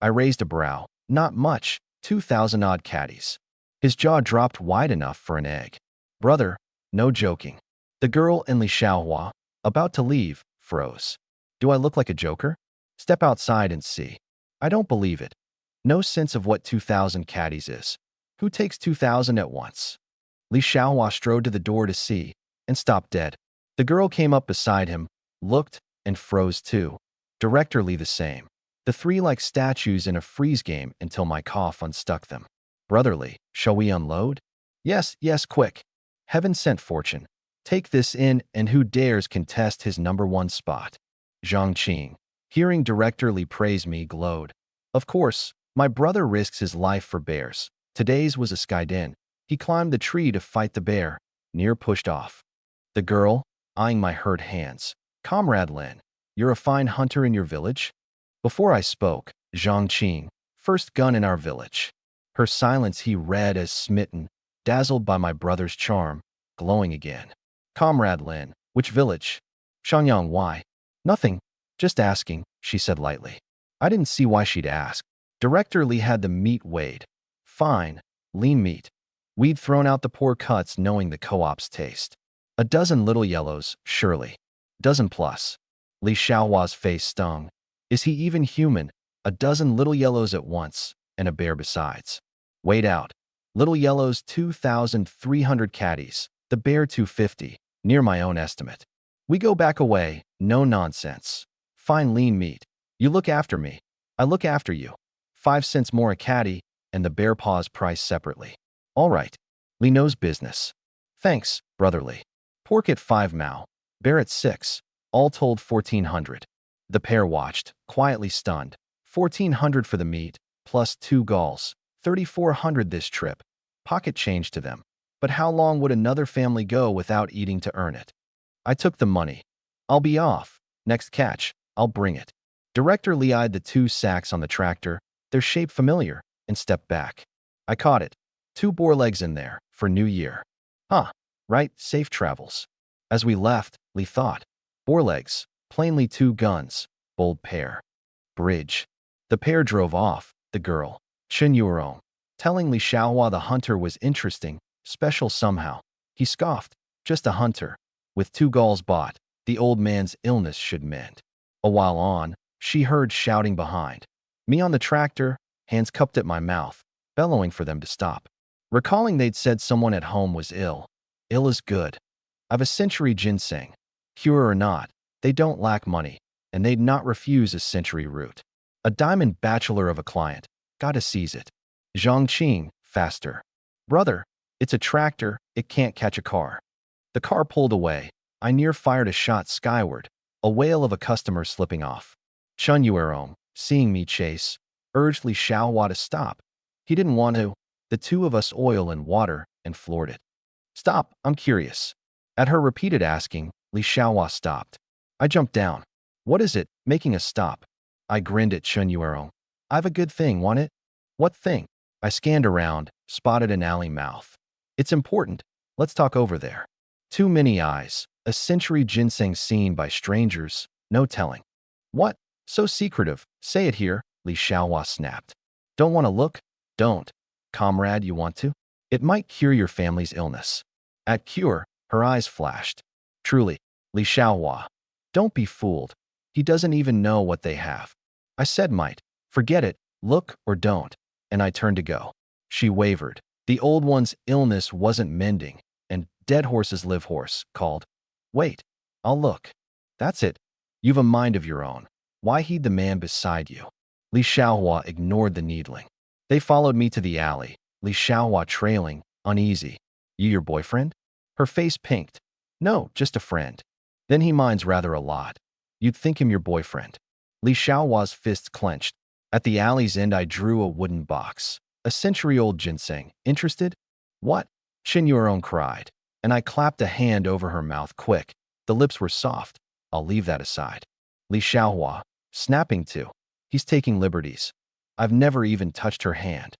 I raised a brow. Not much, 2,000 odd caddies. His jaw dropped wide enough for an egg. Brother, no joking. The girl and Li Xiaohua, about to leave, froze. Do I look like a joker? Step outside and see. I don't believe it. No sense of what 2,000 caddies is. Who takes 2,000 at once? Li Xiaohua strode to the door to see, and stopped dead. The girl came up beside him, looked, and froze too. Director Lee the same. The 3 like statues in a freeze game until my cough unstuck them. Brotherly, shall we unload? Yes, quick. Heaven sent fortune. Take this in, and who dares contest his #1 spot? Zhang Qing, hearing Director Lee praise me, glowed. Of course, my brother risks his life for bears. Today's was a skydin. He climbed the tree to fight the bear, near pushed off. The girl, eyeing my hurt hands. Comrade Lin, you're a fine hunter in your village? Before I spoke, Zhangqing, first gun in our village. Her silence he read as smitten, dazzled by my brother's charm, glowing again. Comrade Lin, which village? Shangyang, why? Nothing, just asking, she said lightly. I didn't see why she'd ask. Director Li had the meat weighed. Fine, lean meat. We'd thrown out the poor cuts knowing the co-op's taste. A dozen little yellows, surely. Dozen plus. Li Xiaohua's face stung. Is he even human? A dozen little yellows at once, and a bear besides. Weighed out. Little yellows 2,300 caddies, the bear 250, near my own estimate. We go back away, no nonsense. Fine lean meat. You look after me. I look after you. 5 cents more a caddy, and the bear paws price separately. All right. Li knows business. Thanks, brotherly. Pork at 5 mao, bear at 6, all told 1,400. The pair watched, quietly stunned. 1,400 for the meat, plus 2 galls. 3,400 this trip. Pocket change to them. But how long would another family go without eating to earn it? I took the money. I'll be off. Next catch, I'll bring it. Director Li eyed the 2 sacks on the tractor, their shape familiar, and stepped back. I caught it. 2 boar legs in there, for New Year. Huh, right, safe travels. As we left, Li thought. Boar legs, plainly 2 guns, bold pair. Bridge. The pair drove off, the girl, Chen Yuerong, telling Li Xiaohua the hunter was interesting, special somehow. He scoffed, just a hunter. With 2 galls bought, the old man's illness should mend. A while on, she heard shouting behind. Me on the tractor, hands cupped at my mouth, bellowing for them to stop. Recalling they'd said someone at home was ill. Ill is good. I've a century ginseng. Cure or not, they don't lack money, and they'd not refuse a century root. A diamond bachelor of a client. Gotta seize it. Zhangqing, faster. Brother, it's a tractor, it can't catch a car. The car pulled away. I near fired a shot skyward, a wail of a customer slipping off. Chen Yuerong, seeing me chase, urged Li Xiaohua to stop. He didn't want to. The 2 of us oil and water and floored it. Stop, I'm curious. At her repeated asking, Li Xiaohua stopped. I jumped down. What is it, making us stop? I grinned at Chen Yuerong. I've a good thing, want it? What thing? I scanned around, spotted an alley mouth. It's important. Let's talk over there. Too many eyes. A century ginseng seen by strangers. No telling. What? So secretive. Say it here, Li Xiaohua snapped. Don't want to look? Don't. Comrade, you want to? It might cure your family's illness. At cure, her eyes flashed. Truly, Li Xiaohua. Don't be fooled. He doesn't even know what they have. I said might. Forget it, look or don't. And I turned to go. She wavered. The old one's illness wasn't mending, and dead horses live horse, called. Wait, I'll look. That's it. You've a mind of your own. Why heed the man beside you? Li Xiaohua ignored the needling. They followed me to the alley, Li Xiaohua trailing, uneasy. You your boyfriend? Her face pinked. No, just a friend. Then he minds rather a lot. You'd think him your boyfriend. Li Xiaohua's fists clenched. At the alley's end I drew a wooden box. A century-old ginseng. Interested? What? Chen Yuerong cried. And I clapped a hand over her mouth quick. The lips were soft. I'll leave that aside. Li Xiaohua, snapping too. He's taking liberties. I've never even touched her hand.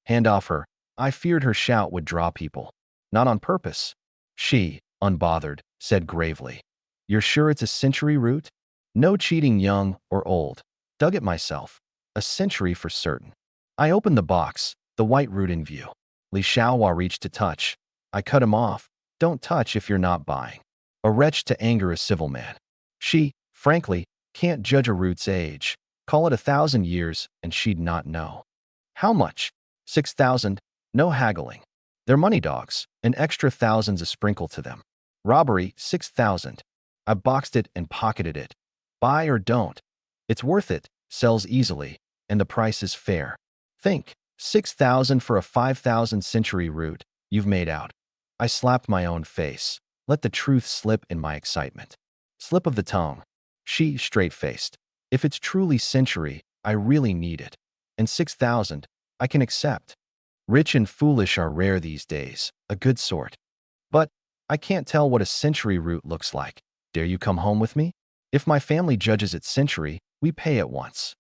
Hand off her. I feared her shout would draw people. Not on purpose. She, unbothered, said gravely. You're sure it's a century root? No cheating young or old. Dug it myself. A century for certain. I opened the box, the white root in view. Li Xiaohua reached to touch. I cut him off. Don't touch if you're not buying. A wretch to anger a civil man. She, frankly, can't judge a root's age. Call it 1,000 years, and she'd not know. How much? 6,000. No haggling. They're money dogs, an extra thousands a sprinkle to them. Robbery, 6,000. I boxed it and pocketed it. Buy or don't. It's worth it, sells easily, and the price is fair. Think, 6,000 for a 5,000 century root, you've made out. I slapped my own face. Let the truth slip in my excitement. Slip of the tongue. She, straight-faced. If it's truly century, I really need it. And 6,000, I can accept. Rich and foolish are rare these days, a good sort. But I can't tell what a century root looks like. Dare you come home with me? If my family judges it century, we pay at once.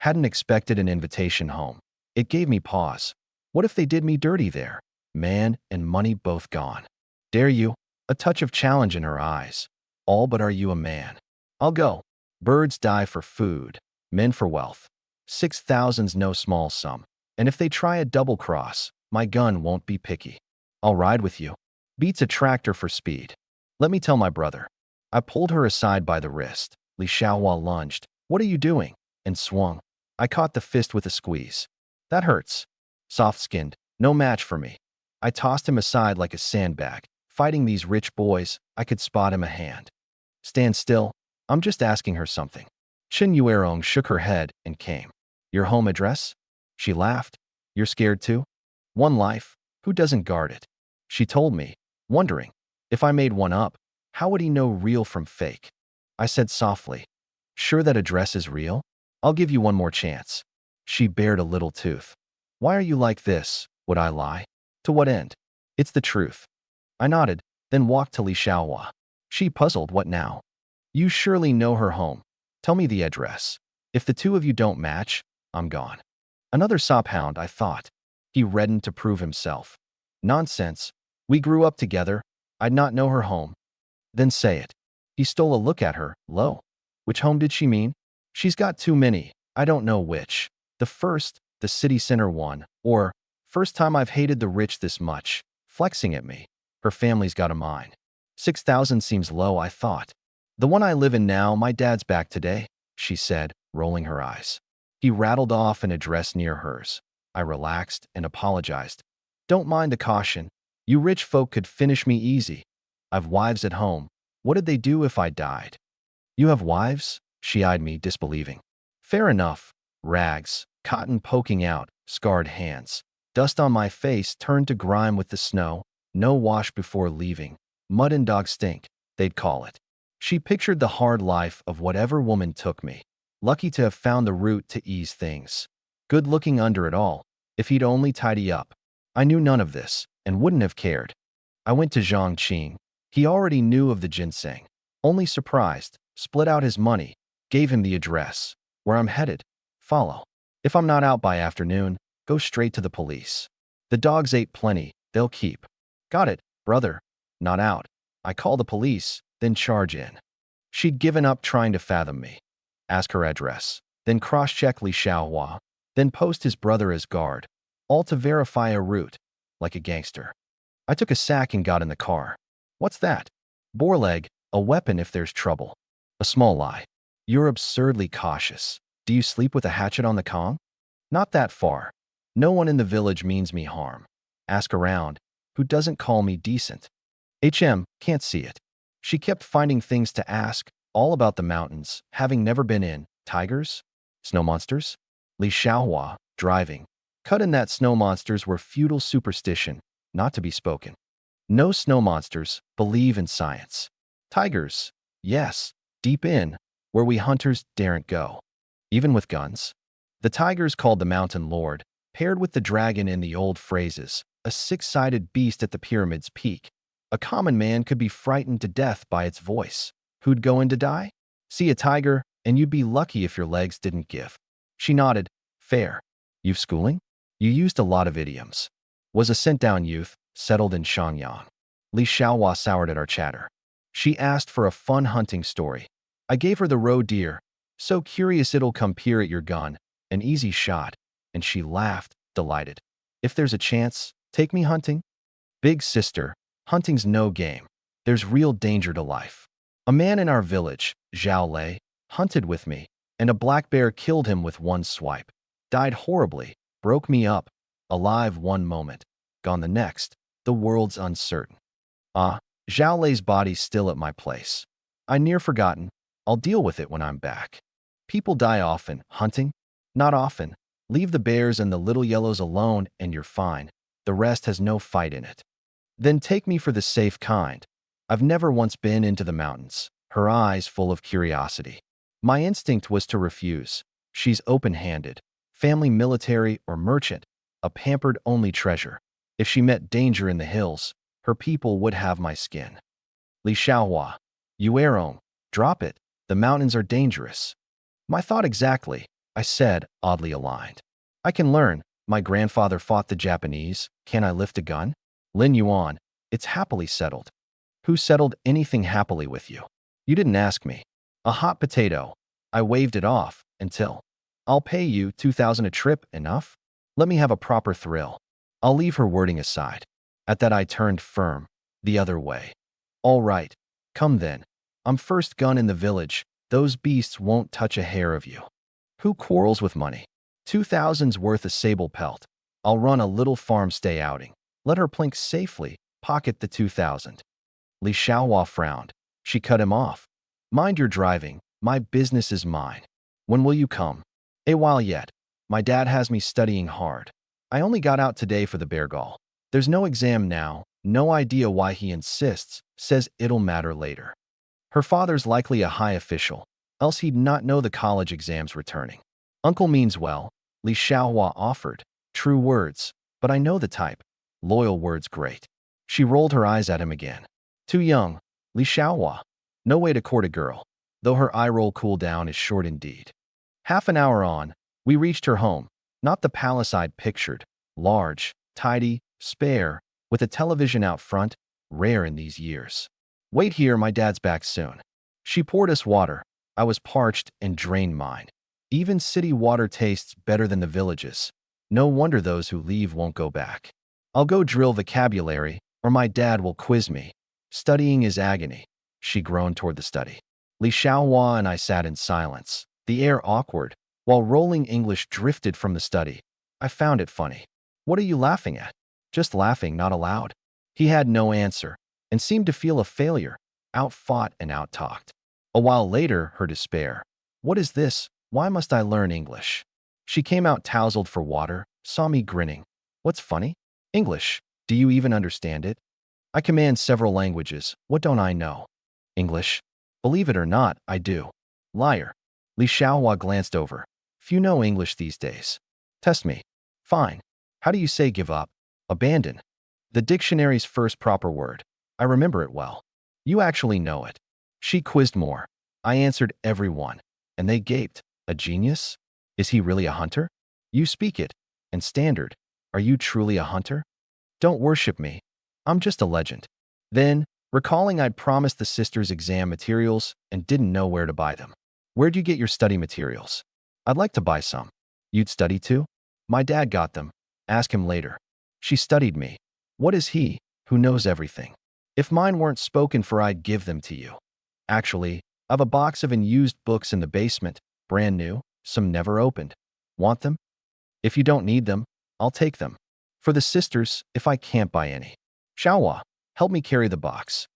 Hadn't expected an invitation home. It gave me pause. What if they did me dirty there? Man and money both gone. Dare you? A touch of challenge in her eyes. All but are you a man? I'll go. Birds die for food, men for wealth. 6,000's no small sum. And if they try a double cross, my gun won't be picky. I'll ride with you. Beats a tractor for speed. Let me tell my brother. I pulled her aside by the wrist. Li Xiaohua lunged. What are you doing? And swung. I caught the fist with a squeeze. That hurts. Soft-skinned. No match for me. I tossed him aside like a sandbag. Fighting these rich boys, I could spot him a hand. Stand still. I'm just asking her something. Chen Yuerong shook her head and came. Your home address? She laughed. You're scared too? One life. Who doesn't guard it? She told me, wondering, if I made one up, how would he know real from fake? I said softly, sure that address is real? I'll give you one more chance. She bared a little tooth. Why are you like this? Would I lie? To what end? It's the truth. I nodded, then walked to Li Xiaohua. She puzzled, what now? You surely know her home. Tell me the address. If the two of you don't match, I'm gone. Another sophound, I thought. He reddened to prove himself. Nonsense. We grew up together. I'd not know her home. Then say it. He stole a look at her, low. Which home did she mean? She's got too many. I don't know which. The first, the city center one, or first time I've hated the rich this much, flexing at me. Her family's got a mine. 6,000 seems low, I thought. The one I live in now, my dad's back today, she said, rolling her eyes. He rattled off an address near hers. I relaxed and apologized. Don't mind the caution. You rich folk could finish me easy. I've wives at home. What did they do if I died? You have wives? She eyed me, disbelieving. Fair enough. Rags, cotton poking out, scarred hands. Dust on my face turned to grime with the snow. No wash before leaving. Mud and dog stink, they'd call it. She pictured the hard life of whatever woman took me. Lucky to have found the route to ease things. Good looking under it all. If he'd only tidy up. I knew none of this, and wouldn't have cared. I went to Zhang Qing. He already knew of the ginseng. Only surprised, split out his money, gave him the address. Where I'm headed. Follow. If I'm not out by afternoon, go straight to the police. The dogs ate plenty, they'll keep. Got it, brother. Not out. I call the police, then charge in. She'd given up trying to fathom me. Ask her address, then cross-check Li Xiaohua, then post his brother as guard, all to verify a route, like a gangster. I took a sack and got in the car. What's that? Boar leg, a weapon if there's trouble. A small lie. You're absurdly cautious. Do you sleep with a hatchet on the Kong? Not that far. No one in the village means me harm. Ask around. Who doesn't call me decent? Can't see it. She kept finding things to ask, all about the mountains, having never been in. Tigers? Snow monsters? Li Xiaohua, driving. Cut in that snow monsters were feudal superstition, not to be spoken. No snow monsters, believe in science. Tigers? Yes, deep in, where we hunters daren't go. Even with guns. The tigers called the mountain lord, paired with the dragon in the old phrases, a six-sided beast at the pyramid's peak. A common man could be frightened to death by its voice. Who'd go in to die? See a tiger, and you'd be lucky if your legs didn't give. She nodded. Fair. You've schooling? You used a lot of idioms. Was a sent-down youth, settled in Shangyang. Li Xiaohua soured at our chatter. She asked for a fun hunting story. I gave her the roe deer. So curious it'll come peer at your gun. An easy shot. And she laughed, delighted. If there's a chance, take me hunting? Big sister, hunting's no game. There's real danger to life. A man in our village, Zhao Lei, hunted with me, and a black bear killed him with one swipe. Died horribly, broke me up. Alive one moment, gone the next. The world's uncertain. Zhao Lei's body's still at my place. I near forgotten. I'll deal with it when I'm back. People die often. Hunting? Not often. Leave the bears and the little yellows alone and you're fine. The rest has no fight in it. Then take me for the safe kind. I've never once been into the mountains. Her eyes full of curiosity. My instinct was to refuse. She's open-handed. Family military or merchant. A pampered only treasure. If she met danger in the hills, her people would have my skin. Li Xiaohua. Yuerong. Drop it. The mountains are dangerous. My thought exactly. I said, oddly aligned. I can learn. My grandfather fought the Japanese. Can I lift a gun? Lin Yuan, it's happily settled. Who settled anything happily with you? You didn't ask me. A hot potato. I waved it off until. I'll pay you 2,000 a trip, enough? Let me have a proper thrill. I'll leave her wording aside. At that I turned firm, the other way. All right, come then. I'm first gun in the village. Those beasts won't touch a hair of you. Who quarrels with money? 2,000's worth of sable pelt. I'll run a little farm stay outing. Let her plink safely, pocket the 2,000. Li Xiaohua frowned. She cut him off. Mind your driving. My business is mine. When will you come? A while yet. My dad has me studying hard. I only got out today for the Beargal. There's no exam now. No idea why he insists. Says it'll matter later. Her father's likely a high official, else he'd not know the college exam's returning. Uncle means well, Li Xiaohua offered. True words, but I know the type. Loyal words great. She rolled her eyes at him again. Too young, Li Xiaohua. No way to court a girl, though her eye roll cool down is short indeed. Half an hour on, we reached her home, not the palace I'd pictured. Large, tidy, spare, with a television out front, rare in these years. Wait here, my dad's back soon. She poured us water. I was parched and drained mine. Even city water tastes better than the villages. No wonder those who leave won't go back. I'll go drill vocabulary, or my dad will quiz me. Studying is agony. She groaned toward the study. Li Xiaohua and I sat in silence, the air awkward, while rolling English drifted from the study. I found it funny. What are you laughing at? Just laughing, not aloud. He had no answer, and seemed to feel a failure, outfought and outtalked. A while later, her despair. What is this? Why must I learn English? She came out tousled for water, saw me grinning. What's funny? English. Do you even understand it? I command several languages. What don't I know? English. Believe it or not, I do. Liar. Li Xiaohua glanced over. Few know English these days. Test me. Fine. How do you say give up? Abandon. The dictionary's first proper word. I remember it well. You actually know it. She quizzed more. I answered every one, and they gaped. A genius? Is he really a hunter? You speak it. And standard. Are you truly a hunter? Don't worship me. I'm just a legend. Then, recalling I'd promised the sisters exam materials and didn't know where to buy them. Where'd you get your study materials? I'd like to buy some. You'd study too? My dad got them. Ask him later. She studied me. What is he, who knows everything? If mine weren't spoken for, I'd give them to you. Actually, I've a box of unused books in the basement, brand new, some never opened. Want them? If you don't need them, I'll take them. For the sisters, if I can't buy any. Xiaohua, help me carry the box.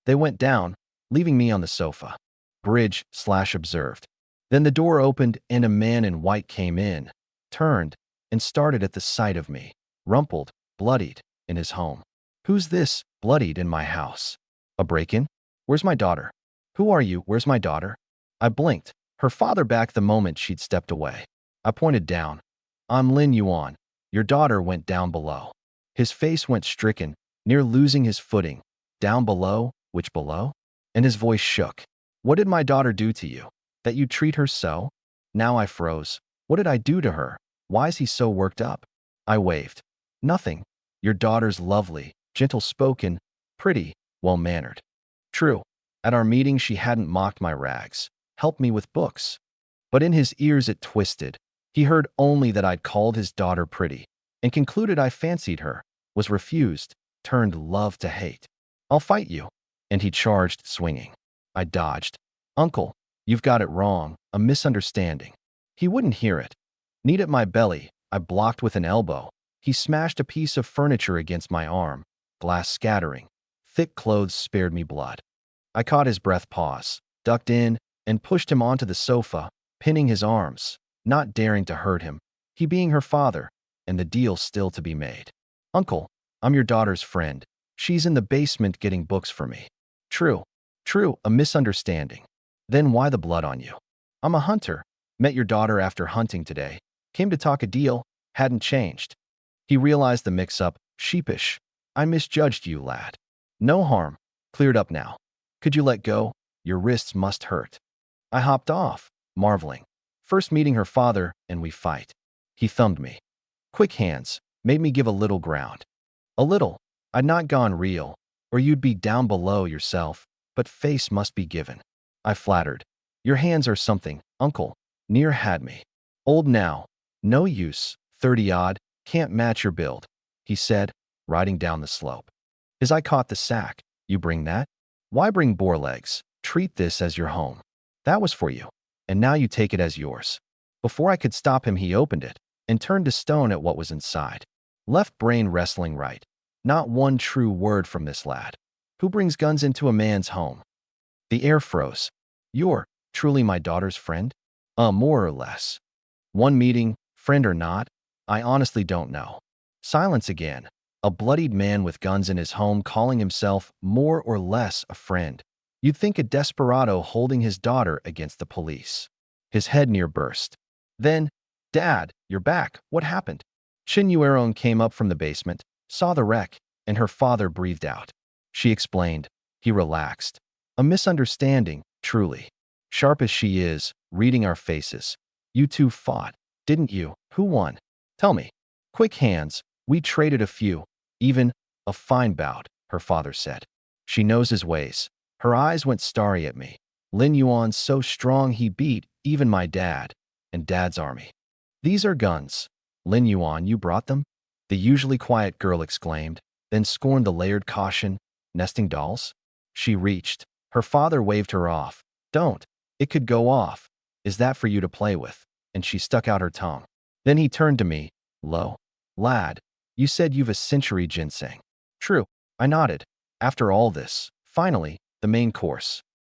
They went down, leaving me on the sofa. Bridge / observed. Then the door opened and a man in white came in, turned, and started at the sight of me, rumpled, bloodied, in his home. Who's this, bloodied in my house? A break-in? Where's my daughter? Who are you? Where's my daughter? I blinked. Her father back the moment she'd stepped away. I pointed down. I'm Lin Yuan. Your daughter went down below. His face went stricken, near losing his footing. Down below? Which below? And his voice shook. What did my daughter do to you? That you treat her so? Now I froze. What did I do to her? Why is he so worked up? I waved. Nothing. Your daughter's lovely, gentle-spoken, pretty, well-mannered. True. At our meeting she hadn't mocked my rags, helped me with books. But in his ears it twisted. He heard only that I'd called his daughter pretty, and concluded I fancied her, was refused, turned love to hate. I'll fight you. And he charged, swinging. I dodged. Uncle, you've got it wrong, a misunderstanding. He wouldn't hear it. Kneed at my belly, I blocked with an elbow. He smashed a piece of furniture against my arm, glass scattering. Thick clothes spared me blood. I caught his breath pause, ducked in, and pushed him onto the sofa, pinning his arms, not daring to hurt him, he being her father, and the deal still to be made. Uncle, I'm your daughter's friend. She's in the basement getting books for me. True, a misunderstanding. Then why the blood on you? I'm a hunter. Met your daughter after hunting today. Came to talk a deal, hadn't changed. He realized the mix-up, sheepish. I misjudged you, lad. No harm. Cleared up now. Could you let go? Your wrists must hurt. I hopped off, marveling. First meeting her father, and we fight. He thumbed me. Quick hands, made me give a little ground. A little. I'd not gone real, or you'd be down below yourself, but face must be given. I flattered. Your hands are something, uncle. Near had me. Old now. No use, 30-odd, can't match your build, he said, riding down the slope. As I caught the sack, you bring that? Why bring boar legs? Treat this as your home. That was for you, and now you take it as yours. Before I could stop him, he opened it and turned to stone at what was inside. Left brain wrestling right. Not one true word from this lad. Who brings guns into a man's home? The air froze. You're truly my daughter's friend? More or less. One meeting, friend or not, I honestly don't know. Silence again. A bloodied man with guns in his home calling himself more or less a friend. You'd think a desperado holding his daughter against the police. His head near burst. Then, Dad, you're back. What happened? Chinyueron came up from the basement, saw the wreck, and her father breathed out. She explained. He relaxed. A misunderstanding, truly. Sharp as she is, reading our faces. You two fought, didn't you? Who won? Tell me. Quick hands. We traded a few. Even a fine bout, her father said. She knows his ways. Her eyes went starry at me. Lin Yuan's so strong he beat even my dad and Dad's army. These are guns. Lin Yuan, you brought them? The usually quiet girl exclaimed, then scorned the layered caution. Nesting dolls? She reached. Her father waved her off. Don't. It could go off. Is that for you to play with? And she stuck out her tongue. Then he turned to me. Lo. Lad, you said you've a century ginseng. True. I nodded. After all this, finally, the main course.